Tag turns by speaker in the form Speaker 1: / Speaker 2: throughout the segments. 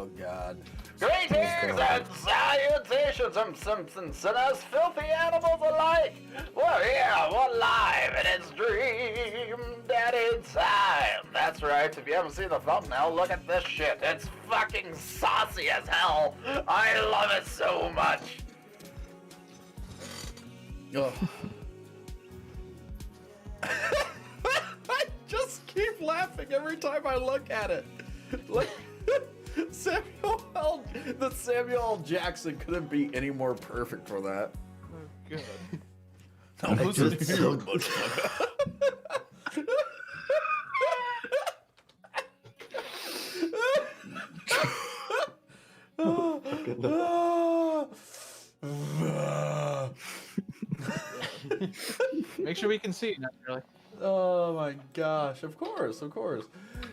Speaker 1: Oh God.
Speaker 2: Greetings and salutations from Simpson sinners, filthy animals alike. We're here, we're live, and it's Dream Daddy time. That's right, if you haven't seen the thumbnail, look at this shit. It's fucking saucy as hell. I love it so much.
Speaker 1: Oh. I just keep laughing every time I look at it. Like the Samuel L. Jackson couldn't be any more perfect for that.
Speaker 3: Oh God.
Speaker 1: That was
Speaker 4: just so
Speaker 1: much fun.
Speaker 3: Make sure we can see. Not really.
Speaker 1: Oh my gosh! Of course.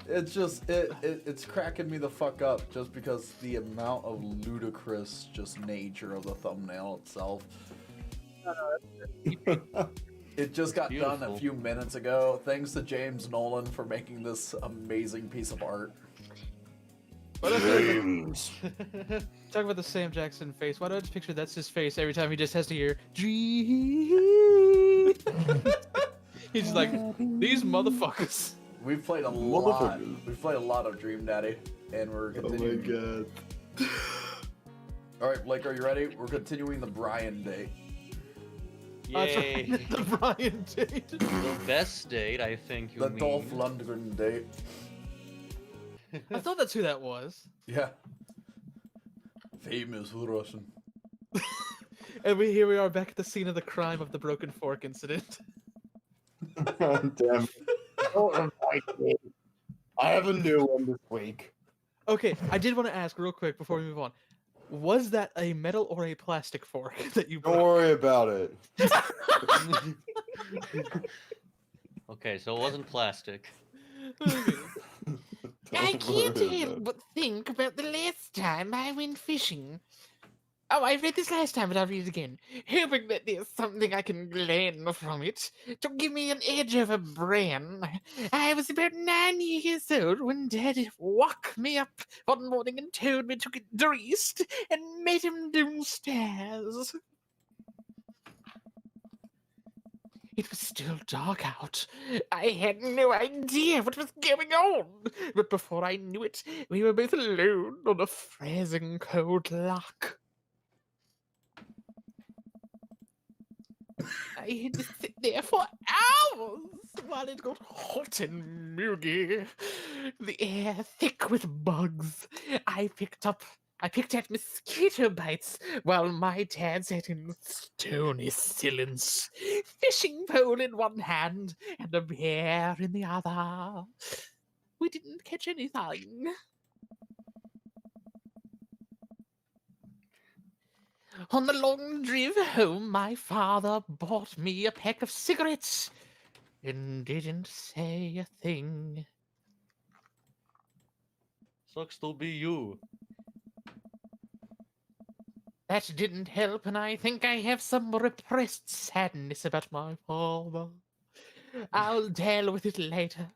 Speaker 1: It's just it's cracking me the fuck up just because the amount of ludicrous just nature of the thumbnail itself. It just got done a few minutes ago. Thanks to James Nolan for making this amazing piece of art.
Speaker 4: James.
Speaker 3: Talk about the Sam Jackson face. Why do I just picture that's his face every time he just has to hear Dream? He's just like, these motherfuckers.
Speaker 1: We've played a lot. We've played a lot of Dream Daddy, and we're continuing.
Speaker 4: Oh my God.
Speaker 1: All right, Blake, are you ready? We're continuing the Brian date.
Speaker 5: Yay.
Speaker 3: The Brian date.
Speaker 5: The best date, I think you
Speaker 1: The
Speaker 5: mean.
Speaker 1: Dolph Lundgren date.
Speaker 3: I thought that's who that was.
Speaker 1: Yeah. Famous Russian.
Speaker 3: And here we are back at the scene of the crime of the broken fork incident.
Speaker 4: Damn. Don't invite me. I have a new one this week.
Speaker 3: Okay, I did want to ask real quick before we move on. Was that a metal or a plastic fork that you
Speaker 4: Don't
Speaker 3: brought?
Speaker 4: worry about it.
Speaker 5: Okay, so it wasn't plastic.
Speaker 6: I can't help but think about the last time I went fishing. Oh, I read this last time, but I'll read it again, hoping that there's something I can glean from it to give me an edge over Bran. I was about 9 years old when Dad woke me up one morning and told me to get dressed and met him downstairs. It was still dark out. I had no idea what was going on. But before I knew it, we were both alone on a freezing cold loch. I had to sit there for hours while it got hot and muggy. The air thick with bugs. I picked at mosquito bites while my dad sat in stony silence, fishing pole in one hand and a bear in the other. We didn't catch anything. On the long drive home, my father bought me a pack of cigarettes and didn't say a thing.
Speaker 5: Sucks to be you.
Speaker 6: That didn't help, and I think I have some repressed sadness about my father. I'll deal with it later.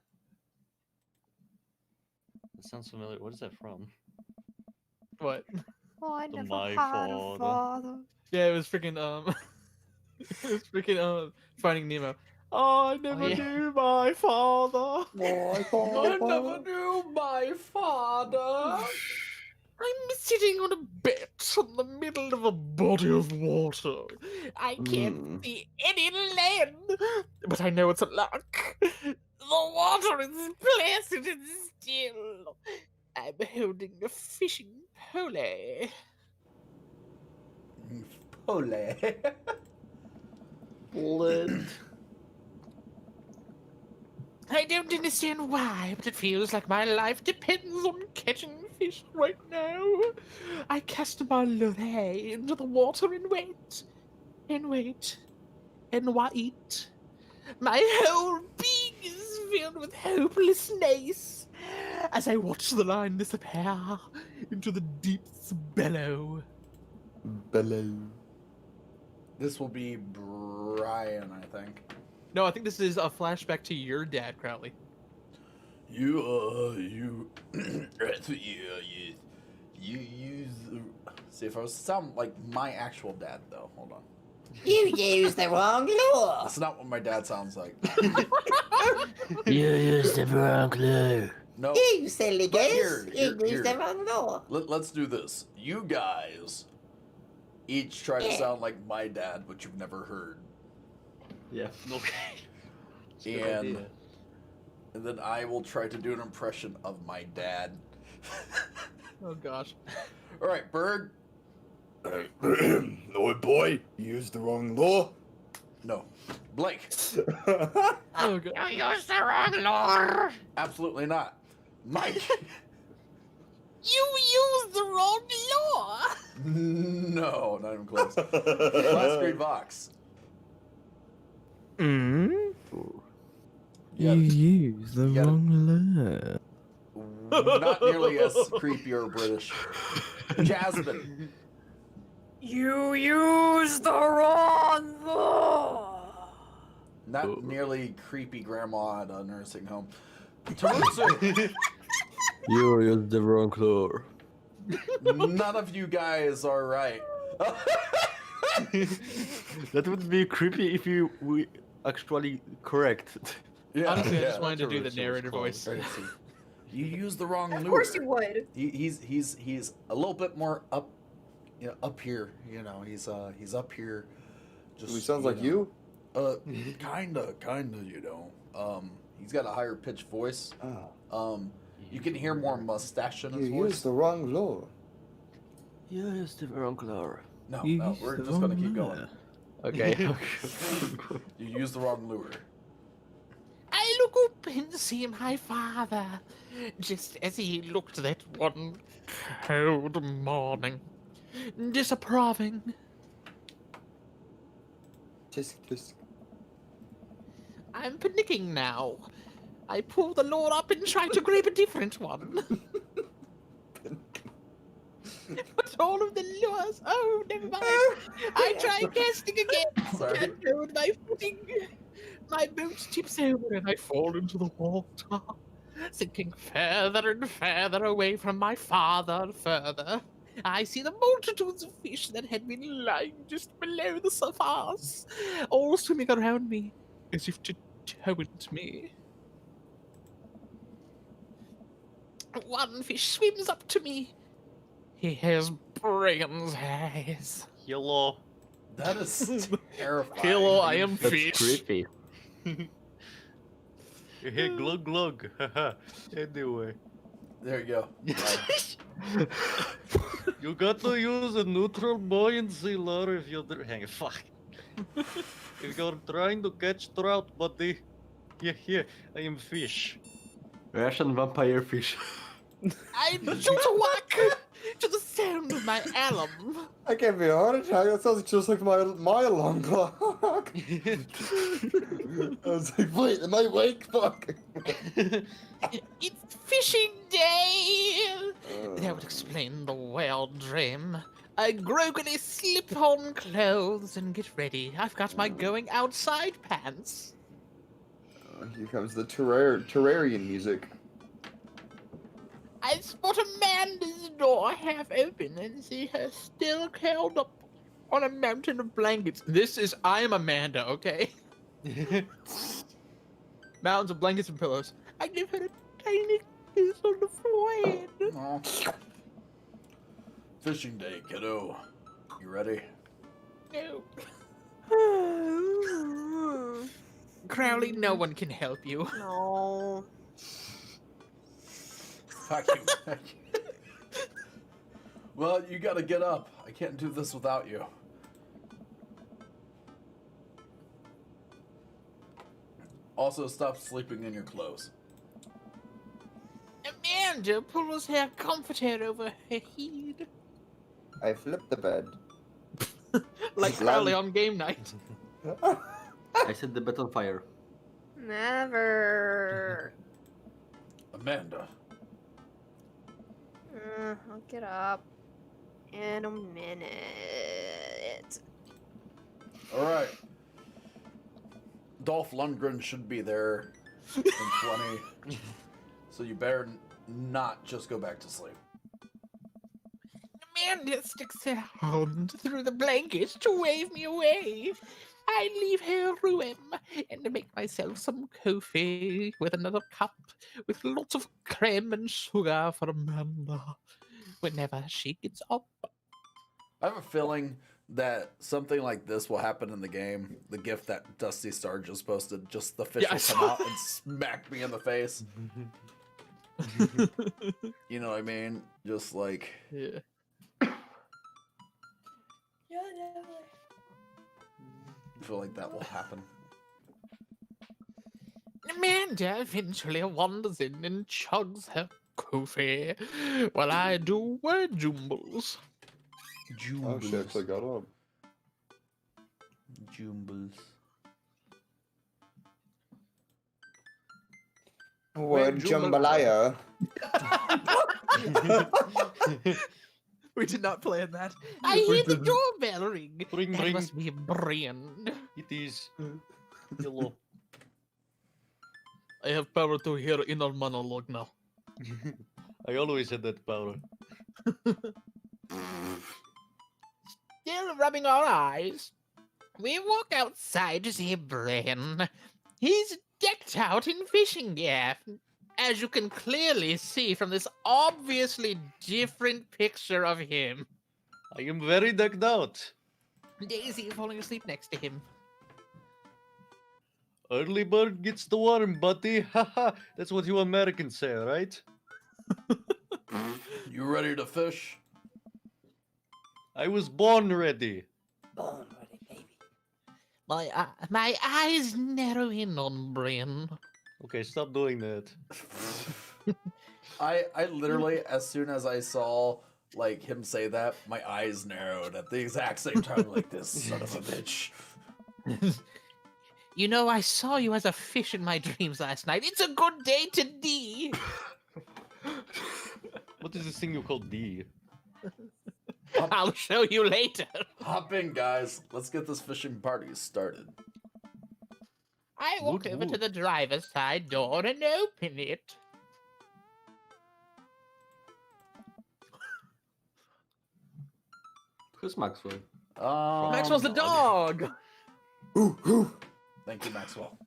Speaker 5: That sounds familiar. What is that from?
Speaker 3: What?
Speaker 7: Oh, I
Speaker 5: The
Speaker 7: never
Speaker 5: My
Speaker 7: had a
Speaker 5: Father.
Speaker 7: father.
Speaker 3: Yeah, it was freaking it was freaking Finding Nemo. I never
Speaker 5: yeah.
Speaker 3: knew my father.
Speaker 1: I never knew my father.
Speaker 6: I'm sitting on a bed in the middle of a body of water. I can't see any land, but I know it's a loch. The water is placid and still. I'm holding a fishing pole.
Speaker 1: Pole.
Speaker 4: Lit.
Speaker 6: I don't understand why, but it feels like my life depends on catching fish right now. I cast my lure into the water and wait, and wait, and wait. My whole being is filled with hopelessness as I watch the line disappear into the deeps below.
Speaker 4: Bellow.
Speaker 1: This will be Brian, I think.
Speaker 3: No, I think this is a flashback to your dad, Crowley.
Speaker 1: You You use. See, if I was to sound like my actual dad, though. Hold on.
Speaker 7: You used the wrong law.
Speaker 1: That's not what my dad sounds like.
Speaker 7: You used the wrong law.
Speaker 1: No.
Speaker 7: You silly
Speaker 1: But
Speaker 7: goose.
Speaker 1: here,
Speaker 7: You used
Speaker 1: here.
Speaker 7: the wrong law.
Speaker 1: Let's do this. You guys each try to
Speaker 7: Yeah.
Speaker 1: sound like my dad, but you've never heard.
Speaker 8: Yeah.
Speaker 5: Okay.
Speaker 1: And then I will try to do an impression of my dad.
Speaker 3: Oh gosh.
Speaker 1: All right, Berg.
Speaker 4: Lord boy, you used the wrong law.
Speaker 1: No. Blake.
Speaker 3: Oh god.
Speaker 6: You used the wrong law.
Speaker 1: Absolutely not. Mike.
Speaker 6: You used the wrong law.
Speaker 1: No, not even close. Last grade Vox.
Speaker 9: You
Speaker 1: Yeah,
Speaker 9: use the
Speaker 1: you gotta-
Speaker 9: wrong law.
Speaker 1: not nearly as creepy or British. Jasmine.
Speaker 10: You used the wrong law.
Speaker 1: Not nearly creepy grandma at a nursing home. Tarutsu.
Speaker 9: You use the wrong law.
Speaker 1: None of you guys are right.
Speaker 8: That would be creepy if you we actually correct.
Speaker 1: Yeah,
Speaker 3: Honestly, I
Speaker 1: yeah.
Speaker 3: just wanted to do the
Speaker 5: Tarutsu was
Speaker 3: narrator
Speaker 5: close.
Speaker 3: voice.
Speaker 1: Right, see. You use the wrong lure.
Speaker 10: Of course you would.
Speaker 1: He's a little bit more up, up here. You know, he's up here. Just
Speaker 4: He sounds like you.
Speaker 1: Kinda, you know. He's got a higher pitched voice.
Speaker 4: Ah.
Speaker 1: You can hear more mustache in his
Speaker 4: You
Speaker 1: voice.
Speaker 4: used the wrong law.
Speaker 8: You used the wrong law.
Speaker 1: No,
Speaker 9: You
Speaker 1: no,
Speaker 9: used
Speaker 1: we're
Speaker 9: the
Speaker 1: just gonna
Speaker 9: wrong
Speaker 1: keep
Speaker 9: law.
Speaker 1: going.
Speaker 8: Okay.
Speaker 1: You used the wrong lure.
Speaker 6: I look up and see my father, just as he looked that one cold morning, disapproving.
Speaker 4: Tisk tisk.
Speaker 6: I'm panicking now. I pull the Lord up and try to grab a different one. But all of the lures. Oh, never mind. I try casting again.
Speaker 1: Sorry.
Speaker 6: Can't hold my footing. My boat tips over and I fall into the water, sinking further and further away from my father. Further, I see the multitudes of fish that had been lying just below the surface, all swimming around me as if to taunt me. One fish swims up to me. He has brains eyes.
Speaker 5: Hello.
Speaker 1: That is terrifying.
Speaker 3: Hello, I am
Speaker 8: That's
Speaker 3: fish.
Speaker 8: creepy.
Speaker 5: Hey, glug glug. Haha. Anyway,
Speaker 1: There you go.
Speaker 5: you got to use a neutral buoyancy lure if you're hang fuck. If you're trying to catch trout, buddy. Yeah, I am fish.
Speaker 8: Russian vampire fish.
Speaker 6: I shoot a whack to the sound of my alum.
Speaker 4: I gave me a heart attack. That sounds just like my alarm clock. I was like, wait, am I awake? Fuck.
Speaker 6: It's fishing day. That would explain the wild dream. I groggily slip on clothes and get ready. I've got my going outside pants.
Speaker 4: Here comes the terrarian music.
Speaker 6: I spot Amanda's door half open and see her still curled up on a mountain of blankets.
Speaker 3: I am Amanda, okay? Mountains of blankets and pillows.
Speaker 6: I give her a tiny kiss on the forehead.
Speaker 1: Aw. Fishing day, kiddo. You ready?
Speaker 6: No. Crowley, no one can help you.
Speaker 10: No.
Speaker 1: Fuck you. Well, you gotta get up. I can't do this without you. Also, stop sleeping in your clothes.
Speaker 6: Amanda pulls her comforter over her head.
Speaker 4: I flipped the bed.
Speaker 3: Like Crowley on game night.
Speaker 8: I set the bed on fire.
Speaker 10: Never.
Speaker 1: Amanda.
Speaker 10: I'll get up in a minute.
Speaker 1: Alright. Dolph Lundgren should be there in 20. So you better not just go back to sleep.
Speaker 6: Amanda sticks her hand through the blanket to wave me away. I leave her room and make myself some coffee with another cup with lots of cream and sugar for Amanda whenever she gets up.
Speaker 1: I have a feeling that something like this will happen in the game. The gift that Dusty Star just posted, just the fish
Speaker 3: Yeah, I
Speaker 1: will come
Speaker 3: saw
Speaker 1: out and smack me in the face. You know what I mean? Just like,
Speaker 3: Yeah.
Speaker 1: I feel like that will happen.
Speaker 6: Amanda eventually wanders in and chugs her coffee while I do word jumbles.
Speaker 4: Oh, she actually got up.
Speaker 1: Jumbles.
Speaker 4: Word
Speaker 1: jambalaya.
Speaker 3: We did not plan that.
Speaker 6: I hear the doorbell ring.
Speaker 5: Ring,
Speaker 6: That
Speaker 5: ring.
Speaker 6: must be Brian.
Speaker 5: It is. Hello.
Speaker 3: I have power to hear inner monologue now.
Speaker 5: I always had that power.
Speaker 6: Still rubbing our eyes, we walk outside to see Brian. He's decked out in fishing gear, as you can clearly see from this obviously different picture of him.
Speaker 5: I am very decked out.
Speaker 6: Daisy falling asleep next to him.
Speaker 5: Early bird gets the worm, buddy. Haha. That's what you Americans say, right?
Speaker 1: You ready to fish?
Speaker 5: I was born ready.
Speaker 7: Born ready, baby.
Speaker 6: My eyes narrow in on Brian.
Speaker 5: Okay, stop doing that.
Speaker 1: I literally, as soon as I saw like him say that, my eyes narrowed at the exact same time. Like, this son of a bitch.
Speaker 6: You know, I saw you as a fish in my dreams last night. It's a good day to D.
Speaker 5: What is this thing you call D?
Speaker 6: I'll show you later.
Speaker 1: Hop in, guys. Let's get this fishing party started.
Speaker 6: I walk
Speaker 5: Woot
Speaker 6: over to
Speaker 5: woot.
Speaker 6: the driver's side door and open it.
Speaker 8: Who's Maxwell?
Speaker 3: Maxwell's the dog.
Speaker 1: Thank you, Maxwell.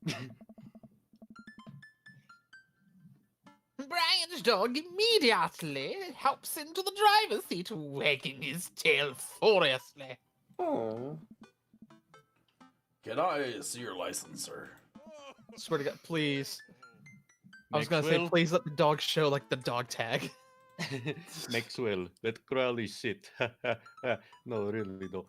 Speaker 6: Brian's dog immediately hops into the driver's seat, wagging his tail furiously.
Speaker 4: Oh.
Speaker 1: Can I see your license, sir?
Speaker 3: Swear to God, please. I was gonna say,
Speaker 5: Maxwell?
Speaker 3: please let the dog show like the dog tag.
Speaker 5: Maxwell, let Crowley sit. No, really though.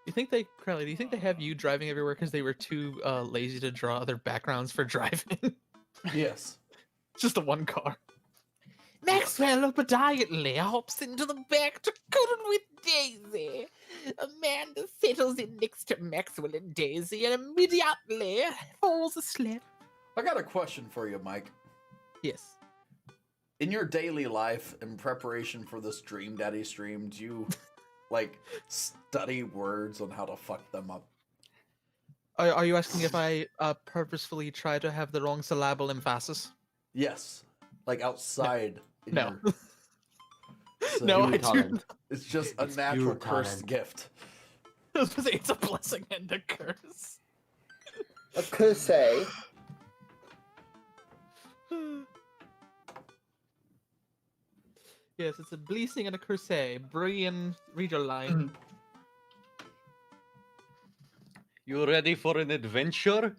Speaker 3: You think they, Crowley? Do you think they have you driving everywhere because they were too lazy to draw other backgrounds for driving?
Speaker 1: Yes.
Speaker 3: Just the one car.
Speaker 6: Maxwell obediently hops into the back to cuddle with Daisy. Amanda settles in next to Maxwell and Daisy and immediately falls asleep.
Speaker 1: I got a question for you, Mike.
Speaker 3: Yes.
Speaker 1: In your daily life, in preparation for this Dream Daddy stream, do you like study words on how to fuck them up?
Speaker 3: Are you asking if I purposefully try to have the wrong syllable emphasis?
Speaker 1: Yes. Like outside. in
Speaker 3: No.
Speaker 1: your- So
Speaker 3: No,
Speaker 8: Pure
Speaker 3: I do.
Speaker 8: talent.
Speaker 1: It's just a
Speaker 8: It's
Speaker 1: natural
Speaker 8: pure
Speaker 1: cursed
Speaker 8: talent.
Speaker 1: gift.
Speaker 3: I was gonna say it's a blessing and a curse.
Speaker 4: A curse, eh?
Speaker 3: Yes, it's a blessing and a curse. Brian, read your line.
Speaker 5: You ready for an adventure?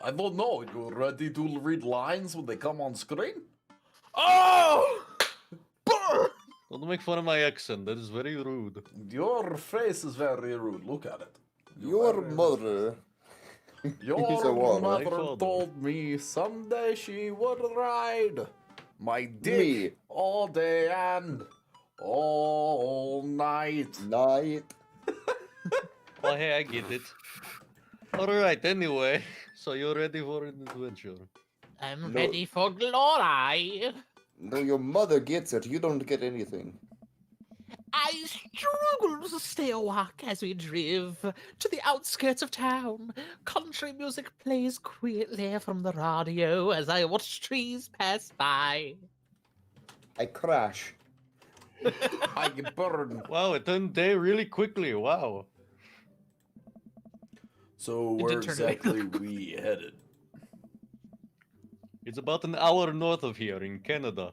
Speaker 1: I don't know. You ready to read lines when they come on screen?
Speaker 3: Oh!
Speaker 5: Don't make fun of my accent. That is very rude.
Speaker 1: Your face is very rude. Look at it.
Speaker 4: Your mother.
Speaker 1: Your
Speaker 4: He's a what?
Speaker 5: My
Speaker 1: mother
Speaker 5: father.
Speaker 1: told me someday she would ride my dick
Speaker 4: Me.
Speaker 1: all day and all night.
Speaker 4: Night.
Speaker 5: Oh, hey, I get it. Alright, anyway. So you're ready for an adventure?
Speaker 6: I'm
Speaker 4: No.
Speaker 6: ready for glory.
Speaker 4: No, your mother gets it. You don't get anything.
Speaker 6: I struggle to stay awake as we drive to the outskirts of town. Country music plays quietly from the radio as I watch trees pass by.
Speaker 4: I crash.
Speaker 1: I get burned.
Speaker 5: Wow, it turned day really quickly. Wow.
Speaker 1: So
Speaker 3: It
Speaker 1: where
Speaker 3: did turn really
Speaker 1: exactly we headed?
Speaker 5: It's about an hour north of here in Canada.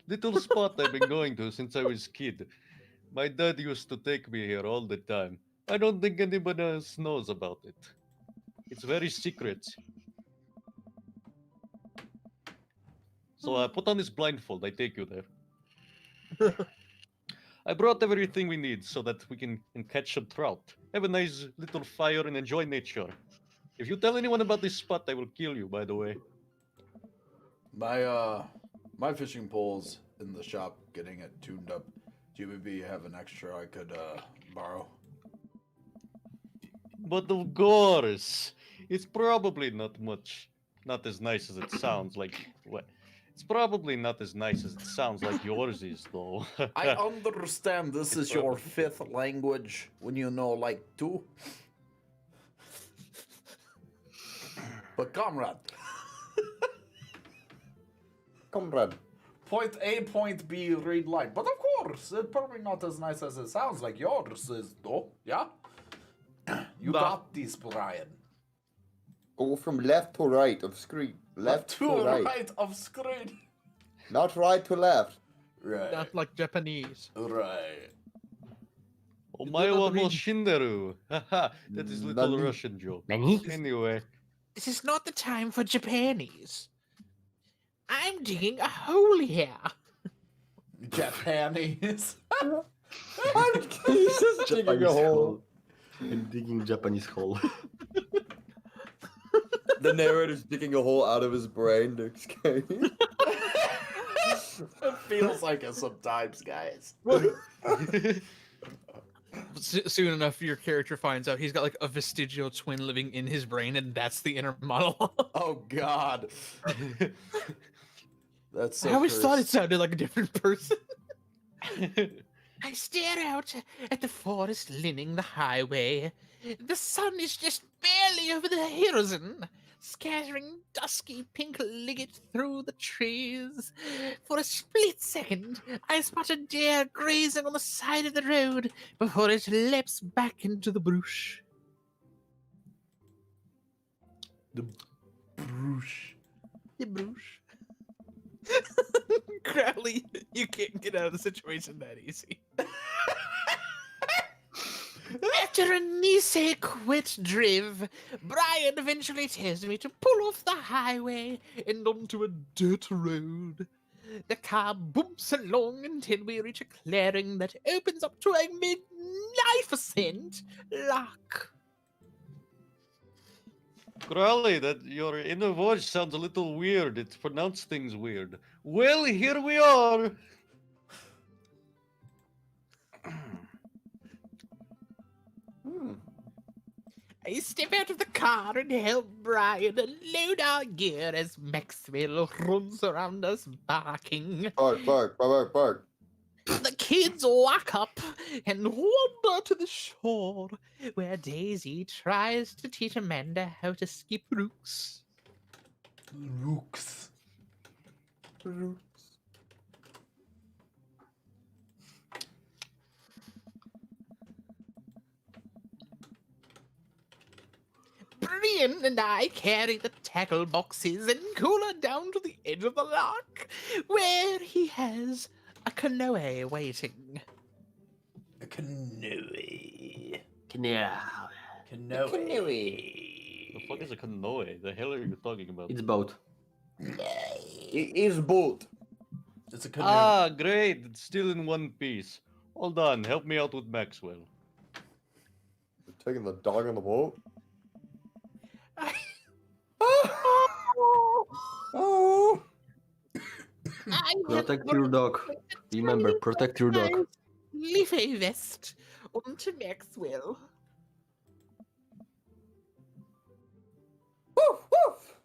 Speaker 5: Little spot I've been going to since I was kid. My dad used to take me here all the time. I don't think anybody else knows about it. It's very secret. So put on this blindfold. I take you there. I brought everything we need so that we can catch some trout. Have a nice little fire and enjoy nature. If you tell anyone about this spot, I will kill you, by the way.
Speaker 1: My fishing pole's in the shop getting it tuned up. Do you maybe have an extra I could borrow?
Speaker 5: But of course, it's probably not much, not as nice as it sounds. Like what? It's probably not as nice as it sounds like yours is, though.
Speaker 1: I understand this is your fifth language when you know like two. But comrade.
Speaker 4: Comrade.
Speaker 1: Point A, point B, read line. But of course, it's probably not as nice as it sounds like yours is, though. Yeah? You got this, Brian.
Speaker 4: Go from left to right of screen. Left to right.
Speaker 1: Of screen.
Speaker 4: Not right to left.
Speaker 1: Right.
Speaker 3: Not like Japanese.
Speaker 1: Right.
Speaker 5: Omae wa mo shinderu. Haha, that is little
Speaker 4: Nani?
Speaker 5: Russian joke.
Speaker 8: Nani?
Speaker 5: Anyway,
Speaker 6: This is not the time for Japanese. I'm digging a hole here.
Speaker 1: Japanese.
Speaker 4: He's just digging a hole.
Speaker 8: I'm digging Japanese hole.
Speaker 4: The narrator's digging a hole out of his brain to escape.
Speaker 1: It feels like it sometimes, guys.
Speaker 3: Soon enough, your character finds out he's got like a vestigial twin living in his brain, and that's the inner monologue.
Speaker 1: Oh, God. That's so
Speaker 3: I always thought it
Speaker 1: cursed.
Speaker 3: sounded like a different person.
Speaker 6: I stare out at the forest lining the highway. The sun is just barely over the horizon, scattering dusky pink light through the trees. For a split second, I spot a deer grazing on the side of the road before it leaps back into the brush.
Speaker 1: The brush.
Speaker 3: The brush. Crowley, you can't get out of the situation that easy.
Speaker 6: After a nice quick drive, Brian eventually tells me to pull off the highway and onto a dirt road. The car bumps along until we reach a clearing that opens up to a magnificent loch.
Speaker 5: Crowley, that your inner voice sounds a little weird. It pronounced things weird. Well, here we are.
Speaker 6: I step out of the car and help Brian load our gear as Maxwell runs around us barking.
Speaker 4: Bark, bark, bark, bark.
Speaker 6: The kids walk up and wander to the shore, where Daisy tries to teach Amanda how to skip rooks.
Speaker 1: Rooks.
Speaker 6: Brian and I carry the tackle boxes and cooler down to the edge of the loch, where he has a canoe waiting.
Speaker 1: A canoe.
Speaker 8: Canoe.
Speaker 1: Canoe.
Speaker 5: The fuck is a canoe? The hell are you talking about?
Speaker 8: It's boat.
Speaker 4: It is boat.
Speaker 1: It's a canoe.
Speaker 5: Ah, great. It's still in one piece. Hold on. Help me out with Maxwell.
Speaker 4: You're taking the dog on the boat? Oh!
Speaker 6: I
Speaker 8: Protect your dog. Remember, protect your dog.
Speaker 6: Leave a vest onto Maxwell.
Speaker 4: Woof, woof.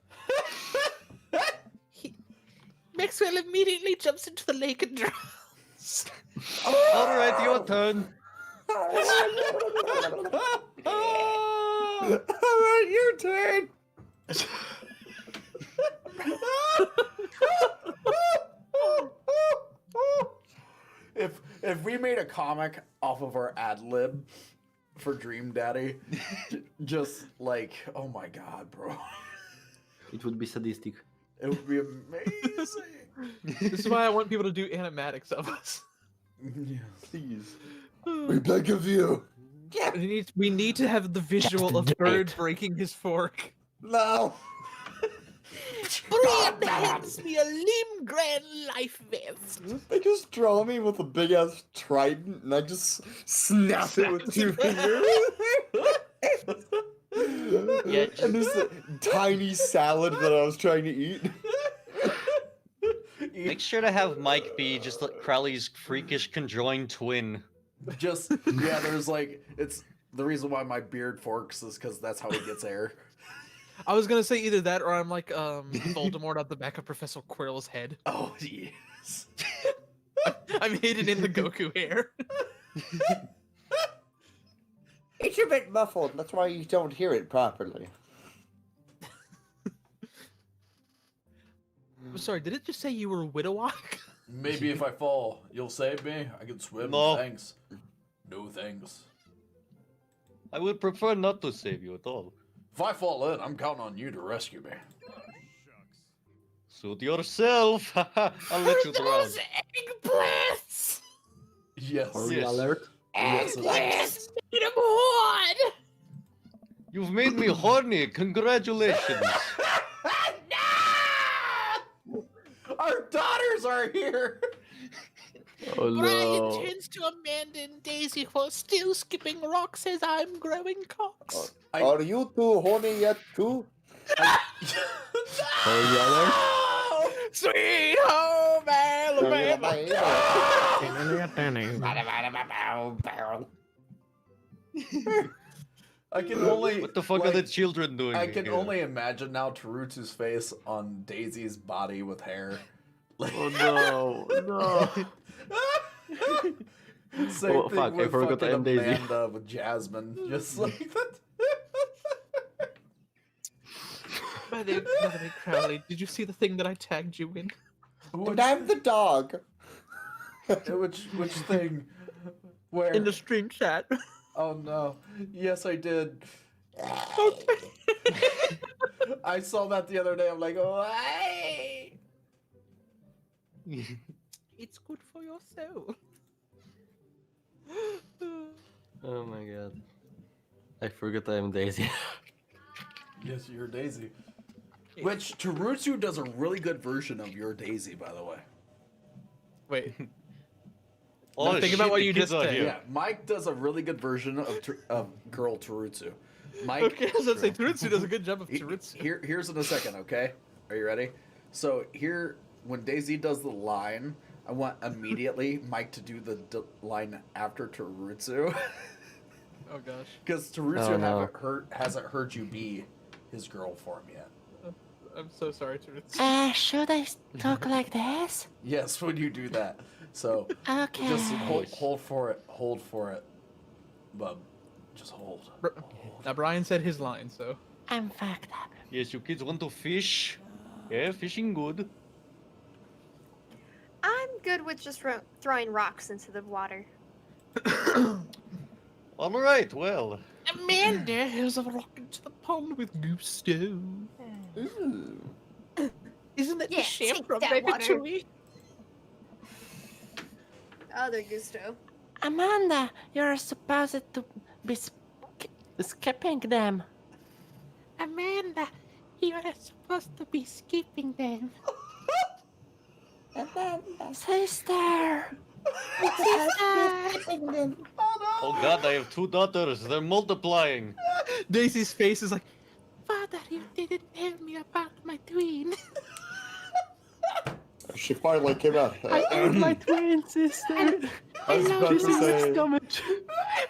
Speaker 6: Maxwell immediately jumps into the lake and drowns.
Speaker 5: All right, your turn.
Speaker 4: Alright, your turn.
Speaker 1: if we made a comic off of our ad lib for Dream Daddy, just like, oh my god, bro.
Speaker 8: It would be sadistic.
Speaker 1: It would be amazing.
Speaker 3: This is why I want people to do animatics of us.
Speaker 1: Yeah, please.
Speaker 4: We beg of you.
Speaker 3: We need to have the visual of Bird breaking his fork.
Speaker 4: No.
Speaker 6: Brian hands me a Limgren life vest.
Speaker 4: They just draw me with a big ass trident and I just snap it with 2 fingers.
Speaker 3: Yeah,
Speaker 4: And this tiny salad that I was trying to eat.
Speaker 5: Make sure to have Mike be just like Crowley's freakish conjoined twin.
Speaker 1: Just, yeah, there's like, it's the reason why my beard forks is because that's how he gets air.
Speaker 3: I was gonna say either that or I'm like Voldemort at the back of Professor Quirrell's head.
Speaker 1: Oh, yes.
Speaker 3: I'm hidden in the Goku hair.
Speaker 4: It's a bit muffled, that's why you don't hear it properly.
Speaker 3: I'm sorry, did it just say you were Widowok?
Speaker 1: Maybe if I fall, you'll save me? I can swim.
Speaker 5: No.
Speaker 1: Thanks. No thanks.
Speaker 5: I would prefer not to save you at all.
Speaker 1: If I fall in, I'm counting on you to rescue me.
Speaker 5: Suit yourself. I'll let you drown.
Speaker 6: Those eggplants!
Speaker 1: Yes.
Speaker 8: Hurry
Speaker 5: Yes.
Speaker 8: alert.
Speaker 1: Yes.
Speaker 6: Eggplants made of wood!
Speaker 5: You've made me horny. Congratulations.
Speaker 1: Our daughters are here.
Speaker 9: Oh
Speaker 6: Brian
Speaker 9: no.
Speaker 6: turns to Amanda and Daisy while still skipping rocks as I'm growing cocks.
Speaker 4: Are you two horny yet too?
Speaker 9: Oh,
Speaker 6: Sweet home Alabama!
Speaker 1: I can only.
Speaker 5: What the fuck are the children doing?
Speaker 1: I can
Speaker 5: here?
Speaker 1: only imagine now Tarutsu's face on Daisy's body with hair.
Speaker 8: Oh no, no.
Speaker 1: Same
Speaker 8: Oh,
Speaker 1: thing
Speaker 8: fuck, I
Speaker 1: with
Speaker 8: forgot
Speaker 1: fucking
Speaker 8: I'm Daisy.
Speaker 1: Amanda with Jasmine, just like that.
Speaker 3: By the way, Crowley, did you see the thing that I tagged you in?
Speaker 4: And I'm the dog.
Speaker 1: Which thing? Where?
Speaker 3: In the stream chat.
Speaker 1: Oh no! Yes, I did. I saw that the other day. I'm like, why?
Speaker 3: It's good for your soul.
Speaker 8: Oh my god. I forgot I am Daisy.
Speaker 1: Yes, you're Daisy. Which Tarutsu does a really good version of your Daisy, by the way.
Speaker 3: Wait.
Speaker 5: Oh,
Speaker 3: think
Speaker 5: shit,
Speaker 3: about what
Speaker 5: the
Speaker 3: you
Speaker 5: kids
Speaker 3: just
Speaker 5: are
Speaker 3: said.
Speaker 5: here.
Speaker 1: Yeah, Mike does a really good version of girl Tarutsu. Mike.
Speaker 3: Okay, I was gonna say Tarutsu does a good job of Tarutsu.
Speaker 1: Here's in a second, okay? Are you ready? So here, when Daisy does the line, I want immediately Mike to do the line after Tarutsu.
Speaker 3: Oh gosh.
Speaker 1: Because Tarutsu
Speaker 8: Oh, no.
Speaker 1: hasn't heard you be his girl form yet.
Speaker 3: I'm so sorry, Tarutsu.
Speaker 6: Should I talk like this?
Speaker 1: Yes, when you do that. So
Speaker 6: Okay.
Speaker 1: just hold for it, bub. Just hold.
Speaker 3: Now Brian said his line, so.
Speaker 6: I'm fucked up.
Speaker 5: Yes, you kids want to fish? Yeah, fishing good.
Speaker 10: I'm good with just throwing rocks into the water.
Speaker 5: All right, well.
Speaker 6: Amanda has a rock into the pond with gusto.
Speaker 4: Ooh.
Speaker 6: Isn't that
Speaker 10: Yeah,
Speaker 6: the chef
Speaker 10: take
Speaker 6: from
Speaker 10: that water.
Speaker 6: Ratatouille?
Speaker 10: Other gusto.
Speaker 6: Amanda, you're supposed to be skipping them. Amanda, you're supposed to be skipping them. Sister! Sister!
Speaker 5: Oh god, I have 2 daughters. They're multiplying.
Speaker 3: Daisy's face is like,
Speaker 6: Father, you didn't tell me about my twin.
Speaker 4: She finally came out.
Speaker 6: I ate my twin sister.
Speaker 4: I was about to say,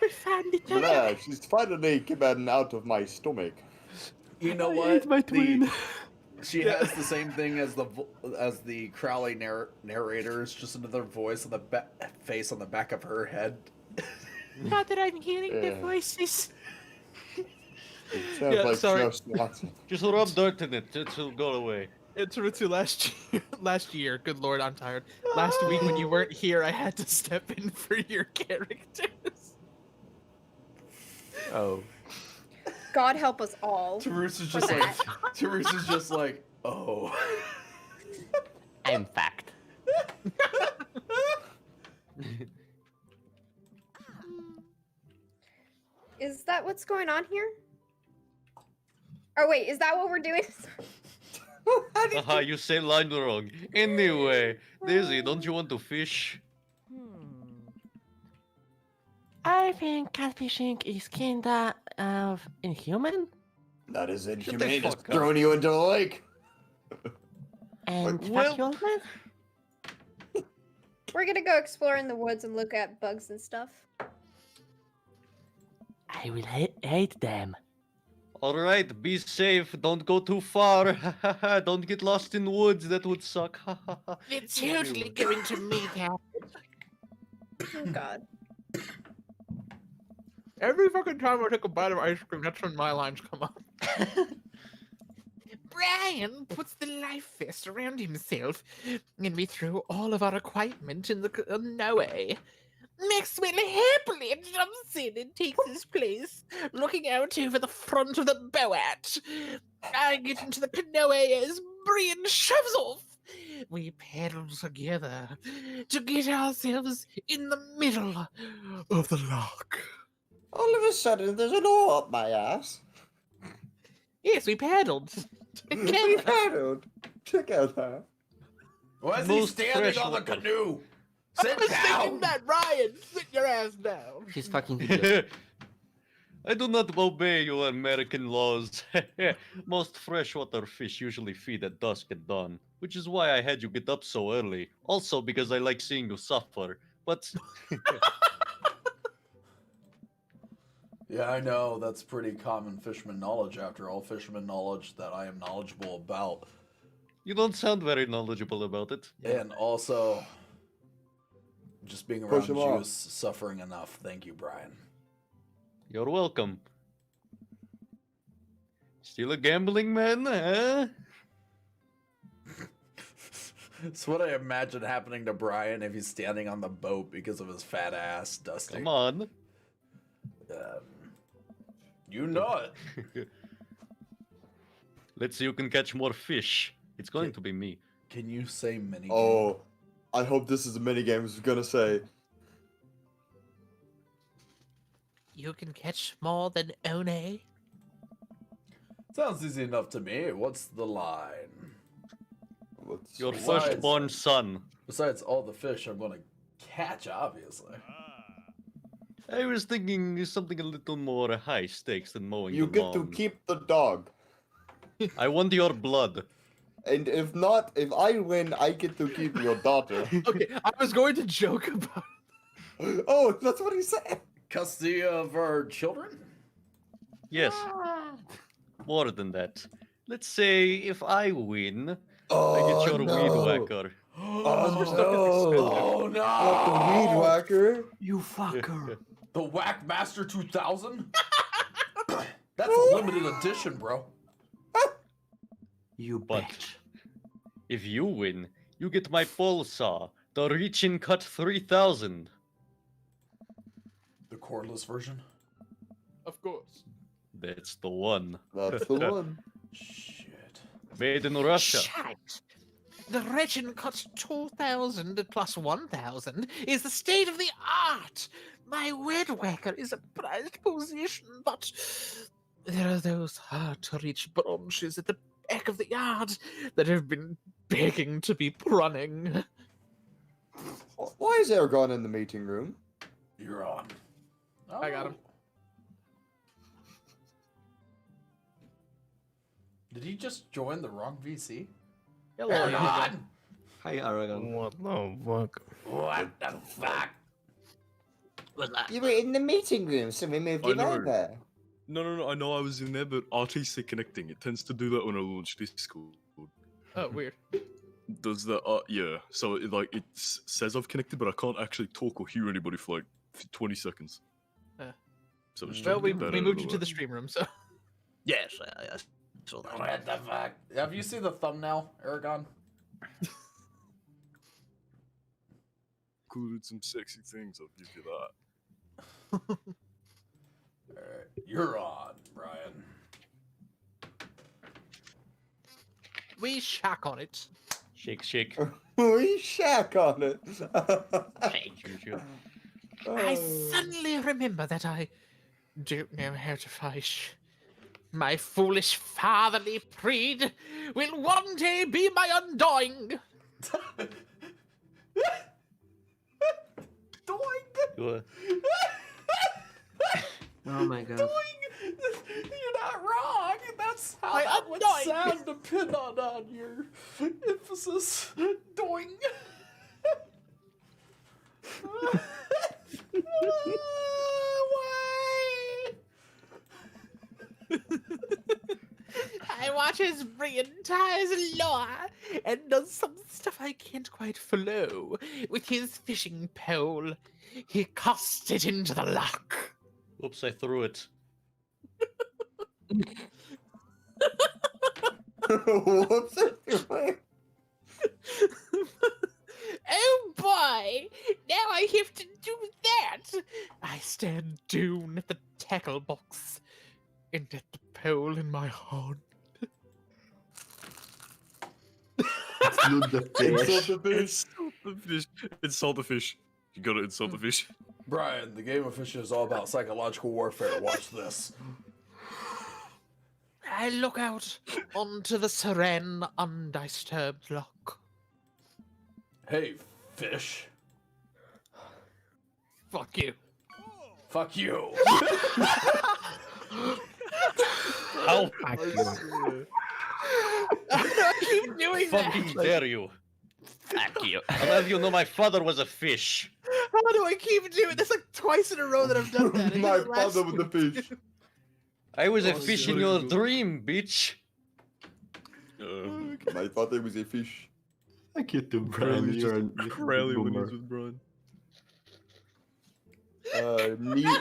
Speaker 6: We found each other.
Speaker 4: yeah, she's finally came out of my stomach.
Speaker 1: You know
Speaker 6: I
Speaker 1: what?
Speaker 6: ate my twin.
Speaker 1: She has the same thing as the Crowley narrators, just another voice on the face on the back of her head.
Speaker 6: Father, I'm hearing the
Speaker 4: Yeah.
Speaker 6: voices.
Speaker 4: It sounds
Speaker 3: Yeah,
Speaker 4: like
Speaker 3: sorry.
Speaker 4: Snow Swanson.
Speaker 5: Just rub dirt in it. It will go away.
Speaker 3: Tarutu, last year, good lord, I'm tired. Last week when you weren't here, I had to step in for your characters.
Speaker 8: Oh.
Speaker 10: God help us all.
Speaker 1: Tarusu's
Speaker 10: for
Speaker 1: just like,
Speaker 10: that.
Speaker 1: Tarusu's just like, oh.
Speaker 8: In fact.
Speaker 10: Is that what's going on here? Oh wait, is that what we're doing?
Speaker 5: Haha, you say line wrong. Anyway, Daisy, don't you want to fish?
Speaker 7: I think catfishing is kinda inhuman.
Speaker 4: That is
Speaker 5: the
Speaker 4: inhumane. Just
Speaker 5: fuck up.
Speaker 4: throwing you into the lake.
Speaker 7: And
Speaker 5: Well-
Speaker 7: fuck you, old man.
Speaker 10: We're gonna go explore in the woods and look at bugs and stuff.
Speaker 7: I will hate them.
Speaker 5: Alright, be safe, don't go too far. Don't get lost in woods, that would suck.
Speaker 6: They're totally going to make out.
Speaker 10: Oh god.
Speaker 3: Every fucking time I take a bite of ice cream, that's when my lines come up.
Speaker 6: Brian puts the life vest around himself, and we throw all of our equipment in the canoe. Maxwell happily jumps in and takes his place, looking out over the front of the boat. I get into the canoe as Brian shoves off. We paddle together to get ourselves in the middle of the loch.
Speaker 4: All of a sudden, there's an oar up my ass.
Speaker 6: Yes, we paddled
Speaker 4: We
Speaker 6: together.
Speaker 4: paddled. Check out that.
Speaker 1: Why is he
Speaker 5: Most
Speaker 1: standing
Speaker 5: fresh
Speaker 1: on the
Speaker 5: water.
Speaker 1: canoe?
Speaker 6: I
Speaker 1: Sit
Speaker 6: was thinking
Speaker 1: down.
Speaker 6: that, Ryan. Sit your ass down.
Speaker 7: She's fucking idiot.
Speaker 5: I do not obey your American laws. Most freshwater fish usually feed at dusk and dawn, which is why I had you get up so early. Also because I like seeing you suffer. But
Speaker 1: Yeah, I know. That's pretty common fisherman knowledge, after all. Fisherman knowledge that I am knowledgeable about.
Speaker 5: you don't sound very knowledgeable about it.
Speaker 1: And also, just being
Speaker 4: Push
Speaker 1: around
Speaker 4: him
Speaker 1: you
Speaker 4: off.
Speaker 1: is suffering enough. Thank you, Brian.
Speaker 5: You're welcome. Still a gambling man, huh?
Speaker 1: It's what I imagine happening to Brian if he's standing on the boat because of his fat ass, Dusty.
Speaker 5: Come on.
Speaker 1: You know it.
Speaker 5: Let's see who can catch more fish. It's going to be me.
Speaker 1: Can you say mini?
Speaker 4: Oh, I hope this is a minigame. I was gonna say.
Speaker 6: You can catch more than One.
Speaker 1: Sounds easy enough to me. What's the line?
Speaker 4: What's
Speaker 5: Your
Speaker 1: Besides-
Speaker 5: firstborn son.
Speaker 1: Besides all the fish I'm gonna catch, obviously.
Speaker 5: I was thinking something a little more high stakes than mowing
Speaker 4: You
Speaker 5: the
Speaker 4: get to
Speaker 5: lawn.
Speaker 4: keep the dog.
Speaker 5: I want your blood.
Speaker 4: And if not, if I win, I get to keep your daughter.
Speaker 3: Okay, I was going to joke about
Speaker 4: Oh, that's what he said.
Speaker 1: Custody of our children?
Speaker 5: Yes. More than that. Let's say if I win,
Speaker 4: Oh,
Speaker 5: I get your
Speaker 4: no.
Speaker 5: weed whacker.
Speaker 4: Oh,
Speaker 1: Oh
Speaker 4: no. Not the weed
Speaker 1: no!
Speaker 4: whacker.
Speaker 7: You fucker.
Speaker 1: The Whack Master 2000? That's a limited edition, bro.
Speaker 7: You
Speaker 5: But
Speaker 7: bitch.
Speaker 5: if you win, you get my pole saw, the Reach-In Cut 3000.
Speaker 1: The cordless version?
Speaker 3: Of course.
Speaker 5: That's the one.
Speaker 4: That's the one.
Speaker 1: Shit.
Speaker 5: Made in Russia.
Speaker 6: Shite. The Regin Cut 2000 plus 1000 is the state of the art. My weed whacker is a prized possession, but there are those hard-to-reach branches at the back of the yard that have been begging to be prunning.
Speaker 4: Why is Aragon in the meeting room?
Speaker 1: You're on.
Speaker 3: I got him.
Speaker 1: Did he just join the wrong VC?
Speaker 3: Hello,
Speaker 1: Aragon!
Speaker 8: Hi, Aragon.
Speaker 9: What the fuck?
Speaker 1: What the fuck?
Speaker 4: You were in the meeting room, so we moved
Speaker 11: I
Speaker 4: you
Speaker 11: know.
Speaker 4: over.
Speaker 11: No, I know I was in there, but RTC connecting. It tends to do that when I launch Discord.
Speaker 3: Oh, weird.
Speaker 11: Does that? Yeah. So it says I've connected, but I can't actually talk or hear anybody for like 20 seconds. So it's
Speaker 3: Well,
Speaker 11: trying to
Speaker 3: we
Speaker 11: get that
Speaker 3: moved
Speaker 11: out
Speaker 3: you
Speaker 11: of
Speaker 3: to the
Speaker 11: way.
Speaker 3: stream room, so.
Speaker 8: Yes, yes.
Speaker 1: What the fuck? Have you seen the thumbnail, Aragon?
Speaker 11: Included some sexy things, I'll give you that.
Speaker 1: Alright, you're on, Brian.
Speaker 6: We shack on it.
Speaker 5: Shake, shake.
Speaker 4: We shack on it.
Speaker 5: Shake.
Speaker 6: I suddenly remember that I don't know how to fish. My foolish fatherly pride will one day be my undoing.
Speaker 1: Doing.
Speaker 8: Oh my god.
Speaker 1: You're not wrong. That's how
Speaker 6: I
Speaker 1: that would
Speaker 6: undoing.
Speaker 1: sound depend on your emphasis. Doing. Why?
Speaker 6: I watch as Brian ties lure and does some stuff I can't quite follow with his fishing pole. He casts it into the loch.
Speaker 5: Oops, I threw it.
Speaker 4: What's it doing?
Speaker 6: Oh boy! Now I have to do that! I stand down at the tackle box and at the pole in my hand.
Speaker 8: Insult the fish.
Speaker 11: Insult the fish. Insult the fish. You gotta insult the fish.
Speaker 1: Brian, the game of fishing is all about psychological warfare. Watch this.
Speaker 6: I look out onto the serene, undisturbed loch.
Speaker 1: Hey, fish.
Speaker 6: Fuck you.
Speaker 1: Fuck you.
Speaker 5: How
Speaker 6: I keep doing that.
Speaker 5: fucking dare you?
Speaker 7: Fuck you.
Speaker 5: I'll have you know my father was a fish.
Speaker 6: How do I keep doing this? Like twice in a row that I've done that. I
Speaker 4: My
Speaker 6: did it last
Speaker 4: father with the
Speaker 6: week.
Speaker 4: fish.
Speaker 5: I was a
Speaker 11: Oh,
Speaker 5: fish in
Speaker 11: sorry,
Speaker 5: your
Speaker 11: bro.
Speaker 5: dream, bitch.
Speaker 4: My father was a fish.
Speaker 8: Thank you to Brian. You're a
Speaker 11: Crowley when
Speaker 8: boomer.
Speaker 11: he's with Brian.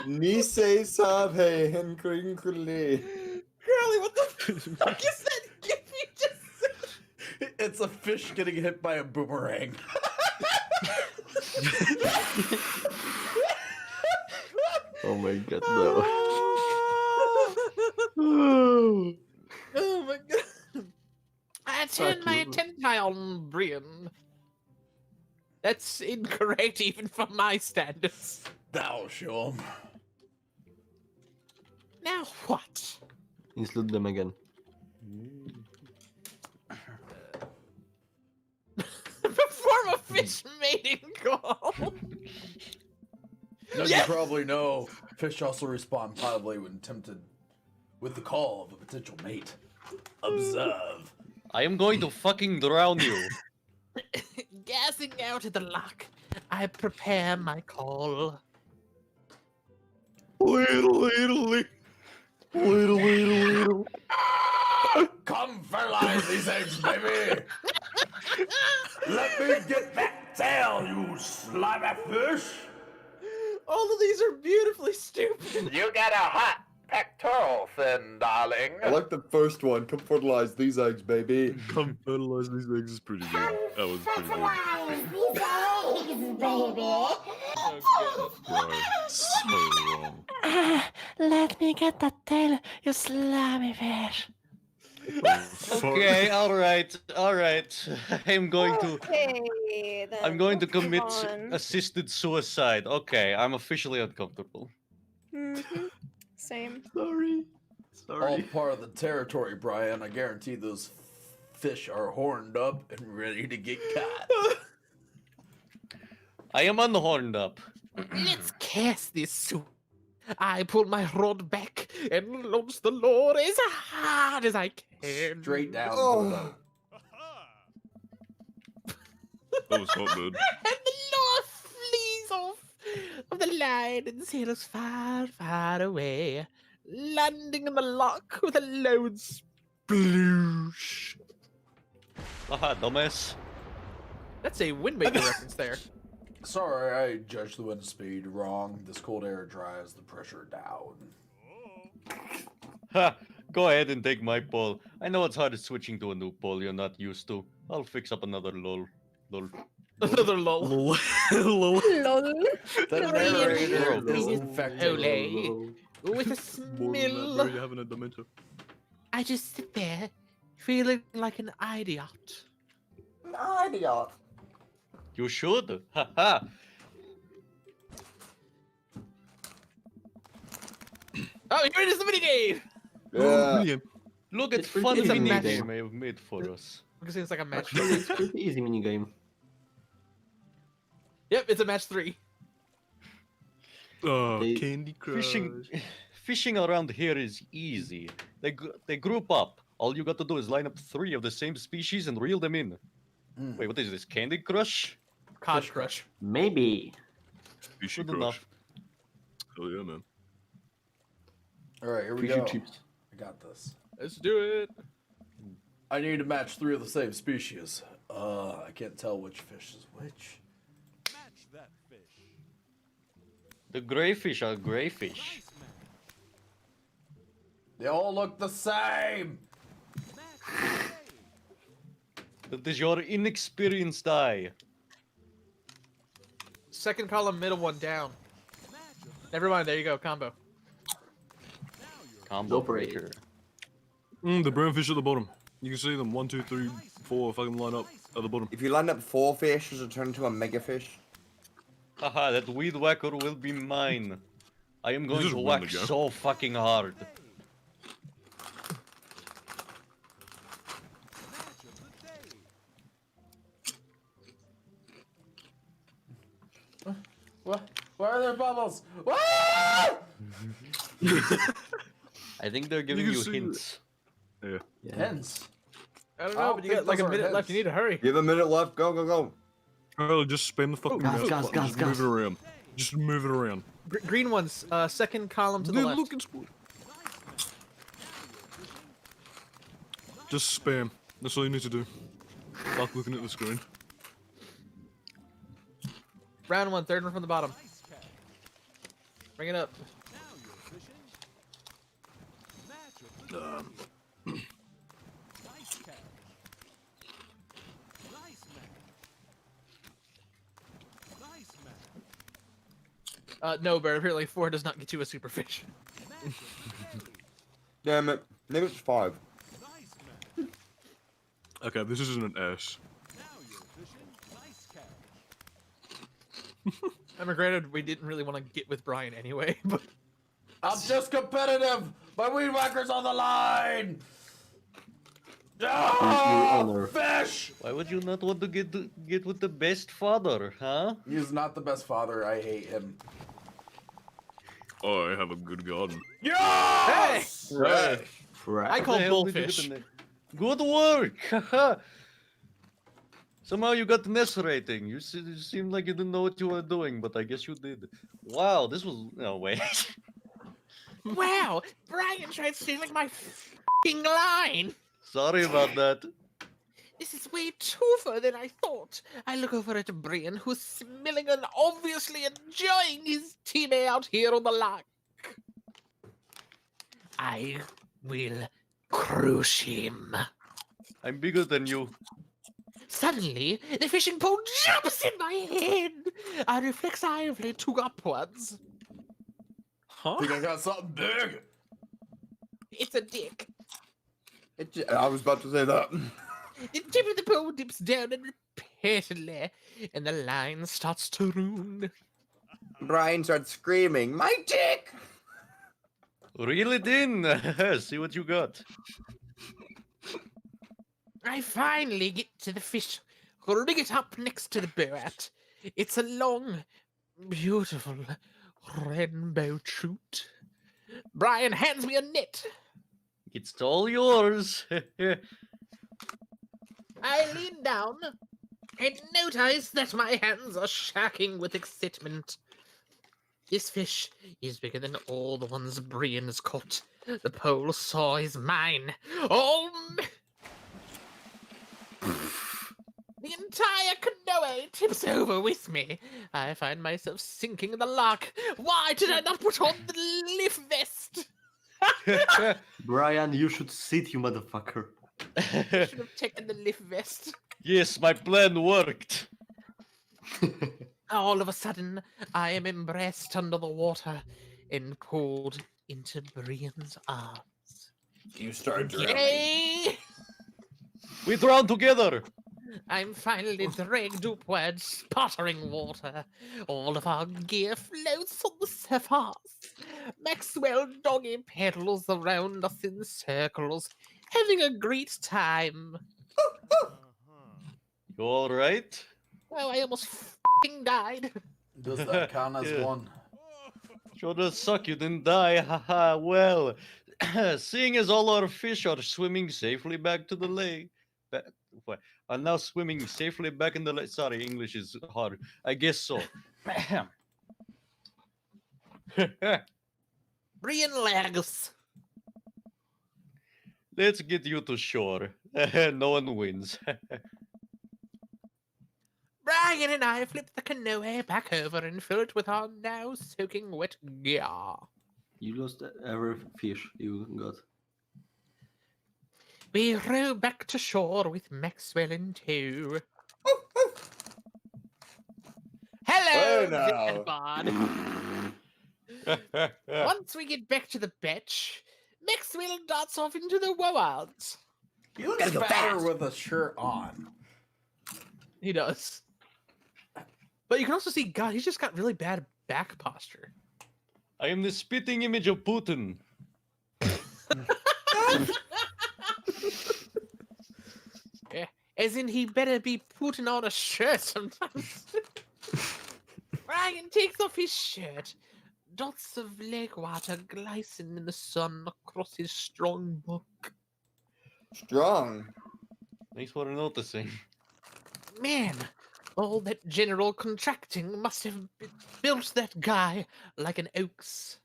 Speaker 4: Ni say sabe hen crinkly.
Speaker 6: Crowley, what the fuck is that gift you just said?
Speaker 1: It's a fish getting hit by a boomerang.
Speaker 8: Oh my god, no.
Speaker 6: Oh my god. I turn
Speaker 8: Fuck
Speaker 6: my
Speaker 8: you.
Speaker 6: attention on Brian. That's incorrect even for my standards.
Speaker 1: That'll show him.
Speaker 6: Now what?
Speaker 8: Insult them again.
Speaker 6: Perform a fish mating call.
Speaker 1: As
Speaker 6: Yeah.
Speaker 1: you probably know, fish also respond positively when tempted with the call of a potential mate. Observe.
Speaker 5: I am going to fucking drown you.
Speaker 6: Gassing out at the lock, I prepare my call.
Speaker 8: Little.
Speaker 1: Come fertilize these eggs, baby! Let me get that tail, you slimy fish!
Speaker 6: All of these are beautifully stupid.
Speaker 2: You got a hot pectoral fin, darling.
Speaker 4: I like the first one. Come fertilize these eggs, baby.
Speaker 11: Come fertilize these eggs is pretty good. That was pretty good. Brian, so wrong.
Speaker 7: Let me get that tail, you slimy fish.
Speaker 5: Okay, alright. I'm going to
Speaker 10: Okay, then.
Speaker 5: I'm going to
Speaker 10: let's move
Speaker 5: commit
Speaker 10: on.
Speaker 5: assisted suicide. Okay, I'm officially uncomfortable.
Speaker 10: Mhm. Same.
Speaker 8: Sorry.
Speaker 1: All part of the territory, Brian. I guarantee those fish are horned up and ready to get caught.
Speaker 5: I am unhorned up.
Speaker 6: Let's cast this suit. I pull my rod back and launch the lure as hard as I can.
Speaker 1: Straight down.
Speaker 4: Oh.
Speaker 11: That was not good.
Speaker 6: And the lure flees off of the line and sails far, far away, landing in the lock with a loud sploosh.
Speaker 5: Aha, dumbass.
Speaker 6: That's a Windmaker reference there.
Speaker 1: Sorry, I judged the wind speed wrong. This cold air drives the pressure down.
Speaker 5: Ha! Go ahead and take my pole. I know it's hard switching to a new pole you're not used to. I'll fix up another lol.
Speaker 3: Another lull.
Speaker 11: Lol.
Speaker 10: Lol.
Speaker 1: The narrator is infected.
Speaker 6: Olay. With a
Speaker 11: More than that,
Speaker 6: smell.
Speaker 11: bro, you're having a dementia.
Speaker 6: I just sit there, feeling like an idiot.
Speaker 4: Idiot.
Speaker 5: You should. Haha.
Speaker 3: Oh, here it is, the minigame!
Speaker 4: Yeah.
Speaker 5: Look at
Speaker 8: It's pretty
Speaker 5: fun
Speaker 8: easy
Speaker 5: minigame
Speaker 8: minigame.
Speaker 5: I have made for us.
Speaker 3: I'm guessing it's like a match.
Speaker 8: Actually, it's pretty easy minigame.
Speaker 3: Yep, it's a match 3.
Speaker 11: Oh,
Speaker 8: They-
Speaker 11: Candy Crush.
Speaker 5: Fishing around here is easy. They group up. All you got to do is line up 3 of the same species and reel them in. Wait, what is this? Candy Crush?
Speaker 3: Cod Crush.
Speaker 8: Maybe.
Speaker 11: Fishy
Speaker 5: Good
Speaker 11: Crush.
Speaker 5: enough.
Speaker 11: Hell yeah, man.
Speaker 1: All right, here we
Speaker 8: Fish
Speaker 1: go.
Speaker 8: and chips.
Speaker 1: I got this.
Speaker 3: Let's do it.
Speaker 1: I need to match 3 of the same species. I can't tell which fish is which.
Speaker 5: The grayfish are grayfish.
Speaker 1: They all look the same.
Speaker 5: That is your inexperienced eye.
Speaker 3: Second column, middle one down. Never mind, there you go, combo.
Speaker 5: Combo
Speaker 8: Go for it.
Speaker 5: breaker.
Speaker 11: The brown fish at the bottom. You can see them. 1, 2, 3, 4 fucking line up at the bottom.
Speaker 4: If you line up 4 fish, it'll turn into a mega fish.
Speaker 5: Haha, that weed whacker will be mine. I am going
Speaker 11: just
Speaker 5: to
Speaker 11: won the
Speaker 5: whack
Speaker 11: game.
Speaker 5: so fucking hard.
Speaker 1: What? Why are there bubbles? Wah!
Speaker 5: I think they're giving
Speaker 11: can
Speaker 5: you
Speaker 11: see
Speaker 5: hints.
Speaker 11: Yeah.
Speaker 1: Hens.
Speaker 3: I don't
Speaker 1: I
Speaker 3: know,
Speaker 1: don't
Speaker 3: but you
Speaker 1: think
Speaker 3: got like a
Speaker 1: those are
Speaker 3: minute left. You need to hurry.
Speaker 4: You have a minute left. Go, go, go.
Speaker 11: Oh, just spam the fucking
Speaker 8: gas,
Speaker 11: mouse
Speaker 8: gas,
Speaker 11: button.
Speaker 8: gas,
Speaker 11: Just
Speaker 8: gas.
Speaker 11: move it around. Just move it around.
Speaker 3: Green ones, second column to the
Speaker 11: Dude,
Speaker 3: left.
Speaker 11: look, it's... Just spam. That's all you need to do. Stop looking at the screen.
Speaker 3: Round one, third one from the bottom. Bring it up. No, but apparently 4 does not get you a superfish.
Speaker 4: Damn it. Maybe it's 5.
Speaker 11: Okay, this isn't an S.
Speaker 3: I mean, granted, we didn't really want to get with Brian anyway, but
Speaker 1: I'm just competitive. My weed whacker's on the line.
Speaker 8: honor.
Speaker 1: Fish!
Speaker 5: Why would you not want to get with the best father, huh?
Speaker 1: He's not the best father. I hate him.
Speaker 11: Oh, I have a good garden.
Speaker 1: Yes!
Speaker 3: hey,
Speaker 8: Fresh.
Speaker 3: I call
Speaker 5: The hell did you get
Speaker 3: bullfish.
Speaker 5: the Good work! Haha. Somehow you got the nest rating. You seemed like you didn't know what you were doing, but I guess you did. Wow, this was... No, wait.
Speaker 6: Wow, Brian tried stealing my f***ing line.
Speaker 5: Sorry about that.
Speaker 6: This is way tougher than I thought. I look over at Brian, who's smelling and obviously enjoying his teammate out here on the lock. I will crush him.
Speaker 5: I'm bigger than you.
Speaker 6: Suddenly, the fishing pole jumps in my head. I reflexively took upwards.
Speaker 11: Huh?
Speaker 1: Think I got something big?
Speaker 6: It's a dick.
Speaker 4: I was about to say that.
Speaker 6: The tip of the pole dips down and repeatedly, and the line starts to ruin.
Speaker 4: Brian starts screaming, "My dick!"
Speaker 5: Reel it in. See what you got.
Speaker 6: I finally get to the fish, rig it up next to the boat. It's a long, beautiful rainbow trout. Brian hands me a net.
Speaker 5: It's all yours.
Speaker 6: I lean down and notice that my hands are shaking with excitement. This fish is bigger than all the ones Brian has caught. The pole saw is mine. Oh! The entire canoe tips over with me. I find myself sinking in the loch. Why did I not put on the lift vest?
Speaker 8: Brian, you should sit, you motherfucker.
Speaker 6: I should have taken the lift vest.
Speaker 5: Yes, my plan worked.
Speaker 6: All of a sudden, I am embraced under the water and pulled into Brian's arms.
Speaker 4: You start drowning.
Speaker 6: Yay!
Speaker 5: We drown together.
Speaker 6: I'm finally dragged upward, sputtering water. All of our gear floats on the surface. Maxwell doggy paddles around us in circles, having a great time.
Speaker 5: You all right?
Speaker 6: Oh, I almost f***ing died.
Speaker 1: Does that count as
Speaker 5: Yeah.
Speaker 1: one?
Speaker 5: Sure does suck you didn't die. Haha. Well, seeing as all our fish are swimming safely back to the lake. Are now swimming safely back in the lake. Sorry, English is hard. I guess so.
Speaker 6: Brian legs.
Speaker 5: Let's get you to shore. No one wins.
Speaker 6: Brian and I flip the canoe back over and fill it with our now soaking wet gear.
Speaker 8: You lost every fish you got.
Speaker 6: We row back to shore with Maxwell in tow. Hello,
Speaker 4: Hey,
Speaker 6: Bad. Once we get back to the beach, Maxwell darts off into the wowards.
Speaker 1: He looks better with a shirt on.
Speaker 6: He does. But you can also see, God, he's just got really bad back posture.
Speaker 5: I am the spitting image of Putin.
Speaker 6: Yeah, as in he better be putting on a shirt sometimes. Brian takes off his shirt. Dots of lake water glisten in the sun across his strong buck.
Speaker 4: Strong.
Speaker 5: Thanks for noticing.
Speaker 6: Man, all that general contracting must have built that guy like an oaks.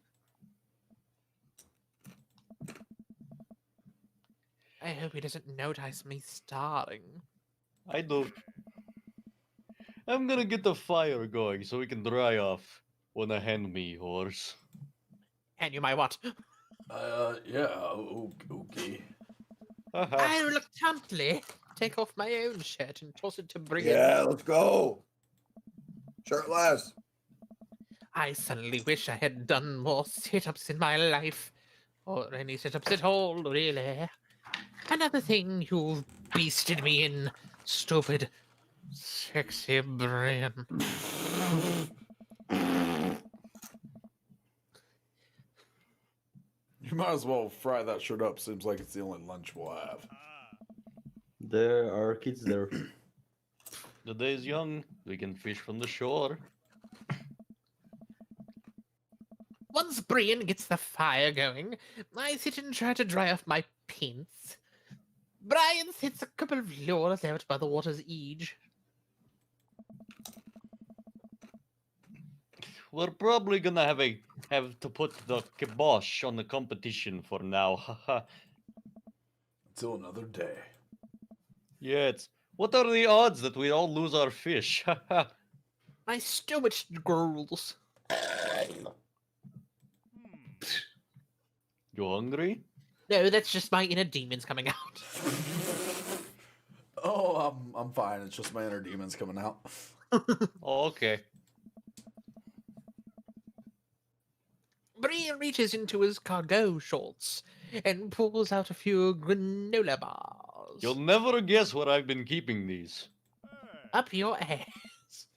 Speaker 6: I hope he doesn't notice me starting.
Speaker 5: I do. I'm gonna get the fire going so we can dry off. Wanna hand me, horse?
Speaker 6: And you might what?
Speaker 1: Yeah, okay.
Speaker 6: I reluctantly take off my own shirt and toss it to Brian.
Speaker 4: Yeah, let's go. Shirtless.
Speaker 6: I suddenly wish I had done more sit-ups in my life. Or any sit-ups at all, really. Another thing you've beasted me in, stupid, sexy Brian.
Speaker 1: You might as well fry that shirt up. Seems like it's the only lunch we'll have.
Speaker 8: There are kids there.
Speaker 5: The day is young. We can fish from the shore.
Speaker 6: Once Brian gets the fire going, I sit and try to dry off my pants. Brian sits a couple of lures out by the water's edge.
Speaker 5: We're probably gonna have to put the kibosh on the competition for now. Haha.
Speaker 1: Until another day.
Speaker 5: Yeah, what are the odds that we all lose our fish?
Speaker 6: My stomach growls.
Speaker 5: You hungry?
Speaker 6: No, that's just my inner demons coming out.
Speaker 1: Oh, I'm fine. It's just my inner demons coming out.
Speaker 5: Oh, okay.
Speaker 6: Brian reaches into his cargo shorts and pulls out a few granola bars.
Speaker 5: You'll never guess where I've been keeping these.
Speaker 6: Up your ass.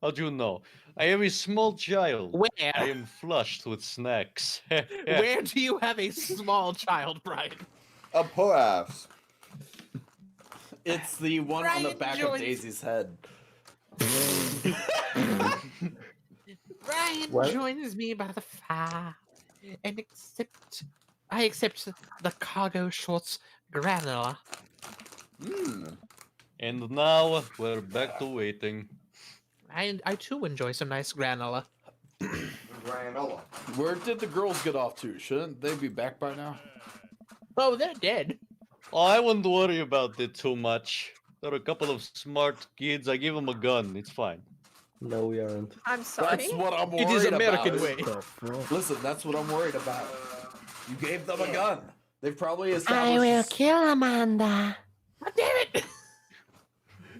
Speaker 5: How'd you know? I am a small child.
Speaker 6: Where?
Speaker 5: I am flushed with snacks.
Speaker 6: Where do you have a small child, Brian?
Speaker 4: A poor ass.
Speaker 1: It's the one on the
Speaker 6: Brian
Speaker 1: back of
Speaker 6: joins-
Speaker 1: Daisy's head.
Speaker 6: Brian
Speaker 8: What?
Speaker 6: joins me by the fire and I accept the cargo shorts granola.
Speaker 5: And now we're back to waiting.
Speaker 6: I too enjoy some nice granola.
Speaker 4: Granola.
Speaker 1: Where did the girls get off to? Shouldn't they be back by now?
Speaker 6: Oh, they're dead.
Speaker 5: Oh, I wouldn't worry about it too much. They're a couple of smart kids. I give them a gun. It's fine.
Speaker 8: No, we aren't.
Speaker 10: I'm sorry.
Speaker 1: That's what I'm worried
Speaker 6: It is American
Speaker 1: about.
Speaker 6: way.
Speaker 1: Listen, that's what I'm worried about. You gave them a gun. They've probably
Speaker 7: I
Speaker 1: established.
Speaker 7: will kill Amanda.
Speaker 3: God damn it!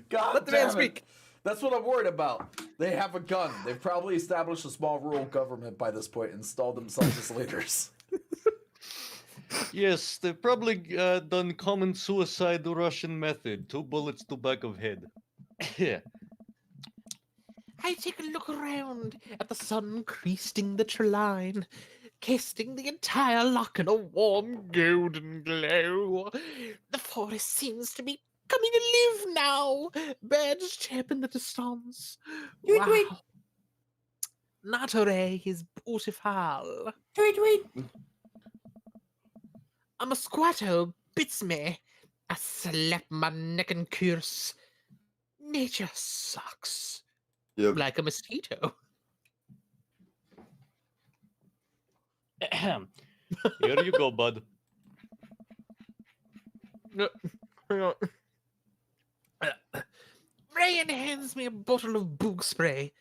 Speaker 1: God
Speaker 3: Let the man
Speaker 1: damn it.
Speaker 3: speak.
Speaker 1: That's what I'm worried about. They have a gun. They've probably established a small rural government by this point and installed themselves as leaders.
Speaker 5: Yes, they've probably done common suicide Russian method. 2 bullets to back of head. Yeah.
Speaker 6: I take a look around at the sun creasing the tree line, casting the entire loch in a warm golden glow. The forest seems to be coming alive now. Birds chirp in the distance.
Speaker 10: Tweet, tweet.
Speaker 6: Nature is beautiful.
Speaker 10: Tweet, tweet.
Speaker 6: A mosquito bits me. I slap my neck and curse. Nature sucks.
Speaker 4: Yep.
Speaker 6: Like a mosquito.
Speaker 5: Here you go, bud.
Speaker 6: No, hang on. Ryan hands me a bottle of bug spray.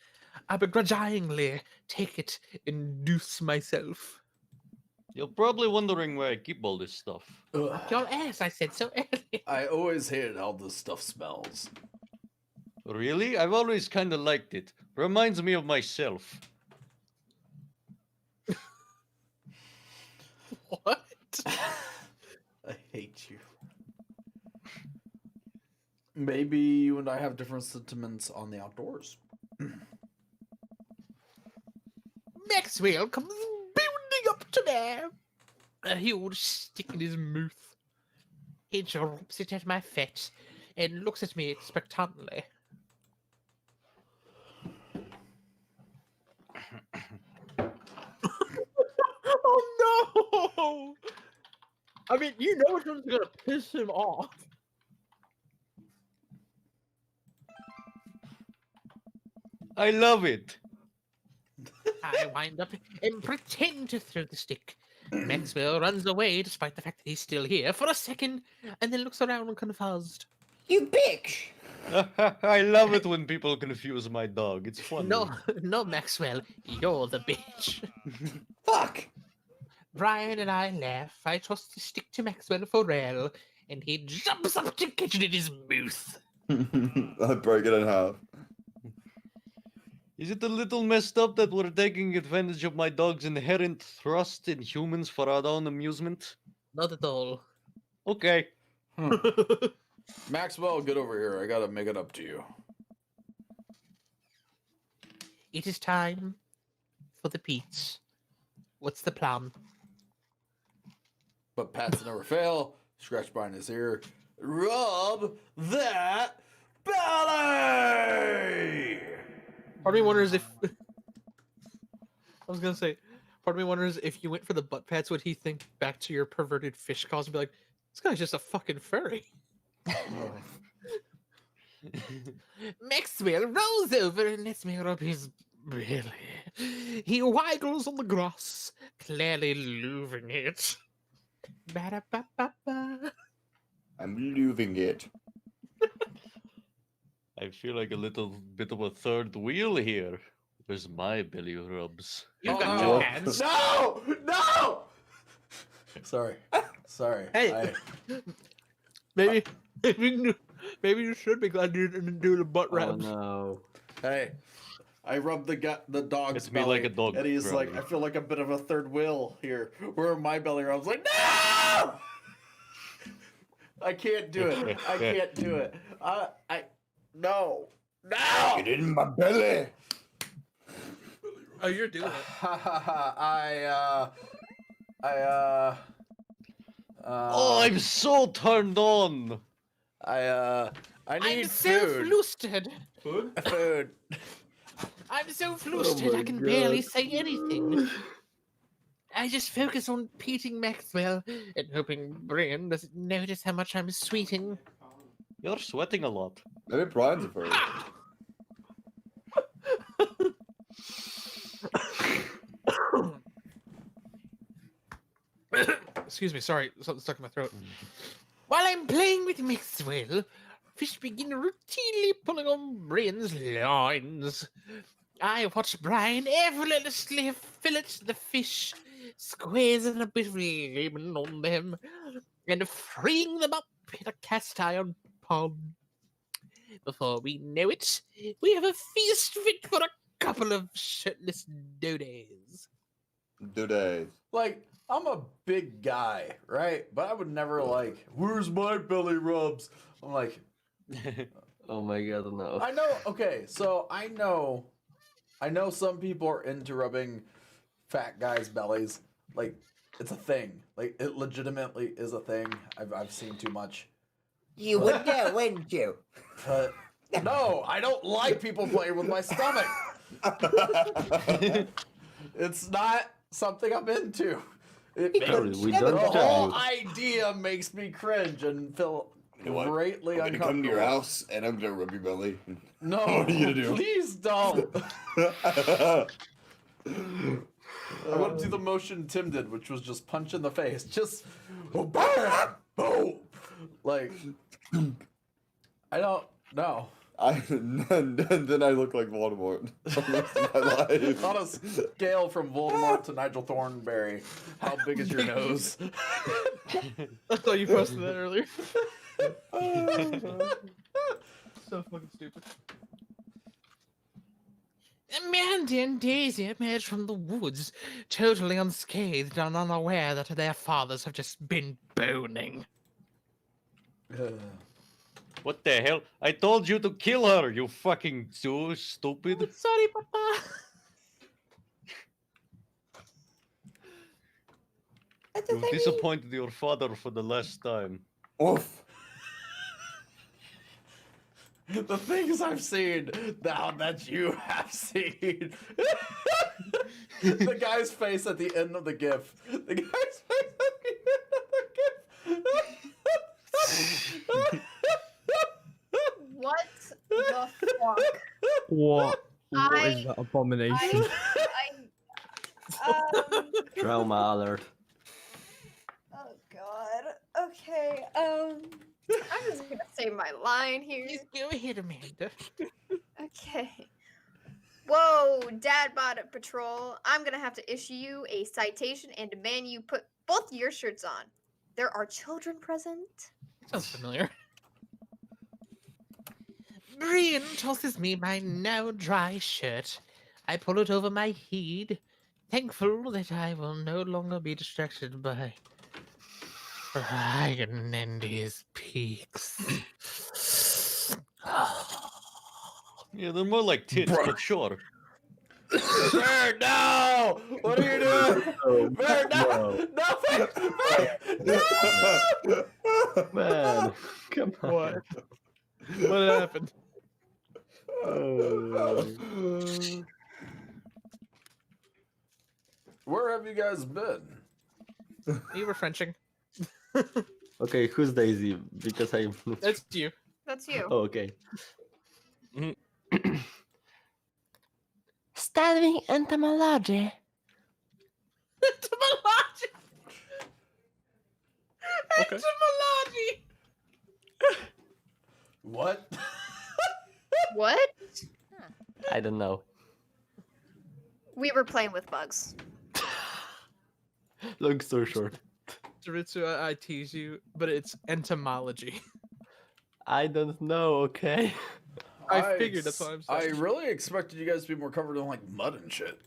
Speaker 6: I begrudgingly take it and deuce myself.
Speaker 5: You're probably wondering where I keep all this stuff.
Speaker 6: Your ass, I said so early.
Speaker 1: I always hated how this stuff smells.
Speaker 5: Really? I've always kind of liked it. Reminds me of myself.
Speaker 6: What?
Speaker 1: I hate you. Maybe you and I have different sentiments on the outdoors.
Speaker 6: Maxwell comes bounding up to me. A huge stick in his mouth. He drops it at my feet and looks at me expectantly. Oh no! I mean, you know which one's gonna piss him off.
Speaker 5: I love it.
Speaker 6: I wind up and pretend to throw the stick. Maxwell runs away despite the fact that he's still here for a second and then looks around confused.
Speaker 10: You bitch!
Speaker 5: I love it when people confuse my dog. It's fun.
Speaker 6: No, Maxwell, you're the bitch.
Speaker 10: Fuck!
Speaker 6: Brian and I laugh. I toss the stick to Maxwell for real, and he jumps up to catch it in his mouth.
Speaker 4: I break it in half.
Speaker 5: Is it a little messed up that we're taking advantage of my dog's inherent trust in humans for our own amusement?
Speaker 6: Not at all.
Speaker 5: Okay.
Speaker 1: Maxwell, get over here. I gotta make it up to you.
Speaker 6: It is time for the Pete's. What's the plan?
Speaker 1: But pats never fail. Scratch behind his ear. Rub that belly!
Speaker 3: Part of me wonders if I was gonna say, part of me wonders if you went for the butt pats, would he think back to your perverted fish calls and be like, "This guy's just a fucking furry."
Speaker 6: Maxwell rolls over and lets me rub his belly. He waggles on the grass, clearly loving it. Ba-da-ba-ba-ba.
Speaker 4: I'm loving it.
Speaker 5: I feel like a little bit of a third wheel here. Where's my belly rubs?
Speaker 6: You got
Speaker 1: Oh,
Speaker 6: your hands.
Speaker 1: No! No! Sorry.
Speaker 3: Hey. Maybe you should be glad you didn't do the butt
Speaker 8: Oh
Speaker 3: rubs.
Speaker 8: no.
Speaker 1: Hey, I rubbed the dog's
Speaker 5: It's me
Speaker 1: belly,
Speaker 5: like a dog,
Speaker 1: and he's like,
Speaker 5: Crowley.
Speaker 1: I feel like a bit of a third wheel here. Where my belly rubs like, no! I can't do it. I can't do it. No.
Speaker 4: Get in my belly.
Speaker 3: Oh, you're doing it.
Speaker 5: Oh, I'm so turned on.
Speaker 1: I need
Speaker 6: I'm so
Speaker 1: food.
Speaker 6: flustered.
Speaker 1: Food.
Speaker 6: I'm so flustered I can barely say anything. I just focus on peating Maxwell and hoping Brian doesn't notice how much I'm sweating.
Speaker 5: You're sweating a lot.
Speaker 4: Maybe Brian's a furry.
Speaker 3: Excuse me, sorry, something stuck in my throat.
Speaker 6: While I'm playing with Maxwell, fish begin routinely pulling on Brian's lines. I watch Brian effortlessly fillet the fish squeezing a bit of lemon on them, and freeing them up in a cast iron pan. Before we know it, we have a feast fit for a couple of shirtless dodays.
Speaker 4: Today.
Speaker 1: Like, I'm a big guy, right? But I would never like, where's my belly rubs? I'm like,
Speaker 8: Oh my god, no.
Speaker 1: I know. Okay, so I know some people are into rubbing fat guys' bellies. Like, it's a thing. Like, it legitimately is a thing. I've seen too much.
Speaker 12: You would know, wouldn't you?
Speaker 1: But no, I don't like people playing with my stomach. It's not something I'm into. It
Speaker 8: Crowley,
Speaker 1: makes,
Speaker 8: we
Speaker 1: the
Speaker 8: don't
Speaker 1: whole
Speaker 8: judge
Speaker 1: idea makes me cringe and feel
Speaker 4: You know what?
Speaker 1: greatly
Speaker 4: I'm gonna come to your house and I'm gonna rub your belly.
Speaker 1: No,
Speaker 4: What are you gonna do?
Speaker 1: please don't. I want to do the motion Tim did, which was just punch in the face. Just bam, boom. Like, I don't know.
Speaker 4: And then I look like Voldemort for the rest of my life.
Speaker 1: On a scale from Voldemort to Nigel Thornberry, how big is your nose?
Speaker 3: I thought you posted that earlier. So fucking stupid.
Speaker 6: Amanda and Daisy emerge from the woods, totally unscathed and unaware that their fathers have just been boning.
Speaker 5: What the hell? I told you to kill her, you fucking so stupid.
Speaker 6: Sorry, Papa.
Speaker 5: You've disappointed your father for the last time.
Speaker 4: Oof.
Speaker 1: The things I've seen now that you have seen. The guy's face at the end of the GIF. The guy's face at the end of the GIF.
Speaker 10: What the fuck?
Speaker 8: What? What
Speaker 10: I-
Speaker 8: is that abomination? Trauma alert.
Speaker 10: Oh god. Okay. I'm just gonna say my line here.
Speaker 6: Please go ahead, Amanda.
Speaker 10: Okay. Whoa, Dad Bot Patrol. I'm gonna have to issue you a citation and demand you put both your shirts on. There are children present.
Speaker 3: Sounds familiar.
Speaker 6: Brian tosses me my now dry shirt. I pull it over my head, thankful that I will no longer be distracted by Brian and his peaks.
Speaker 5: Yeah, they're more like tits, but sure.
Speaker 1: Bird, no! What are you doing? Bird, no! No!
Speaker 8: Man, come on.
Speaker 3: What? What happened?
Speaker 1: Where have you guys been?
Speaker 3: You were Frenching.
Speaker 8: Okay, who's Daisy? Because I'm not
Speaker 3: That's you.
Speaker 10: That's you.
Speaker 8: Oh, okay.
Speaker 7: Studying entomology.
Speaker 6: Etymology!
Speaker 11: Okay.
Speaker 6: Etymology!
Speaker 1: What?
Speaker 10: What?
Speaker 8: I don't know.
Speaker 10: We were playing with bugs.
Speaker 8: Long story short,
Speaker 3: Taritsu, I tease you, but it's entomology.
Speaker 8: I don't know. Okay.
Speaker 3: I figured that's what I'm
Speaker 1: I
Speaker 3: saying.
Speaker 1: really expected you guys to be more covered in like mud and shit.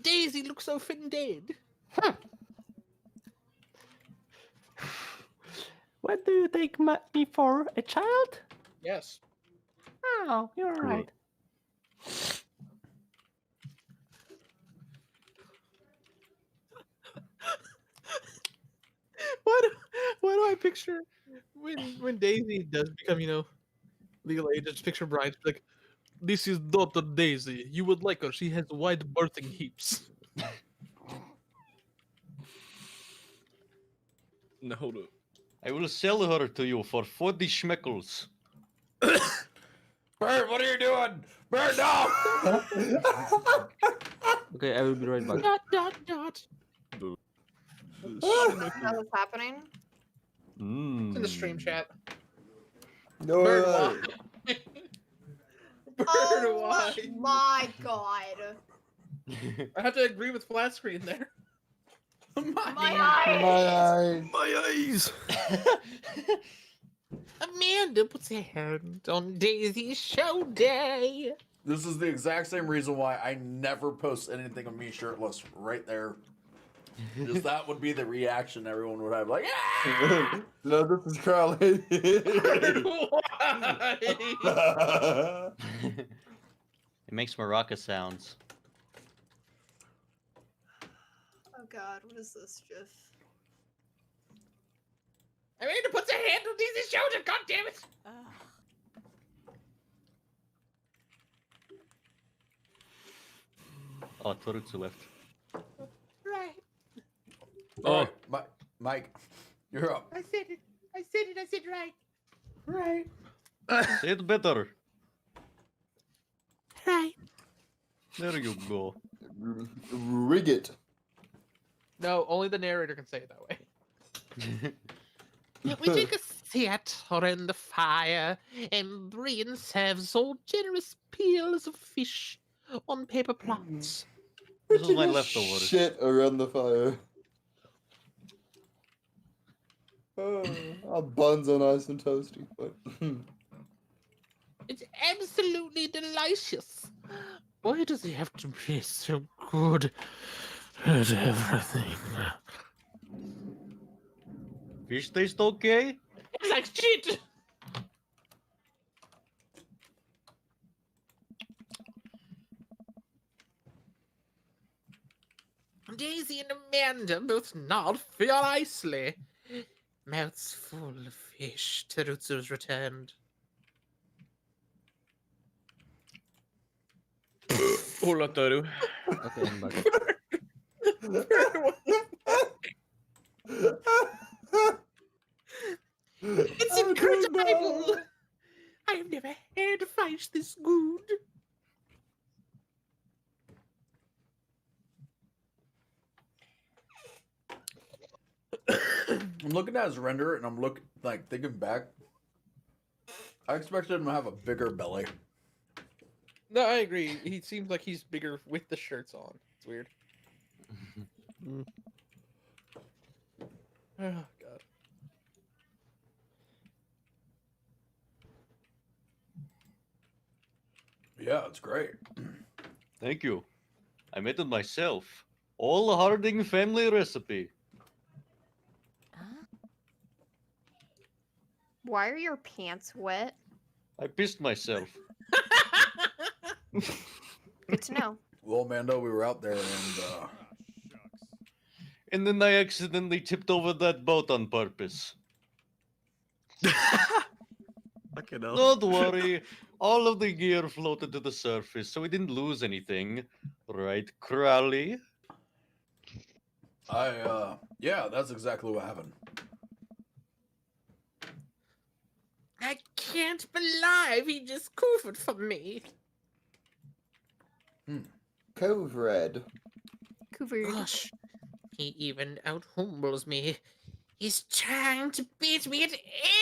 Speaker 6: Daisy looks so offended.
Speaker 7: What do you take me for? A child?
Speaker 3: Yes.
Speaker 7: Oh, you're right.
Speaker 3: Why do I picture when Daisy does become, legal age, I just picture Brian like, this is daughter Daisy. You would like her. She has wide birthing heaps.
Speaker 11: No, hold up.
Speaker 5: I will sell her to you for 40 schmeckles.
Speaker 1: Bird, what are you doing? Bird, no!
Speaker 8: Okay, I will be right back.
Speaker 6: Dot.
Speaker 10: That was happening.
Speaker 3: It's in the stream chat.
Speaker 4: No,
Speaker 3: Bird,
Speaker 4: no.
Speaker 3: why? Bird,
Speaker 10: Oh
Speaker 3: why?
Speaker 10: my god.
Speaker 3: I have to agree with flat screen there.
Speaker 10: My eyes!
Speaker 8: My eyes!
Speaker 6: Amanda puts her hand on Daisy's show day.
Speaker 1: This is the exact same reason why I never post anything of me shirtless. Right there. Just that would be the reaction everyone would have. Like, ah!
Speaker 4: No, this is Crowley.
Speaker 3: Why?
Speaker 5: It makes maraca sounds.
Speaker 10: Oh god, what is this, Jeff?
Speaker 6: Amanda puts her hand on Daisy's show day. God damn it!
Speaker 5: Oh, Torutsu left.
Speaker 6: Right.
Speaker 11: Oh,
Speaker 1: Mike, you're up.
Speaker 6: I said it. I said right.
Speaker 1: Right.
Speaker 5: Say it better.
Speaker 6: Right.
Speaker 5: There you go.
Speaker 4: Rig it.
Speaker 3: No, only the narrator can say it that way.
Speaker 6: We take a seat around the fire, and Brian serves all generous peels of fish on paper plates.
Speaker 5: This is my
Speaker 4: Just
Speaker 5: leftovers.
Speaker 4: Shit around the fire. Oh, our buns are nice and toasty, but
Speaker 6: It's absolutely delicious. Why does he have to be so good at everything?
Speaker 5: Fish taste okay?
Speaker 6: It's like shit. Daisy and Amanda both nod furiously. Mouths full of fish. Terutsu's returned.
Speaker 8: Hola, Toru.
Speaker 5: Okay, I'm back.
Speaker 6: It's incredible! I have never had a fish this good.
Speaker 1: I'm looking at his render and I'm thinking back. I expected him to have a bigger belly.
Speaker 3: No, I agree. He seems like he's bigger with the shirts on. It's weird. Oh, God.
Speaker 1: Yeah, it's great.
Speaker 5: Thank you. I made it myself. All Harding family recipe.
Speaker 10: Why are your pants wet?
Speaker 5: I pissed myself.
Speaker 10: Good to know.
Speaker 1: Well, Mando, we were out there and
Speaker 5: And then I accidentally tipped over that boat on purpose.
Speaker 11: fucking hell.
Speaker 5: Don't worry. All of the gear floated to the surface, so we didn't lose anything. Right, Crowley?
Speaker 1: yeah, that's exactly what happened.
Speaker 6: I can't believe he just covered for me.
Speaker 4: Cove Red.
Speaker 10: Coover.
Speaker 6: Gosh, he even out-humbles me. He's trying to beat me at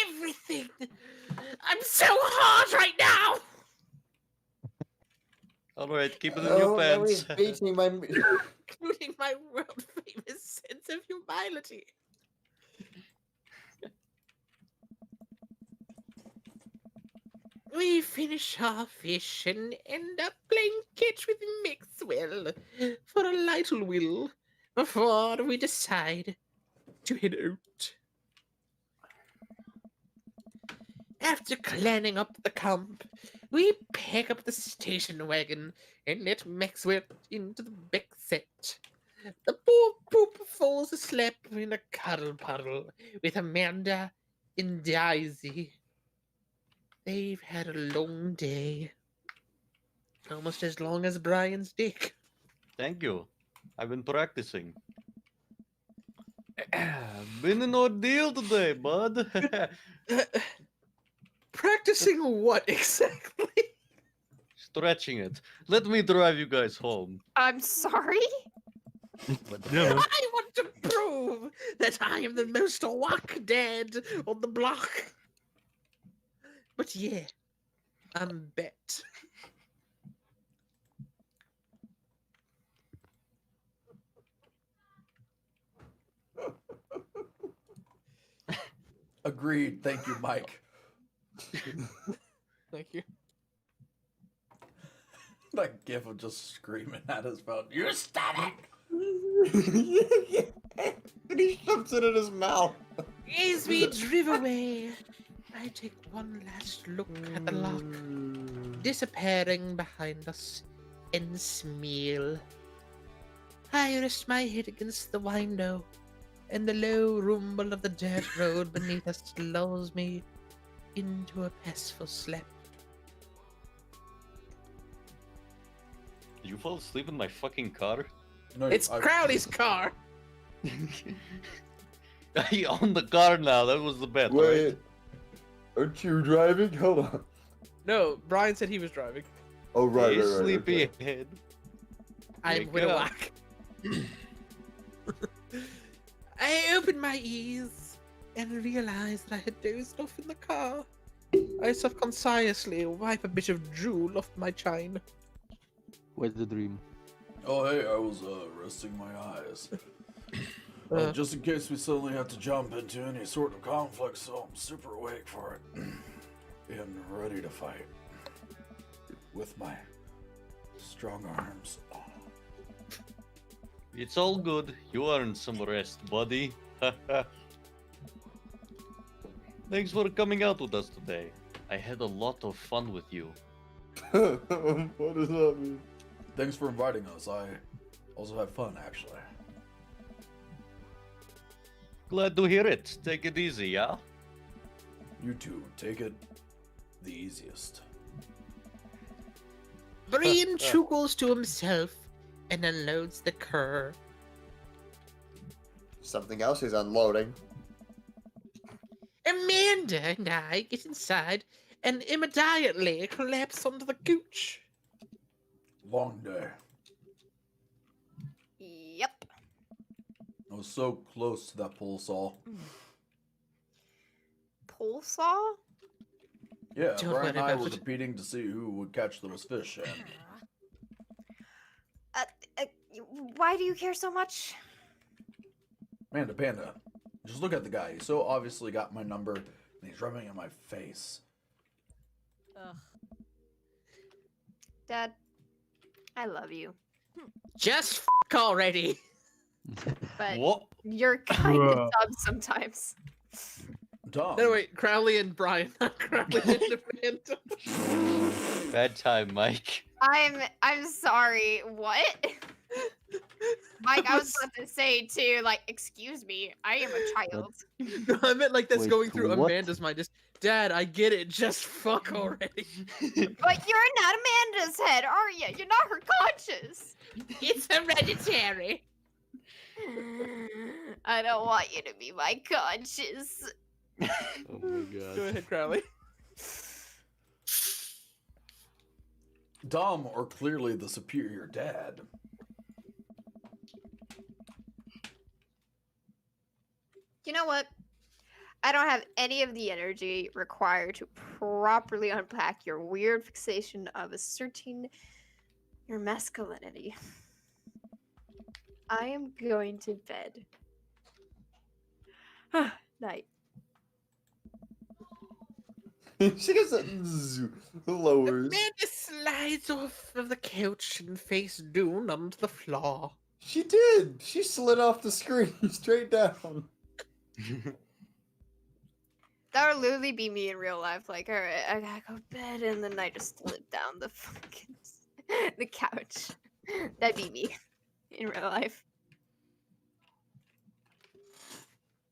Speaker 6: everything. I'm so hard right now.
Speaker 5: All right, keep it in your
Speaker 4: now he's
Speaker 5: pants.
Speaker 4: beating my.
Speaker 6: Including my world-famous sense of humility. We finish our fish and end up playing catch with Maxwell for a little while before we decide to head out. After cleaning up the camp, we pack up the station wagon and let Maxwell into the back seat. The poor poop falls asleep in a cuddle puddle with Amanda and Daisy. They've had a long day. Almost as long as Brian's dick.
Speaker 5: Thank you. I've been practicing. Been an ordeal today, bud.
Speaker 3: Practicing what exactly?
Speaker 5: Stretching it. Let me drive you guys home.
Speaker 10: I'm sorry?
Speaker 8: Yeah, man.
Speaker 6: I want to prove that I am the most whack dad on the block. But yeah, I'm bet.
Speaker 1: Agreed. Thank you, Mike.
Speaker 3: Thank you.
Speaker 1: That gif of just screaming at his phone. You stomach!
Speaker 4: And he shoves it in his mouth.
Speaker 6: As we drive away, I take one last look at the lock, disappearing behind us, and smile. I rest my head against the window, and the low rumble of the dirt road beneath us lulls me into a peaceful sleep.
Speaker 5: Did you fall asleep in my fucking car?
Speaker 1: No,
Speaker 3: It's Crowley's car.
Speaker 5: I own the car now. That was the bet.
Speaker 4: Wait,
Speaker 5: Right?
Speaker 4: aren't you driving? Hold on.
Speaker 3: No, Brian said he was driving.
Speaker 4: Oh, right,
Speaker 5: Hey,
Speaker 4: right, right.
Speaker 5: sleepy
Speaker 4: okay.
Speaker 5: head.
Speaker 3: I'm
Speaker 5: Wake up.
Speaker 3: Widowak.
Speaker 6: I opened my ears and realized that I had dozed off in the car.
Speaker 3: I self-consciously wipe a bit of drool off my chin.
Speaker 8: What's the dream?
Speaker 1: Oh, hey, I was resting my eyes. Just in case we suddenly have to jump into any sort of conflict, so I'm super awake for it. And ready to fight. With my strong arms.
Speaker 5: It's all good. You earned some rest, buddy. Thanks for coming out with us today. I had a lot of fun with you.
Speaker 4: What does that mean?
Speaker 1: Thanks for inviting us. I also had fun, actually.
Speaker 5: Glad to hear it. Take it easy, yeah?
Speaker 1: You two, take it the easiest.
Speaker 6: Brian chuckles to himself and unloads the car.
Speaker 4: Something else is unloading.
Speaker 6: Amanda and I get inside and immediately collapse onto the couch.
Speaker 1: Long day.
Speaker 10: Yep.
Speaker 1: I was so close to that pole saw.
Speaker 10: Pole saw?
Speaker 1: Yeah,
Speaker 6: Don't
Speaker 1: Brian and
Speaker 6: worry
Speaker 1: I
Speaker 6: about
Speaker 1: were
Speaker 6: it.
Speaker 1: competing to see who would catch those fish, and
Speaker 10: Why do you care so much?
Speaker 1: Panda, just look at the guy. He so obviously got my number, and he's rubbing in my face.
Speaker 10: Ugh. Dad, I love you.
Speaker 6: Just already.
Speaker 10: But
Speaker 5: What?
Speaker 10: you're kind of dumb sometimes.
Speaker 1: Dumb.
Speaker 3: No, wait, Crowley and Brian, not Crowley and Amanda.
Speaker 5: Bad time, Mike.
Speaker 10: I'm sorry. What? Mike, I was about to say too, like, excuse me, I am a child.
Speaker 3: No, I meant like that's
Speaker 8: Wait,
Speaker 3: going through
Speaker 8: what?
Speaker 3: Amanda's mind. Just, Dad, I get it. Just fuck already.
Speaker 10: But you're not Amanda's head, are you? You're not her conscious.
Speaker 6: It's hereditary.
Speaker 10: I don't want you to be my conscious.
Speaker 8: Oh my
Speaker 3: Go
Speaker 8: god.
Speaker 3: ahead, Crowley.
Speaker 1: Dumb or clearly the superior dad.
Speaker 10: You know what? I don't have any of the energy required to properly unpack your weird fixation of asserting your masculinity. I am going to bed. Night.
Speaker 4: She gets a lowers.
Speaker 6: Amanda slides off of the couch and face down onto the floor.
Speaker 4: She did. She slid off the screen straight down.
Speaker 10: That would literally be me in real life. Like, all right, I gotta go to bed, and then I just slip down the fucking the couch. That'd be me in real life.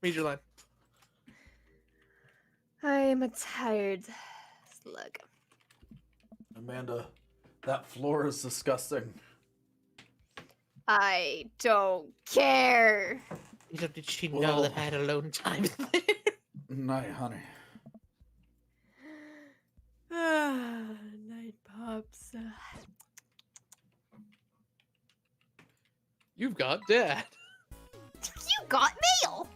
Speaker 3: Read your line.
Speaker 10: I am a tired slug.
Speaker 1: Amanda, that floor is disgusting.
Speaker 10: I don't care.
Speaker 6: Little did she know
Speaker 1: Well-
Speaker 6: that I had alone time there.
Speaker 1: Night, honey.
Speaker 10: Night, Pops.
Speaker 3: You've got Dad.
Speaker 10: You got mail.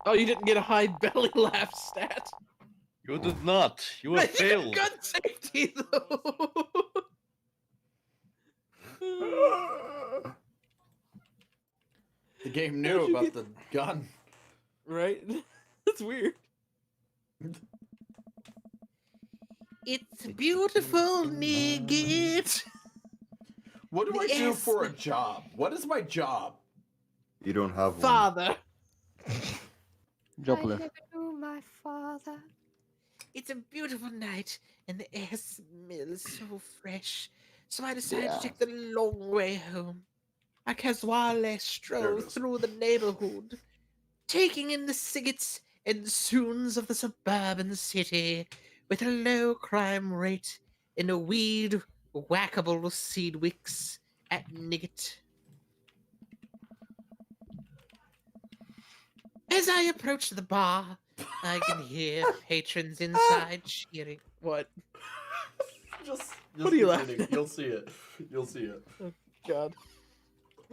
Speaker 3: Oh, you didn't get a high belly laugh stat.
Speaker 5: You did not. You have
Speaker 3: You got
Speaker 5: failed.
Speaker 3: gun safety though.
Speaker 1: The game knew
Speaker 3: How'd you
Speaker 1: about
Speaker 3: get-
Speaker 1: the gun.
Speaker 3: Right? That's weird.
Speaker 6: It's beautiful, Nigget.
Speaker 1: What do I do for a job? What is my job?
Speaker 4: You don't have one.
Speaker 3: Father.
Speaker 8: Jobless.
Speaker 10: I never knew my father.
Speaker 6: It's a beautiful night, and the air smells so fresh. So I decided to take the long way home. I casually stroll through the neighborhood, taking in the sights and sounds of the suburban city, with a low crime rate and a weed whackable seed wicks at Nigget. As I approach the bar, I can hear patrons inside cheering.
Speaker 3: What?
Speaker 1: Just
Speaker 3: What are you
Speaker 1: keep
Speaker 3: laughing
Speaker 1: reading.
Speaker 3: at?
Speaker 1: You'll see it. You'll see it.
Speaker 3: Oh, God.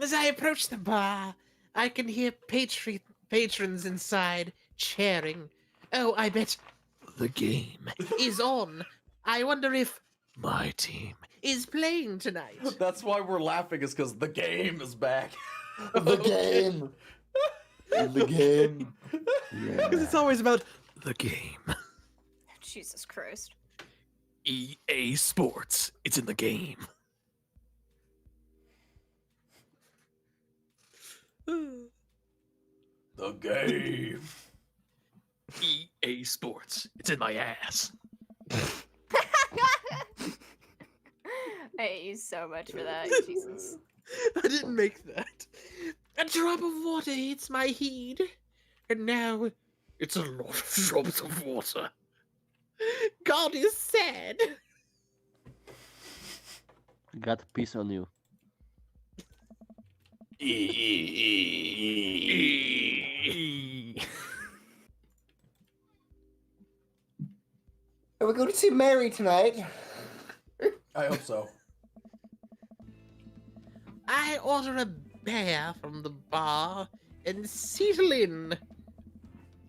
Speaker 6: As I approach the bar, I can hear patrons inside cheering. Oh, I bet the game is on. I wonder if my team is playing tonight.
Speaker 1: That's why we're laughing, is because the game is back.
Speaker 4: The game. The game.
Speaker 3: Because it's always about the game.
Speaker 10: Jesus Christ.
Speaker 3: EA Sports. It's in the game.
Speaker 1: The game.
Speaker 3: EA Sports. It's in my ass.
Speaker 10: I hate you so much for that. Jesus.
Speaker 3: I didn't make that.
Speaker 6: A drop of water hits my head, and now
Speaker 3: It's a lot of drops of water.
Speaker 6: God is sad.
Speaker 8: Got piss on you.
Speaker 12: Are we going to see Mary tonight?
Speaker 1: I hope so.
Speaker 6: I order a bear from the bar and settle in.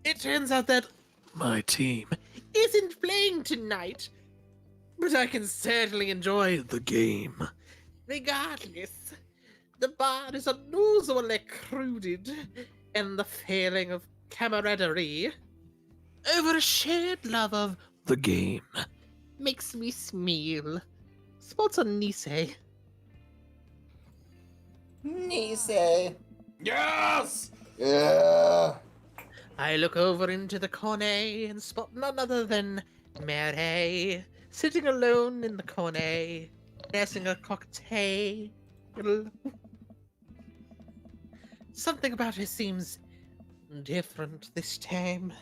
Speaker 6: It turns out that
Speaker 3: My team.
Speaker 6: isn't playing tonight, but I can certainly enjoy
Speaker 3: The game.
Speaker 6: regardless. The bar is unusually crowded, and the feeling of camaraderie over a shared love of
Speaker 3: The game.
Speaker 6: makes me smile. Spots on Nisei.
Speaker 12: Nisei.
Speaker 1: Yes!
Speaker 4: Yeah.
Speaker 6: I look over into the corner and spot none other than Mary, sitting alone in the corner, nursing a cocktail. Something about her seems different this time.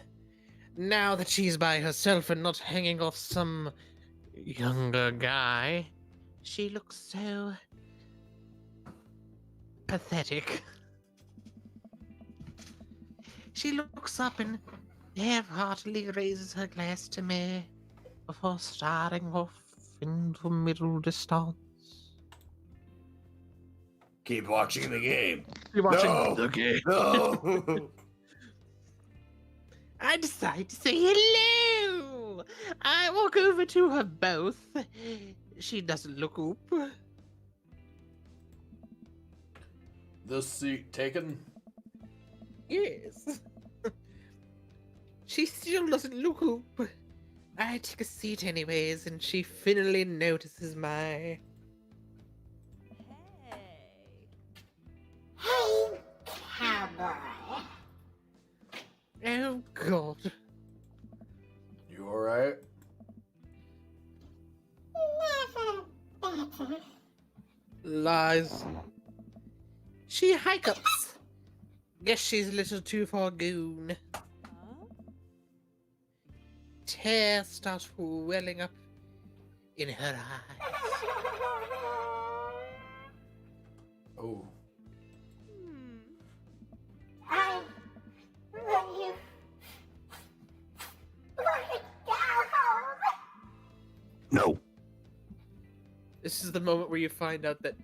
Speaker 6: Now that she's by herself and not hanging off some younger guy, she looks so pathetic. She looks up and half-heartedly raises her glass to me before starting off into middle distance.
Speaker 1: Keep watching the game.
Speaker 3: You're watching
Speaker 1: No!
Speaker 3: The game.
Speaker 1: No!
Speaker 6: I decide to say hello. I walk over to her both. She doesn't look up.
Speaker 1: This seat taken?
Speaker 6: Yes. She still doesn't look up. I take a seat anyways, and she finally notices my...
Speaker 12: Hey, cowboy.
Speaker 6: Oh, God.
Speaker 1: You alright?
Speaker 6: Lies. She hiccups. Guess she's a little too far gone. Tears start welling up in her eyes.
Speaker 1: Oh.
Speaker 12: I want you. Want to go home?
Speaker 3: No. This is the moment where you find out that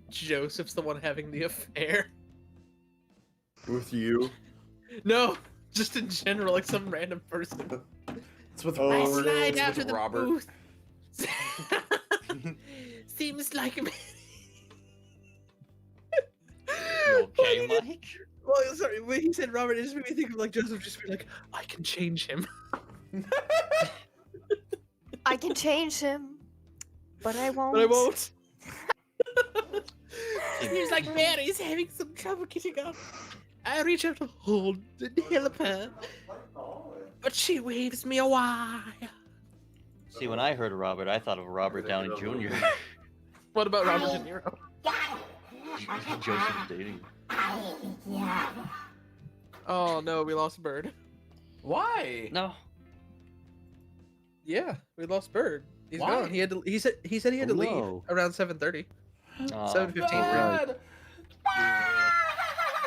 Speaker 3: Joseph's the one having the affair.
Speaker 4: With you.
Speaker 3: No, just in general, like some random person.
Speaker 1: It's with
Speaker 6: I
Speaker 1: Robert.
Speaker 6: slide
Speaker 1: It's
Speaker 6: out
Speaker 1: with
Speaker 6: of the
Speaker 1: Robert.
Speaker 6: booth. Seems like
Speaker 5: You okay, Mike?
Speaker 3: Well, sorry, when he said Robert, it just made me think of like Joseph just being like, I can change him.
Speaker 10: I can change him, but I won't.
Speaker 3: But I won't.
Speaker 6: Seems like Mary's having some trouble getting up. I reach out to hold and help her, but she waves me away.
Speaker 5: See, when I heard of Robert, I thought of Robert Downey Jr.
Speaker 3: What about Robert De Niro?
Speaker 5: Joseph's dating.
Speaker 3: Oh no, we lost Bird.
Speaker 1: Why?
Speaker 5: No.
Speaker 3: Yeah, we lost Bird. He's
Speaker 1: Why?
Speaker 3: gone. He said he had to leave
Speaker 8: no.
Speaker 3: around 7:30.
Speaker 5: Oh,
Speaker 3: 7:15.
Speaker 1: Dad!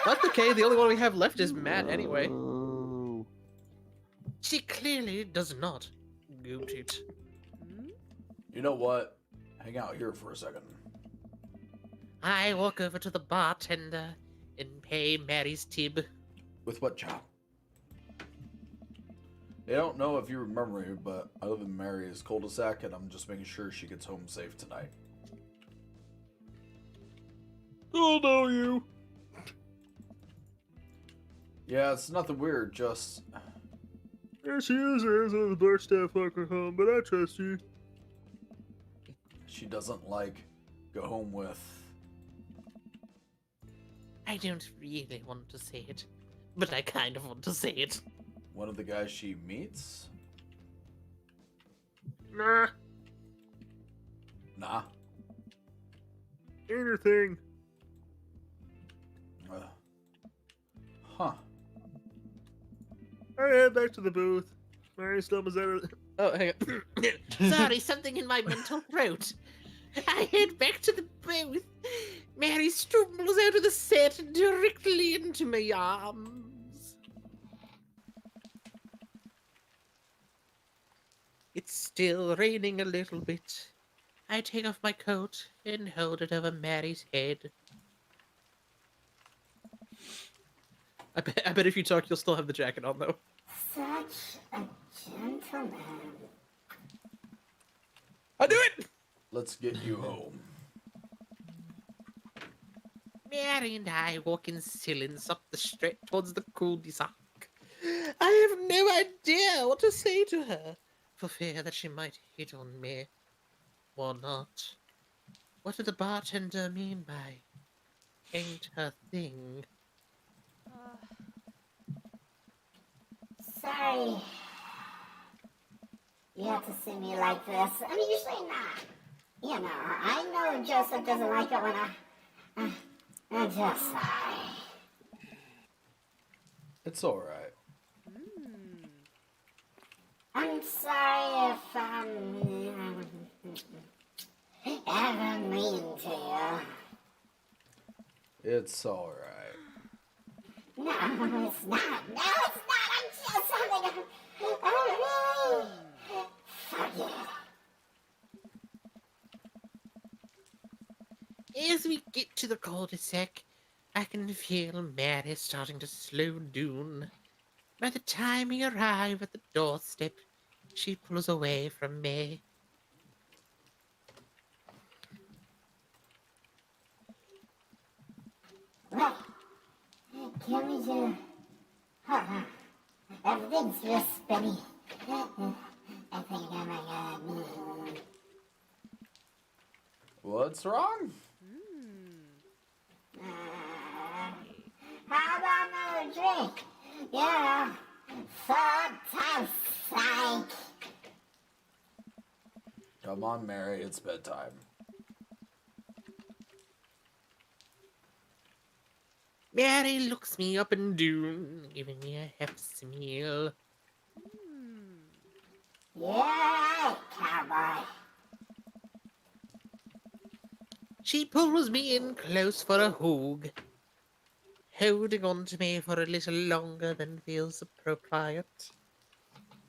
Speaker 3: That's okay. The only one we have left is Matt anyway.
Speaker 8: Oh.
Speaker 6: She clearly does not get it.
Speaker 1: You know what? Hang out here for a second.
Speaker 6: I walk over to the bartender and pay Mary's tip.
Speaker 1: With what job? I don't know if you remember me, but I live in Mary's cul-de-sac, and I'm just making sure she gets home safe tonight.
Speaker 5: Oh no, you.
Speaker 1: Yeah, it's nothing weird, just...
Speaker 8: There she is. There's a bar staff fucker home, but I trust you.
Speaker 1: She doesn't, like, go home with...
Speaker 6: I don't really want to say it, but I kind of want to say it.
Speaker 1: one of the guys she meets?
Speaker 8: Nah,
Speaker 1: Nah.
Speaker 8: ain't her thing.
Speaker 1: Huh.
Speaker 8: I head back to the booth. Mary stumbles out of.
Speaker 3: Oh, hang on.
Speaker 6: Sorry, something in my mental throat. I head back to the booth. Mary stumbles out of the set directly into my arms. It's still raining a little bit. I take off my coat and hold it over Mary's head.
Speaker 3: I bet if you talk, you'll still have the jacket on, though.
Speaker 12: Such a gentleman.
Speaker 3: I do it!
Speaker 1: Let's get you home.
Speaker 6: Mary and I walk in silence up the street towards the cul-de-sac. I have no idea what to say to her, for fear that she might hit on me. Or not. What did the bartender mean by ain't her thing?
Speaker 12: Sorry. You have to see me like this. I mean, usually not. You know, I know Joseph doesn't like it when I'm just sorry.
Speaker 1: It's alright.
Speaker 12: I'm sorry if ever mean to you.
Speaker 1: It's alright.
Speaker 12: No, it's not. No, it's not. I'm just something. Oh, no. Forget it.
Speaker 6: As we get to the cul-de-sac, I can feel Mary starting to slow down. By the time we arrive at the doorstep, she pulls away from me.
Speaker 12: Wait. Can we do... Hold on. Everything's real spinny. I think I'm gonna...
Speaker 1: What's wrong?
Speaker 12: How about another drink? Yeah. 4 times psych.
Speaker 1: Come on, Mary, it's bedtime.
Speaker 6: Mary looks me up and down, giving me a half smile.
Speaker 12: Yeah, cowboy.
Speaker 6: She pulls me in close for a hug, holding on to me for a little longer than feels appropriate.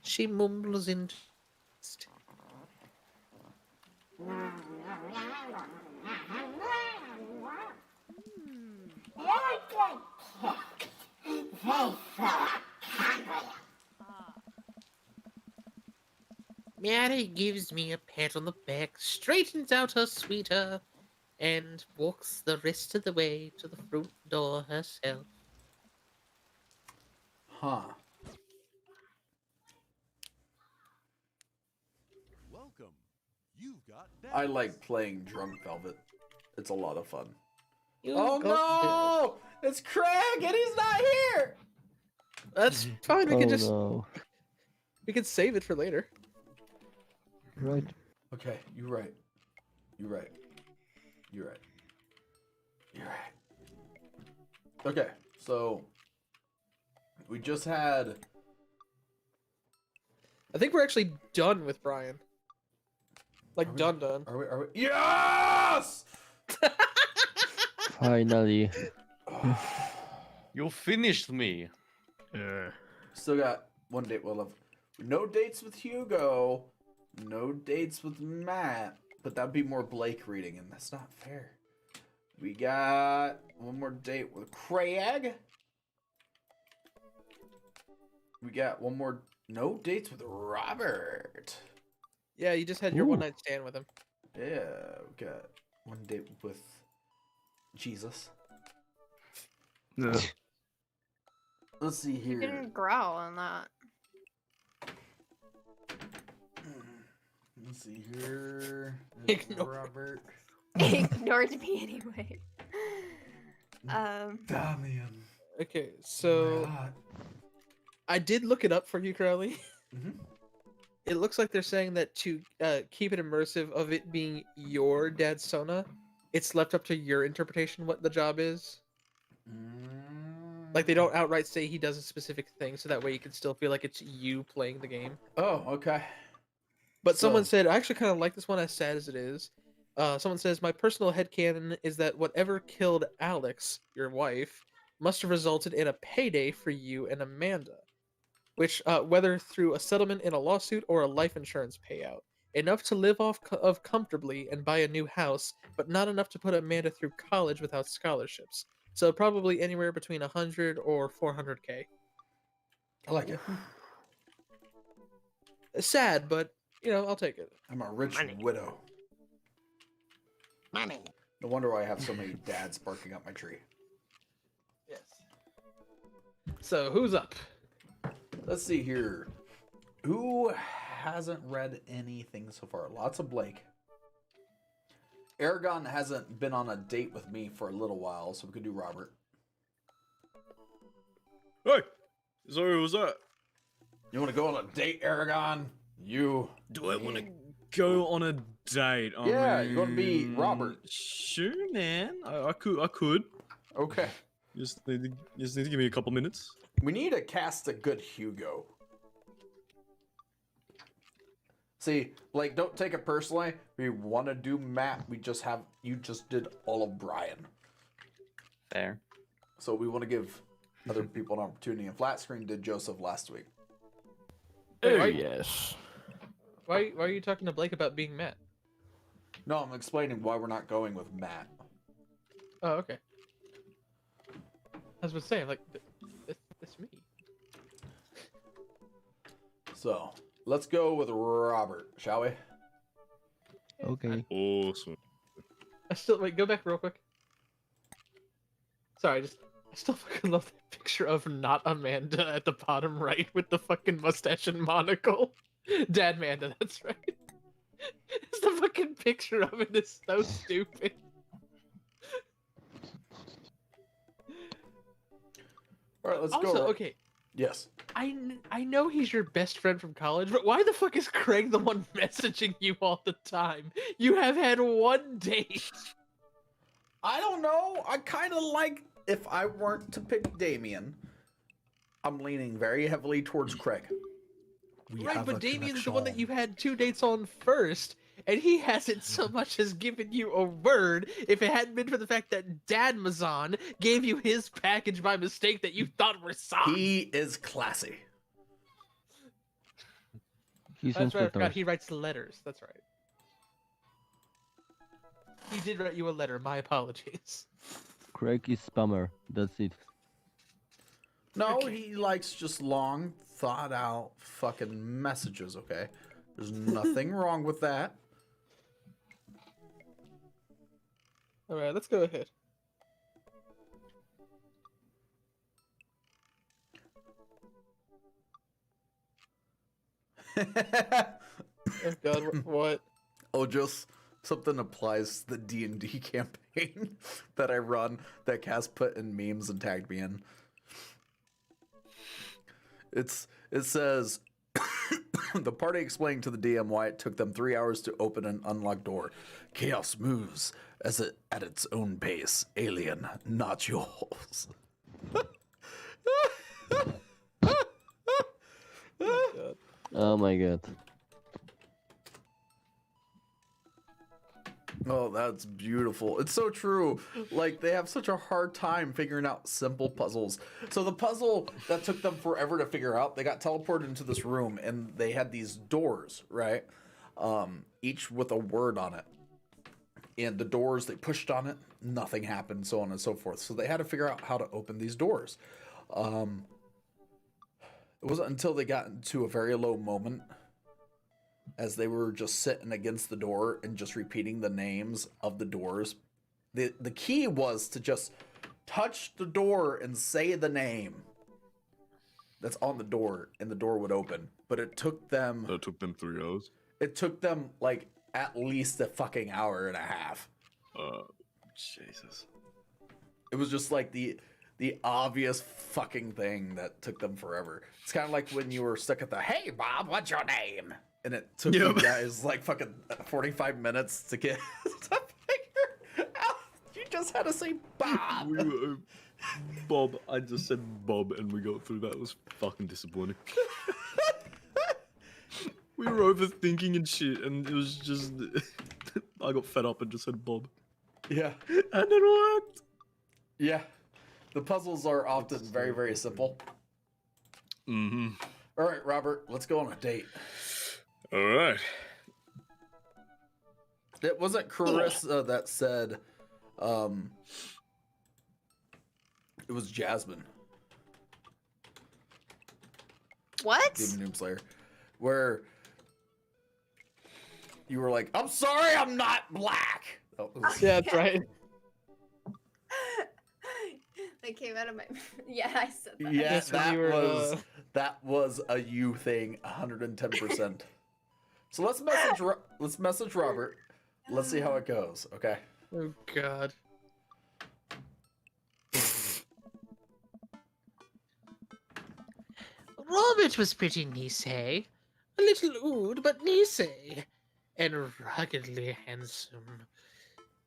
Speaker 6: She mumbles in text.
Speaker 12: You're a good kid. They feel hungry.
Speaker 6: Mary gives me a pat on the back, straightens out her sweater, and walks the rest of the way to the front door herself.
Speaker 1: Huh.
Speaker 13: Welcome. You've got
Speaker 1: I like playing Drunk Velvet. It's a lot of fun.
Speaker 3: You
Speaker 1: Oh no! It's Craig and he's not here!
Speaker 3: That's fine. We can just
Speaker 9: no.
Speaker 3: we can save it for later.
Speaker 9: Right.
Speaker 1: Okay, you're right. You're right. You're right. You're right. Okay, so we just had.
Speaker 3: I think we're actually done with Brian. Like
Speaker 1: Are we-
Speaker 3: done.
Speaker 1: Are we? Are we? Yes!
Speaker 9: Finally.
Speaker 5: You finished me.
Speaker 1: Still got one date. We'll have no dates with Hugo, no dates with Matt, but that'd be more Blake reading, and that's not fair. We got one more date with Craig. We got one more. No dates with Robert.
Speaker 3: Yeah, you just had your one night stand with him.
Speaker 1: Yeah, we got one date with Jesus.
Speaker 8: No.
Speaker 1: Let's see
Speaker 10: You
Speaker 1: here.
Speaker 10: didn't growl on that.
Speaker 1: Let's see here.
Speaker 3: Ignore
Speaker 1: Robert.
Speaker 10: Ignored me anyway.
Speaker 1: Damian.
Speaker 3: Okay, so I did look it up for you, Crowley.
Speaker 1: Mhm.
Speaker 3: It looks like they're saying that to keep it immersive of it being your dad's Sona, it's left up to your interpretation what the job is. Like they don't outright say he does a specific thing, so that way you can still feel like it's you playing the game.
Speaker 1: Oh, okay.
Speaker 3: But someone
Speaker 1: So-
Speaker 3: said, I actually kind of like this one, as sad as it is. Someone says, my personal headcanon is that whatever killed Alex, your wife, must have resulted in a payday for you and Amanda. Which, whether through a settlement in a lawsuit or a life insurance payout. Enough to live off of comfortably and buy a new house, but not enough to put Amanda through college without scholarships. So probably anywhere between 100 or 400k.
Speaker 1: I like it.
Speaker 3: Sad, but, you know, I'll take it.
Speaker 1: I'm a rich widow.
Speaker 12: Money.
Speaker 1: No wonder why I have so many dads barking up my tree.
Speaker 3: Yes. So, who's up?
Speaker 1: Let's see here. Who hasn't read anything so far? Lots of Blake. Aragon hasn't been on a date with me for a little while, so we could do Robert.
Speaker 11: Hey, sorry, what was that?
Speaker 1: You want to go on a date, Aragon? You.
Speaker 11: Do I want to go on a date? I
Speaker 1: Yeah, you want to be
Speaker 11: mean,
Speaker 1: Robert.
Speaker 11: Sure, man. I could.
Speaker 1: Okay.
Speaker 11: Just need to give me a couple minutes.
Speaker 1: We need to cast a good Hugo. See, like, don't take it personally. We want to do Matt. You just did all of Brian.
Speaker 5: Fair.
Speaker 1: So we want to give other people an opportunity. And Flat Screen did Joseph last week.
Speaker 8: Oh, yes.
Speaker 3: Why are you talking to Blake about being Matt?
Speaker 1: No, I'm explaining why we're not going with Matt.
Speaker 3: Oh, okay. I was about to say, like, it's me.
Speaker 1: So let's go with Robert, shall we?
Speaker 9: Okay.
Speaker 11: Awesome.
Speaker 3: I still wait. Go back real quick. Sorry, I still fucking love that picture of not Amanda at the bottom right with the fucking mustache and monocle. Dad Manda, that's right. It's the fucking picture of it is so stupid.
Speaker 1: All right, let's
Speaker 3: Also,
Speaker 1: go.
Speaker 3: okay,
Speaker 1: Yes.
Speaker 3: I know he's your best friend from college, but why the fuck is Craig the one messaging you all the time? You have had one date.
Speaker 1: I don't know. I kind of like if I weren't to pick Damien. I'm leaning very heavily towards Craig. We
Speaker 3: Right,
Speaker 1: have
Speaker 3: but
Speaker 1: a
Speaker 3: Damien's the one that
Speaker 1: connection.
Speaker 3: you had 2 dates on first, and he hasn't so much as given you a word if it hadn't been for the fact that Dad Mazan gave you his package by mistake that you thought were socks.
Speaker 1: He is classy.
Speaker 9: He's
Speaker 3: That's right, I forgot
Speaker 9: instructor.
Speaker 3: he writes letters. That's right. He did write you a letter. My apologies.
Speaker 9: Craig is spammer. That's it.
Speaker 1: No, he likes just long, thought out fucking messages, okay? There's nothing wrong with that.
Speaker 3: All right, let's go ahead. Oh God, what?
Speaker 1: Oh, just something applies to the D&D campaign that I run that Cass put in memes and tagged me in. It says the party explained to the DM why it took them 3 hours to open an unlocked door. Chaos moves at its own pace. Alien, not yours.
Speaker 9: Oh my god.
Speaker 1: Oh, that's beautiful. It's so true. Like, they have such a hard time figuring out simple puzzles. So the puzzle that took them forever to figure out, they got teleported into this room and they had these doors, right? Each with a word on it. And the doors, they pushed on it, nothing happened, so on and so forth. So they had to figure out how to open these doors. It wasn't until they got into a very low moment as they were just sitting against the door and just repeating the names of the doors. The key was to just touch the door and say the name that's on the door, and the door would open. But it took them...
Speaker 11: That took them 3 hours?
Speaker 1: It took them, like, at least a fucking hour and a half.
Speaker 11: Jesus.
Speaker 1: It was just, like, the obvious fucking thing that took them forever. It's kind of like when you were stuck at the, "Hey, Bob, what's your name?" And it took you guys like fucking 45 minutes to get to figure out. You just had to say Bob.
Speaker 11: Bob, I just said Bob and we got through that. It was fucking disappointing. We were overthinking and shit, and it was just... I got fed up and just said Bob.
Speaker 1: Yeah.
Speaker 11: And it worked!
Speaker 1: Yeah. The puzzles are often very, very simple.
Speaker 11: Mm-hmm.
Speaker 1: All right, Robert, let's go on a date.
Speaker 11: All right.
Speaker 1: It wasn't Carissa that said, it was Jasmine.
Speaker 10: What?
Speaker 1: Demon Doom Slayer. Where you were like, "I'm sorry, I'm not black."
Speaker 3: Yeah, that's right.
Speaker 10: That came out of my... Yeah, I said that.
Speaker 1: Yeah, that was a you thing, 110%. So let's message Robert. Let's see how it goes. Okay.
Speaker 3: Oh God.
Speaker 6: Robert was pretty nice, a little old, but nice, and ruggedly handsome.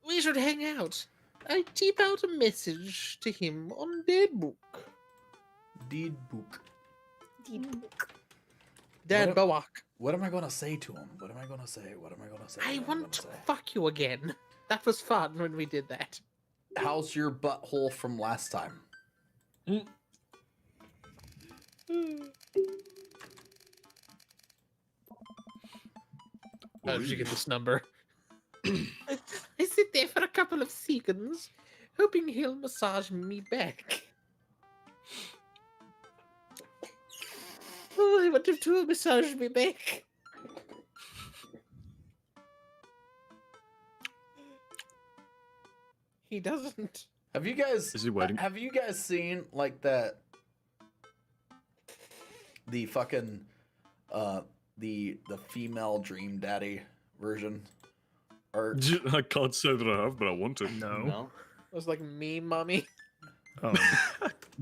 Speaker 6: We should hang out. I type out a message to him on Dead Book.
Speaker 1: Deed book.
Speaker 3: Dad Bowak.
Speaker 1: What am I gonna say to him? What am I gonna say? What am I gonna say?
Speaker 6: I want to fuck you again. That was fun when we did that.
Speaker 1: How's your butthole from last time?
Speaker 3: How did you get this number?
Speaker 6: I sit there for a couple of seconds, hoping he'll massage me back. Oh, I want him to massage me back. He doesn't.
Speaker 1: Have you guys?
Speaker 11: Is he waiting?
Speaker 1: Have you guys seen like that? The fucking, the female Dream Daddy version. Or
Speaker 11: I can't say that I have, but I want to.
Speaker 5: No.
Speaker 3: It was like me, mommy.
Speaker 11: Oh.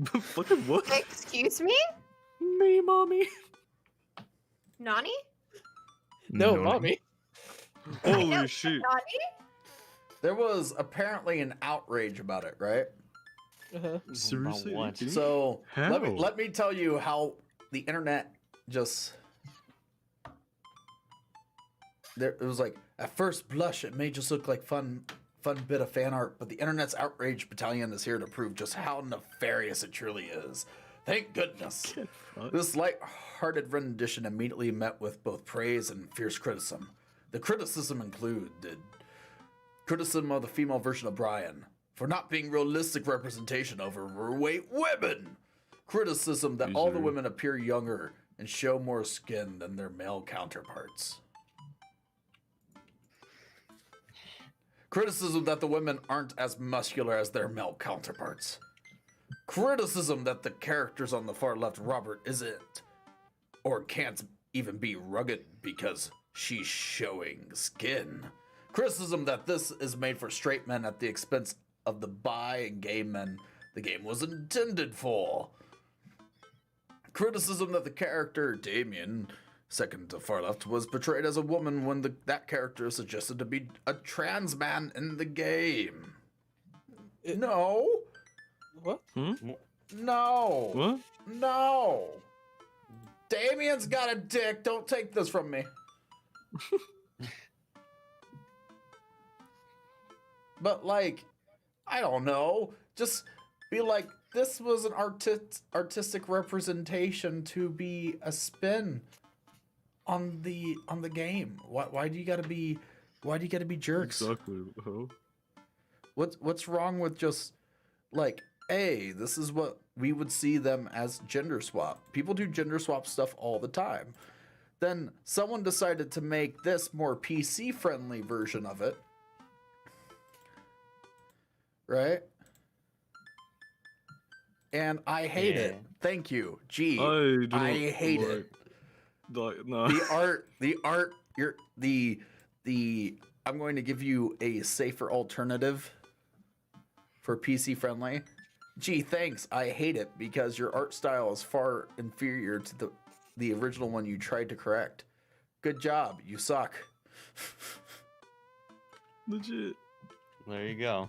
Speaker 11: Fucking what?
Speaker 10: Excuse me?
Speaker 11: Me, mommy.
Speaker 10: Nani?
Speaker 3: No, mommy.
Speaker 11: Holy shit.
Speaker 10: Nani?
Speaker 1: there was apparently an outrage about it, right?
Speaker 11: Seriously?
Speaker 5: What?
Speaker 1: So
Speaker 11: How?
Speaker 1: let me tell you how the internet just it was like at first blush it may just look like fun bit of fan art, but the internet's outrage battalion is here to prove just how nefarious it truly is. Thank goodness. This light-hearted rendition immediately met with both praise and fierce criticism. The criticism included criticism of the female version of Brian for not being realistic representation of overweight women. Criticism that all the women appear younger and show more skin than their male counterparts. Criticism that the women aren't as muscular as their male counterparts. Criticism that the characters on the far left, Robert, isn't or can't even be rugged because she's showing skin. Criticism that this is made for straight men at the expense of the bi and gay men the game was intended for. Criticism that the character Damien, second to far left, was portrayed as a woman when that character is suggested to be a trans man in the game. No.
Speaker 3: What?
Speaker 1: No.
Speaker 11: What?
Speaker 1: No. Damien's got a dick. Don't take this from me. But like, I don't know. Just be like, this was an artistic representation to be a spin on the game. Why do you gotta be jerks?
Speaker 11: Exactly. Huh?
Speaker 1: What's wrong with just like, hey, this is what we would see them as gender swap. People do gender swap stuff all the time. Then someone decided to make this more PC friendly version of it. Right? And I hate it. Thank you. Gee, I hate it.
Speaker 11: Like, no.
Speaker 1: The art, I'm going to give you a safer alternative for PC friendly. Gee, thanks. I hate it because your art style is far inferior to the original one you tried to correct. Good job. You suck.
Speaker 11: Legit.
Speaker 5: There you go.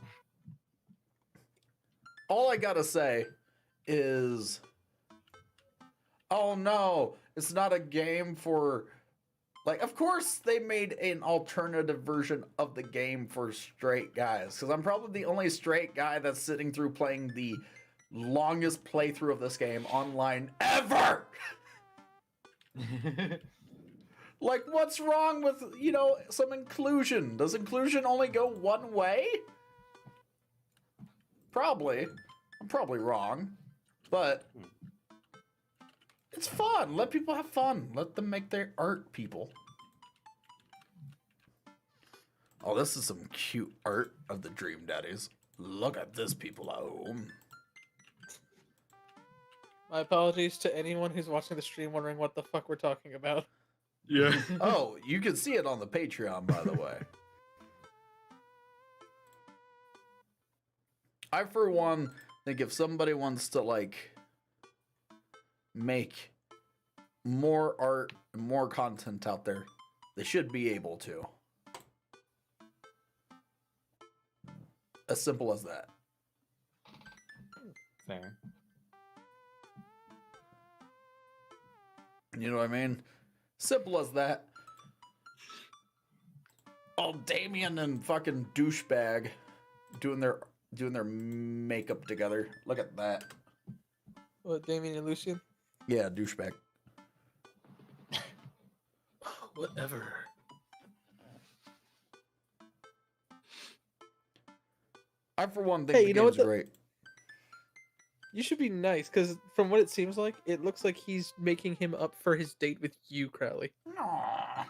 Speaker 1: All I gotta say is, oh no, it's not a game for, like, of course they made an alternative version of the game for straight guys, because I'm probably the only straight guy that's sitting through playing the longest playthrough of this game online ever. Like, what's wrong with, some inclusion? Does inclusion only go one way? Probably. I'm probably wrong. But it's fun. Let people have fun. Let them make their art, people. Oh, this is some cute art of the Dream Daddies. Look at this, people at home.
Speaker 3: My apologies to anyone who's watching the stream wondering what the fuck we're talking about.
Speaker 11: Yeah.
Speaker 1: Oh, you can see it on the Patreon, by the way. I, for one, think if somebody wants to, like, make more art and more content out there, they should be able to. As simple as that.
Speaker 5: Fair.
Speaker 1: You know what I mean? Simple as that. Oh, Damien and fucking douchebag doing their makeup together. Look at that.
Speaker 3: What, Damien and Lucian?
Speaker 1: Yeah, douchebag.
Speaker 3: Whatever.
Speaker 1: I, for one, think
Speaker 3: Hey,
Speaker 1: the
Speaker 3: you know
Speaker 1: game's
Speaker 3: what
Speaker 1: great.
Speaker 3: You should be nice, because from what it seems like, it looks like he's making him up for his date with you, Crowley.
Speaker 1: Aww.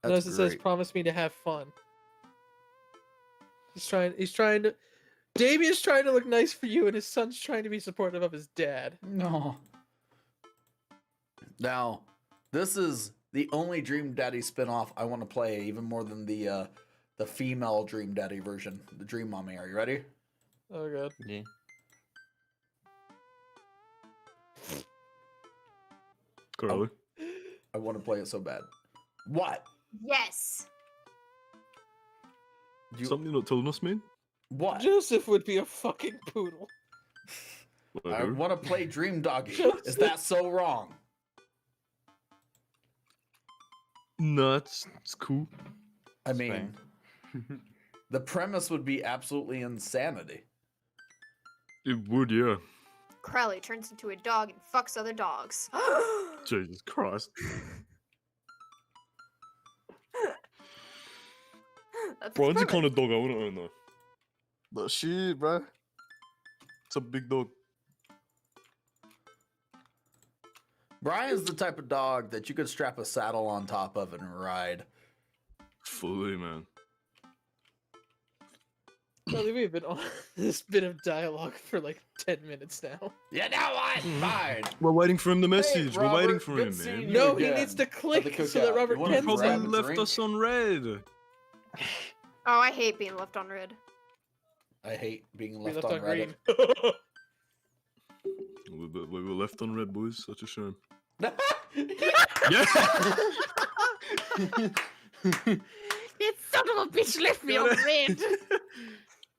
Speaker 3: Notice it says,
Speaker 1: great.
Speaker 3: promise me to have fun. He's trying to... Damien's trying to look nice for you, and his son's trying to be supportive of his dad.
Speaker 1: No. Now, this is the only Dream Daddy spinoff I want to play, even more than the female Dream Daddy version, the Dream Mommy. Are you ready?
Speaker 3: Oh god.
Speaker 5: Yeah.
Speaker 11: Crowley.
Speaker 1: I want to play it so bad. What?
Speaker 10: Yes.
Speaker 11: Something you're not telling us, man?
Speaker 1: What?
Speaker 3: Joseph would be a fucking poodle.
Speaker 1: I want to play Dream Doggy.
Speaker 3: Joseph.
Speaker 1: Is that so wrong?
Speaker 11: No, it's cool.
Speaker 1: I mean, the premise would be absolutely insanity.
Speaker 11: It would, yeah.
Speaker 10: Crowley turns into a dog and fucks other dogs.
Speaker 11: Jesus Christ.
Speaker 10: That's
Speaker 11: Brian's the
Speaker 10: perfect.
Speaker 11: kind of dog I wouldn't own, though.
Speaker 4: No shit, bro.
Speaker 11: It's a big dog.
Speaker 1: Brian's the type of dog that you could strap a saddle on top of and ride.
Speaker 11: Fully, man.
Speaker 3: Crowley, we've been on this bit of dialogue for like 10 minutes now.
Speaker 1: Yeah, now what? Fine.
Speaker 11: We're waiting for him to message.
Speaker 1: Hey,
Speaker 11: We're waiting
Speaker 1: Robert,
Speaker 11: for
Speaker 1: good
Speaker 11: him,
Speaker 1: seeing
Speaker 11: man.
Speaker 1: you
Speaker 3: No, he
Speaker 1: again
Speaker 3: needs to
Speaker 1: at the
Speaker 3: click so that
Speaker 1: cookout.
Speaker 3: Robert
Speaker 1: You wanna
Speaker 3: can
Speaker 11: Probably
Speaker 1: grab a
Speaker 3: send.
Speaker 11: left
Speaker 1: drink?
Speaker 11: us on red.
Speaker 10: Oh, I hate being left on red.
Speaker 1: I hate being
Speaker 3: We
Speaker 1: left
Speaker 3: left
Speaker 1: on
Speaker 3: on
Speaker 1: Reddit.
Speaker 3: green.
Speaker 11: We were left on red, boys. Such a shame.
Speaker 1: Yeah.
Speaker 6: That son of a bitch left me on red.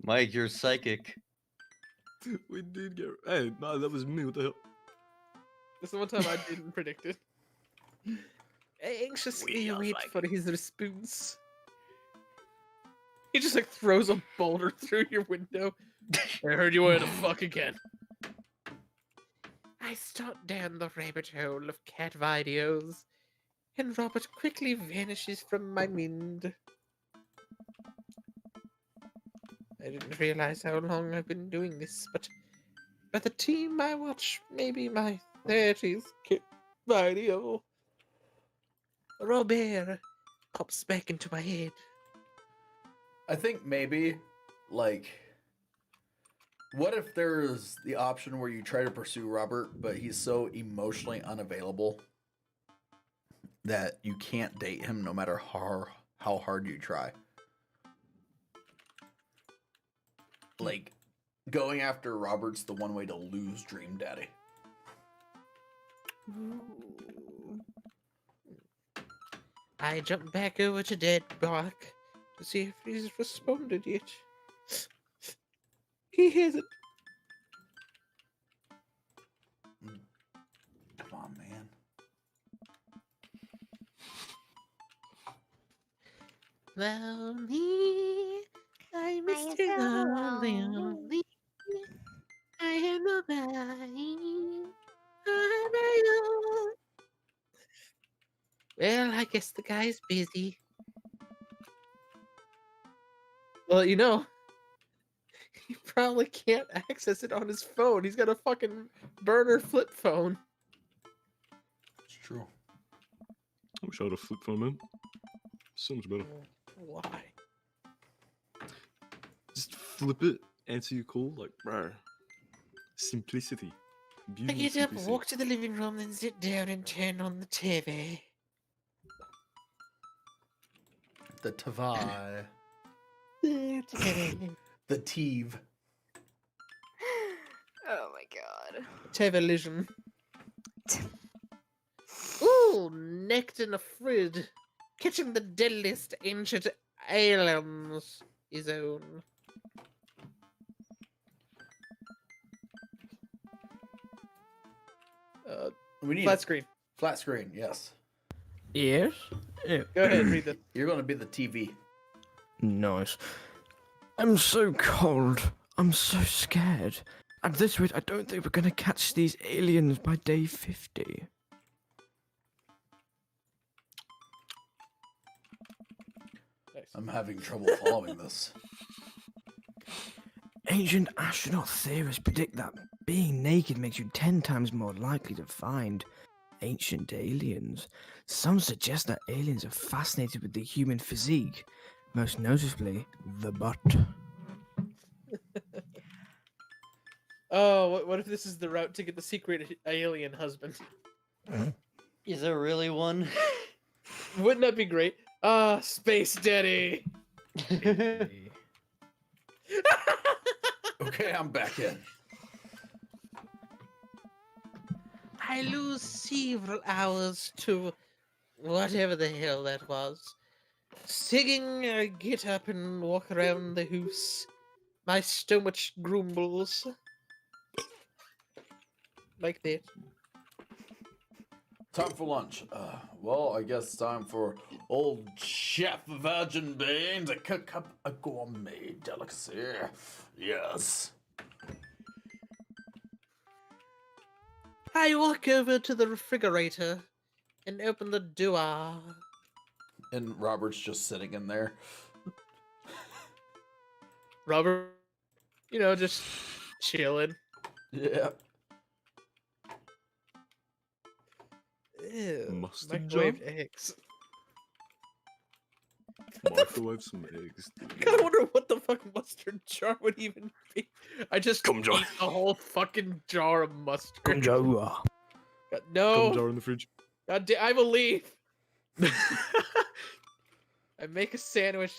Speaker 5: Mike, you're psychic.
Speaker 11: We did get. Hey, no, that was me. What the hell?
Speaker 3: This is the one time I didn't predict it. I anxiously wait for his response. He just like throws a boulder through your window. I heard you wanted to fuck again.
Speaker 6: I start down the rabbit hole of cat videos, and Robert quickly vanishes from my mind. I didn't realize how long I've been doing this, but by the time I watch maybe my 30th cat video, Robert pops back into my head.
Speaker 1: I think maybe, like, what if there's the option where you try to pursue Robert, but he's so emotionally unavailable that you can't date him no matter how hard you try? Like, going after Robert's the one way to lose Dream Daddy.
Speaker 6: I jump back over to Dead Bark to see if he's responded yet. He hasn't.
Speaker 1: Come on, man.
Speaker 6: Lonely, I miss you lonely. I have nobody. I'm alone. Well, I guess the guy's busy.
Speaker 3: Well, you know, he probably can't access it on his phone. He's got a fucking burner flip phone.
Speaker 1: It's true.
Speaker 11: I wish I had a flip phone, man. So much better.
Speaker 3: Why?
Speaker 11: Just flip it, answer your call, like, bro. Simplicity.
Speaker 6: I
Speaker 11: Beautiful
Speaker 6: get up,
Speaker 11: simplicity.
Speaker 6: walk to the living room, then sit down and turn on the TV.
Speaker 1: The Tavai.
Speaker 6: The TV.
Speaker 1: The Teeve.
Speaker 10: Oh my god.
Speaker 3: Television.
Speaker 6: Ooh, necked and afraid. Catching the deadliest ancient aliens. His own.
Speaker 1: We need
Speaker 3: Flat screen.
Speaker 1: Flat screen, yes.
Speaker 8: Yes? Yeah.
Speaker 3: Go ahead, read that.
Speaker 1: You're going to be the TV.
Speaker 8: Nice. I'm so cold. I'm so scared. At this rate, I don't think we're gonna catch these aliens by day 50.
Speaker 1: I'm having trouble following this.
Speaker 8: Ancient astronaut theorists predict that being naked makes you 10 times more likely to find ancient aliens. Some suggest that aliens are fascinated with the human physique, most noticeably the butt.
Speaker 3: Oh, what if this is the route to get the secret alien husband?
Speaker 5: Is there really one?
Speaker 3: Wouldn't that be great? Space Daddy.
Speaker 1: Okay, I'm back in.
Speaker 6: I lose several hours to whatever the hell that was. Singing, I get up and walk around the house. My stomach grumbles. Like that.
Speaker 1: Time for lunch. Well, I guess it's time for old Chef Virgin Bean to cook up a gourmet delicacy. Yes.
Speaker 6: I walk over to the refrigerator and open the door.
Speaker 1: And Robert's just sitting in there.
Speaker 3: Robert, you know, just chilling.
Speaker 1: Yeah.
Speaker 3: Ew,
Speaker 11: Mustard
Speaker 3: microwaved
Speaker 11: jar?
Speaker 3: eggs.
Speaker 11: Microwave some eggs.
Speaker 3: I kind of wonder what the fuck mustard jar would even be. I just
Speaker 11: Cum jar.
Speaker 3: eat a whole fucking jar of mustard.
Speaker 8: Come, Joe.
Speaker 3: God, no.
Speaker 11: Cum jar in the fridge.
Speaker 3: God I will leave. I make a sandwich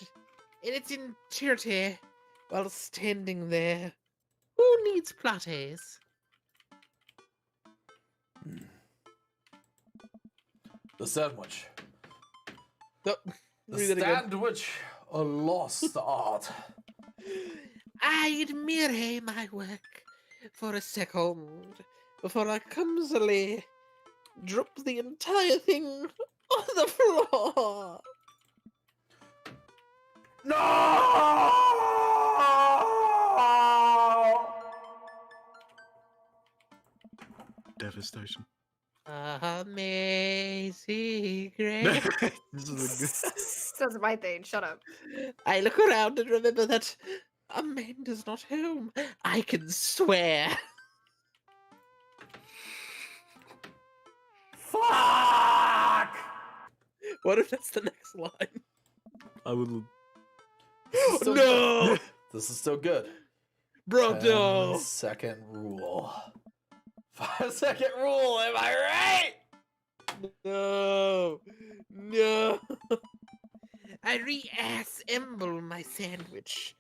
Speaker 3: in its entirety while standing there.
Speaker 6: Who needs plattes?
Speaker 1: The sandwich.
Speaker 3: The
Speaker 1: The sandwich, a lost art.
Speaker 6: I admire my work for a second before I clumsily drop the entire thing on the floor.
Speaker 1: No!
Speaker 11: Devastation.
Speaker 6: Amazing grace.
Speaker 10: That's my thing. Shut up.
Speaker 6: I look around and remember that Amanda's not home. I can swear.
Speaker 1: Fuck!
Speaker 3: What if that's the next line?
Speaker 11: I would.
Speaker 1: Still
Speaker 3: No!
Speaker 1: good. This is still good.
Speaker 3: Bro,
Speaker 1: 10
Speaker 3: no!
Speaker 1: second rule. 5-second rule, am I right?
Speaker 3: No! No!
Speaker 6: I reassemble my sandwich,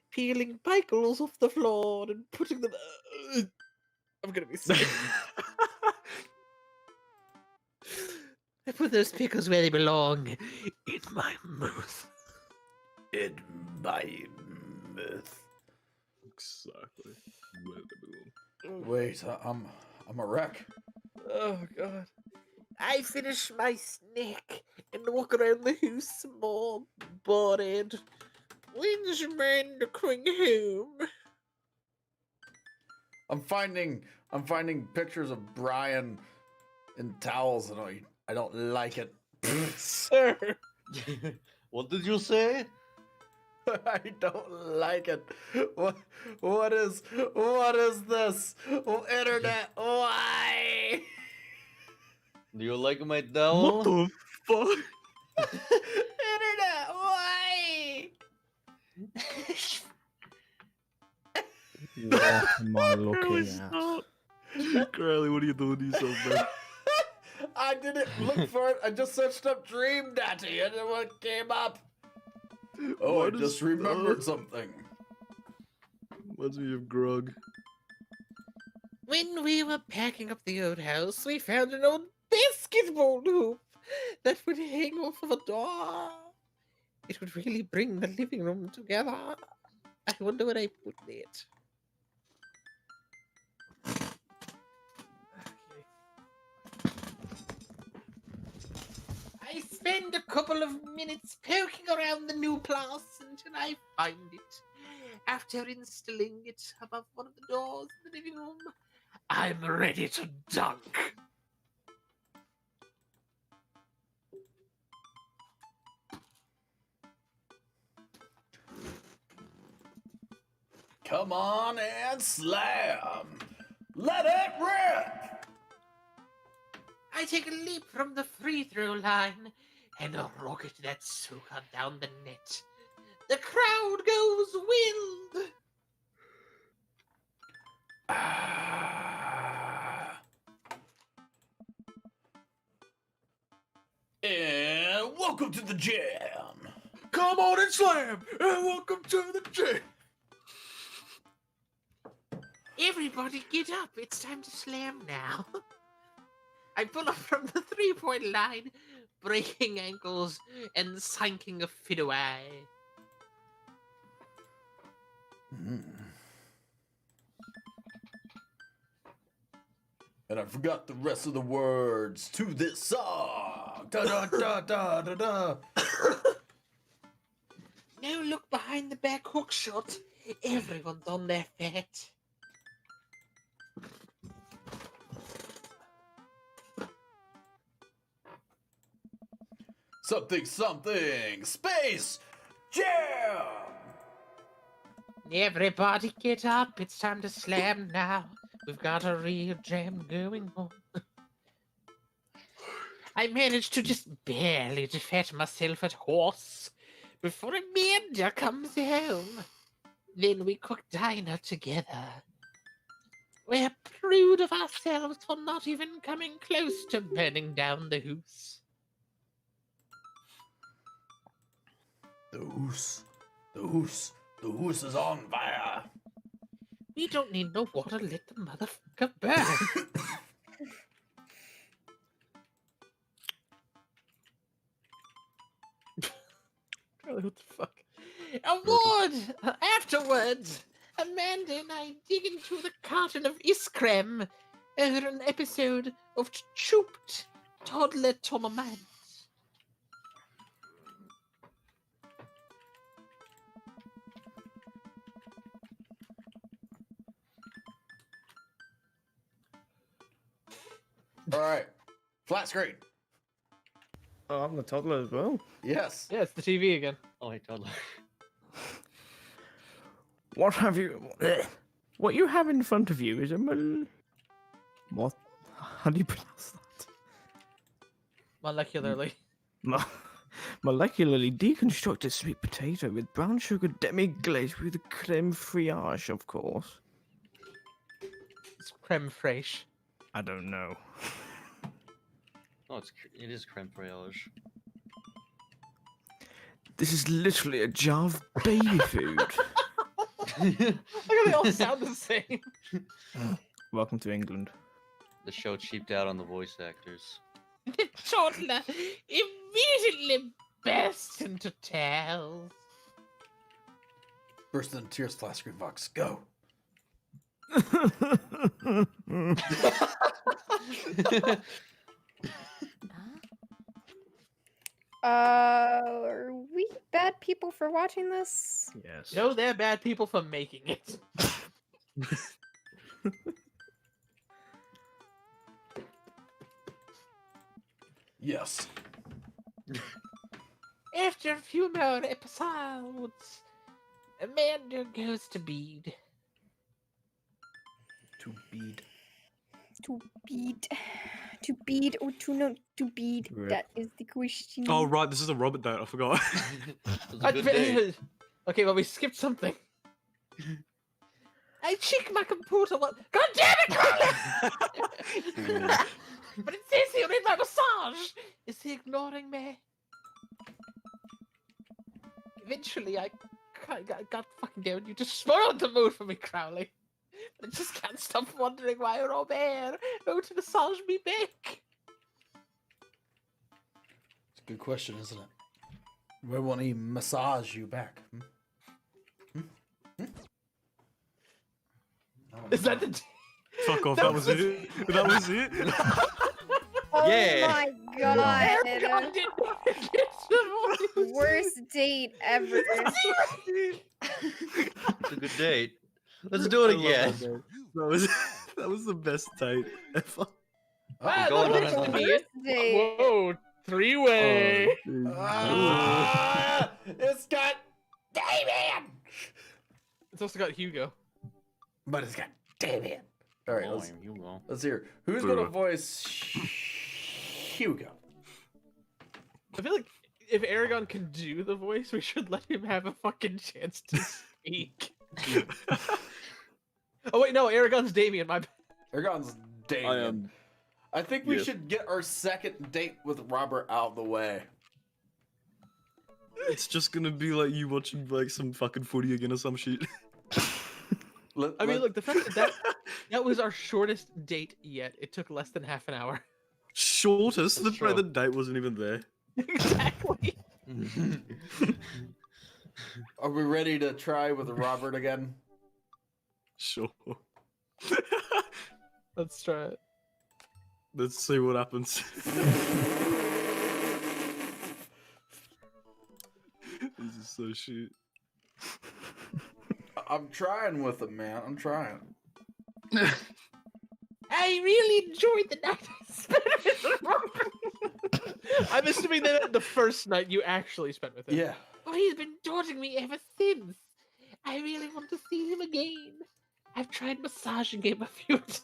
Speaker 6: peeling pickles off the floor and putting them.
Speaker 3: I'm gonna be sick.
Speaker 6: I put those pickles where they belong, in my mouth.
Speaker 1: In my mouth.
Speaker 11: Exactly.
Speaker 1: Wait, I'm a wreck.
Speaker 3: Oh god.
Speaker 6: I finish my snack and walk around the house more bored. When's Amanda coming home?
Speaker 1: I'm finding pictures of Brian in towels and I don't like it.
Speaker 3: Sir!
Speaker 5: What did you say?
Speaker 1: I don't like it. What is this? Oh, internet, why?
Speaker 5: Do you like my towel?
Speaker 11: What the fuck?
Speaker 1: Internet, why?
Speaker 8: What am I looking at?
Speaker 11: Crowley, what are you doing to yourself, man?
Speaker 1: I didn't look for it. I just searched up Dream Daddy and then what came up? Oh,
Speaker 11: What
Speaker 1: I
Speaker 11: is
Speaker 1: just remembered
Speaker 11: that?
Speaker 1: something.
Speaker 11: Reminds me of Grug.
Speaker 6: When we were packing up the old house, we found an old basketball hoop that would hang off of a door. It would really bring the living room together. I wonder where I put it. I spend a couple of minutes poking around the new place until I find it. After installing it above one of the doors in the living room, I'm ready to dunk.
Speaker 1: Come on and slam. Let it rip.
Speaker 6: I take a leap from the free throw line and rocket that sucker down the net. The crowd goes wild.
Speaker 1: And welcome to the jam.
Speaker 3: Come on and slam! And welcome to the jam!
Speaker 6: Everybody get up. It's time to slam now. I pull up from the three-point line, breaking ankles and sinking a feet away.
Speaker 1: And I forgot the rest of the words to this song. Da da da da da da.
Speaker 6: Now look behind the back hook shot. Everyone's on their feet.
Speaker 1: Something something space jam.
Speaker 6: Everybody get up. It's time to slam now. We've got a real jam going on. I managed to just barely defeat myself at horse before Amanda comes home. Then we cook dinner together. We're proud of ourselves for not even coming close to burning down the house.
Speaker 1: The hoose. The hoose. The hoose is on fire.
Speaker 6: We don't need no water, let the motherfucker burn.
Speaker 3: What the fuck?
Speaker 6: Award! Afterwards, Amanda and I dig into the carton of Iskrem over an episode of Chooped Toddler Tournament.
Speaker 1: All right. Flat screen.
Speaker 8: Oh, I'm the toddler as well.
Speaker 1: Yes.
Speaker 3: Yeah, it's the TV again.
Speaker 5: Oh, hey, toddler.
Speaker 8: What have you? What you have in front of you is a what? How do you pronounce that?
Speaker 3: Molecularly.
Speaker 8: Molecularly deconstructed sweet potato with brown sugar demi-glazed with creme fraiche, of course.
Speaker 3: It's creme fraiche.
Speaker 8: I don't know.
Speaker 5: Oh, it is creme fraiche.
Speaker 8: This is literally a jar of baby food.
Speaker 3: Look how they all sound the same.
Speaker 8: Welcome to England.
Speaker 5: The show cheaped out on the voice actors.
Speaker 6: The toddler immediately bursts into tears.
Speaker 1: Burst into tears, flat screen Vox. Go.
Speaker 10: Are we bad people for watching this?
Speaker 8: Yes.
Speaker 3: No, they're bad people for making it.
Speaker 1: Yes.
Speaker 6: After a few more episodes, Amanda goes to bed.
Speaker 1: To bead.
Speaker 10: To beat. To beat or to not to beat?
Speaker 8: Rip.
Speaker 10: That is the question.
Speaker 11: Oh right, this is a Robert date. I forgot.
Speaker 5: It was a good day.
Speaker 3: Okay, well, we skipped something.
Speaker 6: I check my computer. God damn it, Crowley! But it says here in my massage. Is he ignoring me? Eventually, I got fucking down. You just spoiled the mood for me, Crowley. But I just can't stop wondering why Robert won't massage me back.
Speaker 1: It's a good question, isn't it? Where won't he massage you back?
Speaker 3: Is that the...
Speaker 11: Fuck off. That was it. That was it.
Speaker 10: Oh
Speaker 5: Yeah.
Speaker 10: my god. Worst date ever.
Speaker 5: It's a good date. Let's do it again.
Speaker 11: That was the best date ever.
Speaker 3: Ah,
Speaker 5: going
Speaker 3: that
Speaker 5: on
Speaker 3: looks
Speaker 5: and
Speaker 3: to
Speaker 5: on.
Speaker 3: be it.
Speaker 10: Date.
Speaker 3: Whoa, three-way.
Speaker 1: It's got Damien!
Speaker 3: It's also got Hugo.
Speaker 1: But it's got Damien. All right,
Speaker 5: Oh, you go.
Speaker 1: let's hear. Who's going to voice Hugo?
Speaker 3: I feel like if Aragon can do the voice, we should let him have a fucking chance to speak. Oh wait, no, Aragon's Damien. My bad.
Speaker 1: Aragon's Damien. I think we should get our second date with Robert out of the way.
Speaker 11: It's just gonna be like you watching like some fucking footy again or some shit.
Speaker 3: I mean, look, the fact that that was our shortest date yet. It took less than half an hour.
Speaker 11: Shortest?
Speaker 5: That's
Speaker 11: The date wasn't even there.
Speaker 3: Exactly.
Speaker 1: Are we ready to try with Robert again?
Speaker 11: Sure.
Speaker 3: Let's try it.
Speaker 11: Let's see what happens. This is so shit.
Speaker 1: I'm trying with him, man. I'm trying.
Speaker 6: I really enjoyed the night I spent with Robert.
Speaker 3: I'm assuming that the first night you actually spent with him.
Speaker 1: Yeah.
Speaker 6: Oh, he's been taunting me ever since. I really want to see him again. I've tried massaging him a few times.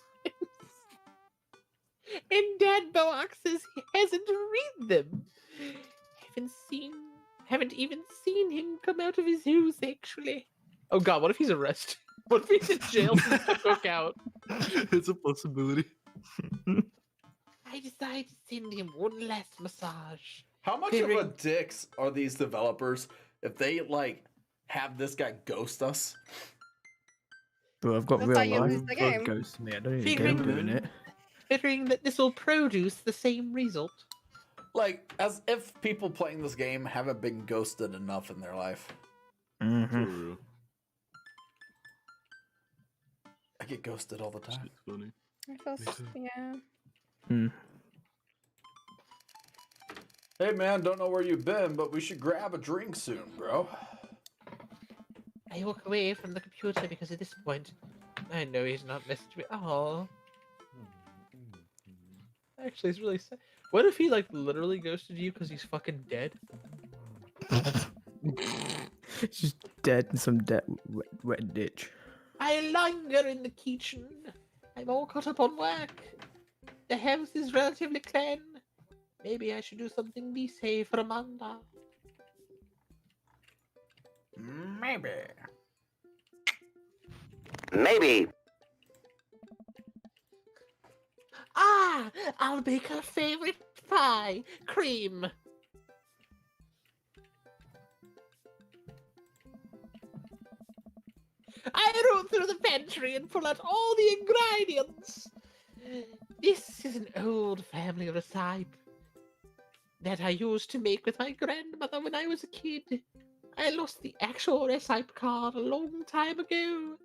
Speaker 6: And Dad Boax says he hasn't read them. I haven't seen Haven't even seen him come out of his house, actually. Oh god, what if he's arrested? What if he's in jail since the cookout?
Speaker 11: It's a possibility.
Speaker 6: I decided to send him one last massage.
Speaker 1: How much of a dicks are these developers if they like have this guy ghost us?
Speaker 8: Bro, I've got
Speaker 10: That's
Speaker 8: real
Speaker 10: how you
Speaker 8: life
Speaker 10: lose the game.
Speaker 8: ghosts to me. I don't even
Speaker 6: Figuring-
Speaker 8: game doing it.
Speaker 6: Figuring that this will produce the same result.
Speaker 1: Like, as if people playing this game haven't been ghosted enough in their life.
Speaker 8: Mm-hmm.
Speaker 1: I get ghosted all the time.
Speaker 11: Shit's funny.
Speaker 10: I feel yeah.
Speaker 8: Hmm.
Speaker 1: Hey man, don't know where you've been, but we should grab a drink soon, bro.
Speaker 6: I walk away from the computer because at this point, I know he's not messaged me. Oh. Actually, it's really sad. What if he, like, literally ghosted you because he's fucking dead?
Speaker 8: Just dead in some wet ditch.
Speaker 6: I linger in the kitchen. I'm all caught up on work. The house is relatively clean. Maybe I should do something be safe for Amanda.
Speaker 1: Maybe.
Speaker 2: Maybe.
Speaker 6: Ah, I'll bake her favorite pie, cream. I roll through the pantry and pull out all the ingredients. This is an old family recipe that I used to make with my grandmother when I was a kid. I lost the actual recipe card a long time ago,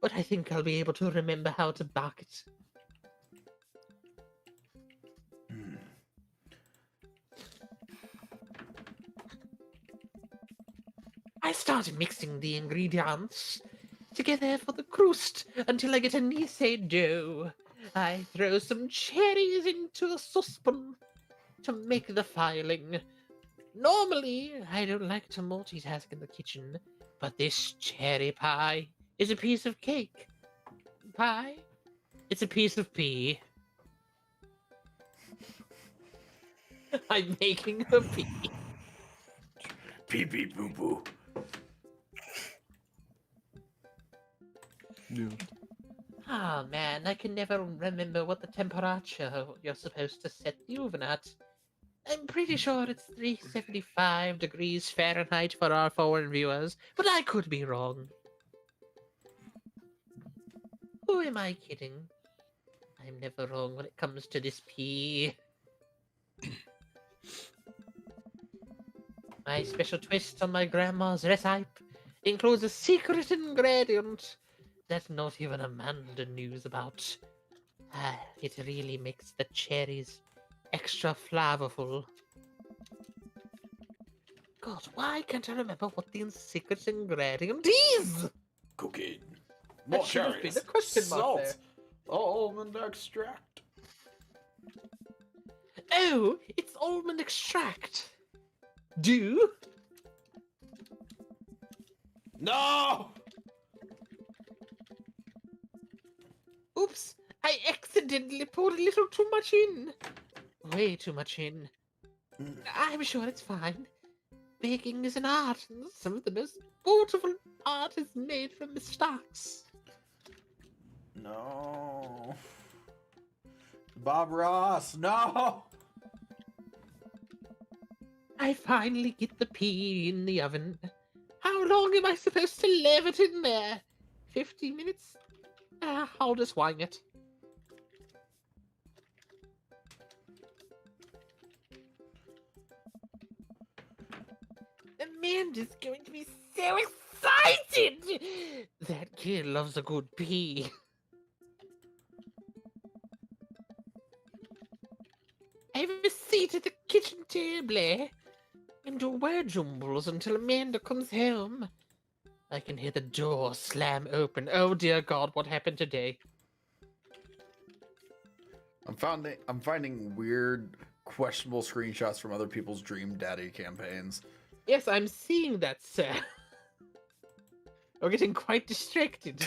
Speaker 6: but I think I'll be able to remember how to bake it. I start mixing the ingredients together for the crust until I get a nice dough. I throw some cherries into a saucepan to make the filling. Normally, I don't like to multitask in the kitchen, but this cherry pie is a piece of cake. Pie? It's a piece of pea. I'm making a pea.
Speaker 1: Pee pee poo poo.
Speaker 11: Yeah.
Speaker 6: Ah, man, I can never remember what the temperature you're supposed to set the oven at. I'm pretty sure it's 375 degrees Fahrenheit for our foreign viewers, but I could be wrong. Who am I kidding? I'm never wrong when it comes to this pea. My special twist on my grandma's recipe includes a secret ingredient that not even Amanda knows about. It really makes the cherries extra flavorful. God, why can't I remember what the secret ingredient is?
Speaker 1: Cocaine.
Speaker 6: That
Speaker 1: More
Speaker 6: should have been
Speaker 1: cherries.
Speaker 6: a question mark
Speaker 1: Salt.
Speaker 6: there.
Speaker 1: Almond extract.
Speaker 6: Oh, it's almond extract. Do?
Speaker 1: No!
Speaker 6: Oops, I accidentally poured a little too much in. Way too much in. I'm sure it's fine. Baking is an art, and some of the most beautiful art is made from mistakes.
Speaker 1: No. Bob Ross, no!
Speaker 6: I finally get the pea in the oven. How long am I supposed to leave it in there? 50 minutes? I'll just wing it. Amanda's going to be so excited! That kid loves a good pea. I have a seat at the kitchen table and do word jumbles until Amanda comes home. I can hear the door slam open. Oh dear God, what happened today?
Speaker 1: I'm finding weird, questionable screenshots from other people's Dream Daddy campaigns.
Speaker 6: Yes, I'm seeing that, sir. We're getting quite distracted.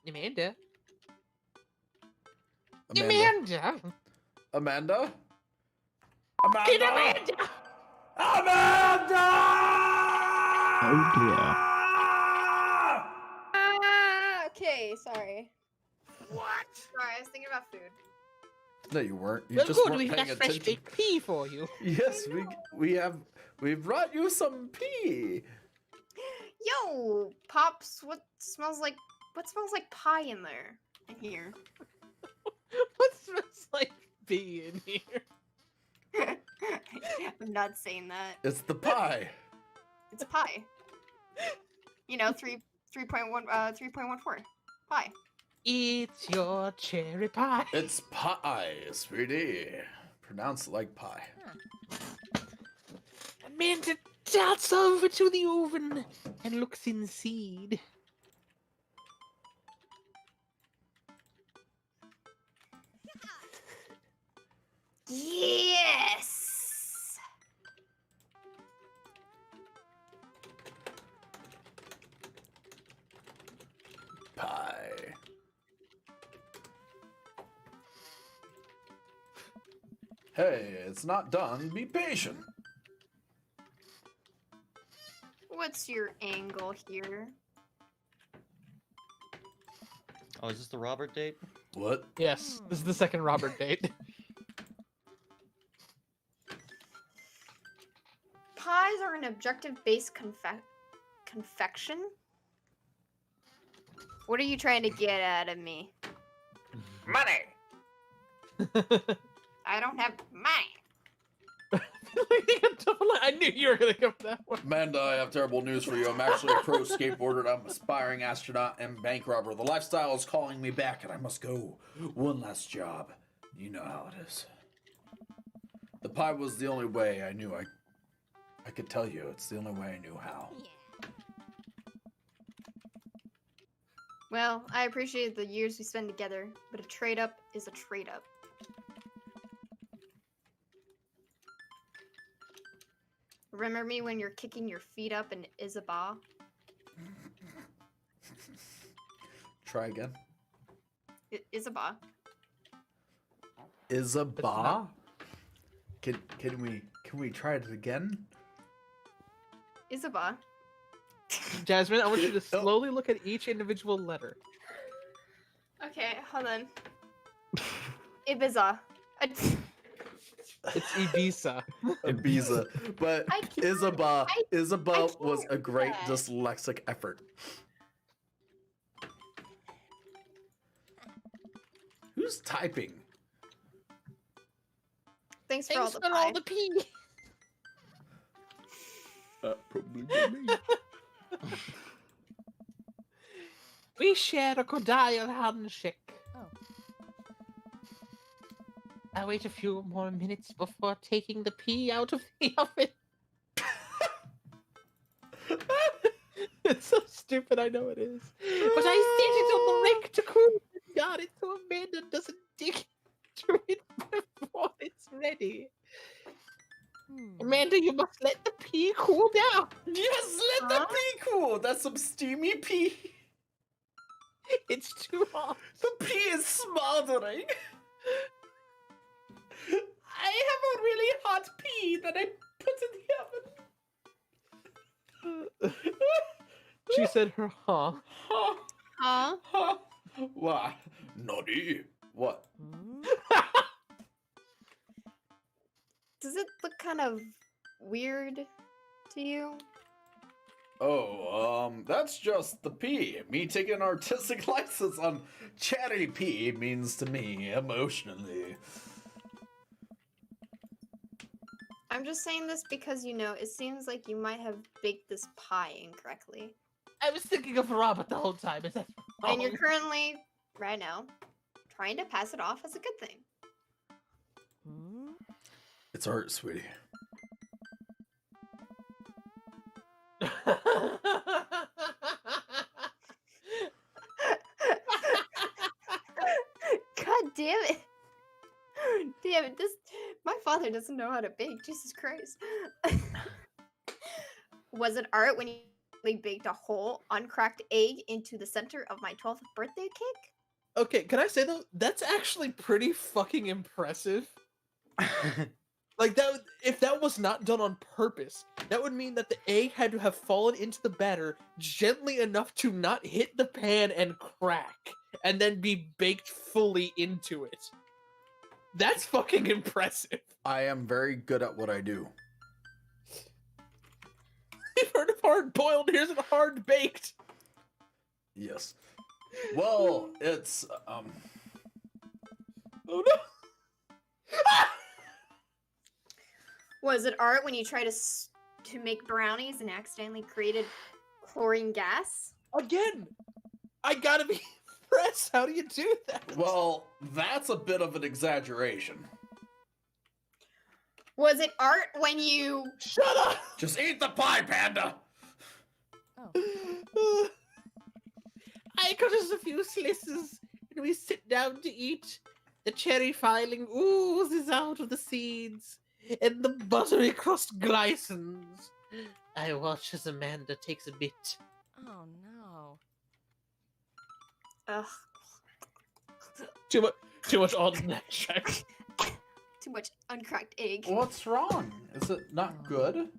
Speaker 6: Amanda? Amanda.
Speaker 1: Amanda?
Speaker 6: Get Amanda!
Speaker 1: Amanda!
Speaker 8: Oh dear.
Speaker 10: Okay, sorry.
Speaker 6: What?
Speaker 10: Sorry, I was thinking about food.
Speaker 1: No, you weren't. You
Speaker 6: Well,
Speaker 1: just
Speaker 6: good.
Speaker 1: weren't
Speaker 6: We've
Speaker 1: paying
Speaker 6: got fresh
Speaker 1: attention.
Speaker 6: baked pea for you.
Speaker 1: Yes, we brought you some pea.
Speaker 10: Yo, Pops, what smells like pie in there? In here.
Speaker 6: What smells like pea in here?
Speaker 10: I'm not saying that.
Speaker 1: It's the pie.
Speaker 10: It's pie. You know, 3.14. Pie.
Speaker 6: It's your cherry pie.
Speaker 1: It's pie, sweetie. Pronounce it like pie.
Speaker 6: Amanda darts over to the oven and looks inside.
Speaker 10: Yes.
Speaker 1: Pie. Hey, it's not done. Be patient.
Speaker 10: What's your angle here?
Speaker 5: Oh, is this the Robert date?
Speaker 1: What?
Speaker 3: Yes, this is the second Robert date.
Speaker 10: Pies are an objective-based confection? What are you trying to get out of me?
Speaker 2: Money.
Speaker 10: I don't have money.
Speaker 3: I knew you were gonna go for that one.
Speaker 1: Amanda, I have terrible news for you. I'm actually a pro skateboarder, and I'm an aspiring astronaut and bank robber. The lifestyle is calling me back, and I must go. One last job. You know how it is. The pie was the only way I knew I could tell you. It's the only way I knew how.
Speaker 10: Well, I appreciate the years we spend together, but a trade-up is a trade-up. Remember me when you're kicking your feet up in Isabah?
Speaker 1: Try again.
Speaker 10: Isabah.
Speaker 1: Isabah? Can we try it again?
Speaker 10: Isabah.
Speaker 3: Jasmine, I want you to slowly look at each individual letter.
Speaker 10: Okay, hold on. Ibiza.
Speaker 3: It's Ibiza.
Speaker 1: Ibiza. But
Speaker 10: I can't-
Speaker 1: Isabah
Speaker 10: I
Speaker 1: was
Speaker 10: can't
Speaker 1: a great
Speaker 10: read that.
Speaker 1: dyslexic effort. Who's typing?
Speaker 10: Thanks for
Speaker 6: Thanks
Speaker 10: all the
Speaker 6: for
Speaker 10: pie.
Speaker 6: all the pea.
Speaker 11: Probably me.
Speaker 6: We share a cordial handshake. I wait a few more minutes before taking the pea out of the oven.
Speaker 3: It's so stupid, I know it is.
Speaker 6: But I set it on the rack to cool and got it so Amanda doesn't dig into it before it's ready. Amanda, you must let the pea cool down.
Speaker 1: Yes, let the pea cool. That's some steamy pea.
Speaker 6: It's too hot.
Speaker 1: The pea is smoldering. I have a really hot pea that I put in the oven.
Speaker 3: She said her huh.
Speaker 10: Huh?
Speaker 1: Huh? Why? Naughty. What?
Speaker 10: Does it look kind of weird to you?
Speaker 1: Oh, that's just the pea. Me taking an artistic license on chatty pea means to me emotionally.
Speaker 10: I'm just saying this because, you know, it seems like you might have baked this pie incorrectly.
Speaker 6: I was thinking of Robert the whole time. Is that
Speaker 10: And you're currently, right now, trying to pass it off as a good thing.
Speaker 1: It's art, sweetie.
Speaker 10: God damn it. Damn it, my father doesn't know how to bake, Jesus Christ. Was it art when you baked a whole uncracked egg into the center of my 12th birthday cake?
Speaker 3: Okay, can I say though, that's actually pretty fucking impressive. Like that, if that was not done on purpose, that would mean that the egg had to have fallen into the batter gently enough to not hit the pan and crack, and then be baked fully into it. That's fucking impressive.
Speaker 1: I am very good at what I do.
Speaker 3: You've heard of hard boiled, here's a hard baked.
Speaker 1: Yes. Well, it's
Speaker 3: Oh no.
Speaker 10: Was it art when you tried to make brownies and accidentally created chlorine gas?
Speaker 3: Again, I gotta be impressed. How do you do that?
Speaker 1: Well, that's a bit of an exaggeration.
Speaker 10: Was it art when you...
Speaker 3: Shut up!
Speaker 1: Just eat the pie, Panda!
Speaker 6: I cut us a few slices, and we sit down to eat. The cherry filling oozes out of the seeds, and the buttery crust glistens. I watch as Amanda takes a bit.
Speaker 14: Oh no.
Speaker 10: Ugh.
Speaker 3: Too much on that track.
Speaker 10: Too much uncracked egg.
Speaker 1: What's wrong? Is it not good?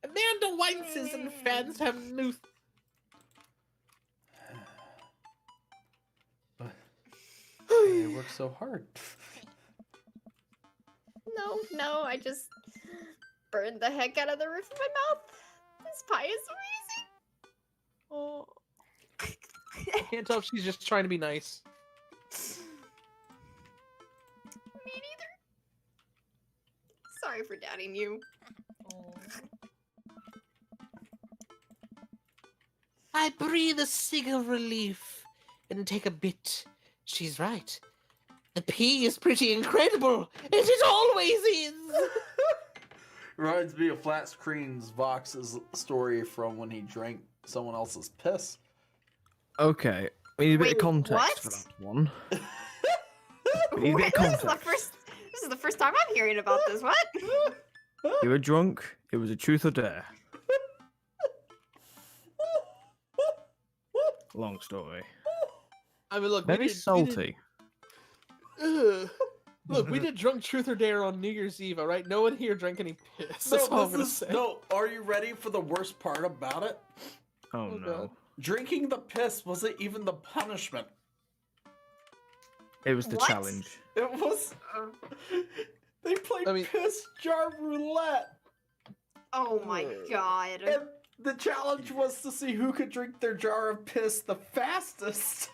Speaker 6: Amanda winces and fans her mouth.
Speaker 1: But they work so hard.
Speaker 10: No, I just burned the heck out of the roof of my mouth. This pie is amazing.
Speaker 3: Oh. I can't tell if she's just trying to be nice.
Speaker 10: Me neither. Sorry for doubting you.
Speaker 6: I breathe a sigh of relief and take a bit. She's right. The pea is pretty incredible, as it always is.
Speaker 1: Reminds me of Flat Screen's Vox's story from when he drank someone else's piss.
Speaker 8: Okay, we need a bit
Speaker 10: Wait,
Speaker 8: of context
Speaker 10: what?
Speaker 8: for that one. We need a bit of context.
Speaker 10: This is the first time I'm hearing about this. What?
Speaker 8: You were drunk. It was a truth or dare. Long story.
Speaker 3: I mean, look,
Speaker 8: Very salty.
Speaker 3: Look, we did drunk truth or dare on New Year's Eve, all right? No one here drank any piss. That's all I'm gonna say.
Speaker 1: No, are you ready for the worst part about it?
Speaker 8: Oh no.
Speaker 3: God.
Speaker 1: Drinking the piss wasn't even the punishment.
Speaker 8: It was the
Speaker 10: What?
Speaker 8: challenge.
Speaker 1: It was. They played piss jar roulette.
Speaker 10: Oh my god.
Speaker 1: And the challenge was to see who could drink their jar of piss the fastest.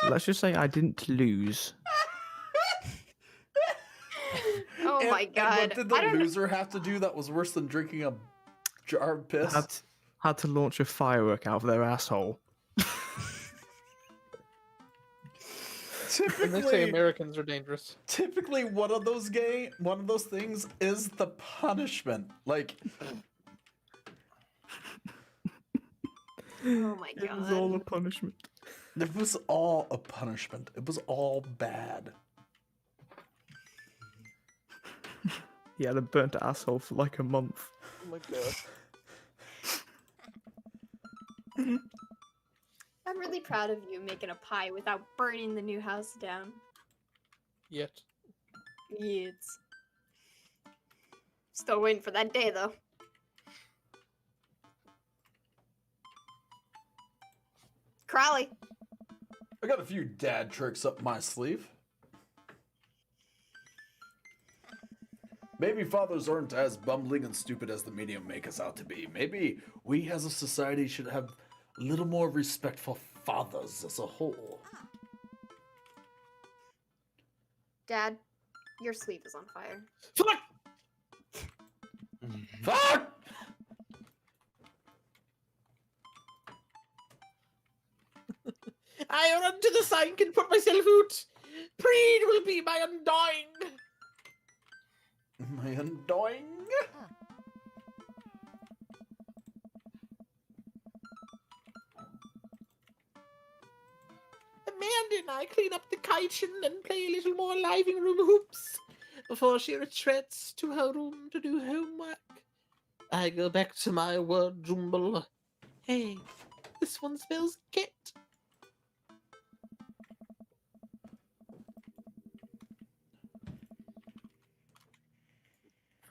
Speaker 8: Let's just say I didn't lose.
Speaker 10: Oh my god.
Speaker 1: And what did the loser have to do that was worse than drinking a jar of piss?
Speaker 8: Had to launch a firework out of their asshole.
Speaker 3: And they say Americans are dangerous.
Speaker 1: Typically, one of those things is the punishment. Like,
Speaker 10: Oh my god.
Speaker 8: It was all a punishment.
Speaker 1: it was all a punishment. It was all bad.
Speaker 8: He had a burnt asshole for like a month.
Speaker 3: Oh my god.
Speaker 10: I'm really proud of you making a pie without burning the new house down.
Speaker 3: Yet.
Speaker 10: Yes. Still waiting for that day though. Crowley.
Speaker 1: I got a few dad tricks up my sleeve. Maybe fathers aren't as bumbling and stupid as the media make us out to be. Maybe we as a society should have a little more respect for fathers as a whole.
Speaker 10: Dad, your sleeve is on fire.
Speaker 3: Fuck!
Speaker 1: Fuck!
Speaker 6: I run to the sink and put myself out. Pride will be my undying.
Speaker 1: My undoing.
Speaker 6: Amanda and I clean up the kitchen and play a little more living room hoops before she retreats to her room to do homework. I go back to my word jumble. Hey, This one spells cat.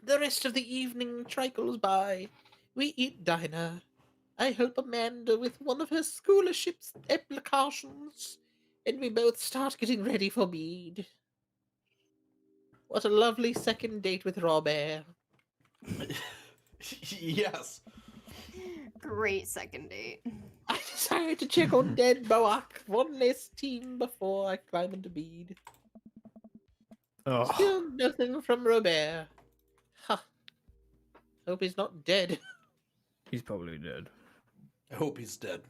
Speaker 6: The rest of the evening trickles by. We eat dinner. I help Amanda with one of her scholarship's applications, and we both start getting ready for bed. What a lovely second date with Robert.
Speaker 1: Yes.
Speaker 10: Great second date.
Speaker 6: I decided to check on dead Boak one last team before I climb into bed.
Speaker 8: Oh,
Speaker 6: Still nothing from Robert. Ha. Hope he's not dead.
Speaker 8: he's probably dead.
Speaker 1: I hope he's dead.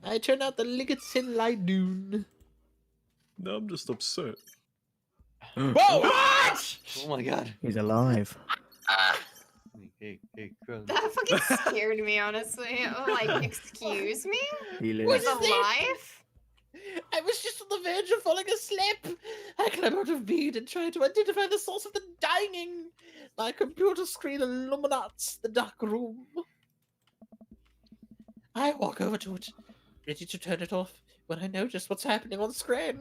Speaker 6: I turn out the liggets in Lydoon.
Speaker 11: No, I'm just upset.
Speaker 1: Whoa! What?
Speaker 5: Oh my god.
Speaker 8: He's alive.
Speaker 5: Hey, Crowley.
Speaker 10: That fucking scared me, honestly. I'm like, excuse me?
Speaker 8: He
Speaker 10: He's
Speaker 8: lives.
Speaker 10: alive?
Speaker 6: I was just on the verge of falling asleep. I climb out of bed and try to identify the source of the dying. My computer screen illuminates the dark room. I walk over to it, ready to turn it off, when I notice what's happening on screen.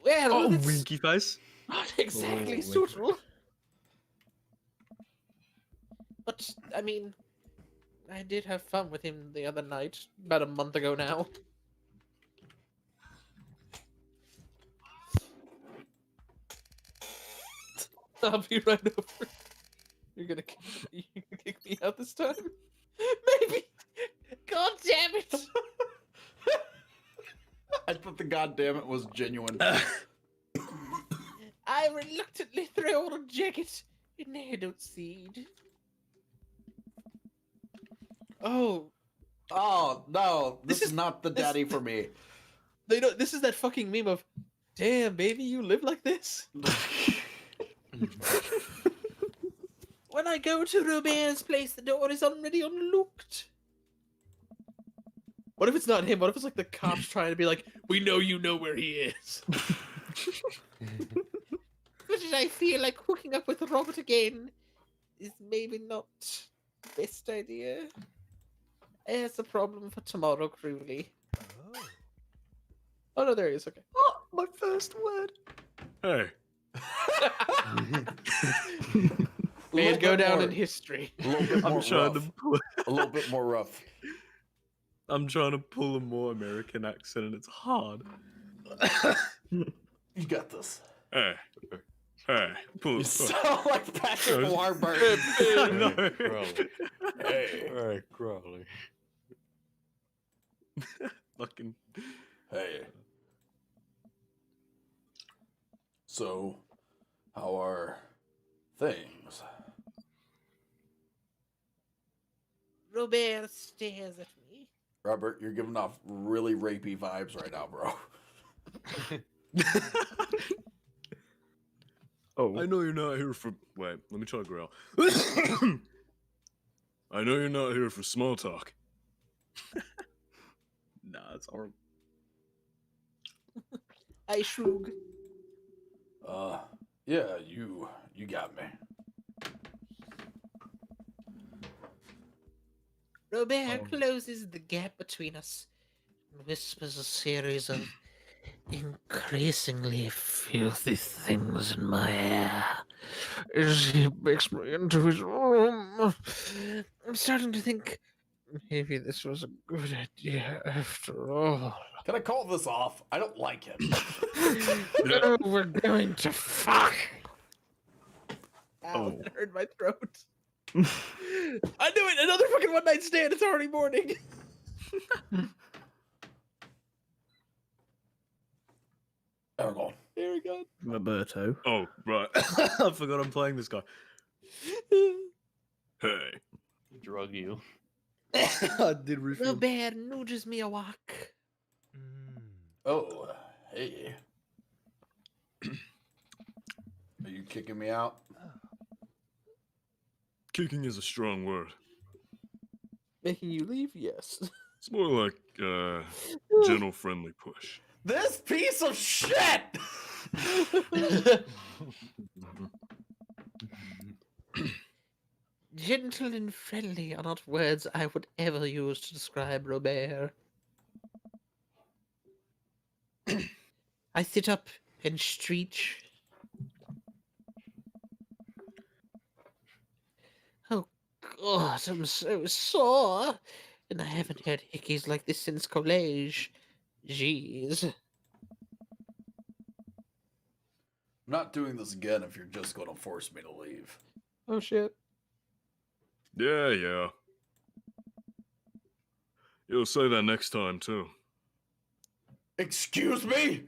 Speaker 6: Well,
Speaker 11: Oh,
Speaker 6: it's
Speaker 11: winky face.
Speaker 6: not exactly
Speaker 8: Oh,
Speaker 6: suitable. But, I mean, I did have fun with him the other night, about a month ago now. I'll be right over. You're gonna kick me out this time? Maybe. God damn it!
Speaker 1: I thought the goddamn it was genuine.
Speaker 6: I reluctantly throw on a jacket and I don't seed. Oh,
Speaker 1: Oh no, this
Speaker 6: This
Speaker 1: is not the daddy for me.
Speaker 6: they don't. This is that fucking meme of, "Damn, baby, you live like this." When I go to Robert's place, the door is already unlocked. What if it's not him? What if it's like the cops trying to be like, "We know you know where he is." But did I feel like hooking up with Robert again is maybe not the best idea. It's a problem for tomorrow, Crowley. Oh no, there he is. Okay.
Speaker 11: Oh, my first word. Hey.
Speaker 6: May it go
Speaker 1: bit
Speaker 6: down
Speaker 1: more-
Speaker 6: in history.
Speaker 1: A little bit more
Speaker 11: I'm trying
Speaker 1: rough.
Speaker 11: to pull.
Speaker 1: A little bit more rough.
Speaker 11: I'm trying to pull a more American accent, and it's hard.
Speaker 1: You got this.
Speaker 11: Hey. Hey. Pull
Speaker 1: You
Speaker 11: it.
Speaker 1: sound like Patrick
Speaker 11: Hey.
Speaker 1: Warburton.
Speaker 11: I know.
Speaker 5: Crowley.
Speaker 1: Hey,
Speaker 5: Hey, Crowley.
Speaker 11: Fucking.
Speaker 1: hey. So, how are things?
Speaker 6: Robert stares at me.
Speaker 1: Robert, you're giving off really rapey vibes right now, bro.
Speaker 8: Oh,
Speaker 11: I know you're not here for. Wait, let me try to growl. I know you're not here for small talk. Nah, it's horrible.
Speaker 6: I shrug.
Speaker 1: Yeah, you got me.
Speaker 6: Robert closes the gap between us and whispers a series of increasingly filthy things in my ear as he makes me into his room. I'm starting to think maybe this was a good idea after all.
Speaker 1: Can I call this off? I don't like him.
Speaker 6: No, we're going to fuck. Ow,
Speaker 11: Oh.
Speaker 6: that hurt my throat. I knew it! Another fucking one night stand. It's already morning.
Speaker 1: There we go.
Speaker 6: Here we go.
Speaker 8: Roberto.
Speaker 11: Oh, right. I forgot I'm playing this guy. Hey.
Speaker 5: Drug you.
Speaker 11: I did refill.
Speaker 6: Robert nudges me a walk.
Speaker 1: Oh, hey. Are you kicking me out?
Speaker 11: Kicking is a strong word.
Speaker 6: Making you leave? Yes.
Speaker 11: It's more like gentle, friendly push.
Speaker 1: This piece of shit!
Speaker 6: Gentle and friendly are not words I would ever use to describe Robert. I sit up and stretch. Oh God, I'm so sore. And I haven't had hickeys like this since college. Jeez.
Speaker 1: I'm not doing this again if you're just going to force me to leave.
Speaker 3: Oh shit.
Speaker 11: Yeah. You'll say that next time, too.
Speaker 1: Excuse me?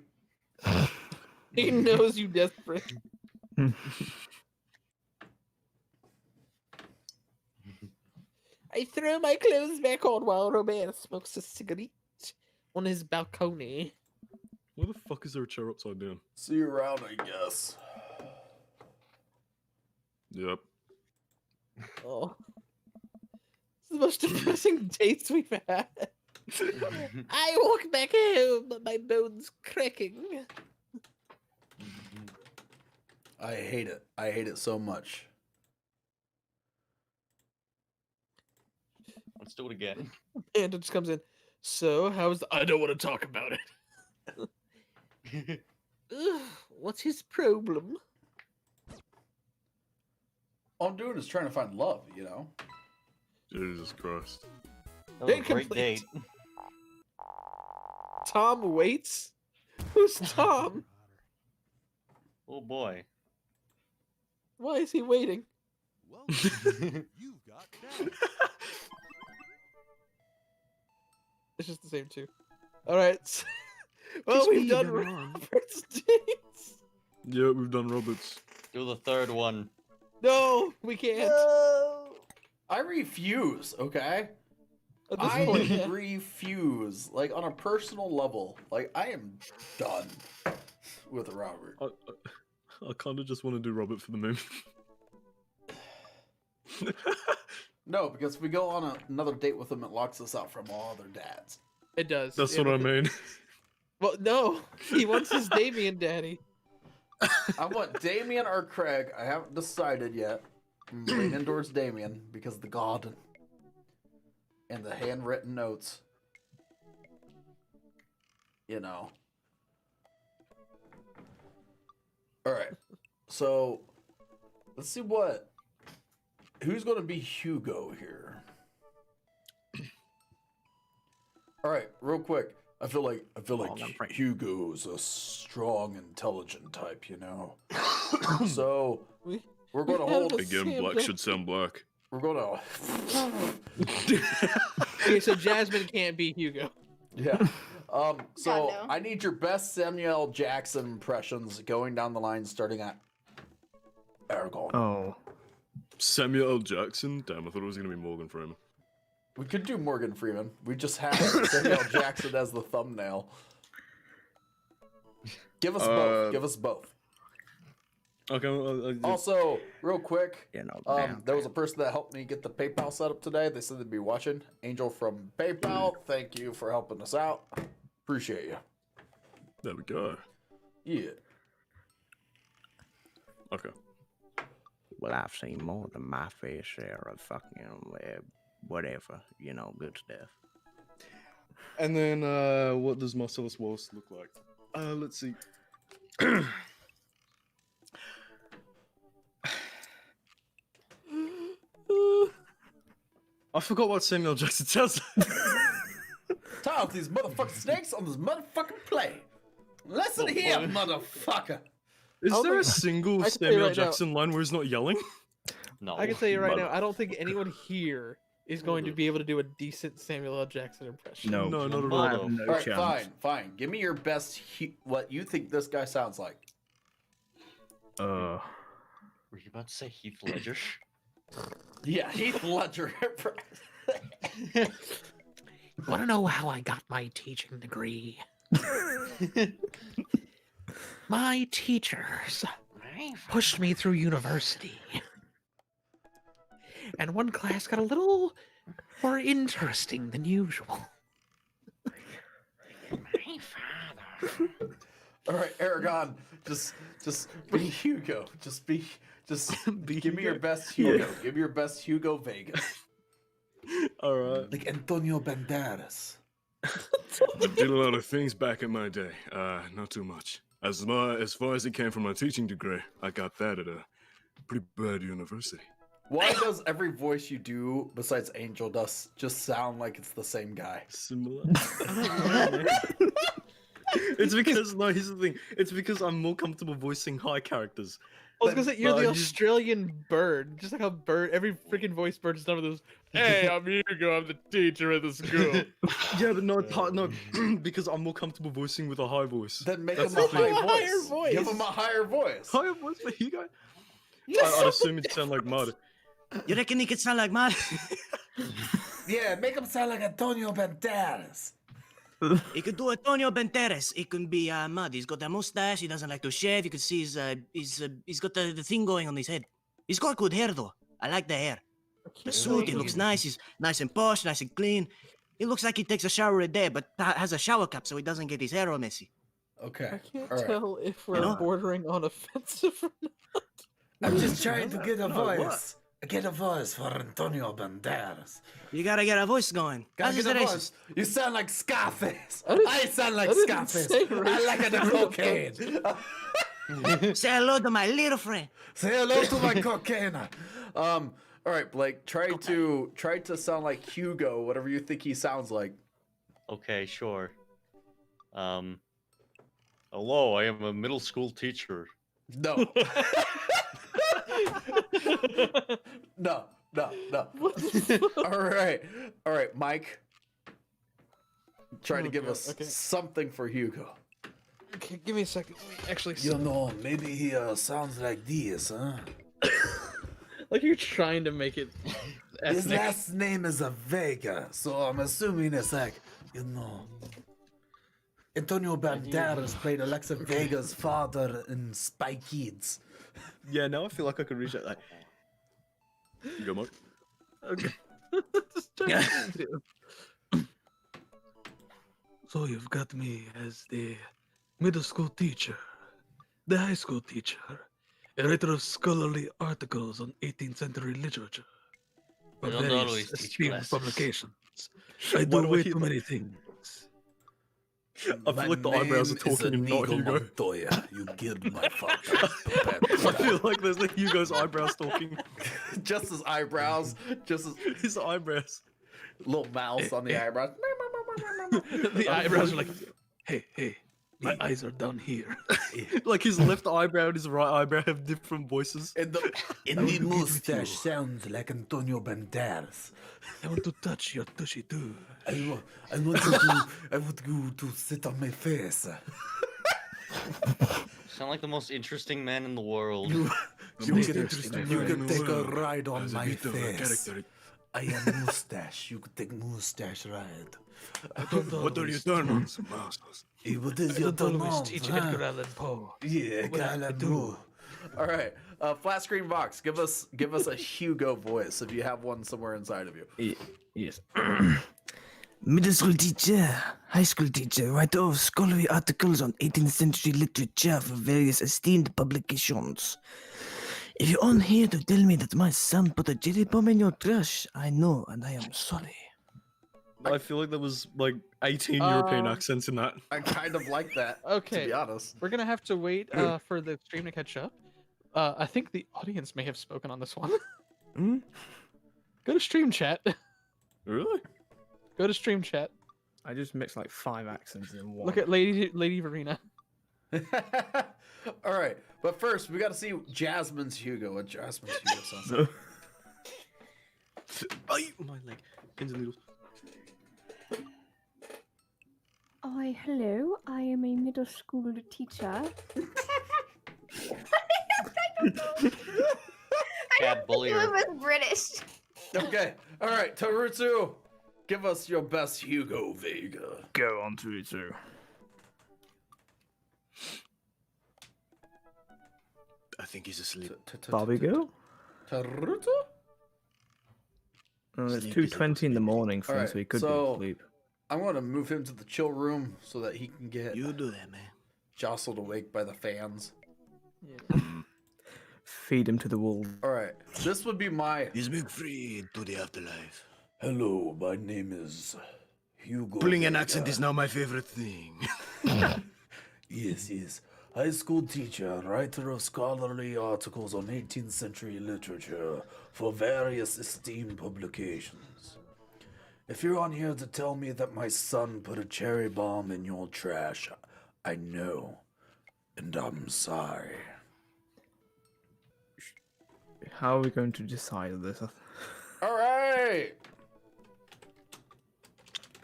Speaker 3: He knows you desperate. I throw my clothes back on while Robert smokes a cigarette on his balcony.
Speaker 11: Why the fuck is there a chair upside down?
Speaker 1: See you around, I guess.
Speaker 11: Yep.
Speaker 3: Oh. It's the most depressing dates we've had. I walk back home, my bones cracking.
Speaker 1: I hate it. I hate it so much.
Speaker 5: Let's do it again.
Speaker 3: And it just comes in. So, how's the... I don't want to talk about it. Ugh, what's his problem?
Speaker 1: All I'm doing is trying to find love, you know?
Speaker 11: Jesus Christ.
Speaker 5: That was a
Speaker 3: Date
Speaker 5: great
Speaker 3: complete.
Speaker 5: date.
Speaker 3: Tom waits? Who's Tom?
Speaker 5: Oh boy.
Speaker 3: Why is he waiting?
Speaker 13: Welcome. You've got that.
Speaker 3: It's just the same two. Alright. Well,
Speaker 8: Just
Speaker 3: we've
Speaker 8: leave
Speaker 3: done
Speaker 8: them on.
Speaker 3: Robert's dates.
Speaker 11: Yeah, we've done Roberts.
Speaker 5: Do the third one.
Speaker 3: No, we can't.
Speaker 1: I refuse, okay?
Speaker 3: At this
Speaker 1: I
Speaker 3: point, yeah.
Speaker 1: refuse. Like, on a personal level. Like, I am done with Robert.
Speaker 11: I kind of just want to do Robert for the meme.
Speaker 1: No, because if we go on another date with him, it locks us out from all other dads.
Speaker 3: It does.
Speaker 11: That's
Speaker 3: Yeah,
Speaker 11: what I
Speaker 3: but-
Speaker 11: mean.
Speaker 3: Well, no. He wants his Damien daddy.
Speaker 1: I want Damien or Craig. I haven't decided yet. I'm leaning towards Damien because of the garden and the handwritten notes. You know. Alright. So, let's see who's going to be Hugo here? Alright, real quick. I feel like Hugo's a strong, intelligent type, you know? So, we're going to hold...
Speaker 11: Again, black should sound black.
Speaker 1: We're going to...
Speaker 3: Okay, so Jasmine can't be Hugo.
Speaker 1: Yeah. So,
Speaker 10: no.
Speaker 1: I need your best Samuel Jackson impressions going down the line, starting at Aragorn.
Speaker 8: Oh.
Speaker 11: Samuel L. Jackson? Damn, I thought it was going to be Morgan Freeman.
Speaker 1: We could do Morgan Freeman. We just have Samuel Jackson as the thumbnail. Give us both. Give us both.
Speaker 11: Okay.
Speaker 1: Also, real quick,
Speaker 8: You know,
Speaker 1: there was a person that helped me get the PayPal set up today. They said they'd be watching. Angel from PayPal, thank you for helping us out. Appreciate you.
Speaker 11: There we go.
Speaker 1: Yeah.
Speaker 11: Okay.
Speaker 8: Well, I've seen more than my fair share of fucking whatever, you know, good stuff.
Speaker 11: And then, what does Marcellus Wallace look like? Let's see. I forgot what Samuel Jackson tells us.
Speaker 1: Time these motherfucking snakes on this motherfucking play. Listen here, motherfucker.
Speaker 11: Is
Speaker 3: I'll
Speaker 11: there a
Speaker 3: think-
Speaker 11: single
Speaker 3: I can tell you
Speaker 11: Samuel
Speaker 3: right now-
Speaker 11: Jackson line where he's not yelling?
Speaker 5: No.
Speaker 3: I can tell you right now, I don't think anyone here is going to be able to do a decent Samuel L. Jackson impression.
Speaker 11: No, not at all.
Speaker 8: I have no
Speaker 1: All right,
Speaker 8: chance.
Speaker 1: fine. Give me your best, what you think this guy sounds like.
Speaker 5: Were you about to say Heath Ledger?
Speaker 1: Yeah, Heath Ledger.
Speaker 6: Want to know how I got my teaching degree? My teachers pushed me through university. And one class got a little more interesting than usual. My father.
Speaker 1: All right, Aragon, just be Hugo. Just give me your best Hugo. Give me your best Hugo Vegas.
Speaker 14: All right.
Speaker 1: Like Antonio Banderas.
Speaker 11: I did a lot of things back in my day. Not too much. As far as it came from my teaching degree, I got that at a pretty bad university.
Speaker 1: Why does every voice you do besides Angel Dust just sound like it's the same guy?
Speaker 14: Similar. It's because no, here's the thing. It's because I'm more comfortable voicing high characters.
Speaker 3: I was gonna say you're the Australian bird, just like how bird, every freaking voice bird is done with this. Hey, I'm Hugo. I'm the teacher at the school.
Speaker 14: Yeah, but no, because I'm more comfortable voicing with a high voice.
Speaker 1: Then make him a higher voice. Give him a higher voice.
Speaker 14: Higher voice for Hugo. I assume it sound like mud.
Speaker 8: You reckon he could sound like mud?
Speaker 1: Yeah, make him sound like Antonio Banderas.
Speaker 8: He could do Antonio Banderas. He can be mud. He's got a mustache. He doesn't like to shave. You can see he's got the thing going on his head. He's got good hair though. I like the hair. The suit, he looks nice. He's nice and posh, nice and clean. He looks like he takes a shower a day, but has a shower cap so he doesn't get his hair all messy.
Speaker 1: Okay.
Speaker 3: I can't tell if we're bordering on offensive or not.
Speaker 1: I'm just trying to get a voice. Get a voice for Antonio Banderas.
Speaker 8: You gotta get a voice going.
Speaker 1: Gotta get a voice. You sound like Scarface. I sound like Scarface. I like the cocaine.
Speaker 8: Say hello to my little friend.
Speaker 1: Say hello to my cocaine. All right, Blake. Try to sound like Hugo, whatever you think he sounds like.
Speaker 5: Okay, sure. Hello, I am a middle school teacher.
Speaker 1: No. No. All right, Mike. Try to give us something for Hugo.
Speaker 3: Okay, give me a second. Let me actually.
Speaker 1: You know, maybe he sounds like this, huh?
Speaker 3: Like you're trying to make it.
Speaker 1: His last name is Vega, so I'm assuming it's like, you know. Antonio Banderas played Alexa Vega's father in Spy Kids.
Speaker 14: Yeah, now I feel like I could reach that. Like, you go, Mark.
Speaker 3: Okay.
Speaker 15: So you've got me as the middle school teacher, the high school teacher, a writer of scholarly articles on 18th century literature, for
Speaker 5: don't
Speaker 15: various
Speaker 5: always teach
Speaker 15: esteemed
Speaker 5: classes.
Speaker 15: publications. I do way too many things.
Speaker 14: I feel like the eyebrows are talking and not Hugo.
Speaker 1: Montoya. You killed my father.
Speaker 14: I feel like there's like Hugo's eyebrows talking.
Speaker 1: Just his eyebrows.
Speaker 14: His eyebrows.
Speaker 1: Little mouse on the eyebrows.
Speaker 15: The eyebrows are like, hey, my eyes are down here.
Speaker 14: Like his left eyebrow and his right eyebrow have different voices.
Speaker 1: And the mustache sounds like Antonio Banderas.
Speaker 15: I want to touch your tushy too.
Speaker 1: I want you to sit on my face.
Speaker 5: Sound like the most interesting man in the world.
Speaker 1: You can take a ride on my face. I am mustache. You could take mustache ride.
Speaker 14: What are you doing?
Speaker 1: What is your
Speaker 15: always teach Edgar Allan Poe.
Speaker 1: Yeah, Allan Poe. All right, flat screen Vox. Give us a Hugo voice if you have one somewhere inside of you.
Speaker 8: Yes. Middle school teacher, high school teacher, writer of scholarly articles on 18th century literature for various esteemed publications. If you're on here to tell me that my son put a jelly bomb in your trash, I know and I am sorry.
Speaker 14: I feel like there was like 18 European accents in that.
Speaker 1: I kind of like that.
Speaker 3: Okay,
Speaker 1: to be honest.
Speaker 3: We're gonna have to wait for the stream to catch up. I think the audience may have spoken on this one. Go to stream chat.
Speaker 14: Really?
Speaker 3: Go to stream chat.
Speaker 16: I just mixed like 5 accents in one.
Speaker 3: Look at Lady Verena.
Speaker 1: All right, but first we got to see Jasmine's Hugo. What Jasmine's Hugo sounds like.
Speaker 14: My leg. Pins and needles.
Speaker 17: Hello. I am a middle school teacher.
Speaker 10: I don't know.
Speaker 5: Cat bullier.
Speaker 10: He was British.
Speaker 1: Okay, all right, Tarutu, give us your best Hugo Vega.
Speaker 16: Go on, Tarutu.
Speaker 14: I think he's asleep.
Speaker 16: Barbie girl?
Speaker 1: Tarutu?
Speaker 16: It's 2:20 in the morning for him,
Speaker 1: Alright,
Speaker 16: so he could be
Speaker 1: so-
Speaker 16: asleep.
Speaker 1: I'm going to move him to the chill room so that he can get
Speaker 8: You do that, man.
Speaker 1: jostled awake by the fans.
Speaker 16: feed him to the wolves.
Speaker 1: All right, this would be my.
Speaker 11: He's been freed to the afterlife.
Speaker 1: Hello, my name is Hugo.
Speaker 11: Pulling an accent is now my favorite thing.
Speaker 1: Yes. High school teacher, writer of scholarly articles on 18th century literature for various esteemed publications. If you're on here to tell me that my son put a cherry bomb in your trash, I know, and I'm sorry.
Speaker 16: How are we going to decide this?
Speaker 1: All right.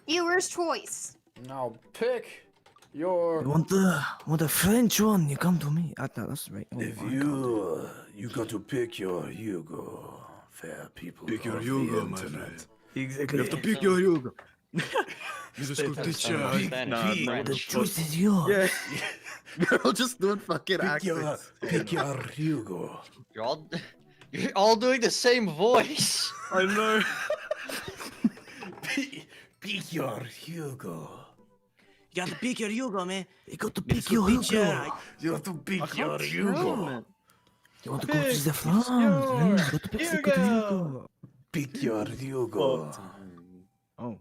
Speaker 10: Viewer's choice.
Speaker 1: Now pick your.
Speaker 8: You want the French one? You come to me. That's right. Oh,
Speaker 1: If
Speaker 8: my
Speaker 1: you got to pick your Hugo, fair people.
Speaker 11: Pick your
Speaker 1: of
Speaker 11: Hugo,
Speaker 1: the
Speaker 11: my
Speaker 1: internet.
Speaker 11: friend.
Speaker 16: Exactly.
Speaker 11: You have to pick your Hugo. He's a school teacher.
Speaker 8: The choice is yours.
Speaker 14: Yeah. You're all just doing fucking accents.
Speaker 1: Pick your Hugo.
Speaker 5: You're all doing the same voice.
Speaker 14: I know.
Speaker 1: Pick your Hugo.
Speaker 8: You got to pick your Hugo, man. You got to pick your Hugo.
Speaker 1: You have to pick your Hugo.
Speaker 8: You want to go to the France? You got to pick the Hugo.
Speaker 1: Pick your Hugo.
Speaker 16: Oh.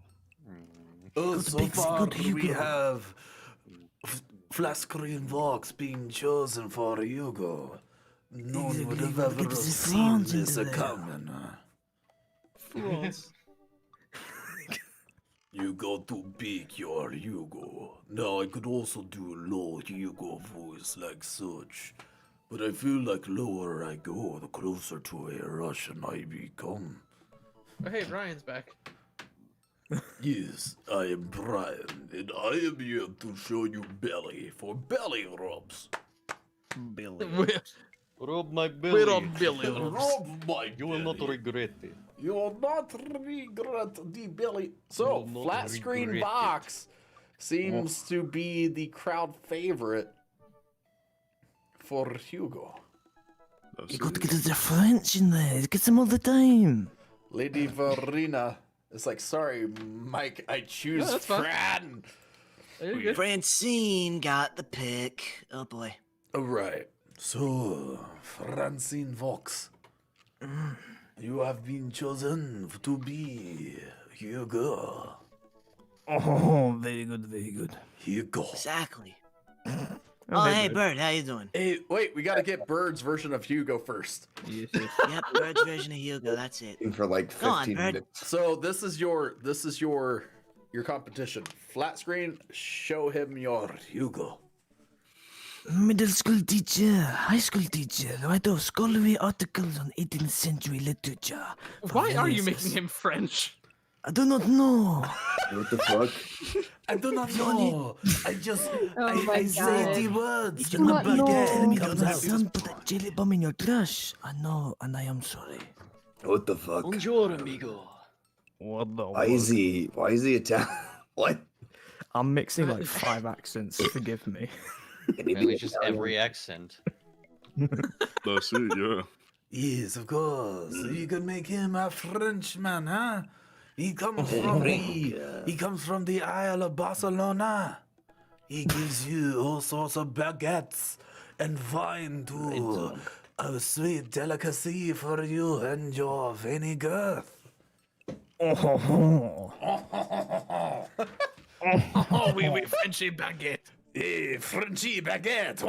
Speaker 1: Oh, so far we have flat screen Vox being chosen for Hugo. No one would have ever seen this coming.
Speaker 14: France.
Speaker 1: You got to pick your Hugo. Now I could also do a low Hugo voice like such, but I feel like lower I go, the closer to a Russian I become.
Speaker 3: Oh, hey, Ryan's back.
Speaker 1: Yes, I am Brian, and I am here to show you belly for belly rubs.
Speaker 5: Rub my belly.
Speaker 3: Rub belly rubs.
Speaker 1: Rub my
Speaker 5: You will not regret it.
Speaker 1: You will not regret the belly. So,
Speaker 5: will not
Speaker 1: flat screen
Speaker 5: regret
Speaker 1: box seems to be the crowd favorite for Hugo.
Speaker 8: You got to get the French in there. It gets them all the time.
Speaker 1: Lady Verena is like, sorry, Mike, I choose
Speaker 3: No, that's fine.
Speaker 1: Fran.
Speaker 3: You're good.
Speaker 8: Francine got the pick. Oh boy.
Speaker 1: All right. So, Francine Vox, you have been chosen to be Hugo.
Speaker 8: Oh, very good, very good.
Speaker 1: Hugo.
Speaker 8: Exactly. Oh, hey, Bird, how you doing?
Speaker 1: Hey, wait, we gotta get Bird's version of Hugo first.
Speaker 8: Yep, Bird's version of Hugo, that's it.
Speaker 4: For like
Speaker 8: Go on,
Speaker 4: 15
Speaker 8: Bird.
Speaker 4: minutes.
Speaker 1: So this is your competition. Flat screen, show him your Hugo.
Speaker 8: Middle school teacher, high school teacher, writer of scholarly articles on 18th century literature.
Speaker 3: Why are you making him French?
Speaker 8: I do not know.
Speaker 4: What the fuck?
Speaker 1: I do not know. I just
Speaker 17: my
Speaker 1: say
Speaker 17: God.
Speaker 1: the words.
Speaker 8: You not
Speaker 17: know.
Speaker 8: tell me that
Speaker 1: Comes
Speaker 8: my
Speaker 1: out.
Speaker 8: son put a jelly bomb in your trash. I know, and I am sorry.
Speaker 4: What the fuck?
Speaker 5: Bonjour, amigo.
Speaker 16: What the?
Speaker 4: Why is he Italian? What?
Speaker 16: I'm mixing like 5 accents. Forgive me.
Speaker 4: Can he
Speaker 5: Apparently
Speaker 4: be
Speaker 5: just
Speaker 4: Italian?
Speaker 5: every accent.
Speaker 11: That's it, yeah.
Speaker 1: Yes, of course. You can make him a Frenchman, huh? He comes from the Isle of Barcelona. He gives you all sorts of baguettes and wine too. A sweet delicacy for you and your veiny girth.
Speaker 3: Oh, we Frenchy baguette.
Speaker 1: Hey, Frenchy baguette.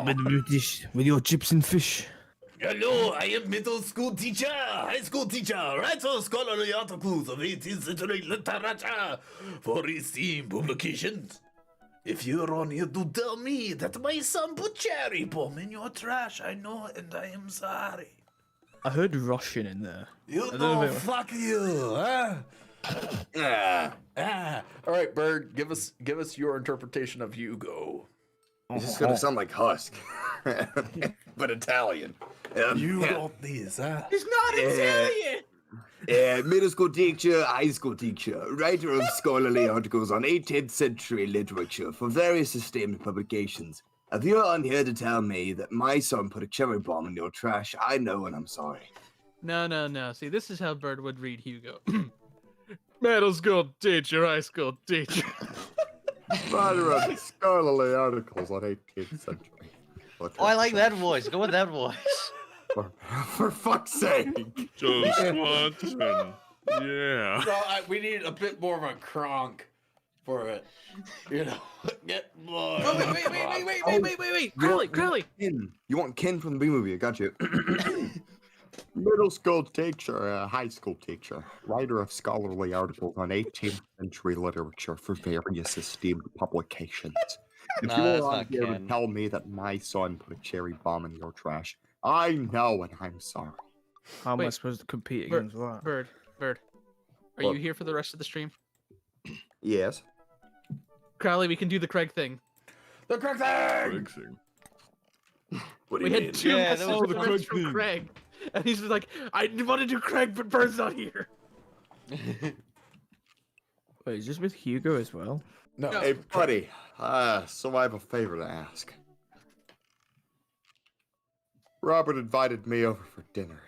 Speaker 8: With British, with your chips and fish.
Speaker 1: Hello, I am middle school teacher, high school teacher, writer scholarly articles of 18th century literature for esteemed publications. If you're on here to tell me that my son put cherry bomb in your trash, I know and I am sorry.
Speaker 16: I heard Russian in there.
Speaker 1: You
Speaker 16: I don't know
Speaker 1: know,
Speaker 16: if it-
Speaker 1: fuck you, huh? All right, Bird, give us your interpretation of Hugo.
Speaker 4: He's just gonna sound like Husk, but Italian.
Speaker 1: You got these, huh?
Speaker 3: He's not Italian.
Speaker 4: Middle school teacher, high school teacher, writer of scholarly articles on 18th century literature for various esteemed publications. If you're on here to tell me that my son put a cherry bomb in your trash, I know and I'm sorry.
Speaker 3: No. See, this is how Bird would read Hugo. Middle school teacher, high school teacher.
Speaker 4: Writer of scholarly articles on 18th century literature.
Speaker 5: Oh, I like that voice. Go with that voice.
Speaker 4: For fuck's sake.
Speaker 11: Just Watson. Yeah.
Speaker 1: No, we need a bit more of a cronk for it. You know, get more.
Speaker 3: Oh, wait. Crowley.
Speaker 4: You want Ken from the B movie? I got you. Middle school teacher, high school teacher, writer of scholarly articles on 18th century literature for various esteemed publications. If you were on here to tell me that my son put a cherry bomb in your trash, I know and I'm sorry.
Speaker 16: How am I supposed to compete against that?
Speaker 3: Bird. Are you here for the rest of the stream?
Speaker 4: Yes.
Speaker 3: Crowley, we can do the Craig thing.
Speaker 1: The Craig thing!
Speaker 4: What do
Speaker 3: we
Speaker 4: you
Speaker 3: had
Speaker 4: mean?
Speaker 3: two messages from Craig. And he's like, I want to do Craig, but Bird's not here.
Speaker 16: Wait, is this with Hugo as well?
Speaker 1: No.
Speaker 4: Hey, buddy. So I have a favor to ask. Robert invited me over for dinner.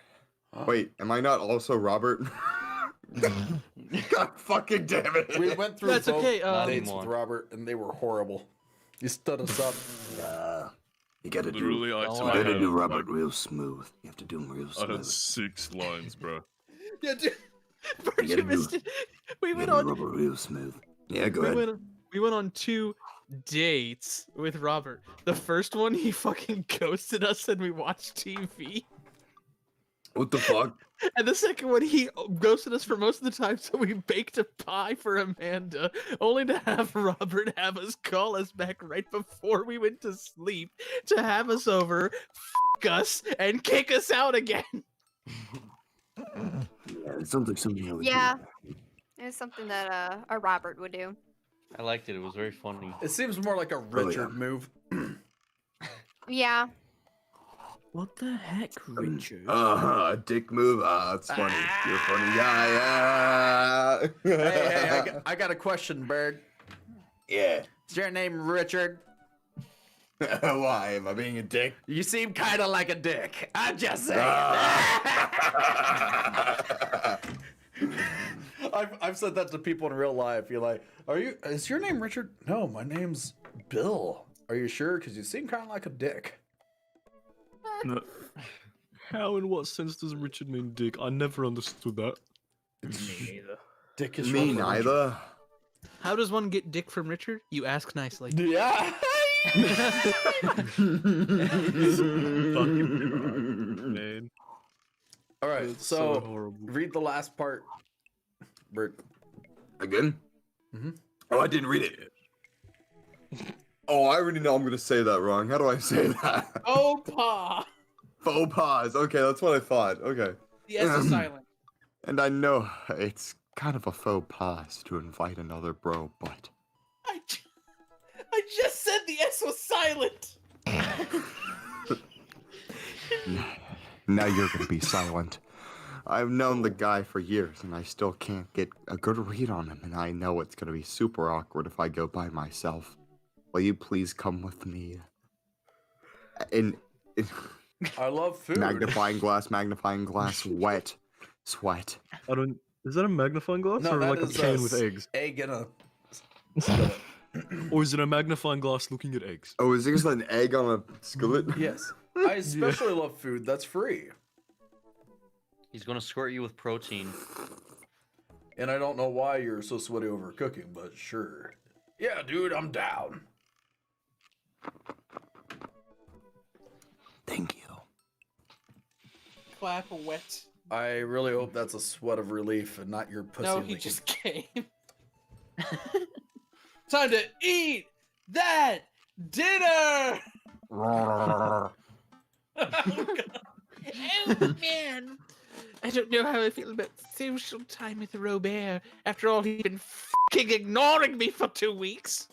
Speaker 4: Wait, am I not also Robert? God fucking damn it.
Speaker 1: We went through
Speaker 3: That's
Speaker 1: both
Speaker 3: okay,
Speaker 1: dates with Robert, and they were horrible. He stood us up.
Speaker 4: You gotta
Speaker 11: Literally,
Speaker 4: do,
Speaker 11: I
Speaker 4: you
Speaker 11: told
Speaker 4: gotta
Speaker 11: him,
Speaker 4: do Robert
Speaker 11: like-
Speaker 4: real smooth. You have to do him real
Speaker 11: I had
Speaker 4: smooth.
Speaker 11: 6 lines, bro.
Speaker 3: Yeah, dude. Bird,
Speaker 4: You
Speaker 3: you
Speaker 4: gotta
Speaker 3: missed
Speaker 4: do-
Speaker 3: it. We
Speaker 4: You
Speaker 3: went
Speaker 4: gotta do
Speaker 3: on.
Speaker 4: Robert real smooth. Yeah, go ahead.
Speaker 3: We went on 2 dates with Robert. The first one, he fucking ghosted us and we watched TV.
Speaker 4: What the fuck?
Speaker 3: And the second one, he ghosted us for most of the time, so we baked a pie for Amanda, only to have Robert have us call us back right before we went to sleep to have us over, us, and kick us out again.
Speaker 4: Yeah, it sounds like something I would
Speaker 10: Yeah, it's something that a Robert would do.
Speaker 5: I liked it. It was very funny.
Speaker 1: It seems more like a Richard move.
Speaker 10: Yeah.
Speaker 16: What the heck, Richard?
Speaker 4: A dick move. That's funny. You're a funny guy.
Speaker 1: Hey, I got a question, Bird.
Speaker 4: Yeah.
Speaker 1: Is your name Richard?
Speaker 4: Why? Am I being a dick?
Speaker 1: You seem kind of like a dick. I'm just saying. I've said that to people in real life. You're like, is your name Richard? No, my name's Bill. Are you sure? Because you seem kind of like a dick.
Speaker 11: No. How and what sense does Richard mean dick? I never understood that.
Speaker 3: Me neither.
Speaker 1: Dick is
Speaker 4: Me neither.
Speaker 3: How does one get dick from Richard? You ask nicely.
Speaker 1: Yeah.
Speaker 11: Man.
Speaker 1: All right,
Speaker 11: It's
Speaker 1: so
Speaker 11: horrible.
Speaker 1: read the last part. Bert.
Speaker 4: Again?
Speaker 1: Mm-hmm.
Speaker 4: Oh, I didn't read it. Oh, I already know I'm gonna say that wrong. How do I say that?
Speaker 3: Oh, pa.
Speaker 4: Faux pas. Okay, that's what I thought. Okay.
Speaker 3: The S is silent.
Speaker 4: And I know it's kind of a faux pas to invite another bro, but
Speaker 3: I just said the S was silent.
Speaker 4: now you're gonna be silent. I've known the guy for years, and I still can't get a good read on him, and I know it's gonna be super awkward if I go by myself. Will you please come with me? In
Speaker 1: I love food.
Speaker 4: magnifying glass, wet, sweat.
Speaker 11: I don't. Is that a magnifying glass or
Speaker 1: that
Speaker 11: like a
Speaker 1: is
Speaker 11: pan with eggs?
Speaker 1: Egg in a.
Speaker 11: Or is it a magnifying glass looking at eggs?
Speaker 4: Oh, is there just an egg on a skillet?
Speaker 1: Yes. I especially love food that's free.
Speaker 5: He's gonna squirt you with protein.
Speaker 1: And I don't know why you're so sweaty over cooking, but sure. Yeah, dude, I'm down.
Speaker 4: Thank you.
Speaker 3: Clap wet.
Speaker 1: I really hope that's a sweat of relief and not your pussy.
Speaker 3: No, he
Speaker 1: licking.
Speaker 3: just came. Time to eat that dinner.
Speaker 7: Oh, man.
Speaker 3: I don't know how I feel about social time with Robert. After all, he's been fucking ignoring me for 2 weeks.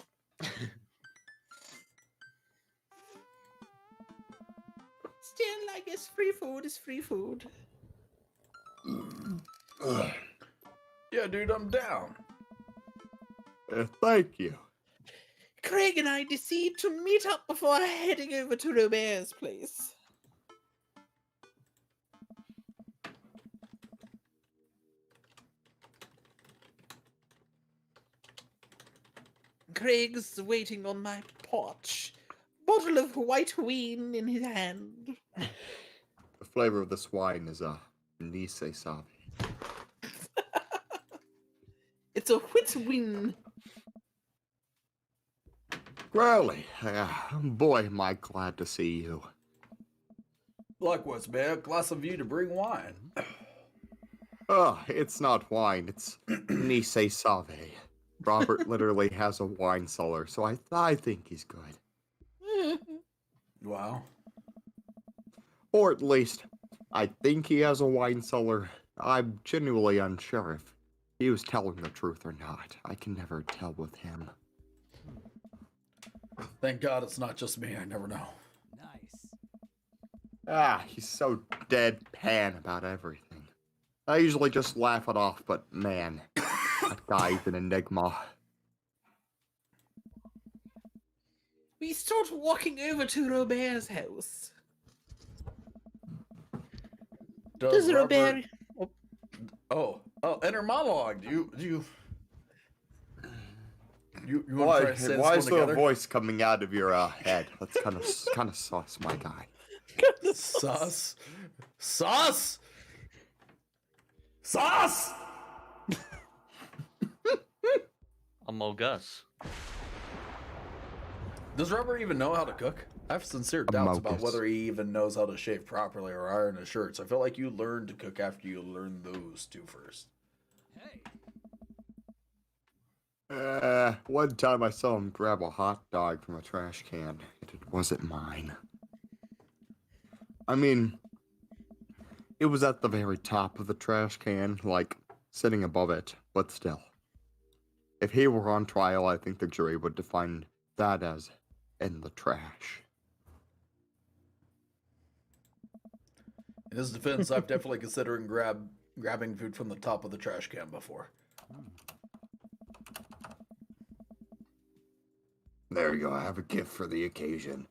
Speaker 3: Still, I guess free food is free food.
Speaker 1: Yeah, dude, I'm down.
Speaker 4: Thank you.
Speaker 3: Craig and I decided to meet up before heading over to Robert's place. Craig's waiting on my porch, bottle of white wine in his hand.
Speaker 4: flavor of this wine is Nisei Sabe.
Speaker 3: It's a whitwin.
Speaker 4: Crowley, boy, am I glad to see you.
Speaker 1: Likewise, man. Glass of you to bring wine.
Speaker 4: Oh, it's not wine, it's Nisei Sabe. Robert literally has a wine cellar, so I think he's good.
Speaker 1: Wow.
Speaker 4: Or at least, I think he has a wine cellar. I'm genuinely unsure if he was telling the truth or not. I can never tell with him.
Speaker 1: Thank God it's not just me. I never know.
Speaker 4: Nice. He's so deadpan about everything. I usually just laugh it off, but man, that guy's an enigma.
Speaker 3: We start walking over to Robert's house. Does Robert...
Speaker 1: Oh, inner monologue. Do you want
Speaker 4: Why,
Speaker 1: to try to say
Speaker 4: why
Speaker 1: this
Speaker 4: is
Speaker 1: one
Speaker 4: there a
Speaker 1: together?
Speaker 4: voice coming out of your head? That's kind of sus, my guy.
Speaker 1: Sus? Sus? Sus?
Speaker 5: Among Us.
Speaker 1: Does Robert even know how to cook? I have sincere doubts about
Speaker 4: Us.
Speaker 1: whether he even knows how to shave properly or iron his shirts. I feel like you learn to cook after you learn those two first.
Speaker 4: One time I saw him grab a hot dog from a trash can. It wasn't mine. I mean, it was at the very top of the trash can, like, sitting above it, but still. If he were on trial, I think the jury would define that as in the trash.
Speaker 1: In his defense, I've definitely considered grabbing food from the top of the trash can before.
Speaker 4: There you go, I have a gift for the occasion.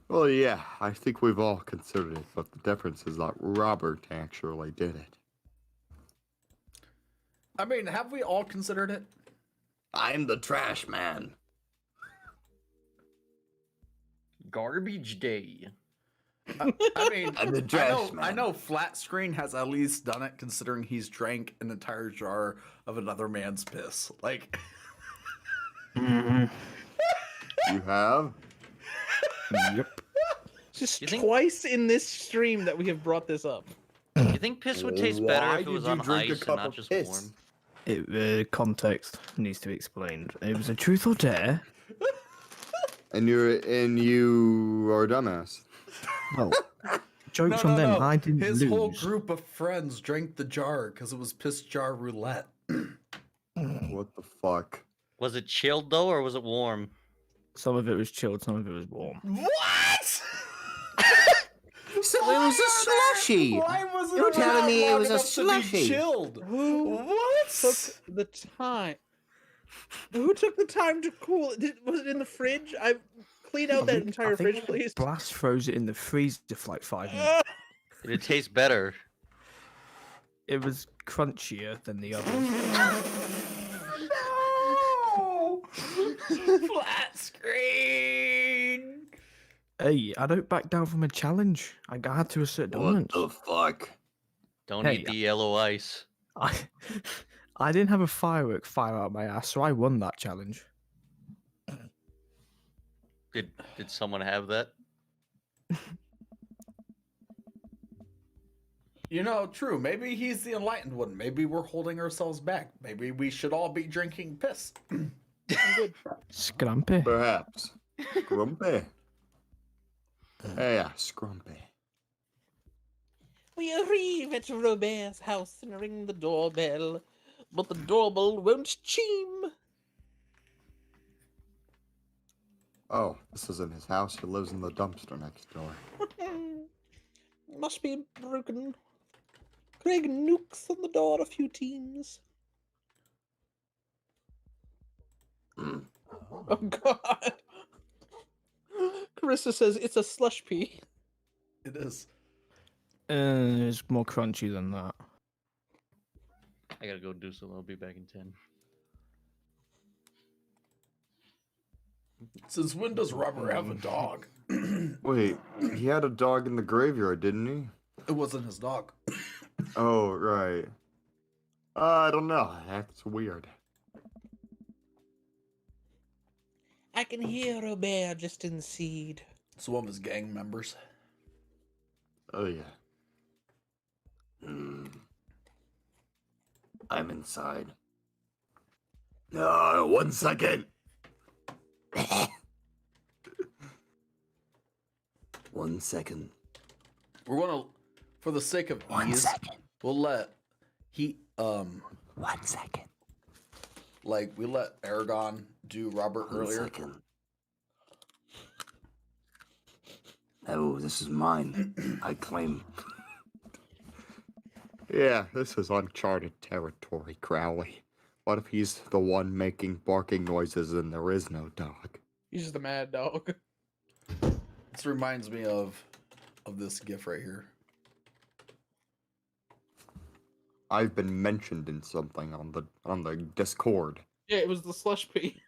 Speaker 4: Well, yeah, I think we've all considered it, but the difference is that Robert actually did it.
Speaker 1: I mean, have we all considered it?
Speaker 4: I'm the trash man.
Speaker 5: Garbage day.
Speaker 1: I mean,
Speaker 4: I'm the trash man.
Speaker 1: I know Flat Screen has at least done it, considering he's drank an entire jar of another man's piss. Like,
Speaker 4: You have?
Speaker 16: Yep.
Speaker 3: Just twice in this stream that we have brought this up.
Speaker 5: You think piss would taste better
Speaker 4: Why
Speaker 5: if it was
Speaker 4: did you
Speaker 5: on
Speaker 4: drink a
Speaker 5: ice and
Speaker 4: cup
Speaker 5: not
Speaker 4: of
Speaker 5: just
Speaker 4: piss?
Speaker 5: warm?
Speaker 8: Context needs to be explained. It was a truth or dare.
Speaker 4: And you are a dumbass.
Speaker 8: Well, jokes on them.
Speaker 1: No.
Speaker 8: I didn't
Speaker 1: His
Speaker 8: lose.
Speaker 1: whole group of friends drank the jar because it was piss jar roulette.
Speaker 4: What the fuck?
Speaker 5: Was it chilled though, or was it warm?
Speaker 8: Some of it was chilled, some of it was warm.
Speaker 1: What?
Speaker 4: So it was a slushy.
Speaker 1: Why was it
Speaker 4: You're telling me it was a
Speaker 1: enough to be
Speaker 4: slushy.
Speaker 1: chilled?
Speaker 3: Who took the time? Who took the time to cool it? Was it in the fridge? I clean out that entire fridge, please.
Speaker 8: Blast froze it in the freezer for like 5 minutes.
Speaker 5: Did it taste better?
Speaker 8: It was crunchier than the other.
Speaker 1: No! Flat screen!
Speaker 8: Hey, I don't back down from a challenge. I had to assert dominance.
Speaker 4: What the fuck?
Speaker 5: Don't
Speaker 8: Hey,
Speaker 5: eat the yellow ice.
Speaker 8: I didn't have a firework fire out my ass, so I won that challenge.
Speaker 5: Did someone have that?
Speaker 1: You know, true. Maybe he's the enlightened one. Maybe we're holding ourselves back. Maybe we should all be drinking piss.
Speaker 8: Scrumpy.
Speaker 4: Perhaps. Scrumpy. Yeah, scrumpy.
Speaker 3: We arrive at Robert's house and ring the doorbell, but the doorbell won't chime.
Speaker 4: Oh, this isn't his house. He lives in the dumpster next door.
Speaker 3: Must be broken. Craig nukes on the door a few times. Oh god. Carissa says it's a slush pea.
Speaker 1: It is.
Speaker 8: It's more crunchy than that.
Speaker 5: I gotta go do something. I'll be back in 10.
Speaker 1: Since when does Robert have a dog?
Speaker 4: Wait, he had a dog in the graveyard, didn't he?
Speaker 1: It wasn't his dog.
Speaker 18: Oh, right. I don't know. That's weird.
Speaker 6: I can hear Robert just inside.
Speaker 1: It's one of his gang members.
Speaker 18: Oh, yeah. I'm inside. No, 1 second. 1 second.
Speaker 1: We're gonna, for the sake of ease, we'll let
Speaker 18: 1 second.
Speaker 1: Like, we let Aragon do Robert
Speaker 18: 1
Speaker 1: earlier.
Speaker 18: second. Oh, this is mine. I claim. Yeah, this is uncharted territory, Crowley. What if he's the one making barking noises and there is no dog?
Speaker 3: He's just the mad dog.
Speaker 1: This reminds me of this gif right here.
Speaker 18: I've been mentioned in something on the Discord.
Speaker 3: Yeah, it was the slush pee.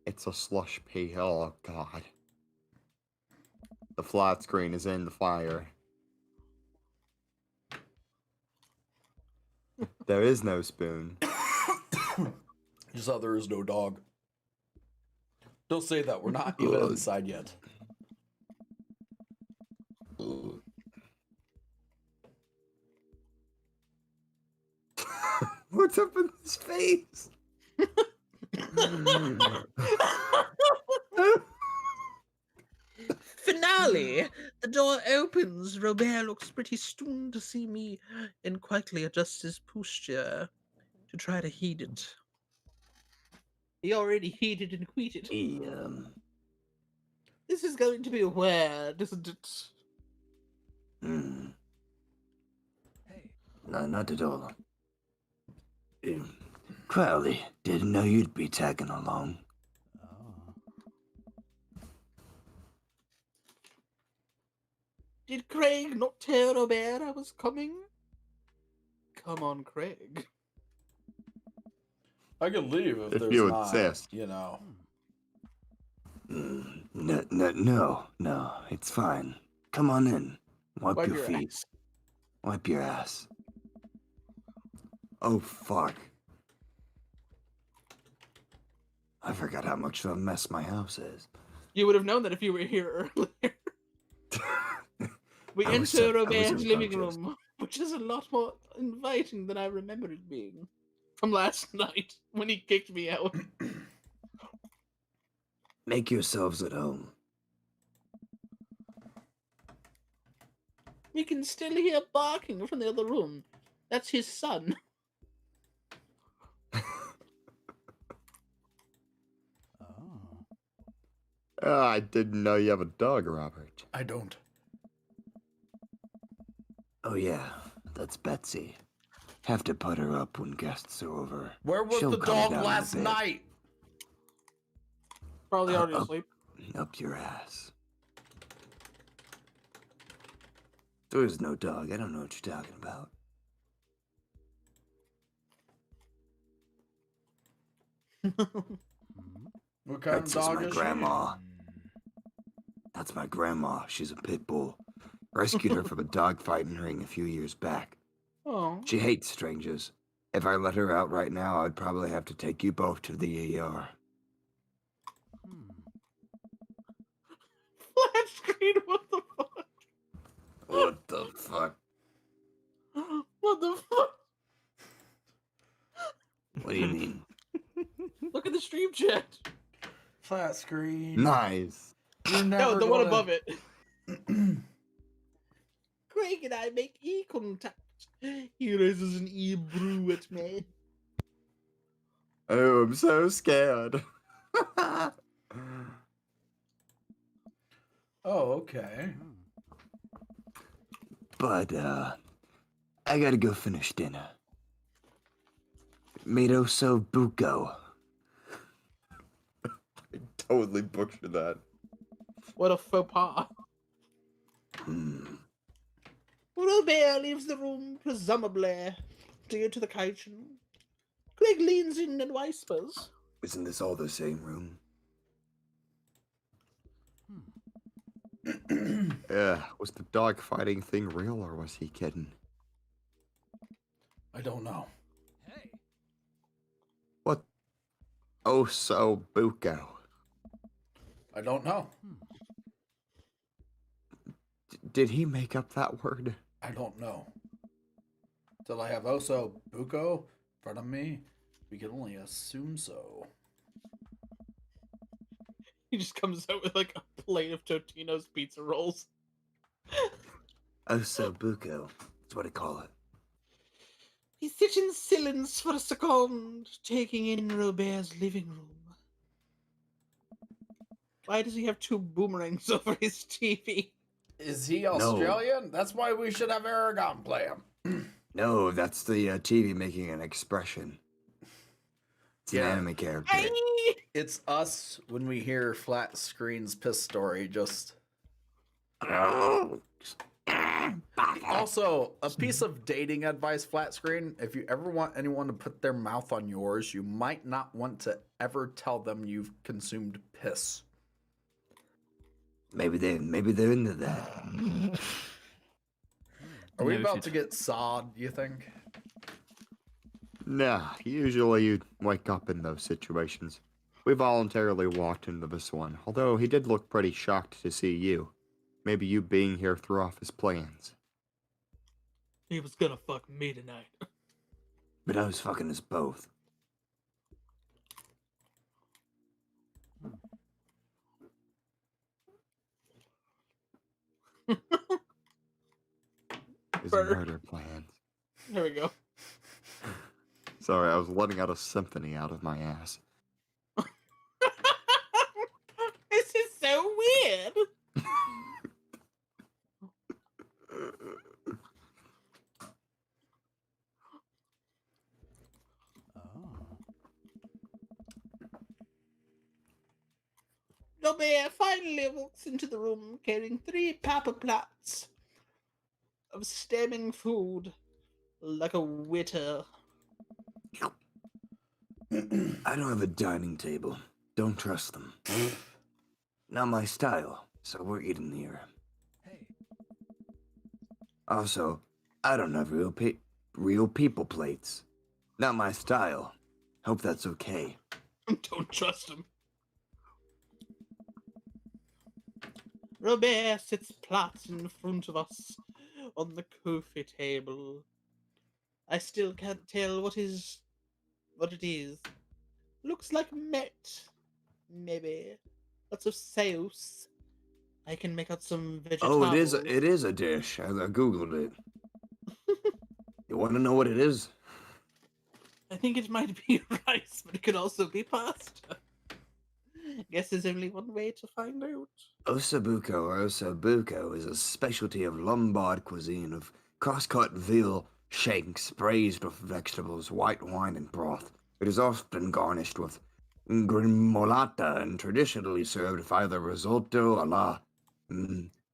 Speaker 18: It's a slush pee. Oh god. The flat screen is in the fire. There is no spoon.
Speaker 1: You saw there is no dog. Don't say that. We're not even inside yet.
Speaker 18: What's up in his face?
Speaker 6: Finale! The door opens. Robert looks pretty stunned to see me and quietly adjusts his posture to try to heed it. He already heeded and quieted. This is going to be weird, isn't it?
Speaker 4: No, not at all. Crowley, didn't know you'd be tagging along.
Speaker 6: Did Craig not tell Robert I was coming? Come on, Craig.
Speaker 1: I could leave if there's
Speaker 18: you
Speaker 1: not,
Speaker 18: insist.
Speaker 1: you know.
Speaker 4: No, it's fine. Come on in. Wipe your
Speaker 3: your
Speaker 4: feet.
Speaker 3: ass.
Speaker 4: Wipe your ass. Oh, fuck. I forgot how much of a mess my house is.
Speaker 3: You would have known that if you were here earlier. We
Speaker 4: I was
Speaker 3: enter
Speaker 4: so- I was
Speaker 3: Robert's living
Speaker 4: unconscious.
Speaker 3: room, which is a lot more inviting than I remember it being. From last night, when he kicked me out.
Speaker 4: Make yourselves at home.
Speaker 6: We can still hear barking from the other room. That's his son.
Speaker 18: I didn't know you have a dog, Robert.
Speaker 1: I don't.
Speaker 4: Oh yeah, that's Betsy. Have to put her up when guests are over.
Speaker 1: Where was
Speaker 4: She'll
Speaker 1: the
Speaker 4: come
Speaker 1: dog
Speaker 4: down in a
Speaker 1: last
Speaker 4: bit.
Speaker 1: night?
Speaker 3: Probably already asleep.
Speaker 4: Up your ass. There is no dog. I don't know what you're talking about.
Speaker 1: What kind
Speaker 4: That's
Speaker 1: of
Speaker 4: just
Speaker 1: dog
Speaker 4: my
Speaker 1: is
Speaker 4: grandma. That's my grandma. She's a pit bull. Rescued her from a dogfighting ring a few years back.
Speaker 3: Oh.
Speaker 4: She hates strangers. If I let her out right now, I'd probably have to take you both to the ER.
Speaker 3: Flat screen, what the fuck?
Speaker 4: What the fuck?
Speaker 3: What the fuck?
Speaker 4: What do you mean?
Speaker 3: Look at the stream chat.
Speaker 1: Flat screen.
Speaker 18: Nice.
Speaker 1: You're
Speaker 3: No,
Speaker 1: never
Speaker 3: the one
Speaker 1: gonna-
Speaker 3: above it.
Speaker 6: Craig and I make eye contact. He raises an eyebrow at me.
Speaker 18: Oh, I'm so scared.
Speaker 1: Oh, okay.
Speaker 4: But, I gotta go finish dinner. Miroso buko.
Speaker 18: Totally butchered that.
Speaker 3: What a faux pas.
Speaker 6: Robert leaves the room, presumably, to go to the kitchen. Craig leans in and whispers.
Speaker 4: Isn't this all the same room?
Speaker 18: Was the dog fighting thing real or was he kidding?
Speaker 1: I don't know.
Speaker 18: What? Oh, so buko.
Speaker 1: I don't know.
Speaker 18: Did he make up that word?
Speaker 1: I don't know. Till I have Oso Buko in front of me, we can only assume so.
Speaker 3: He just comes out with like a plate of Totino's pizza rolls.
Speaker 4: Oso Buko. That's what I call it.
Speaker 6: He sits in silence for a second, taking in Robert's living room.
Speaker 3: Why does he have two boomerangs over his TV?
Speaker 1: Is he Australian? That's why we should have Aragon play him.
Speaker 4: No, that's the TV making an expression. It's an anime character.
Speaker 1: It's us when we hear Flat Screen's piss story, just... Also, a piece of dating advice, Flat Screen, if you ever want anyone to put their mouth on yours, you might not want to ever tell them you've consumed piss.
Speaker 4: Maybe they're into that.
Speaker 1: Are we about to get sawed, you think?
Speaker 18: Nah, usually you wake up in those situations. We voluntarily walked into this one, although he did look pretty shocked to see you. Maybe you being here threw off his plans.
Speaker 3: He was gonna fuck me tonight.
Speaker 4: But I was fucking us both.
Speaker 18: His murder plans.
Speaker 3: There we go.
Speaker 18: Sorry, I was letting out a symphony out of my ass.
Speaker 6: This is so weird. Robert finally walks into the room carrying 3 paper plates of steaming food like a waiter.
Speaker 4: I don't have a dining table. Don't trust them. Not my style, so we're eating here. Also, I don't have real people plates. Not my style. Hope that's okay.
Speaker 3: Don't trust him.
Speaker 6: Robert sits plates in front of us on the coffee table. I still can't tell what it is. Looks like meat, maybe. Lots of sauce. I can make out some vegetables.
Speaker 4: Oh, it is a dish. I googled it. You want to know what it is?
Speaker 6: I think it might be rice, but it could also be pasta. Guess there's only one way to find out.
Speaker 4: Ossobuco or ossobuco is a specialty of Lombard cuisine of cross-cut veal shanks braised with vegetables, white wine, and broth. It is often garnished with grimolata and traditionally served with either risotto alla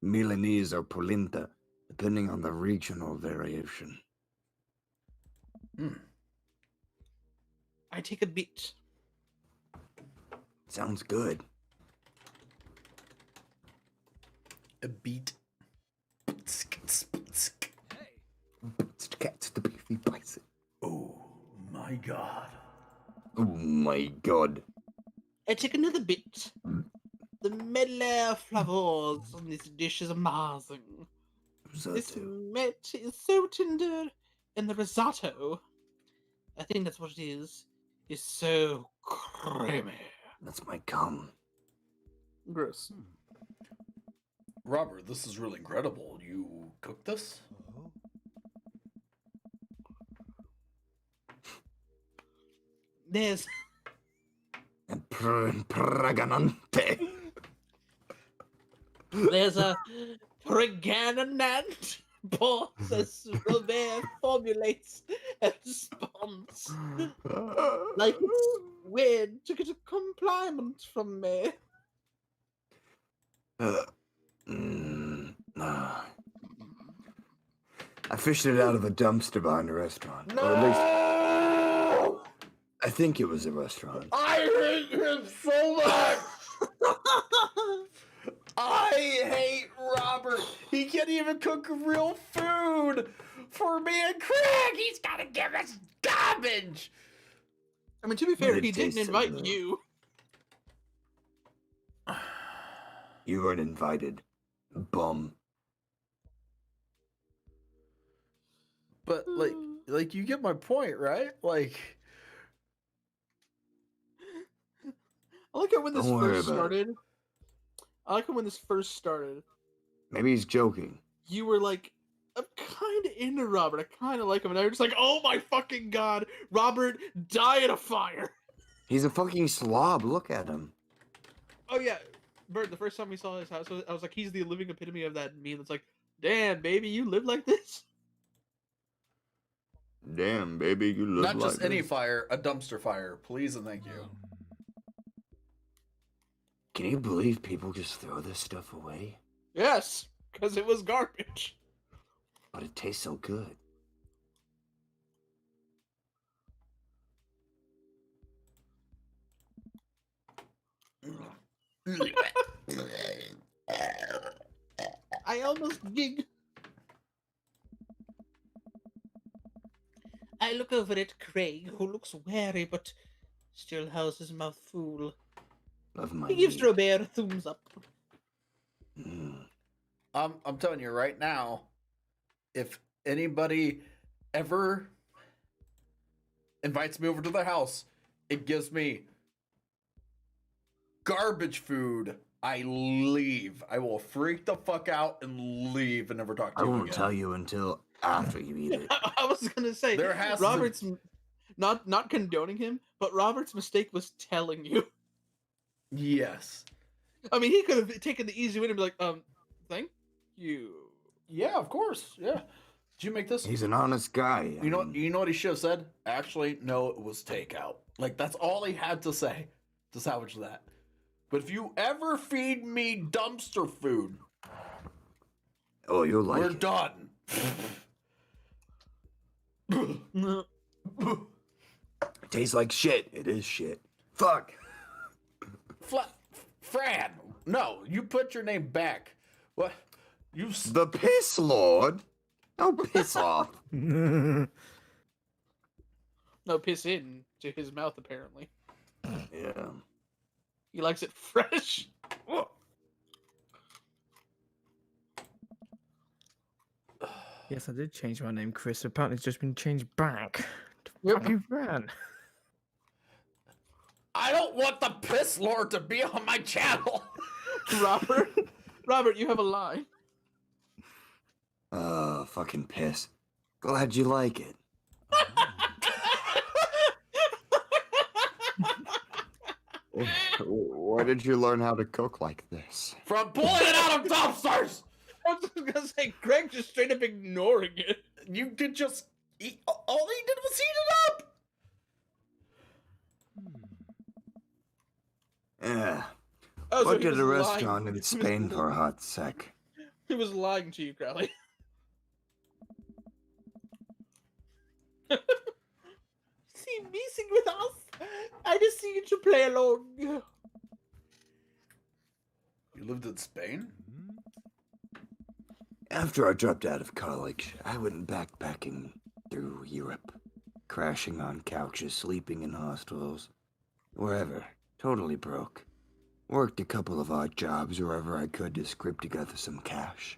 Speaker 4: Milanese or polenta, depending on the regional variation.
Speaker 6: I take a bit.
Speaker 4: Sounds good.
Speaker 1: A beat. Oh my god.
Speaker 4: Oh my god.
Speaker 6: I take another bit. The melee flavors on this dish is amazing. This meat is so tender, and the risotto, I think that's what it is so creamy.
Speaker 4: That's my cum.
Speaker 3: Gross.
Speaker 1: Robert, this is really incredible. You cooked this?
Speaker 6: There's
Speaker 4: Pregnante.
Speaker 6: There's a pregnant process Robert formulates a response. Like it's weird to get a compliment from me.
Speaker 4: I fished it out of a dumpster behind a restaurant. No! Or at least, I think it was a restaurant.
Speaker 1: I hate him so much! I hate Robert. He can't even cook real food for me and Craig. He's gotta give us garbage.
Speaker 3: I mean, to be fair, he didn't invite you.
Speaker 4: You weren't invited, bum.
Speaker 1: But like you get my point, right? Like,
Speaker 3: I like it when this
Speaker 4: Don't worry
Speaker 3: first
Speaker 4: about it.
Speaker 3: started. I like it when this first started.
Speaker 4: Maybe he's joking.
Speaker 3: You were like, I'm kind of into Robert. I kind of like him. And I was just like, oh my fucking god, Robert, die in a fire.
Speaker 4: He's a fucking slob. Look at him.
Speaker 3: Oh yeah, Bert, the first time we saw his house, I was like, he's the living epitome of that meme that's like, damn, baby, you live like this?
Speaker 18: Damn, baby, you look
Speaker 1: not
Speaker 18: like
Speaker 1: just any
Speaker 18: this.
Speaker 1: fire, a dumpster fire. Please and thank you.
Speaker 4: Can you believe people just throw this stuff away?
Speaker 3: Yes, because it was garbage.
Speaker 4: But it tastes so good.
Speaker 3: I almost gig. I look over at Craig, who looks wary but still has his mouth full.
Speaker 4: Love my
Speaker 3: He gives
Speaker 4: meat.
Speaker 3: Robert a thumbs up.
Speaker 1: I'm telling you right now, if anybody ever invites me over to their house, it gives me garbage food, I leave. I will freak the fuck out and leave and never talk to
Speaker 4: I
Speaker 1: you
Speaker 4: won't
Speaker 1: again.
Speaker 4: tell you until after you eat it.
Speaker 3: I was gonna say,
Speaker 1: There has to-
Speaker 3: Robert's not condoning him, but Robert's mistake was telling you.
Speaker 1: Yes.
Speaker 3: I mean, he could have taken the easy way and be like, thank you.
Speaker 1: Yeah, of course. Yeah. Did you make this?
Speaker 4: He's an honest guy.
Speaker 1: You know what he should have said? Actually, no, it was takeout. Like, that's all he had to say to salvage that. But if you ever feed me dumpster food,
Speaker 4: Oh, you'll like
Speaker 1: we're
Speaker 4: it.
Speaker 1: done.
Speaker 4: It tastes like shit. It is shit. Fuck.
Speaker 1: Fran, no, you put your name back. What? You
Speaker 4: The piss lord. Don't piss off.
Speaker 3: No, piss in to his mouth, apparently.
Speaker 4: Yeah.
Speaker 3: He likes it fresh.
Speaker 8: Yes, I did change my name, Chris. Apparently, it's just been changed back. Fucking Fran.
Speaker 1: I don't want the piss lord to be on my channel.
Speaker 3: Robert, you have a line.
Speaker 4: Fucking piss. Glad you like it.
Speaker 18: Where did you learn how to cook like this?
Speaker 1: From pulling it out of dumpsters.
Speaker 3: I was just gonna say, Greg just straight up ignoring it.
Speaker 1: You could just eat. All he did was heat it up.
Speaker 4: Yeah.
Speaker 3: Oh, so
Speaker 4: Worked
Speaker 3: he
Speaker 4: at
Speaker 3: was
Speaker 4: a
Speaker 3: lying.
Speaker 4: restaurant in Spain for a hot sec.
Speaker 3: He was lying to you, Crowley. See me sing with us? I just see you to play along.
Speaker 1: You lived in Spain?
Speaker 4: After I dropped out of college, I went backpacking through Europe, crashing on couches, sleeping in hostels, wherever, totally broke. Worked a couple of odd jobs wherever I could to scrape together some cash.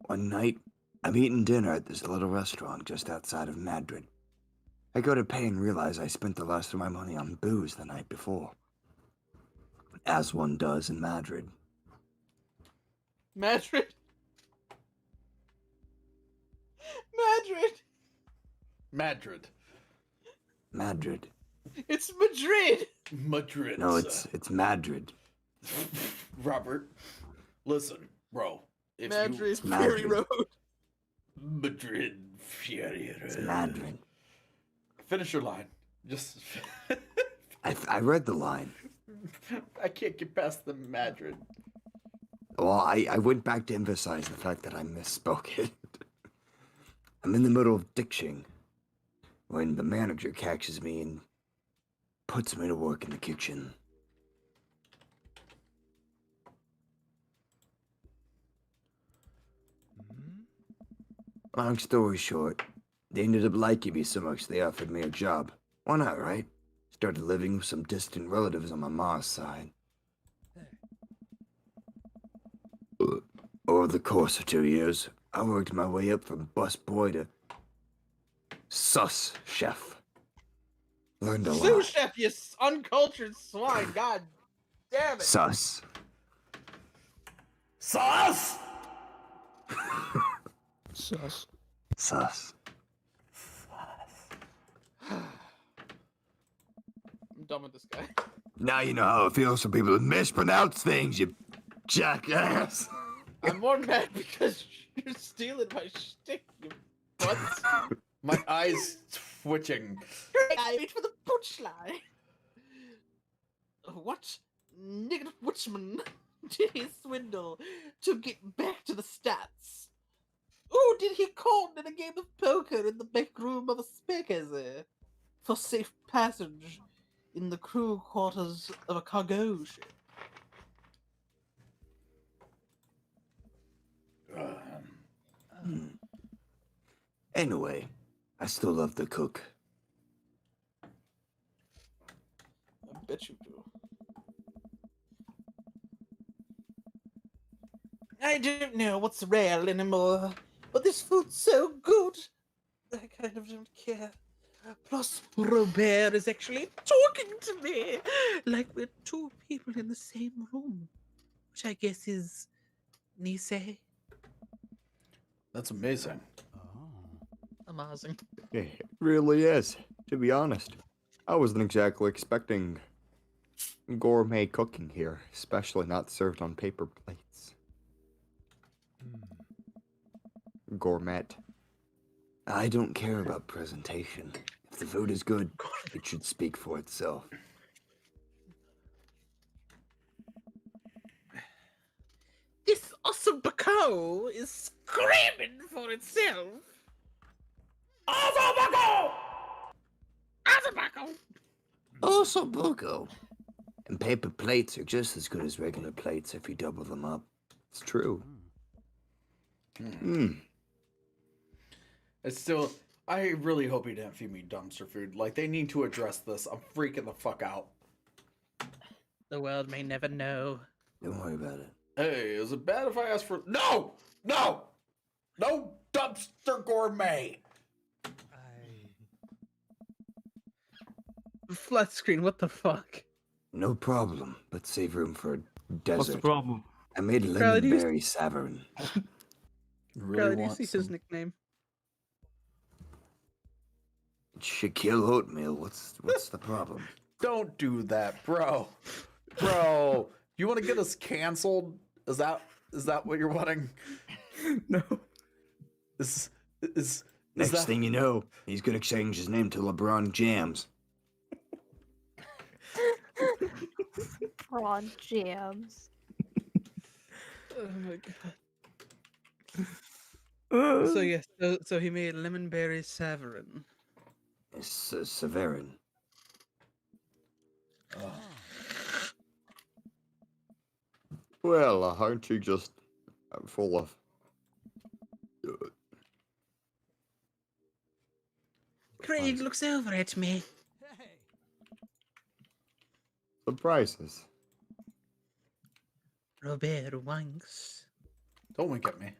Speaker 4: One night, I'm eating dinner at this little restaurant just outside of Madrid. I go to pay and realize I spent the last of my money on booze the night before. As one does in Madrid.
Speaker 3: Madrid.
Speaker 4: Madrid.
Speaker 3: It's Madrid.
Speaker 1: Madrid.
Speaker 4: No, it's Madrid.
Speaker 1: Robert, listen, bro. If
Speaker 3: Madrid
Speaker 1: you,
Speaker 3: Fury Road.
Speaker 1: Madrid Fury Road.
Speaker 4: It's Madrid.
Speaker 1: Finish your line. Just.
Speaker 4: I read the line.
Speaker 1: I can't get past the Madrid.
Speaker 4: Well, I went back to emphasize the fact that I misspoke it. I'm in the middle of dishing when the manager catches me and puts me to work in the kitchen. Long story short, they ended up liking me so much they offered me a job. Why not, right? Started living with some distant relatives on my mom's side. Over the course of 2 years, I worked my way up from busboy to sus chef. Learned a lot.
Speaker 3: Sous chef, you uncultured swine. God damn it.
Speaker 4: Sus.
Speaker 1: Sauce!
Speaker 8: Sus.
Speaker 4: Sus.
Speaker 3: I'm done with this guy.
Speaker 4: Now you know how it feels for people to mispronounce things, you jackass.
Speaker 3: I'm more mad because you're stealing my shtick, you butts.
Speaker 1: My eyes twitching.
Speaker 6: I wait for the punchline. What nigger witchman did he swindle to get back to the stats? Who did he con in a game of poker in the back room of a speakeasy for safe passage in the crew quarters of a cargo ship?
Speaker 4: Anyway, I still love to cook.
Speaker 3: I bet you do.
Speaker 6: I don't know what's real anymore, but this food's so good. I kind of don't care. Plus, Robert is actually talking to me like we're two people in the same room, which I guess is Nisei.
Speaker 1: That's amazing.
Speaker 3: Amazing.
Speaker 18: It really is, to be honest. I wasn't exactly expecting gourmet cooking here, especially not served on paper plates. Gourmet.
Speaker 4: I don't care about presentation. If the food is good, it should speak for itself.
Speaker 6: This ossobuco is screaming for itself. Ossobuco! Ossobuco!
Speaker 4: Also, buco. And paper plates are just as good as regular plates if you double them up.
Speaker 18: It's true.
Speaker 1: It's still. I really hope he didn't feed me dumpster food. Like, they need to address this. I'm freaking the fuck out.
Speaker 6: The world may never know.
Speaker 4: Don't worry about it.
Speaker 1: Hey, is it bad if I ask for... No! No! No dumpster gourmet!
Speaker 3: Flat screen, what the fuck?
Speaker 4: No problem, but save room for a desert.
Speaker 14: What's the problem?
Speaker 4: I made
Speaker 3: Crowley, do you-
Speaker 4: lemonberry savarin.
Speaker 3: Crowley, do you see his nickname?
Speaker 4: Shaquille Oatmeal, what's the problem?
Speaker 1: Don't do that, bro. Bro, you want to get us canceled? Is that what you're wanting?
Speaker 16: No.
Speaker 1: Is
Speaker 4: Next
Speaker 1: that...
Speaker 4: thing you know, he's gonna change his name to LeBron Jams.
Speaker 10: Prawn jams.
Speaker 3: Oh my god. So yes, so he made lemonberry savarin.
Speaker 4: It's Severin.
Speaker 18: Well, aren't you just full of...
Speaker 6: Craig looks over at me.
Speaker 18: surprises?
Speaker 6: Robert winks.
Speaker 1: Don't wink at me.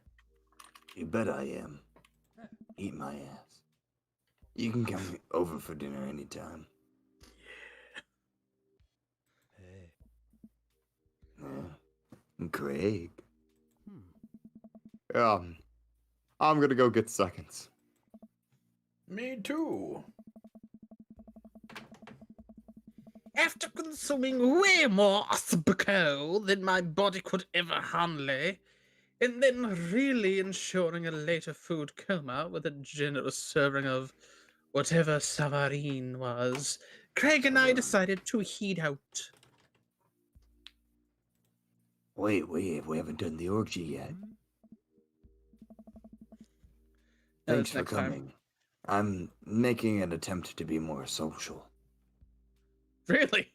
Speaker 4: You bet I am. Eat my ass. You can come over for dinner anytime. Craig.
Speaker 18: I'm gonna go get seconds.
Speaker 1: Me too.
Speaker 6: After consuming way more ossobuco than my body could ever handle, and then really ensuring a later food coma with a generous serving of whatever savarin was, Craig and I decided to head out.
Speaker 4: Wait, we haven't done the orgy yet. Thanks for coming. I'm making an attempt to be more social.
Speaker 3: Really?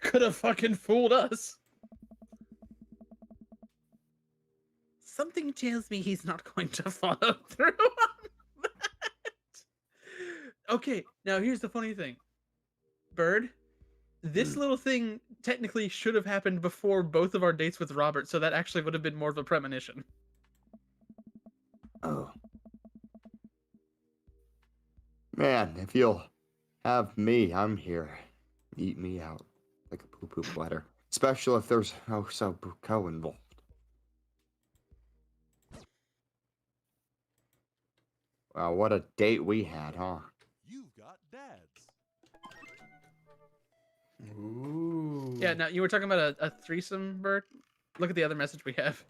Speaker 3: Could have fucking fooled us. something tells me he's not going to follow through on that. Okay, now here's the funny thing. Bird, this little thing technically should have happened before both of our dates with Robert, so that actually would have been more of a premonition.
Speaker 18: Oh. Man, if you'll have me, I'm here. Eat me out like a poo-poo platter. Especially if there's Buko involved. Wow, what a date we had, huh?
Speaker 13: You've got dads.
Speaker 1: Ooh.
Speaker 3: Yeah, now you were talking about a threesome, Bird? Look at the other message we have.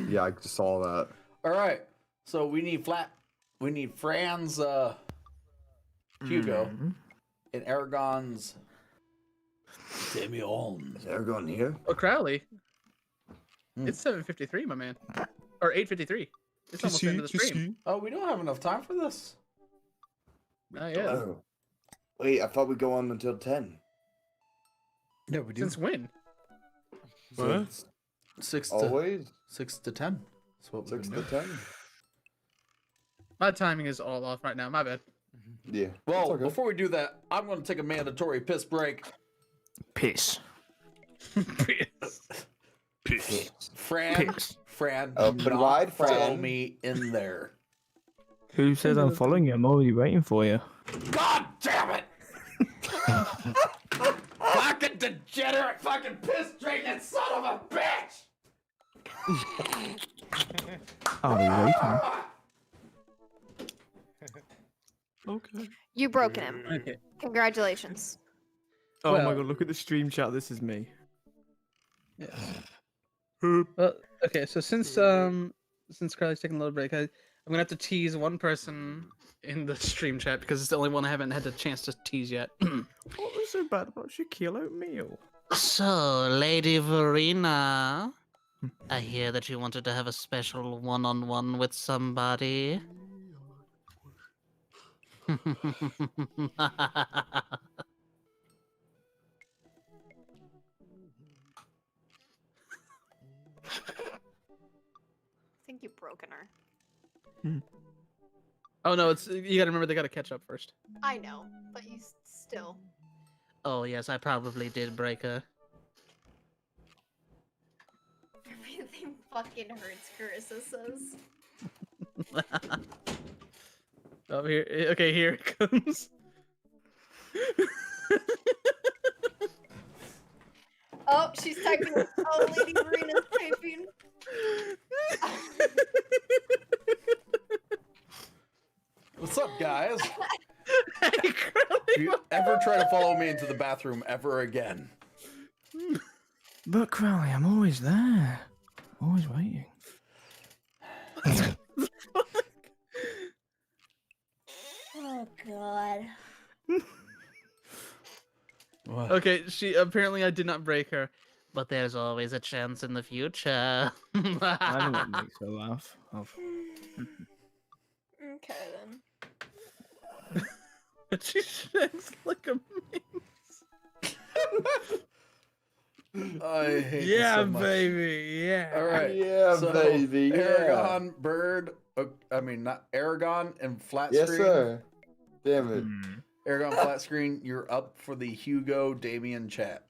Speaker 18: Yeah, I just saw that.
Speaker 1: All right. So we need Fran's Hugo and Aragon's Damian.
Speaker 4: Is Aragon here?
Speaker 3: Oh, Crowley. It's 7:53, my man. Or 8:53. It's almost the end of the stream.
Speaker 1: Oh, we don't have enough time for this.
Speaker 3: Oh, yeah.
Speaker 4: Oh. Wait, I thought we'd go on until 10.
Speaker 1: Yeah, we do.
Speaker 3: Since when?
Speaker 1: What? 6 to
Speaker 18: Always?
Speaker 1: 6 to 10. That's what
Speaker 18: 6
Speaker 1: we
Speaker 18: to
Speaker 1: do.
Speaker 18: 10?
Speaker 3: My timing is all off right now. My bad.
Speaker 18: Yeah.
Speaker 1: Well,
Speaker 18: okay.
Speaker 1: before we do that, I'm going to take a mandatory piss break.
Speaker 8: Piss.
Speaker 1: Piss. Fran,
Speaker 8: Piss.
Speaker 1: Fran,
Speaker 18: Open
Speaker 1: do not
Speaker 18: wide,
Speaker 1: follow
Speaker 18: Fran.
Speaker 1: me in there.
Speaker 8: Who says I'm following you? I'm already waiting for you.
Speaker 1: God damn it! Fucking degenerate, fucking piss drinking son of a bitch!
Speaker 8: I'll be waiting.
Speaker 14: Okay.
Speaker 10: You broken him.
Speaker 3: Okay.
Speaker 10: Congratulations.
Speaker 8: Oh
Speaker 3: Well-
Speaker 8: my god, look at the stream chat. This is me.
Speaker 3: Yeah. Well, okay, so since Crowley's taking a little break, I'm gonna have to tease one person in the stream chat because it's the only one I haven't had a chance to tease yet.
Speaker 8: What was so bad about Shaquille O'Neal?
Speaker 6: So, Lady Verena, I hear that you wanted to have a special one-on-one with somebody.
Speaker 10: I think you've broken her.
Speaker 3: Oh no, it's you gotta remember they gotta catch up first.
Speaker 10: I know, but you still.
Speaker 6: Oh yes, I probably did break her.
Speaker 10: Everything fucking hurts, Carissa says.
Speaker 3: Oh here, okay, here it comes.
Speaker 10: Oh, she's typing. Oh, Lady Marina's typing.
Speaker 1: What's up, guys? If you ever try to follow me into the bathroom ever again.
Speaker 8: But Crowley, I'm always there. Always waiting.
Speaker 10: Oh God.
Speaker 3: Okay, she apparently I did not break her.
Speaker 6: But there's always a chance in the future.
Speaker 8: I know what makes her laugh.
Speaker 10: Okay then.
Speaker 3: She shakes like a
Speaker 1: I hate this
Speaker 3: yeah,
Speaker 1: so much.
Speaker 3: baby, yeah.
Speaker 1: All right.
Speaker 18: Yeah,
Speaker 1: so,
Speaker 18: baby, yeah.
Speaker 1: Aragon, Bird. I mean, not Aragon and flat
Speaker 18: Yes,
Speaker 1: screen.
Speaker 18: sir. Damn it.
Speaker 1: Aragon flat screen. You're up for the Hugo Damien chat.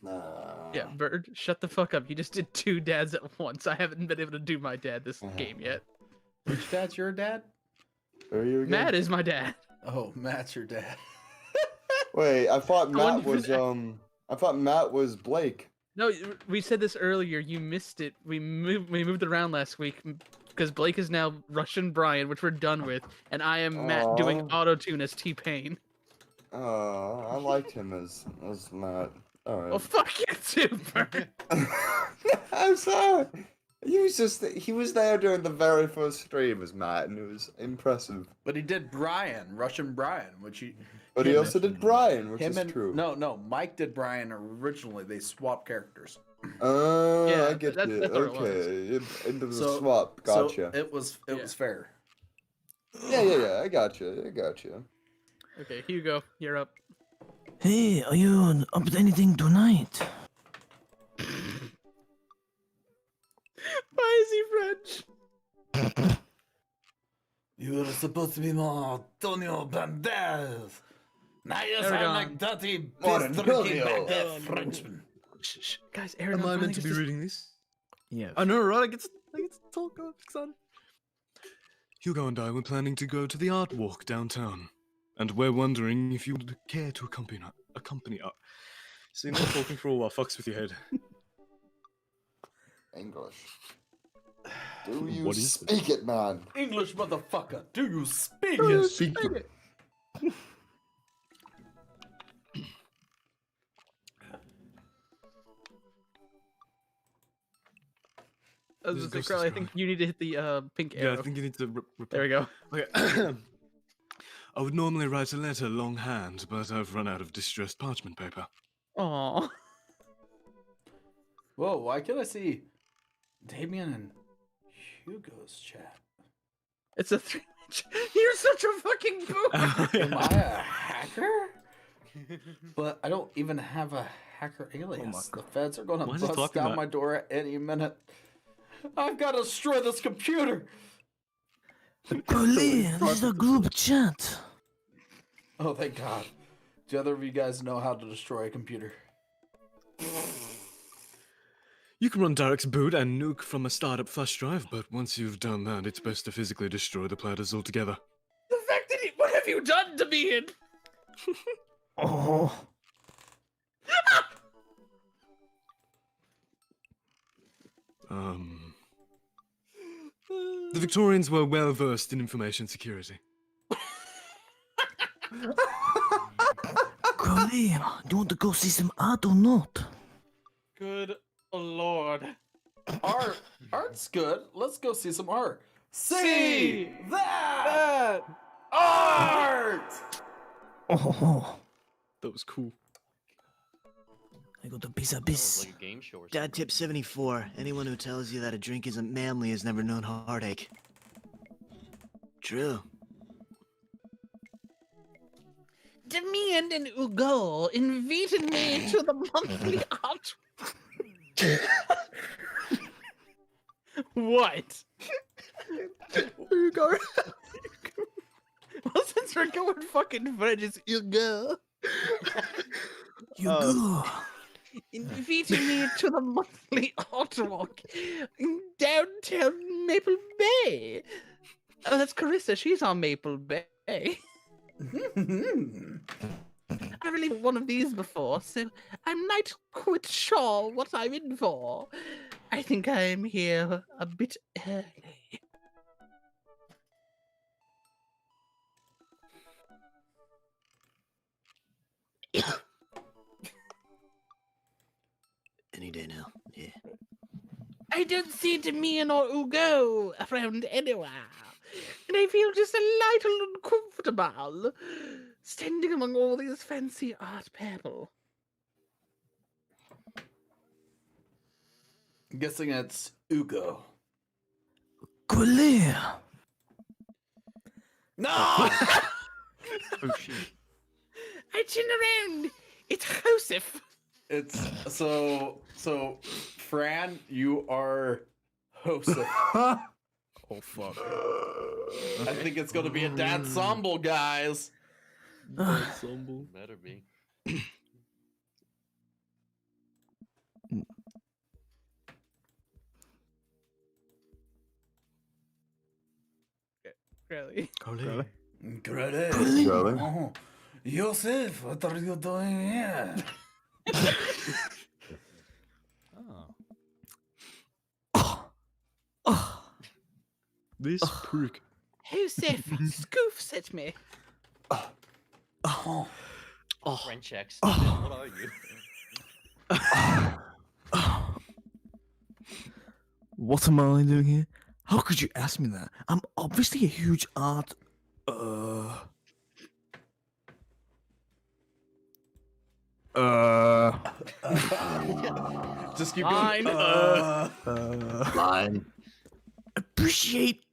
Speaker 3: Yeah, Bird, shut the fuck up. You just did 2 dads at once. I haven't been able to do my dad this game yet.
Speaker 1: Which dad's your dad?
Speaker 18: Are you again?
Speaker 3: Matt is my dad.
Speaker 1: Oh, Matt's your dad.
Speaker 18: Wait, I thought
Speaker 3: I wouldn't
Speaker 18: Matt was
Speaker 3: even-
Speaker 18: I thought Matt was Blake.
Speaker 3: No, we said this earlier. You missed it. We moved it around last week because Blake is now Russian Brian, which we're done with, and I am Matt doing
Speaker 18: Aw.
Speaker 3: auto-tune as T-Pain.
Speaker 18: Oh, I liked him as Matt. All right.
Speaker 3: Well, fuck you too, Bird.
Speaker 18: I'm sorry. He was there during the very first stream as Matt, and it was impressive.
Speaker 1: But he did Brian, Russian Brian, which he.
Speaker 18: But he also did Brian, which
Speaker 1: him
Speaker 18: is
Speaker 1: and,
Speaker 18: true.
Speaker 1: No, Mike did Brian originally. They swapped characters.
Speaker 18: Oh,
Speaker 3: Yeah,
Speaker 18: I get
Speaker 3: that's
Speaker 18: you.
Speaker 3: what it was.
Speaker 18: Okay, into the
Speaker 1: So-
Speaker 18: swap. Gotcha.
Speaker 1: So it was fair.
Speaker 18: Yeah. I gotcha.
Speaker 3: Okay, Hugo, you're up.
Speaker 8: Hey, are you up to anything tonight?
Speaker 3: Why is he French?
Speaker 1: You were supposed to be more Antonio Banderas. Now you
Speaker 3: Aragon.
Speaker 1: sound like dirty,
Speaker 4: More
Speaker 1: piss-drinking
Speaker 4: Antonio.
Speaker 1: baguette Frenchman.
Speaker 3: Shh, guys,
Speaker 14: Am
Speaker 3: Aragon
Speaker 14: I
Speaker 3: finally
Speaker 14: meant to
Speaker 3: gets
Speaker 14: be reading this?
Speaker 8: Yeah.
Speaker 14: I know, right? I get to talk. I'm excited.
Speaker 11: Hugo and I were planning to go to the art walk downtown, and we're wondering if you would care to accompany us.
Speaker 14: See, not talking for a while fucks with your head.
Speaker 18: English. Do you
Speaker 11: What is
Speaker 18: speak it, man?
Speaker 1: English motherfucker, do you speak
Speaker 18: Do you
Speaker 1: it?
Speaker 18: speak it?
Speaker 3: I was just Crowley, I think you need to hit the pink arrow.
Speaker 11: Yeah, I think you need to.
Speaker 3: There we go.
Speaker 11: Okay. I would normally write a letter longhand, but I've run out of distressed parchment paper.
Speaker 3: Aww.
Speaker 1: Whoa, why can't I see Damien and Hugo's chat?
Speaker 3: It's a 3. You're such a fucking boomer.
Speaker 1: Am I a hacker? But I don't even have a hacker alias. The feds are gonna
Speaker 11: Why is he
Speaker 1: bust
Speaker 11: talking
Speaker 1: down
Speaker 11: about-
Speaker 1: my door at any minute. I've got to destroy this computer.
Speaker 8: Crowley, there's a group chat.
Speaker 1: Oh, thank God. Do either of you guys know how to destroy a computer?
Speaker 11: You can run Derek's boot and nuke from a startup flash drive, but once you've done that, it's best to physically destroy the platters altogether.
Speaker 3: The fact that what have you done to me?
Speaker 8: Oh.
Speaker 11: The Victorians were well versed in information security.
Speaker 8: Crowley, do you want to go see some art or not?
Speaker 3: Good lord.
Speaker 1: Art's good. Let's go see some art.
Speaker 3: See
Speaker 1: that art!
Speaker 8: Oh.
Speaker 11: That was cool.
Speaker 8: I got a piece of bis.
Speaker 5: Like a game show or
Speaker 19: Dad tip 74. Anyone who tells you that a drink isn't manly has never known heartache. True.
Speaker 6: Damien and Hugo invited me to the monthly art.
Speaker 3: What?
Speaker 8: Hugo.
Speaker 3: Well, since we're going fucking French, it's Hugo.
Speaker 8: Hugo.
Speaker 6: Invited me to the monthly art walk in downtown Maple Bay.
Speaker 3: Oh, that's Carissa. She's on Maple Bay.
Speaker 6: I really one of these before, so I'm not quite sure what I'm in for.
Speaker 3: I think I'm here a bit early.
Speaker 19: Any day now, yeah.
Speaker 6: I don't see Damien or Hugo around anywhere, and I feel just a little uncomfortable standing among all these fancy art people.
Speaker 1: I'm guessing it's Hugo.
Speaker 8: Crowley.
Speaker 1: No!
Speaker 5: Oh shit.
Speaker 6: I turn around. It's Joseph.
Speaker 1: It's so Fran, you are Joseph.
Speaker 14: Oh fuck.
Speaker 1: I think it's gonna be a dad ensemble, guys.
Speaker 14: Ensemble.
Speaker 5: Better be.
Speaker 3: Crowley.
Speaker 14: Crowley.
Speaker 1: Crowley.
Speaker 18: Crowley.
Speaker 1: Oh, Joseph, what are you doing here?
Speaker 14: This prick.
Speaker 6: Joseph scoofs at me.
Speaker 5: French accent. What are you?
Speaker 8: What am I doing here? How could you ask me that? I'm obviously a huge art.
Speaker 1: Just keep
Speaker 3: Fine.
Speaker 1: going.
Speaker 18: Line.
Speaker 8: Appreciate.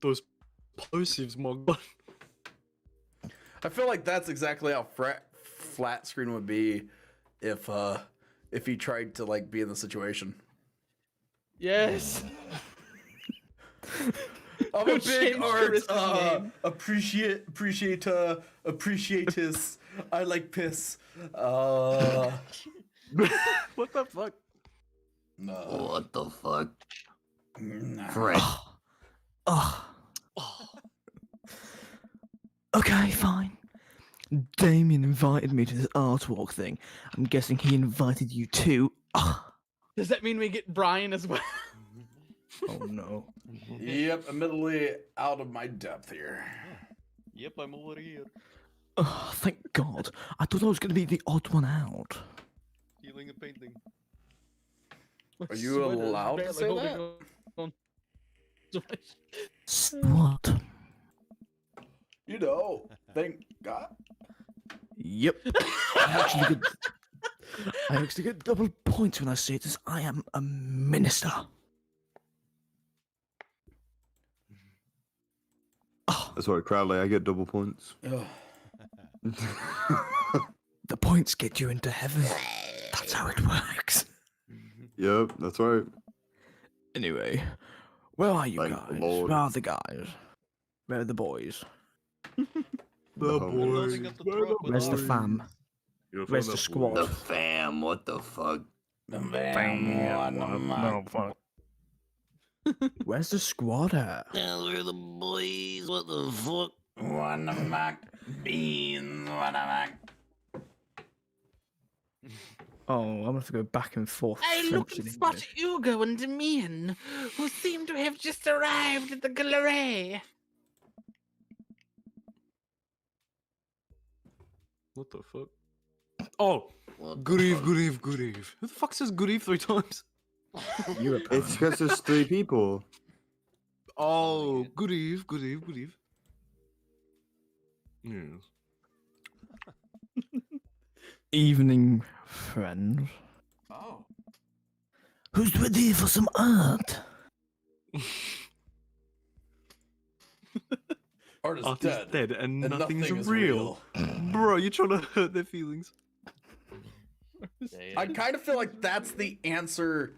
Speaker 14: Those plosives, my god.
Speaker 1: I feel like that's exactly how flat screen would be if if he tried to like be in the situation.
Speaker 3: Yes.
Speaker 1: I'm a big
Speaker 3: Change
Speaker 1: art
Speaker 3: Carissa's name.
Speaker 1: appreciatus. I like piss.
Speaker 14: What the fuck?
Speaker 1: No.
Speaker 4: What the fuck?
Speaker 1: Nah.
Speaker 4: Fred.
Speaker 8: Okay, fine. Damien invited me to this artwork thing. I'm guessing he invited you too.
Speaker 3: Does that mean we get Brian as well?
Speaker 8: Oh no.
Speaker 1: Yep, admittedly out of my depth here.
Speaker 5: Yep, I'm over here.
Speaker 8: Oh, thank God. I thought I was going to be the odd one out.
Speaker 5: Healing and painting.
Speaker 1: Are you allowed to say that?
Speaker 8: What?
Speaker 1: You know, thank God.
Speaker 8: Yep. I actually get double points when I say this. I am a minister.
Speaker 18: That's right, Crowley. I get double points.
Speaker 8: The points get you into heaven. That's how it works.
Speaker 18: Yep, that's right.
Speaker 8: Anyway, where are you
Speaker 18: Thank
Speaker 8: guys?
Speaker 18: the Lord.
Speaker 8: Where are the guys? Where are the boys?
Speaker 14: The
Speaker 5: boys.
Speaker 8: Where's the fam? Where's the squad?
Speaker 4: The fam, what the fuck?
Speaker 1: The fam,
Speaker 8: No, fuck. Where's the squad at?
Speaker 4: Where are the boys? What the fuck?
Speaker 1: Wanna mac beans, wanna mac.
Speaker 8: Oh, I'm gonna have to go back and forth.
Speaker 6: I look
Speaker 8: French
Speaker 6: and
Speaker 8: and
Speaker 6: spot
Speaker 8: English.
Speaker 6: Hugo and Damien, who seem to have just arrived at the gallery.
Speaker 14: What the fuck? Oh, good eve, good eve, good eve. Who the fuck says good eve 3 times?
Speaker 18: It's because there's 3 people.
Speaker 14: Oh, good eve, good eve, good eve. Yes.
Speaker 8: Evening, friends.
Speaker 1: Oh.
Speaker 8: Who's ready for some art?
Speaker 1: Art is
Speaker 14: Art
Speaker 1: dead.
Speaker 14: is dead and nothing
Speaker 1: nothing
Speaker 14: is real. Bro, you're trying to hurt their feelings.
Speaker 1: I kind of feel like that's the answer.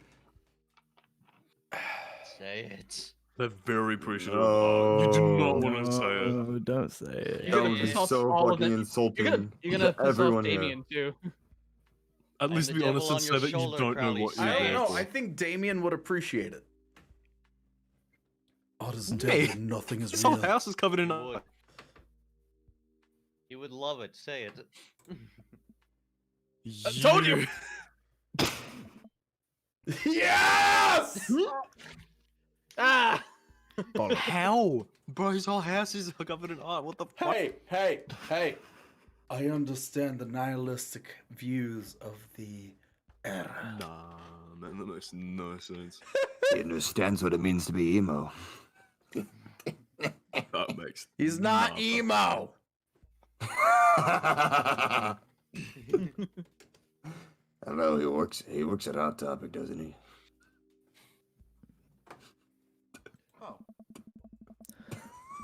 Speaker 5: Say it.
Speaker 11: They're very appreciative of art. You do not want to say it.
Speaker 8: No, don't say it.
Speaker 3: You're gonna
Speaker 18: That would be
Speaker 3: piss off
Speaker 18: so
Speaker 3: all of
Speaker 18: fucking
Speaker 3: them.
Speaker 18: insulting.
Speaker 3: You're gonna
Speaker 18: to
Speaker 3: piss
Speaker 18: everyone
Speaker 3: off
Speaker 18: here.
Speaker 3: Damien too.
Speaker 11: At least
Speaker 5: the
Speaker 11: be honest
Speaker 5: devil
Speaker 11: and
Speaker 5: on
Speaker 11: say
Speaker 5: your
Speaker 11: that you
Speaker 5: shoulder,
Speaker 11: don't know
Speaker 5: Crowley.
Speaker 11: what you're
Speaker 1: I don't
Speaker 11: there
Speaker 1: know.
Speaker 11: for.
Speaker 1: I think Damien would appreciate it. Art is dead
Speaker 14: Hey,
Speaker 1: and nothing is
Speaker 14: This
Speaker 1: real.
Speaker 14: whole house is covered in
Speaker 5: He
Speaker 14: art.
Speaker 5: would. He would love it. Say it.
Speaker 3: I told you.
Speaker 1: Yes!
Speaker 3: Ah!
Speaker 14: How? Bro, his whole house is covered in art. What the fuck?
Speaker 1: Hey! I understand the nihilistic views of the era.
Speaker 11: Nah, man, that makes no sense.
Speaker 4: He understands what it means to be emo.
Speaker 11: That makes.
Speaker 1: He's not
Speaker 11: no
Speaker 1: emo.
Speaker 4: I don't know. He works at Hot Topic, doesn't he?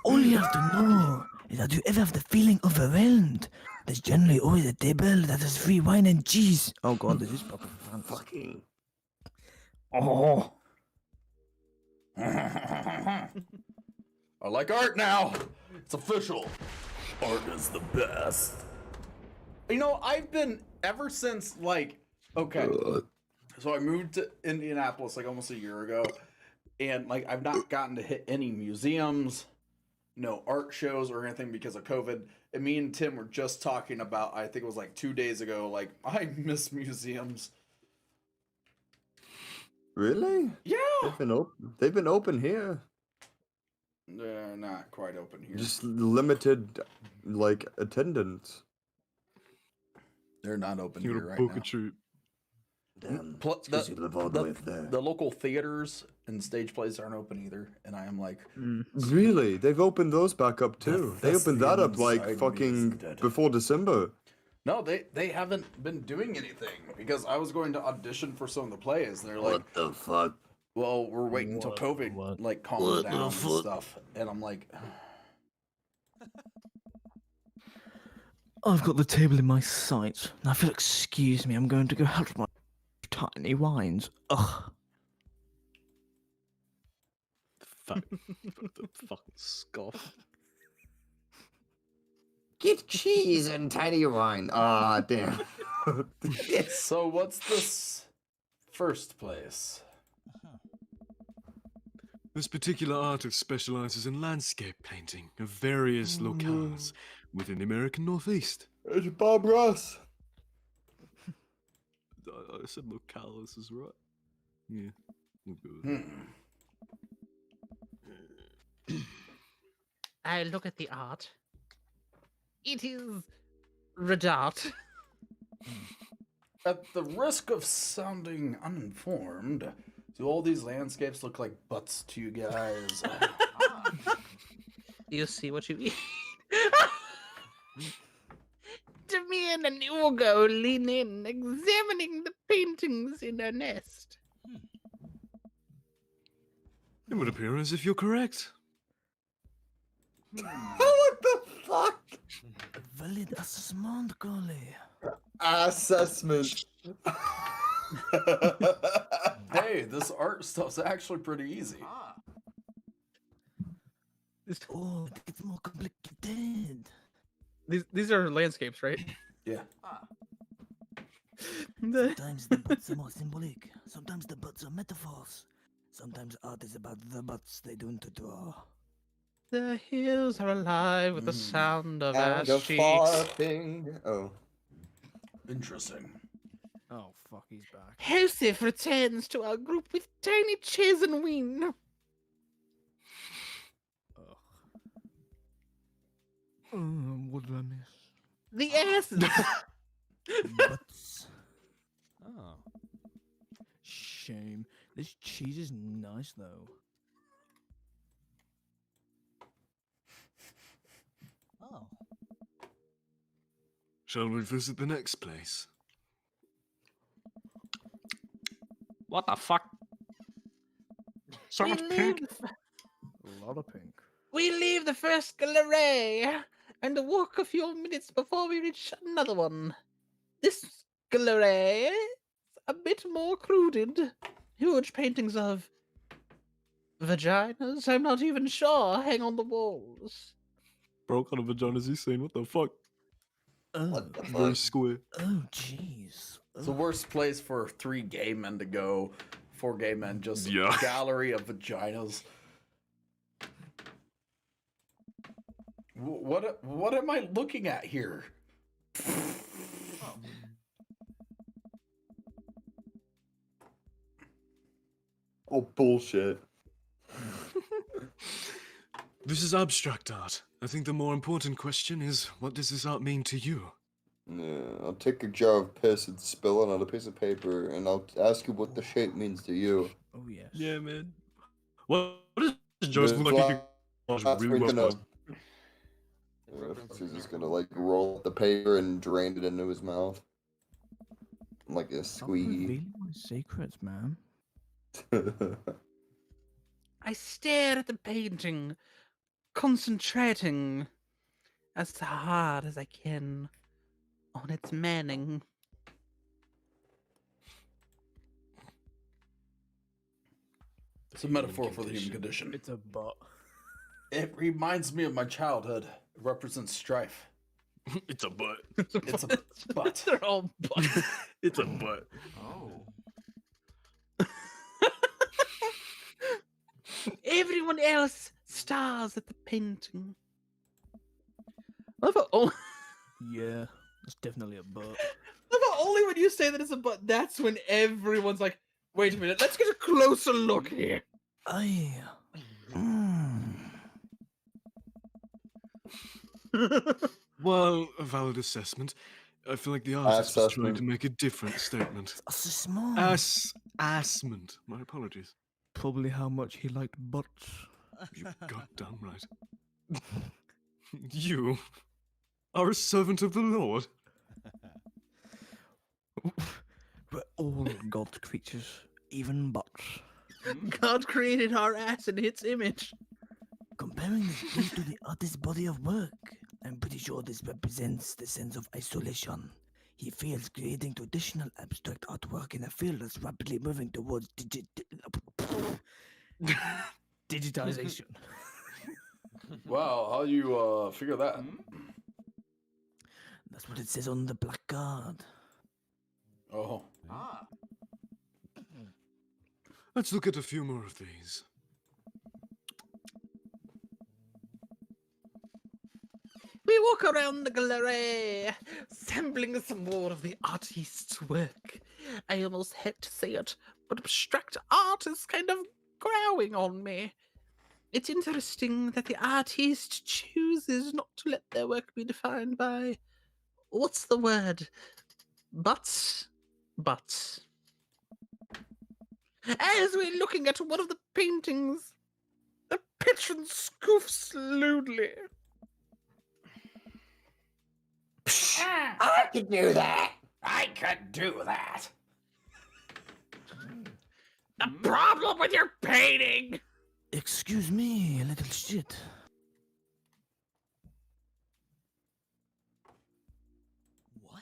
Speaker 8: All you have to know is that you ever have the feeling overwhelmed. There's generally always a table that has free wine and cheese. Oh God, this is proper fun.
Speaker 4: Fucking.
Speaker 8: Oh.
Speaker 1: I like art now. It's official. Art is the best. You know, I've been ever since like okay. So I moved to Indianapolis like almost a year ago, and like I've not gotten to hit any museums, no art shows or anything because of COVID. And me and Tim were just talking about, I think it was like 2 days ago, like I miss museums.
Speaker 18: Really?
Speaker 1: Yeah.
Speaker 18: They've been open here.
Speaker 1: They're not quite open here.
Speaker 18: Just limited, like, attendance.
Speaker 1: They're not open
Speaker 11: You
Speaker 1: here
Speaker 11: gotta
Speaker 1: right
Speaker 11: book
Speaker 1: now.
Speaker 11: a trip.
Speaker 4: Damn.
Speaker 1: Pl-
Speaker 4: It's 'cause you live all the way up there.
Speaker 1: the local theaters and stage plays aren't open either, and I am like,
Speaker 18: Really? They've opened those back up too. They
Speaker 1: that's
Speaker 18: opened
Speaker 1: the
Speaker 18: that up like
Speaker 1: inside me is
Speaker 18: fucking
Speaker 1: dead.
Speaker 18: before December.
Speaker 1: no, they haven't been doing anything because I was going to audition for some of the plays, and they're like,
Speaker 4: What the fuck?
Speaker 1: well, we're waiting until COVID like calms
Speaker 4: What the
Speaker 1: down and
Speaker 4: fuck?
Speaker 1: stuff, and I'm like,
Speaker 8: I've got the table in my sight. Now, if you'll excuse me, I'm going to go help my. tiny wines. Ugh.
Speaker 14: The fucking scoff.
Speaker 4: Get cheese and tiny wine. Ah, damn.
Speaker 1: So what's this first place?
Speaker 11: This particular artist specializes in landscape painting of various locales within the American Northeast.
Speaker 4: It's Bob Ross.
Speaker 11: I said locales is right. Yeah, we'll go with that.
Speaker 6: I look at the art. It is Radart.
Speaker 1: At the risk of sounding uninformed, do all these landscapes look like butts to you guys?
Speaker 6: You see what you eat. Damien and Hugo lean in, examining the paintings in their nest.
Speaker 11: It would appear as if you're correct.
Speaker 4: What the fuck?
Speaker 8: Valid assessment, Crowley.
Speaker 4: Assessment.
Speaker 1: Hey, this art stuff's actually pretty easy.
Speaker 8: Oh, it's more complicated.
Speaker 3: These are landscapes, right?
Speaker 1: Yeah.
Speaker 8: Sometimes the butts are more symbolic. Sometimes the butts are metaphors. Sometimes art is about the butts they don't draw.
Speaker 3: The hills are alive with the sound of
Speaker 4: And
Speaker 3: ass
Speaker 4: a
Speaker 3: cheeks.
Speaker 4: farting. Oh.
Speaker 1: Interesting.
Speaker 16: Oh, fuck, he's back.
Speaker 6: Joseph returns to our group with tiny chairs and wing.
Speaker 8: What did I miss?
Speaker 6: The asses.
Speaker 8: Butts. Oh. Shame. This cheese is nice, though.
Speaker 11: Oh. Shall we visit the next place?
Speaker 5: What the fuck? So much pink.
Speaker 16: A lot of pink.
Speaker 6: We leave the first gallery and walk a few minutes before we reach another one. This gallery is a bit more cruded. Huge paintings of vaginas, I'm not even sure, hang on the walls.
Speaker 11: Bro, what kind of vagina is he saying? What the fuck?
Speaker 4: What the
Speaker 11: Very
Speaker 4: fuck?
Speaker 11: square.
Speaker 8: Oh, jeez.
Speaker 1: It's the worst place for 3 gay men to go. 4 gay men, just
Speaker 11: Yeah.
Speaker 1: gallery of vaginas. What am I looking at here?
Speaker 4: Oh, bullshit.
Speaker 11: This is abstract art. I think the more important question is, what does this art mean to you?
Speaker 18: I'll take a jar of piss and spill it on a piece of paper, and I'll ask you what the shape means to you.
Speaker 8: Oh, yes.
Speaker 11: Yeah, man. What does Joseph look like?
Speaker 18: That's
Speaker 11: Really well
Speaker 18: gonna,
Speaker 11: done.
Speaker 18: He's just gonna like roll up the paper and drain it into his mouth. Like a
Speaker 8: Stop
Speaker 18: squeegee.
Speaker 8: revealing my secrets, man.
Speaker 6: I stare at the painting, concentrating as hard as I can on its meaning.
Speaker 1: It's a metaphor for the human condition.
Speaker 16: It's a butt.
Speaker 1: It reminds me of my childhood. It represents strife.
Speaker 11: It's a butt.
Speaker 1: It's a butt.
Speaker 3: They're all butts.
Speaker 11: It's a butt.
Speaker 1: Oh.
Speaker 6: Everyone else stars at the painting.
Speaker 3: I love how only,
Speaker 8: Yeah, it's definitely a butt.
Speaker 3: I love how only when you say that it's a butt, that's when everyone's like, wait a minute, let's get a closer look here.
Speaker 8: Aye.
Speaker 11: Well, a valid assessment. I feel like the artist was trying to make a different statement.
Speaker 8: Assessment.
Speaker 11: Assessment. My apologies.
Speaker 8: Probably how much he liked butts.
Speaker 11: You goddamn right. You are a servant of the Lord.
Speaker 8: We're all God's creatures, even butts.
Speaker 3: God created our ass in its image.
Speaker 8: Comparing this piece to the artist's body of work, I'm pretty sure this represents the sense of isolation He feels creating traditional abstract artwork in a field that's rapidly moving towards digitization.
Speaker 1: Wow, how you figure that?
Speaker 8: That's what it says on the placard.
Speaker 1: Oh.
Speaker 11: Let's look at a few more of these.
Speaker 6: We walk around the gallery, sampling some more of the artist's work. I almost hate to say it, but abstract art is kind of growing on me. It's interesting that the artist chooses not to let their work be defined by, what's the word? Butts? As we're looking at one of the paintings, the patron scoffs lewdly.
Speaker 4: I could do that.
Speaker 2: I could do that.
Speaker 6: The problem with your painting!
Speaker 8: Excuse me, little shit.
Speaker 19: What?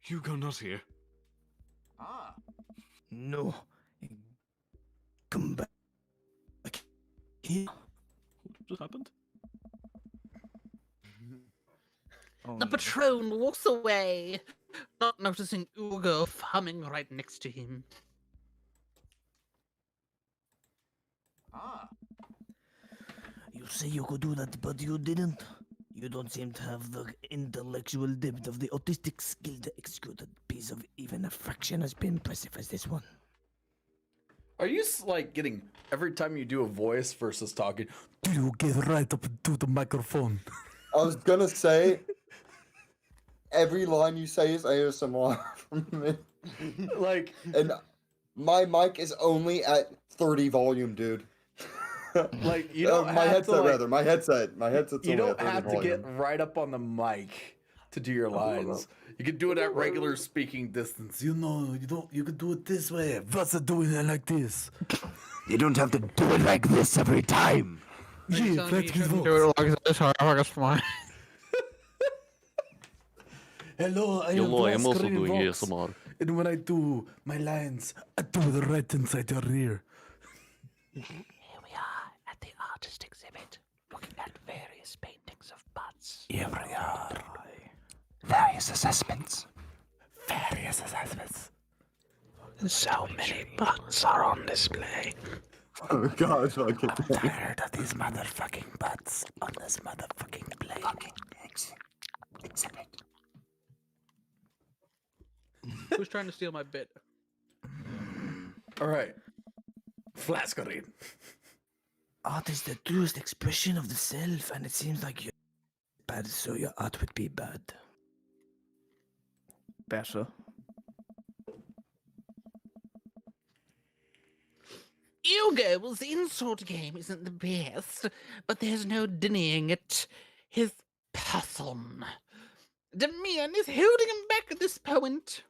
Speaker 11: Hugo not here.
Speaker 8: No. Come back here.
Speaker 14: What just happened?
Speaker 6: The patron walks away, not noticing Ugo humming right next to him.
Speaker 8: You say you could do that, but you didn't. You don't seem to have the intellectual depth of the autistic skill to execute a piece of even a fraction as impressive as this one.
Speaker 1: Are you like getting every time you do a voice versus talking?
Speaker 15: Do you get right up to the microphone?
Speaker 18: I was gonna say, every line you say is ASMR from me.
Speaker 1: Like,
Speaker 18: and my mic is only at 30 volume, dude.
Speaker 1: Like you don't
Speaker 18: my
Speaker 1: have
Speaker 18: headset
Speaker 1: to, like,
Speaker 18: rather. My headset's
Speaker 1: you
Speaker 18: only
Speaker 1: don't
Speaker 18: at 30
Speaker 1: have to
Speaker 18: volume.
Speaker 1: get right up on the mic to do your lines. You can do it at regular speaking distance.
Speaker 15: You know, you can do it this way. What's it doing it like this?
Speaker 4: You don't have to do it like this every time.
Speaker 15: Yeah, let me
Speaker 6: Do it like this, however, it's fine.
Speaker 15: Hello, I
Speaker 5: Hello, I
Speaker 15: am
Speaker 5: am also
Speaker 15: Oscar
Speaker 5: doing
Speaker 15: Vox,
Speaker 5: ASMR.
Speaker 15: And when I do my lines, I do it right inside your ear.
Speaker 6: Here we are at the artist exhibit, looking at various paintings of butts.
Speaker 15: Here we are.
Speaker 4: Various assessments.
Speaker 15: Various assessments.
Speaker 6: So many butts are on display.
Speaker 18: Oh god, fucking
Speaker 15: I'm tired of these motherfucking butts on this motherfucking plane.
Speaker 4: Exhibit.
Speaker 3: Who's trying to steal my bit?
Speaker 1: All right, Flascarine.
Speaker 8: Art is the truest expression of the self, and it seems like you're bad, so your art would be bad.
Speaker 16: Better.
Speaker 6: Hugo's insult game isn't the best, but there's no denying it. His person. Demian is holding him back at this point.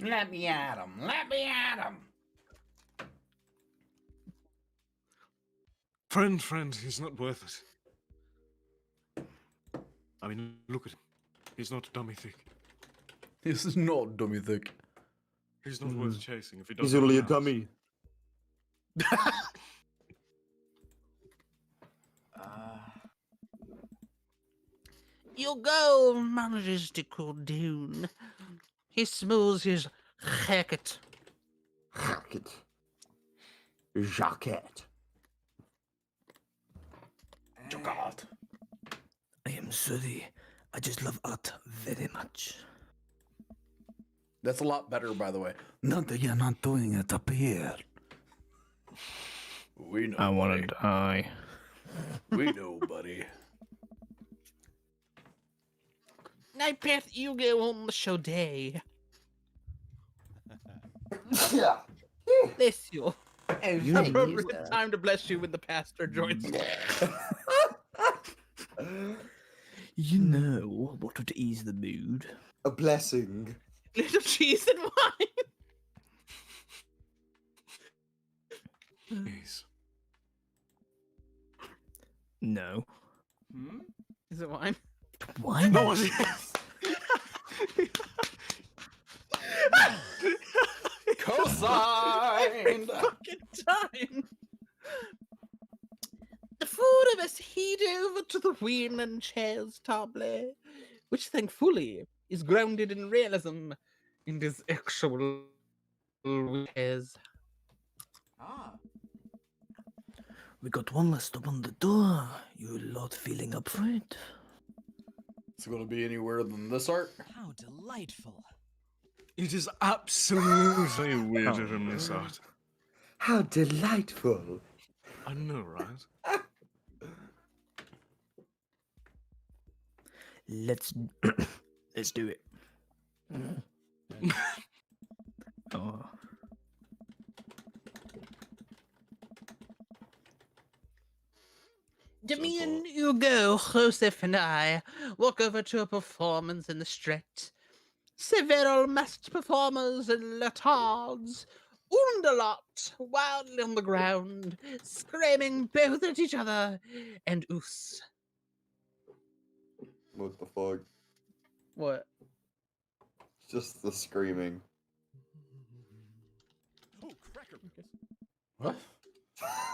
Speaker 2: Let me at him. Let me at him.
Speaker 11: Friend, he's not worth it. I mean, look at him. He's not dummy thick.
Speaker 1: This is not dummy thick.
Speaker 11: He's not worth chasing if he
Speaker 18: He's
Speaker 11: doesn't.
Speaker 18: only a
Speaker 11: announce.
Speaker 18: dummy.
Speaker 6: Hugo manages to cool down. He smooths his jacket.
Speaker 18: Jacket.
Speaker 1: God.
Speaker 8: I am sorry. I just love art very much.
Speaker 1: That's a lot better, by the way.
Speaker 15: Not that you're not doing it up here.
Speaker 1: We know.
Speaker 16: I want
Speaker 1: buddy.
Speaker 16: to die.
Speaker 1: We know, buddy.
Speaker 6: I pat Hugo on the show day.
Speaker 18: Yeah.
Speaker 6: Bless you.
Speaker 8: You
Speaker 6: Appropriate time to bless you when the pastor joins.
Speaker 8: You know what would ease the mood?
Speaker 18: A blessing.
Speaker 6: Little cheese and wine.
Speaker 11: Please.
Speaker 8: No.
Speaker 3: Is it wine?
Speaker 8: Why?
Speaker 14: No,
Speaker 1: Cosine!
Speaker 3: Fucking time! The four of us head over to the wheel and chairs table, which thankfully is grounded in realism and is actual chairs.
Speaker 1: Ah.
Speaker 8: We got one last stop on the door. You lot feeling up for it?
Speaker 1: Is it going to be any weirder than this art?
Speaker 13: How delightful.
Speaker 11: It is absolutely weirder than this art.
Speaker 4: How delightful.
Speaker 11: I know, right?
Speaker 8: Let's do it. Oh.
Speaker 3: Damien, Hugo, Joseph, and I walk over to a performance in the street. Several masked performers and leotards, and a lot wildly on the ground, screaming both at each other and us.
Speaker 18: What the fuck?
Speaker 3: What?
Speaker 18: Just the screaming.
Speaker 1: What?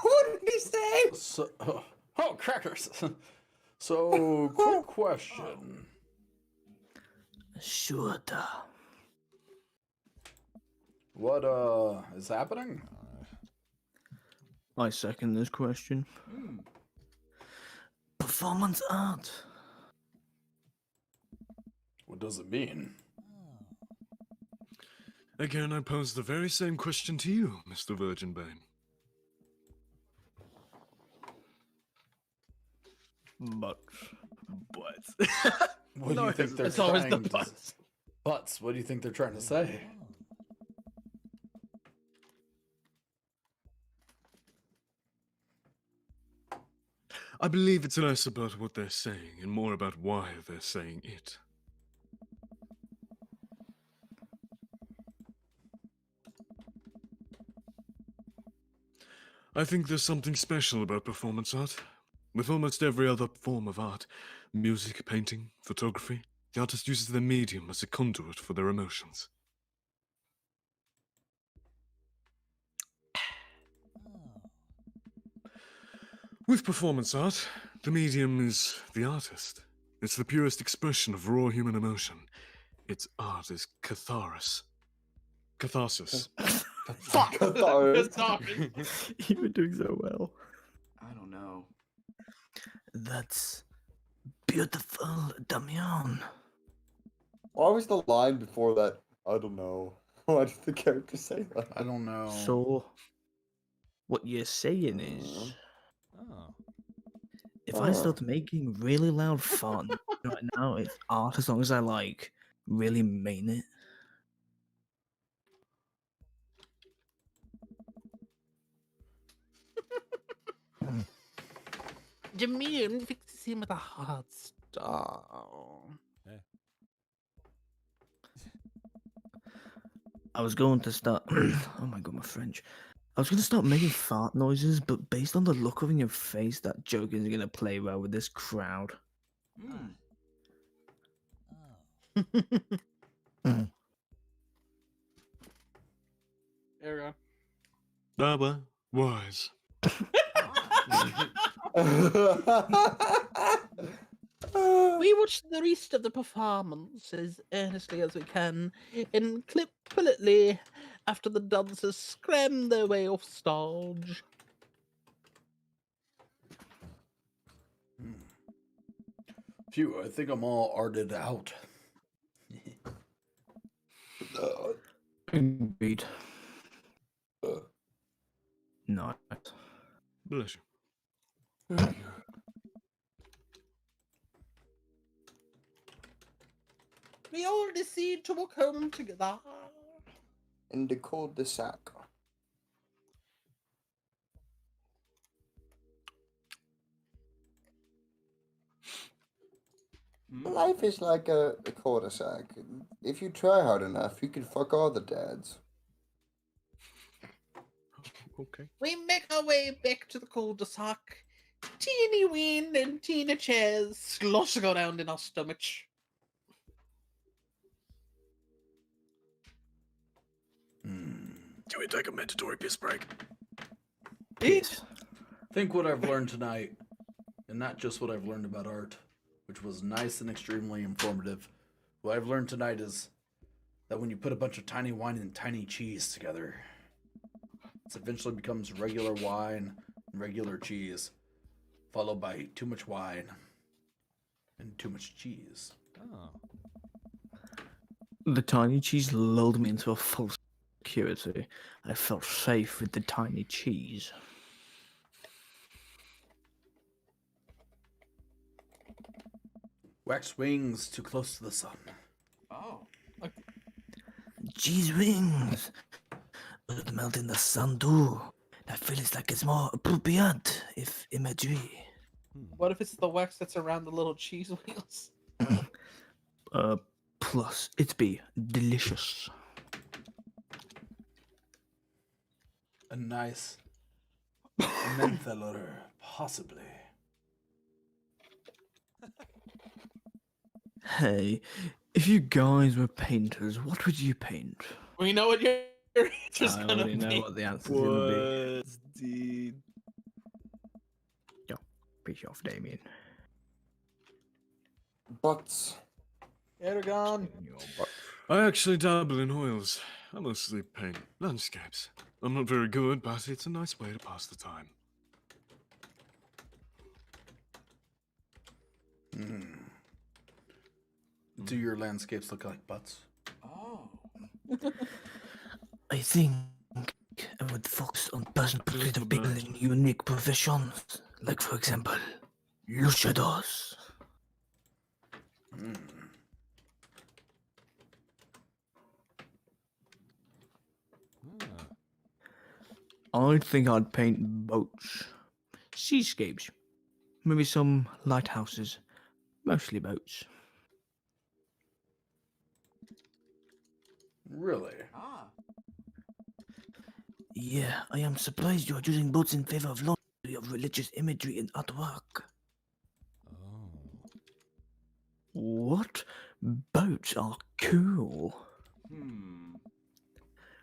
Speaker 4: What did he say?
Speaker 1: So, oh, crackers. So, quick question.
Speaker 8: Sure.
Speaker 1: What, is happening?
Speaker 8: I second this question. Performance art.
Speaker 1: What does it mean?
Speaker 11: Again, I pose the very same question to you, Mr. Virginbane.
Speaker 16: But.
Speaker 1: What do
Speaker 3: No,
Speaker 1: you think they're
Speaker 3: it's always
Speaker 1: trying
Speaker 3: the
Speaker 1: to
Speaker 3: butts.
Speaker 1: Butts, what do you think they're trying to say?
Speaker 11: I believe it's less about what they're saying and more about why they're saying it. I think there's something special about performance art. With almost every other form of art, music, painting, photography, the artist uses their medium as a conduit for their emotions. With performance art, the medium is the artist. It's the purest expression of raw human emotion. Its art is catharsis. Catharsis.
Speaker 3: Fuck!
Speaker 16: You've been doing so well.
Speaker 4: I don't know.
Speaker 8: That's beautiful, Damien.
Speaker 18: Why was the line before that? I don't know. Why did the character say that?
Speaker 1: I don't know.
Speaker 8: So, what you're saying is, if I start making really loud fun right now, it's art as long as I really mean it.
Speaker 3: Damien fixes him with a hard star.
Speaker 8: I was going to start. Oh my god, my French. I was going to start making fart noises, but based on the look of in your face, that joke isn't going to play well with this crowd.
Speaker 3: There we go.
Speaker 11: Baba, wise.
Speaker 3: We watch the rest of the performance as earnestly as we can, and clip politely after the dancers scram their way off stage.
Speaker 1: Phew, I think I'm all arted out.
Speaker 8: Indeed. Not.
Speaker 11: Bless you.
Speaker 3: We all decide to walk home together.
Speaker 18: In the cul-de-sac. Life is like a cul-de-sac. If you try hard enough, you can fuck all the dads.
Speaker 11: Okay.
Speaker 3: We make our way back to the cul-de-sac, teeny weeny and teeny chairs sloshing around in our stomach.
Speaker 14: Can we take a mandatory piss break?
Speaker 3: Eat.
Speaker 1: Think what I've learned tonight, and not just what I've learned about art, which was nice and extremely informative. What I've learned tonight is that when you put a bunch of tiny wine and tiny cheese together, it eventually becomes regular wine and regular cheese, followed by too much wine and too much cheese.
Speaker 5: Oh.
Speaker 8: The tiny cheese lulled me into a false security. I felt safe with the tiny cheese.
Speaker 1: Wax wings too close to the sun.
Speaker 3: Oh.
Speaker 8: Cheese wings. But melt in the sun too. I feel it's like it's more appropriate, if imagery.
Speaker 3: What if it's the wax that's around the little cheese wheels?
Speaker 8: Plus, it be delicious.
Speaker 1: A nice menthol odor, possibly.
Speaker 8: Hey, if you guys were painters, what would you paint?
Speaker 3: We know what your answer's
Speaker 8: I
Speaker 3: gonna
Speaker 8: already
Speaker 3: be.
Speaker 8: know what the answer's gonna be.
Speaker 14: Dude.
Speaker 8: Yo, piss off, Damien.
Speaker 18: Butts.
Speaker 3: Eragon.
Speaker 14: I actually dabble in oils. I mostly paint landscapes. I'm not very good, but it's a nice way to pass the time.
Speaker 1: Do your landscapes look like butts?
Speaker 3: Oh.
Speaker 8: I think I would focus on personal portrait of people in unique professions, like for example, luchadors. I think I'd paint boats, seascapes, maybe some lighthouses, mostly boats.
Speaker 1: Really?
Speaker 8: Yeah, I am surprised you are using boats in favor of religious imagery and artwork. What? Boats are cool.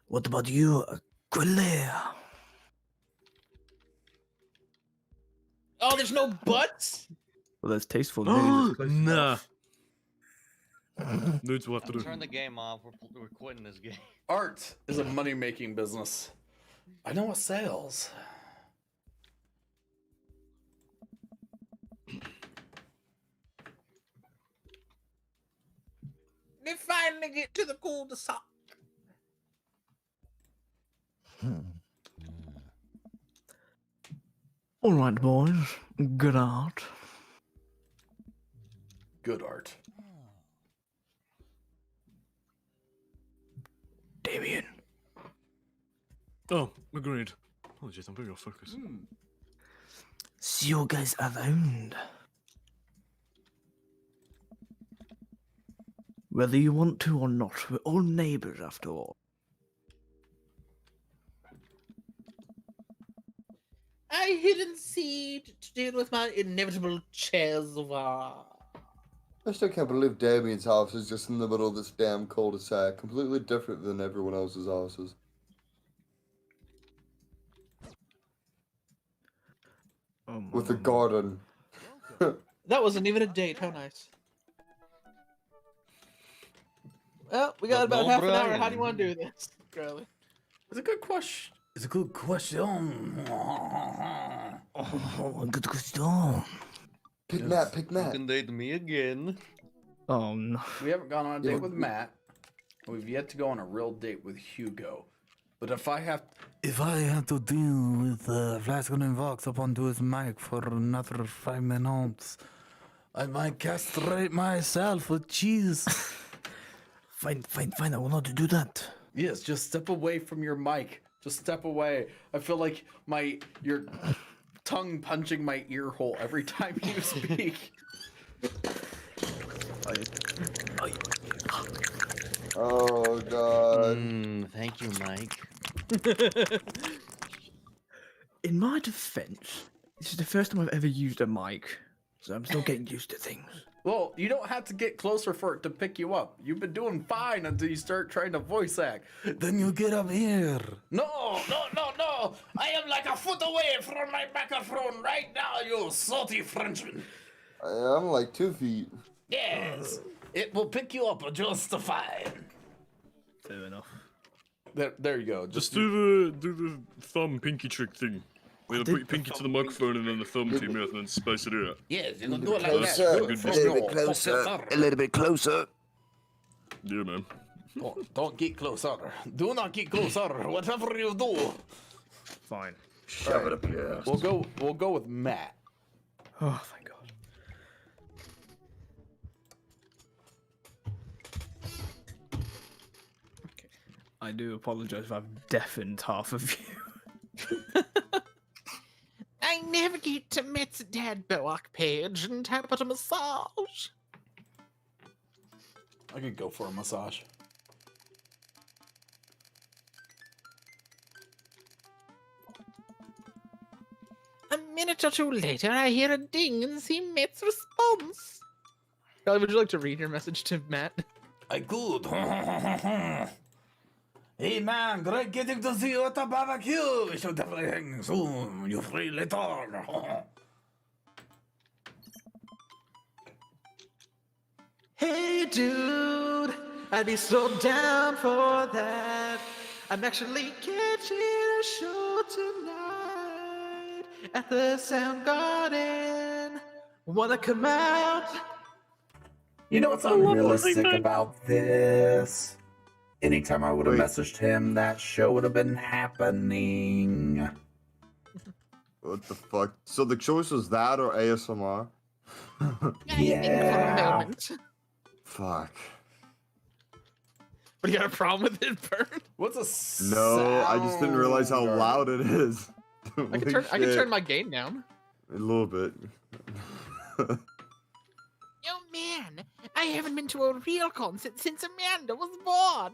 Speaker 8: What about you, Crowley?
Speaker 3: Oh, there's no butts?
Speaker 8: Well, that's tasteful news.
Speaker 14: Nah. Dudes, what to do?
Speaker 5: Turn the game off. We're quitting this game.
Speaker 1: Art is a money-making business. I know what sells.
Speaker 3: They finally get to the cool to sock.
Speaker 8: All right, boys. Good art.
Speaker 1: Good art.
Speaker 8: Damien.
Speaker 14: Oh, agreed. Apologies, I'm very off focus.
Speaker 8: See you guys around. Whether you want to or not, we're all neighbors after all.
Speaker 3: I hidden seed to deal with my inevitable Chezwa.
Speaker 18: I still can't believe Damien's house is just in the middle of this damn cul-de-sac, completely different than everyone else's houses. With a garden.
Speaker 3: That wasn't even a date. How nice. Well, we got about half an hour. How do you want to do this, Crowley?
Speaker 1: It's a good question. It's a good question.
Speaker 8: Oh, good question.
Speaker 18: Pick Matt, pick Matt.
Speaker 5: You can date me again.
Speaker 8: Oh no.
Speaker 1: We haven't gone on a date with Matt. We've yet to go on a real date with Hugo. But if I have to deal with Flask and Vox up onto his mic for another 5 minutes, I might castrate myself with cheese.
Speaker 8: Fine. I will not do that.
Speaker 1: Yes, just step away from your mic. Just step away. I feel like your tongue punching my ear hole every time you speak.
Speaker 18: Oh god.
Speaker 5: Thank you, Mike.
Speaker 8: In my defense, This is the first time I've ever used a mic, so I'm still getting used to things.
Speaker 1: Well, you don't have to get closer for it to pick you up. You've been doing fine until you start trying to voice act. Then you get up here. No! I am like a foot away from my microphone right now, you salty Frenchman.
Speaker 18: I'm like 2 feet.
Speaker 1: Yes, it will pick you up just fine.
Speaker 8: Fair enough.
Speaker 1: There you go.
Speaker 14: Just do the thumb pinky trick thing. Where you put your pinky to the microphone and then the thumb to your mouth and then space it out.
Speaker 1: Yes, you can do it like
Speaker 4: Closer,
Speaker 1: that.
Speaker 4: a little bit closer, a little bit closer.
Speaker 14: Yeah, man.
Speaker 1: Don't get closer. Do not get closer. Whatever you do.
Speaker 8: Fine.
Speaker 4: Shove it up here.
Speaker 1: We'll go with Matt.
Speaker 8: Oh, thank God. Okay. I do apologize if I've deafened half of you.
Speaker 6: I navigate to Matt's dad Boak page and tap out a massage.
Speaker 1: I could go for a massage.
Speaker 6: A minute or two later, I hear a ding and see Matt's response.
Speaker 3: Crowley, would you like to read your message to Matt?
Speaker 1: I could. Hey man, great getting to see you at the barbecue. We should definitely hang soon. You free later.
Speaker 3: Hey dude, I'd be so down for that. I'm actually catching a show tonight at the Soundgarden. Wanna come out?
Speaker 1: You know what's unrealistic about this? Anytime I would have messaged him, that show would have been happening.
Speaker 18: What the fuck? So the choice was that or ASMR?
Speaker 1: Yeah.
Speaker 18: Fuck.
Speaker 3: What, you got a problem with it, Bert?
Speaker 1: What's a
Speaker 18: No, I just didn't realize how loud it is.
Speaker 3: I can turn my gain down.
Speaker 18: A little bit.
Speaker 6: Oh man, I haven't been to a real concert since Amanda was born.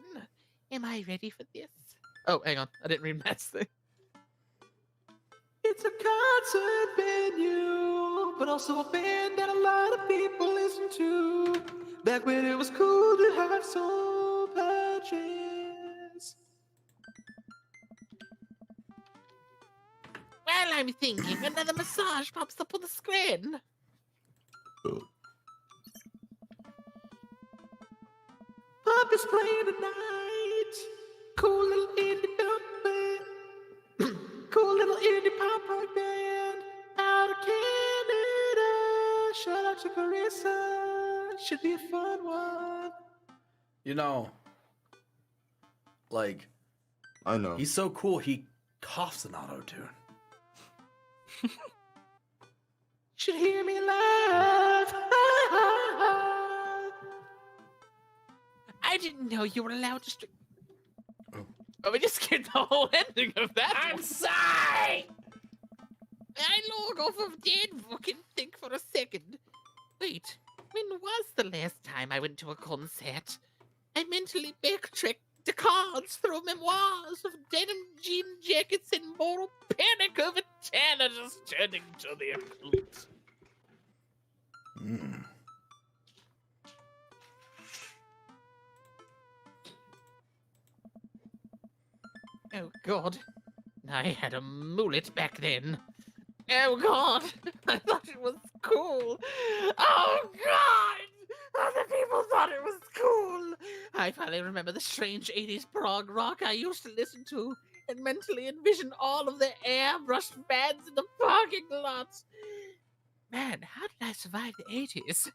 Speaker 6: Am I ready for this?
Speaker 3: Oh, hang on. I didn't read Matt's thing. It's a concert venue, but also a band that a lot of people listen to. Back when it was cool to have soul patches.
Speaker 6: While I'm thinking, another massage pops up on the screen.
Speaker 3: Pop is playing tonight. Cool little indie pop band. Cool little indie pop rock band. Out of Canada. Shout out to Carissa. Should be a fun one. You know, like,
Speaker 18: I know.
Speaker 1: He's so cool, he coughs in auto-tune.
Speaker 3: Should hear me laugh.
Speaker 6: I didn't know you were allowed to stream.
Speaker 3: Oh, we just skipped the whole ending of that.
Speaker 6: I'm sorry! I log off of dead book and think for a second. Wait, when was the last time I went to a concert? I mentally backtracked to cards through memoirs of denim jean jackets and moral panic over Tanner just turning to the occult. Oh god, I had a mullet back then. Oh god, I thought it was cool. Oh god, other people thought it was cool. I finally remember the strange 80s prog rock I used to listen to and mentally envision all of the airbrushed bands in the parking lots. Man, how did I survive the 80s?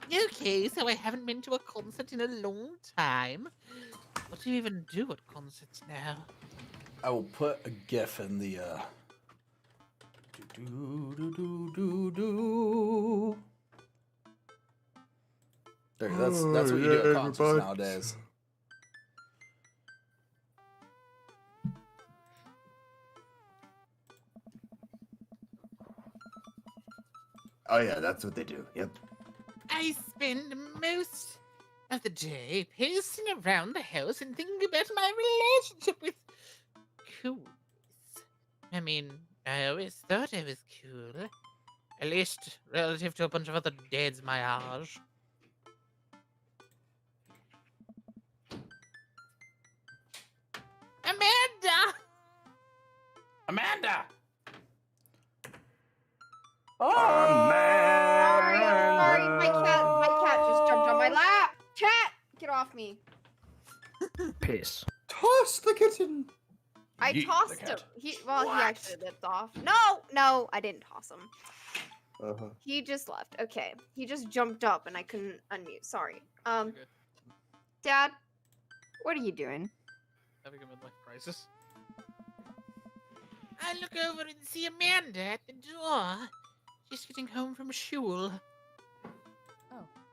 Speaker 6: Okay, so I haven't been to a concert in a long time. What do you even do at concerts now?
Speaker 1: I will put a GIF in the There, that's what you do at concerts nowadays.
Speaker 4: Oh yeah, that's what they do. Yep.
Speaker 6: I spend most of the day pacing around the house and thinking about my relationship with coolness. I mean, I always thought I was cool. At least relative to a bunch of other dads my age. Amanda!
Speaker 1: Amanda!
Speaker 10: Sorry, my cat just jumped on my lap. Cat, get off me.
Speaker 8: Piss.
Speaker 18: Toss the kitten.
Speaker 10: I
Speaker 1: Yeet the
Speaker 10: tossed him.
Speaker 1: cat.
Speaker 10: He actually lipped off. No, I didn't toss him.
Speaker 18: Uh-huh.
Speaker 10: He just left. Okay. He just jumped up and I couldn't unmute. Sorry. Dad, what are you doing?
Speaker 3: Having a midlife crisis.
Speaker 6: I look over and see Amanda at the door. She's getting home from school.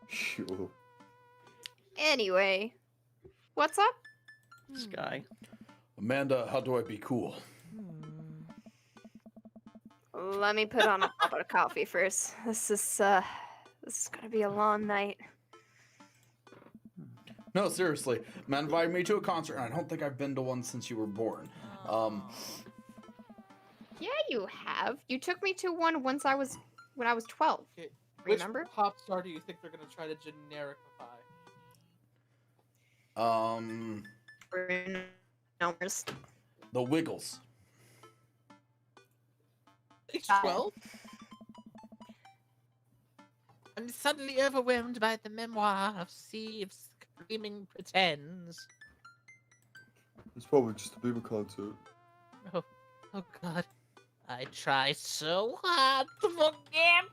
Speaker 18: Sure.
Speaker 10: Anyway, what's up?
Speaker 5: Sky.
Speaker 1: Amanda, how do I be cool?
Speaker 10: Let me put on a cup of coffee first. This is gonna be a long night.
Speaker 1: No, seriously. Man invited me to a concert, and I don't think I've been to one since you were born.
Speaker 10: Yeah, you have. You took me to one when I was 12.
Speaker 3: Okay,
Speaker 10: Remember?
Speaker 3: Which pop star do you think they're gonna try to genericify?
Speaker 1: The Wiggles.
Speaker 3: Age 12?
Speaker 6: I'm suddenly overwhelmed by the memoir of Sea of Screaming Pretends.
Speaker 18: It's probably just a Bieber concert.
Speaker 6: Oh God. I try so hard to forget.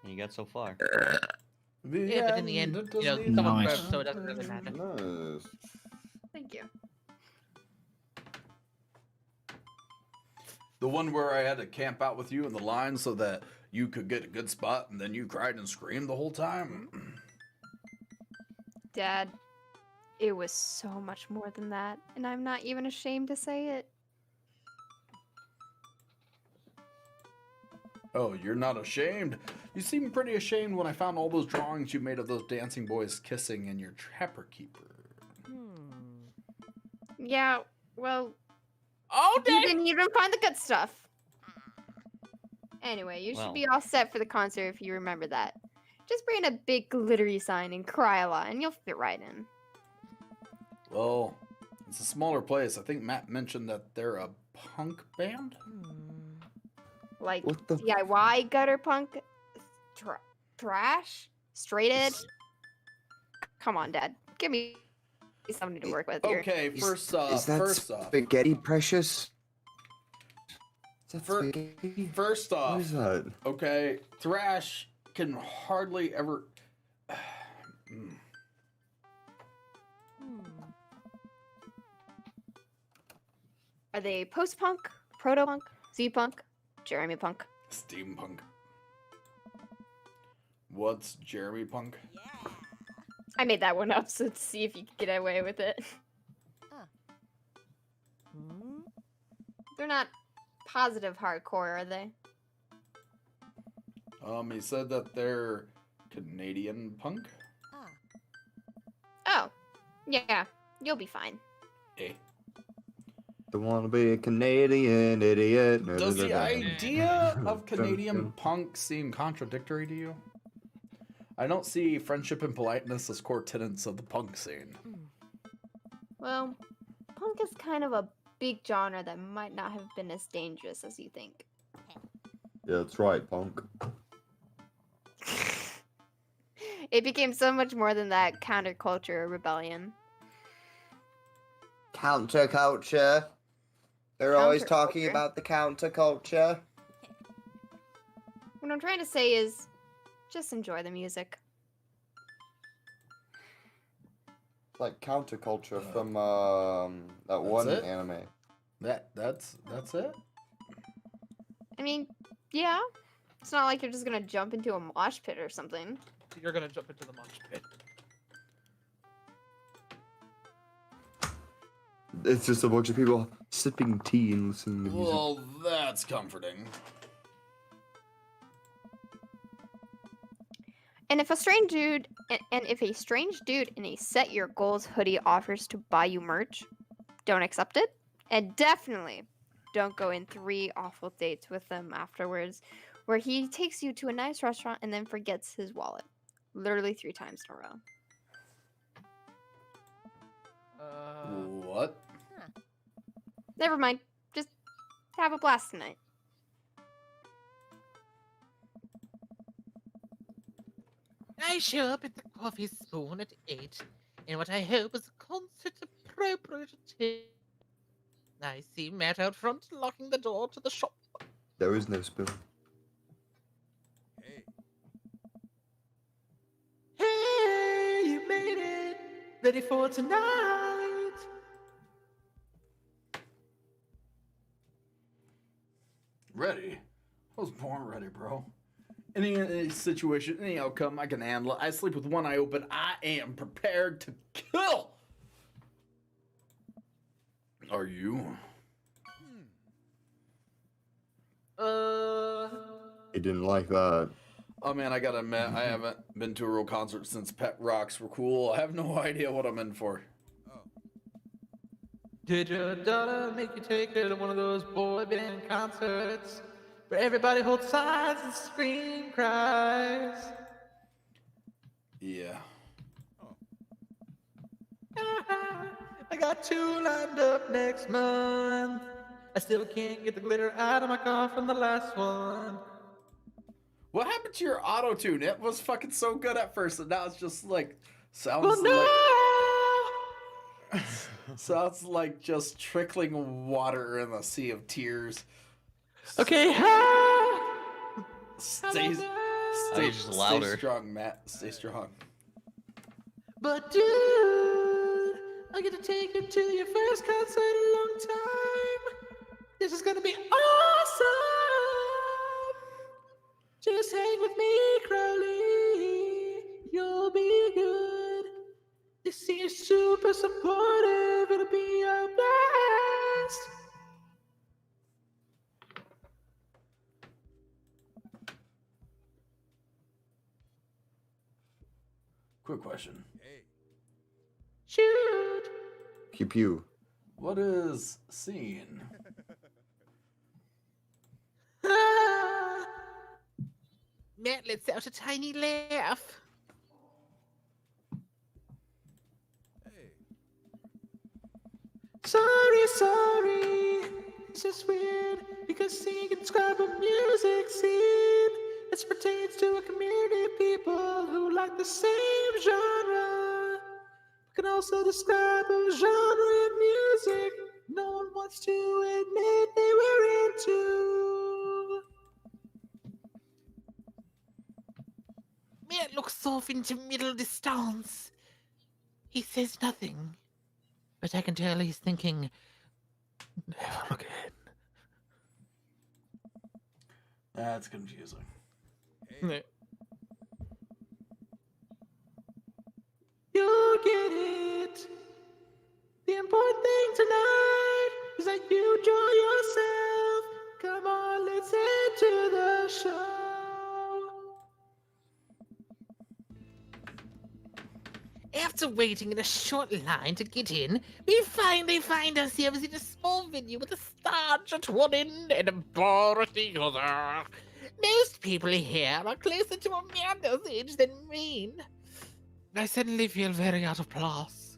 Speaker 5: You got so far.
Speaker 6: Yeah, but in the end, you know, someone grabbed, so it doesn't really matter.
Speaker 18: Nice.
Speaker 10: Thank you.
Speaker 1: The one where I had to camp out with you in the line so that you could get a good spot, and then you cried and screamed the whole time.
Speaker 10: Dad, it was so much more than that, and I'm not even ashamed to say it.
Speaker 1: Oh, you're not ashamed? You seem pretty ashamed when I found all those drawings you made of those dancing boys kissing in your trapper keeper.
Speaker 10: Yeah, well,
Speaker 6: oh,
Speaker 10: you didn't even find the good stuff. Anyway, you
Speaker 1: Well.
Speaker 10: should be all set for the concert if you remember that. Just bring a big glittery sign and cry a lot, and you'll fit right in.
Speaker 1: Well, it's a smaller place. I think Matt mentioned that they're a punk band?
Speaker 10: Like
Speaker 18: What the-
Speaker 10: DIY gutter punk, trash, straight edge. Come on, Dad, give me something to work with here.
Speaker 1: Okay, first off,
Speaker 4: Is that
Speaker 1: first off,
Speaker 4: spaghetti, Precious?
Speaker 1: first off,
Speaker 18: What is that?
Speaker 1: okay, thrash can hardly ever.
Speaker 10: Are they post-punk, proto-punk, Z-punk, Jeremy punk?
Speaker 1: Steampunk. What's Jeremy Punk?
Speaker 10: I made that one up so to see if you could get away with it. They're not positive hardcore, are they?
Speaker 1: He said that they're Canadian punk.
Speaker 10: Oh, yeah, you'll be fine.
Speaker 1: Eh.
Speaker 18: Don't want to be a Canadian idiot.
Speaker 1: Does the idea of Canadian punk seem contradictory to you? I don't see friendship and politeness as core tenets of the punk scene.
Speaker 10: Well, punk is kind of a big genre that might not have been as dangerous as you think.
Speaker 18: Yeah, that's right, punk.
Speaker 10: It became so much more than that counterculture rebellion.
Speaker 4: Counterculture. They're always talking
Speaker 10: Counterculture.
Speaker 4: about the counterculture.
Speaker 10: What I'm trying to say is, just enjoy the music.
Speaker 18: Like counterculture from that one
Speaker 1: it?
Speaker 18: anime.
Speaker 1: That's it?
Speaker 10: I mean, yeah. It's not like you're just gonna jump into a mosh pit or something.
Speaker 3: You're gonna jump into the mosh pit.
Speaker 18: It's just a bunch of people sipping tea and listening to music.
Speaker 1: Well, that's comforting.
Speaker 10: And if a strange dude in a strange dude in a set your goals hoodie offers to buy you merch, don't accept it. And definitely don't go in 3 awful dates with him afterwards, where he takes you to a nice restaurant and then forgets his wallet. Literally 3 times in a row.
Speaker 1: What?
Speaker 10: Never mind. Just have a blast tonight.
Speaker 6: I show up at the Coffee Spoon at 8, and what I hope is a concert appropriate to. I see Matt out front locking the door to the shop.
Speaker 18: There is no spoon.
Speaker 6: Hey, you made it! Ready for tonight!
Speaker 1: Ready? I was born ready, bro. Any situation, any outcome, I can handle it. I sleep with one eye open. I am prepared to kill. Are you?
Speaker 18: He didn't like that.
Speaker 1: Oh man, I gotta admit, I haven't been to a real concert since Pet Rocks were cool. I have no idea what I'm in for.
Speaker 3: Did your daughter make you take her to one of those boy band concerts where everybody holds signs and scream cries?
Speaker 1: Yeah.
Speaker 3: I got 2 lined up next month. I still can't get the glitter out of my car from the last one.
Speaker 1: What happened to your auto tune? It was fucking so good at first, and now it's just like sounds
Speaker 3: Well, no!
Speaker 1: like sounds like just trickling water in a sea of tears.
Speaker 3: Okay,
Speaker 1: Stay
Speaker 5: louder.
Speaker 1: strong, Matt. Stay strong.
Speaker 3: But dude, I get to take you to your first concert in a long time. This is gonna be awesome. Just hang with me, Crowley. You'll be good. You seem super supportive. It'll be a blast.
Speaker 1: Quick question.
Speaker 3: Shoot.
Speaker 18: Pew pew.
Speaker 1: What is scene?
Speaker 6: Matt lets out a tiny laugh.
Speaker 3: Sorry. It's just weird because seeing and describe a music scene that pertains to a community of people who like the same genre. Can also describe a genre of music no one wants to admit they were into.
Speaker 6: Matt looks off into middle distance. He says nothing, but I can tell he's thinking, never again.
Speaker 1: That's confusing.
Speaker 3: You'll get it. The important thing tonight is that you enjoy yourself. Come on, let's head to the show.
Speaker 6: After waiting in a short line to get in, we finally find ourselves in a small venue with a stage at one end and a bar at the other. Most people here are closer to Amanda's age than mine. I suddenly feel very out of place.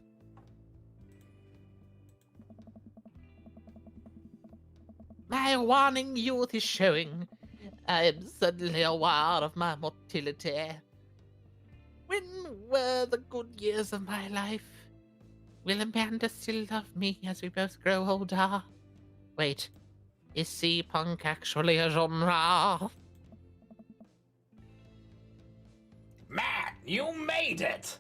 Speaker 6: My waning youth is showing. I am suddenly aware of my mortality. When were the good years of my life? Will Amanda still love me as we both grow older? Wait, is C-punk actually a genre?
Speaker 1: Matt, you made it!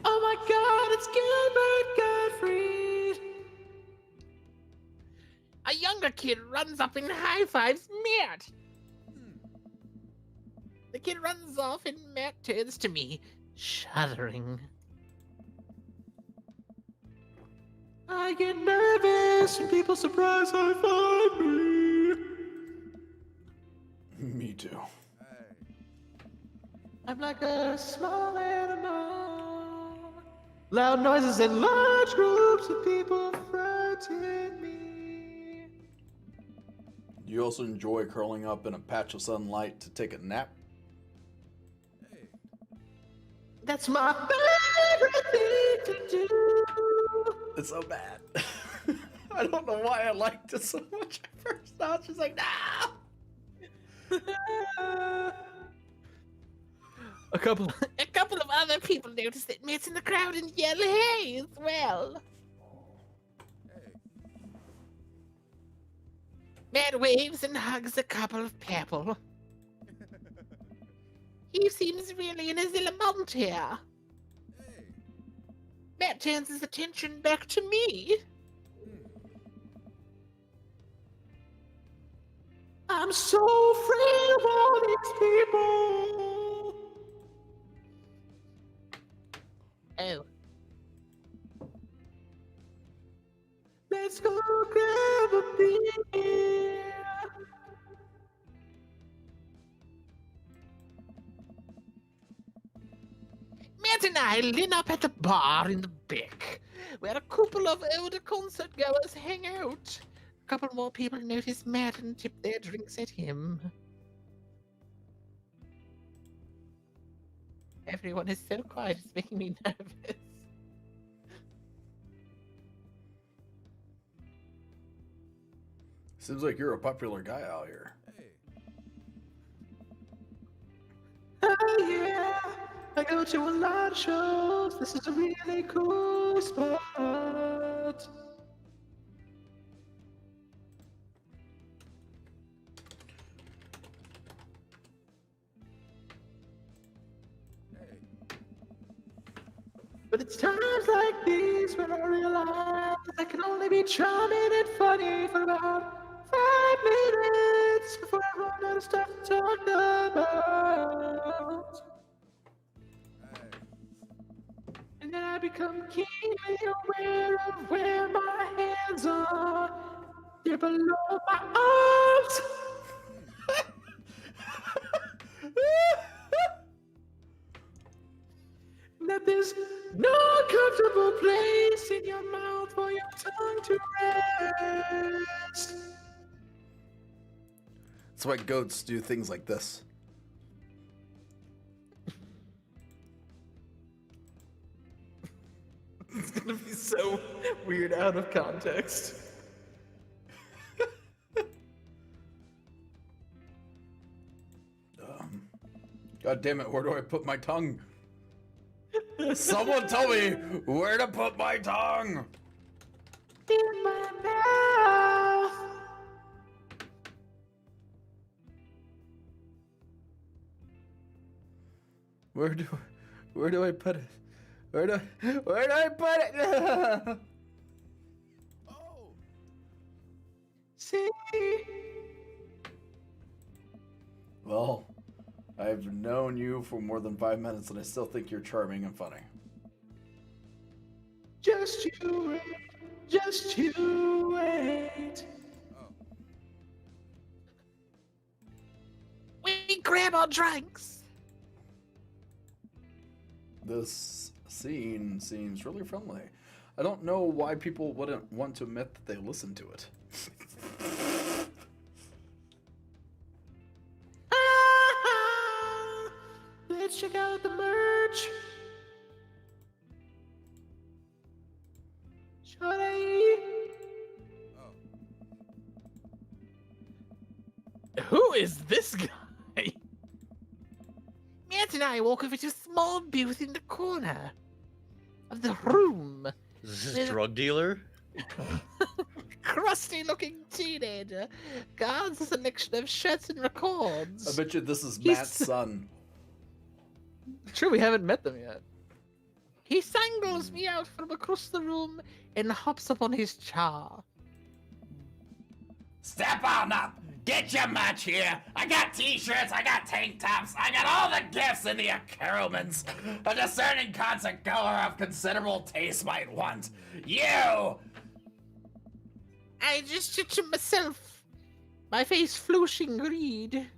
Speaker 3: Oh my god, it's Gilbert Gottfried!
Speaker 6: A younger kid runs up and high-fives Matt. The kid runs off and Matt turns to me, shuddering.
Speaker 3: I get nervous when people surprise high-five me.
Speaker 1: Me too.
Speaker 3: I'm like a small animal Loud noises and large groups of people frighten me.
Speaker 1: You also enjoy curling up in a patch of sunlight to take a nap?
Speaker 3: That's my favorite thing to do.
Speaker 1: It's so bad. I don't know why I liked it so much at first. Now it's just like, nah!
Speaker 6: A couple of other people noticed that Matt's in the crowd and yell hey as well. Matt waves and hugs a couple of people. He seems really in his element here. Matt turns his attention back to me.
Speaker 3: I'm so afraid of all these people.
Speaker 6: Oh.
Speaker 3: Let's go grab a beer.
Speaker 6: Matt and I line up at the bar in the back, where a couple of older concert goers hang out. A couple more people notice Matt and tip their drinks at him. Everyone is so quiet, it's making me nervous.
Speaker 1: Seems like you're a popular guy out here.
Speaker 3: Oh yeah, I go to a lot of shows. This is a really cool spot. But it's times like these when I realize I can only be charming and funny for about 5 minutes before I run out of stuff to talk about. And then I become keenly aware of where my hands are. They're below my arms. That there's no comfortable place in your mouth for your tongue to rest.
Speaker 1: That's why goats do things like this.
Speaker 3: It's gonna be so weird out of context.
Speaker 1: God damn it, where do I put my tongue? Someone tell me where to put my tongue!
Speaker 3: In my mouth.
Speaker 1: Where do I put it? Where do I put it?
Speaker 3: See?
Speaker 1: Well, I've known you for more than 5 minutes and I still think you're charming and funny.
Speaker 3: Just you wait. Just you wait.
Speaker 6: We grab our drinks.
Speaker 1: This scene seems really friendly. I don't know why people wouldn't want to admit that they listen to it.
Speaker 3: Let's check out the merch. Should I?
Speaker 6: Who is this guy? Matt and I walk over to a small booth in the corner of the room.
Speaker 5: Is this drug dealer?
Speaker 6: Crusty-looking teenager guards a selection of shirts and records.
Speaker 1: I bet you this is Matt's son.
Speaker 3: True, we haven't met them yet.
Speaker 6: He singles me out from across the room and hops up on his chair.
Speaker 2: Step on up! Get your match here! I got t-shirts, I got tank tops, I got all the gifts in the accoutrements a discerning concert goer of considerable taste might want. You!
Speaker 6: I gestured to myself, my face flushing greed.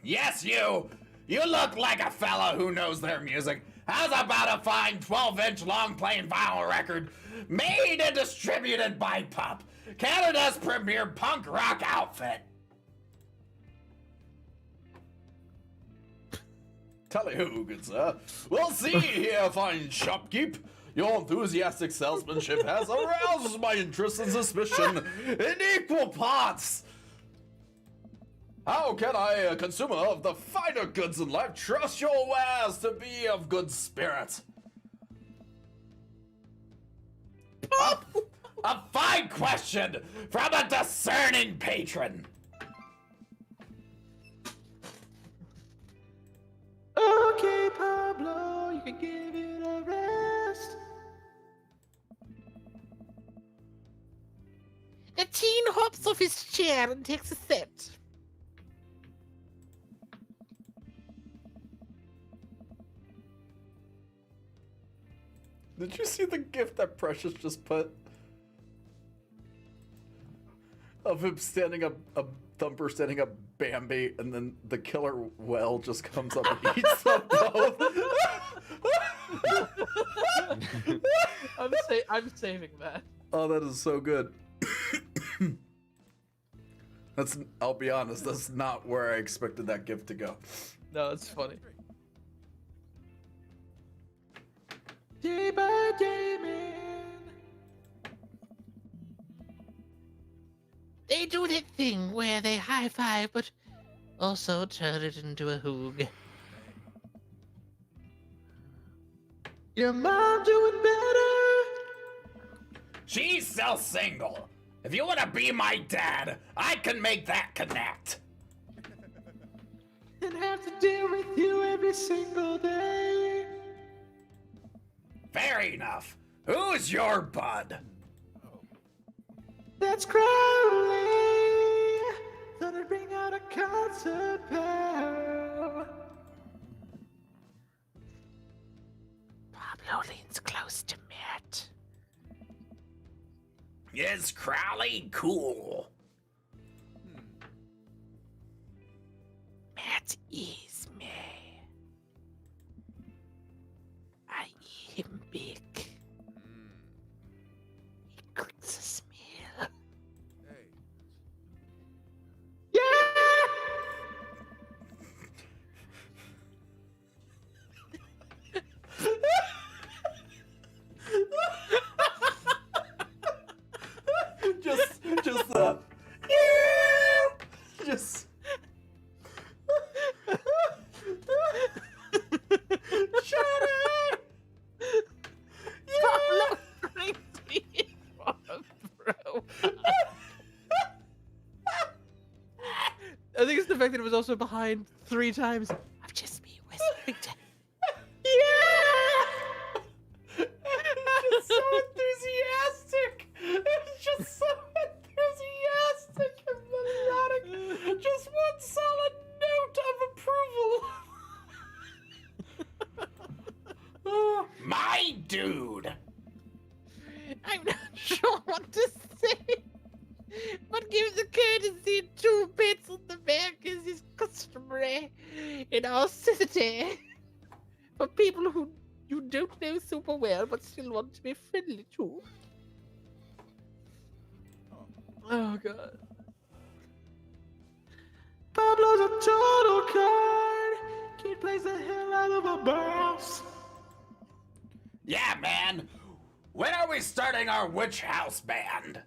Speaker 2: Yes, you!
Speaker 1: You look like a fella who knows their music. How's about a fine 12-inch long-playing vinyl record made and distributed by Pup, Canada's premier punk rock outfit? Tally ho, good sir. We'll see here, fine shopkeep. Your enthusiastic salesmanship has aroused my interest and suspicion in equal parts. How can I, a consumer of the finer goods in life, trust your wares to be of good spirit? A fine question from a discerning patron.
Speaker 6: Okay, Pablo, you can give it a rest. The teen hops off his chair and takes a sip.
Speaker 1: Did you see the gift that Precious just put? Of him standing up, a Thumper standing up Bambi, and then the killer whale just comes up and eats them both.
Speaker 3: I'm saving that.
Speaker 1: Oh, that is so good. I'll be honest, that's not where I expected that gift to go.
Speaker 3: No, it's funny.
Speaker 6: Day by day, man. They do that thing where they high five, but also turn it into a hoog. Your mom doing better?
Speaker 1: She's still single. If you want to be my dad, I can make that connect.
Speaker 6: And have to deal with you every single day.
Speaker 1: Fair enough. Who's your bud?
Speaker 6: That's Crowley. Gonna bring out a concert bell. Pablo leans close to Matt.
Speaker 1: Is Crowley cool?
Speaker 6: Matt is me. I eat him big. He clicks a smell. Yeah!
Speaker 1: just shut it!
Speaker 6: Pablo brings me in front, bro.
Speaker 3: I think it's the fact that it was also behind 3 times.
Speaker 6: I'm just me whispering to...
Speaker 1: Yeah! It's just so enthusiastic! It's just so enthusiastic and melodic! Just one solid note of approval! My dude!
Speaker 6: I'm not sure what to say, but give the courtesy 2 bits on the back as is customary in our society. For people who you don't know super well but still want to be friendly to.
Speaker 3: Oh god.
Speaker 6: Pablo's a total card. Kid plays the hell out of a boss.
Speaker 1: Yeah, man! When are we starting our witch house band?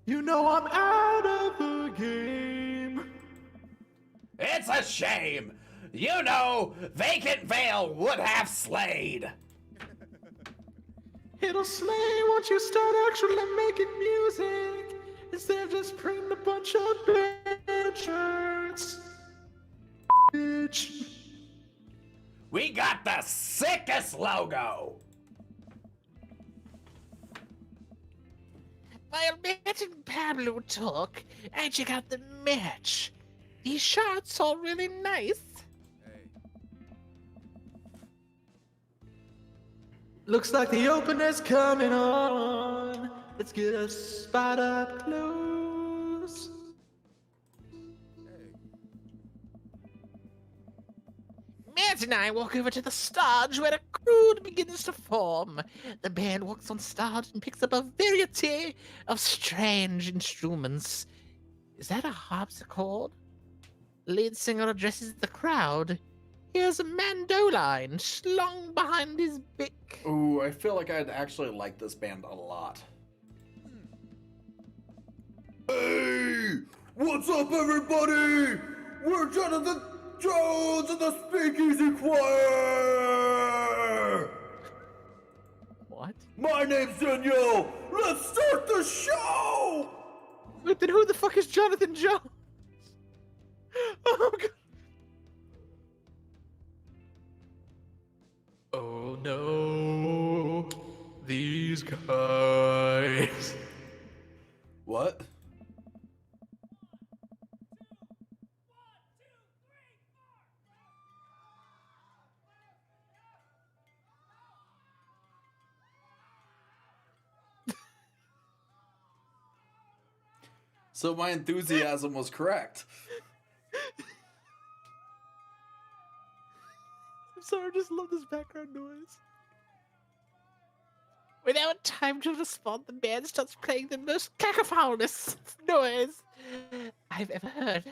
Speaker 6: You know I'm out of the game.
Speaker 1: It's a shame! You know, Vacant Veil would have slayed!
Speaker 6: It'll slay once you start actually making music instead of just printing a bunch of band shirts. Bitch.
Speaker 1: We got the sickest logo!
Speaker 6: While Matt and Pablo talk, I check out the merch. These shirts are really nice. Looks like the opener's coming on. Let's get a spot up close. Matt and I walk over to the stage where a crowd begins to form. The band walks on stage and picks up a variety of strange instruments. Is that a harpsichord? Lead singer addresses the crowd. Here's a mandoline slung behind his bick.
Speaker 1: Ooh, I feel like I'd actually like this band a lot.
Speaker 4: Hey! What's up, everybody? We're Jonathan Jones and the Speakeasy Choir!
Speaker 3: What?
Speaker 4: My name's Danielle! Let's start the show!
Speaker 3: Wait, then who the fuck is Jonathan Jones? Oh, God. Oh no, these guys.
Speaker 1: What? So my enthusiasm was correct.
Speaker 3: I'm sorry, I just love this background noise.
Speaker 6: Without time to respond, the band starts playing the most cacophonous noise I've ever heard.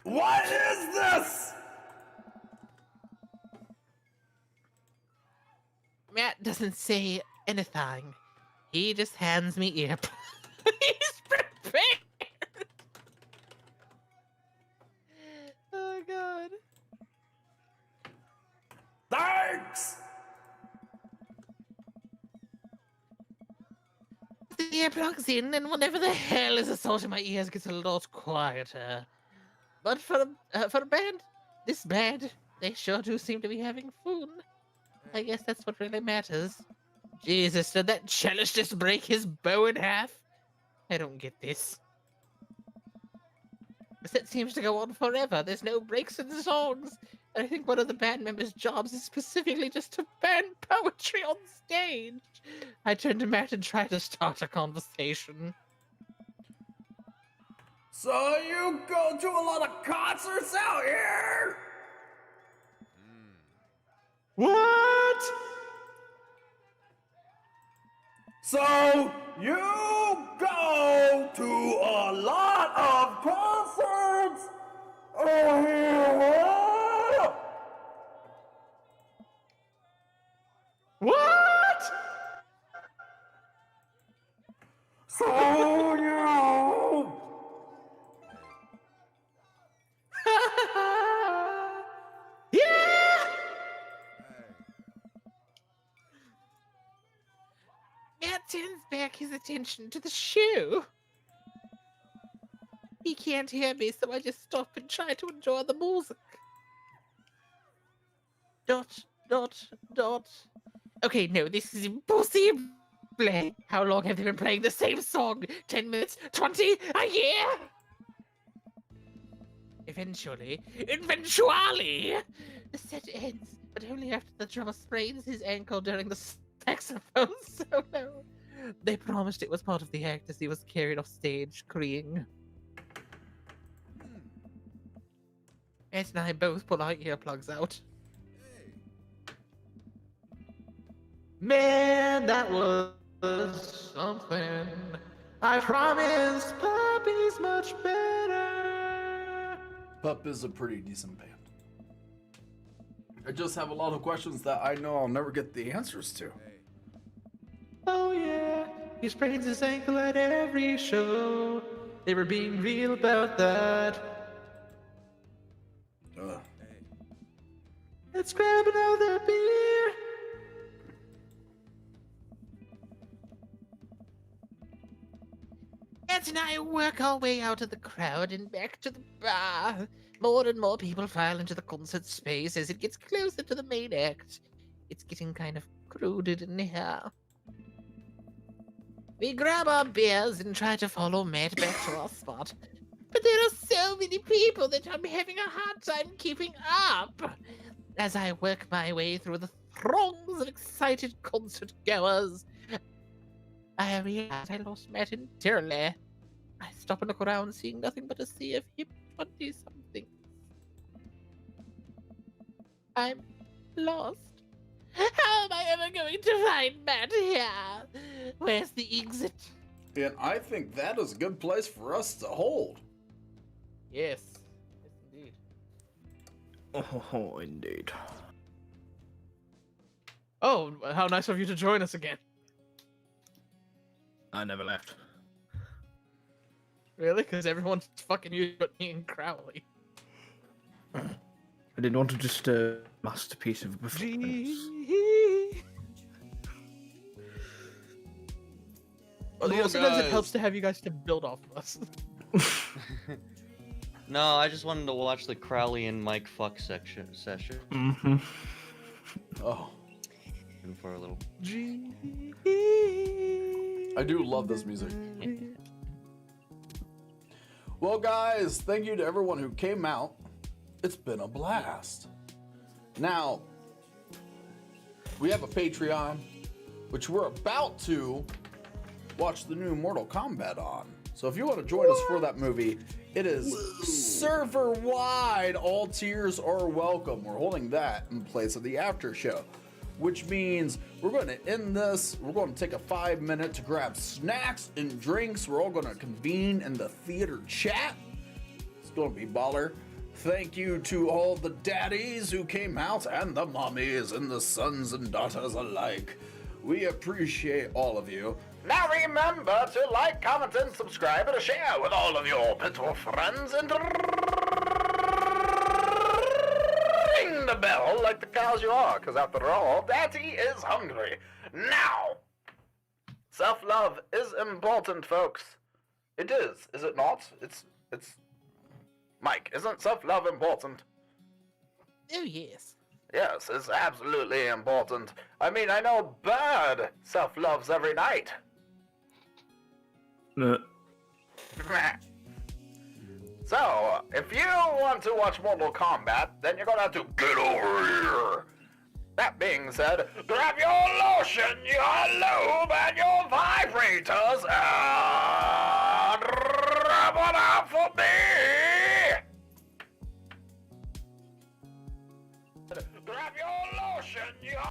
Speaker 4: What is this?
Speaker 6: Matt doesn't say anything. He just hands me earplugs. He's prepared. Oh, God.
Speaker 4: Thanks!
Speaker 6: The earplugs in, and whatever the hell is assaulting my ears gets a lot quieter. But for a band, this band, they sure do seem to be having fun. I guess that's what really matters. Jesus, did that cellist just break his bow in half? I don't get this. The set seems to go on forever. There's no breaks in the songs. And I think one of the band members' jobs is specifically just to ban poetry on stage. I turn to Matt and try to start a conversation.
Speaker 4: So you go to a lot of concerts out here?
Speaker 3: What?
Speaker 4: So you go to a lot of concerts out here?
Speaker 3: What?
Speaker 4: So you...
Speaker 3: Yeah!
Speaker 6: Matt turns back his attention to the show. He can't hear me, so I just stop and try to enjoy the music. Dot, dot, dot. Okay, no, this is impossible. How long have they been playing the same song? 10 minutes? 20? A year? Eventually, the set ends, but only after the drummer sprains his ankle during the saxophone solo. They promised it was part of the act as he was carried off stage, crying. Ed and I both pull our earplugs out.
Speaker 3: Man, that was something. I promise Puppy's much better.
Speaker 1: Pup is a pretty decent band. I just have a lot of questions that I know I'll never get the answers to.
Speaker 3: Oh yeah, he sprains his ankle at every show. They were being real about that. Let's grab another beer.
Speaker 6: Ed and I work our way out of the crowd and back to the bar. More and more people file into the concert space as it gets closer to the main act. It's getting kind of crowded in here. We grab our beers and try to follow Matt back to our spot. But there are so many people that I'm having a hard time keeping up. As I work my way through the throngs of excited concert goers, I realized I lost Matt entirely. I stop and look around, seeing nothing but a sea of hip 20-something. I'm lost. How am I ever going to find Matt here? Where's the exit?
Speaker 1: And I think that is a good place for us to hold.
Speaker 3: Yes. Yes, indeed.
Speaker 8: Oh, indeed.
Speaker 3: Oh, how nice of you to join us again.
Speaker 8: I never left.
Speaker 3: Really? Because everyone's fucking you but me and Crowley.
Speaker 8: I didn't want to disturb a masterpiece of a performance.
Speaker 3: Well, sometimes it helps to have you guys to build off of us.
Speaker 5: No, I just wanted to watch the Crowley and Mike fuck session.
Speaker 8: Mm-hmm.
Speaker 1: Oh.
Speaker 5: And for a little.
Speaker 1: I do love this music. Well, guys, thank you to everyone who came out. It's been a blast. Now, we have a Patreon, which we're about to watch the new Mortal Kombat on. So if you want to join us for that movie, it is server-wide. All tiers are welcome. We're holding that in place of the after show, which means we're going to end this. We're going to take a 5-minute to grab snacks and drinks. We're all going to convene in the theater chat. It's going to be baller. Thank you to all the daddies who came out and the mommies and the sons and daughters alike. We appreciate all of you.
Speaker 2: Now remember to like, comment, and subscribe, and to share with all of your little friends, and ring the bell like the cows you are, because after all, Daddy is hungry. Now, self-love is important, folks. It is it not? It's... Mike, isn't self-love important?
Speaker 6: Oh, yes.
Speaker 2: Yes, it's absolutely important. I mean, I know Bird self-loves every night. So, if you want to watch Mortal Kombat, then you're gonna have to get over here. That being said, grab your lotion, your lube, and your vibrators, and rub one out for me. Grab your lotion, your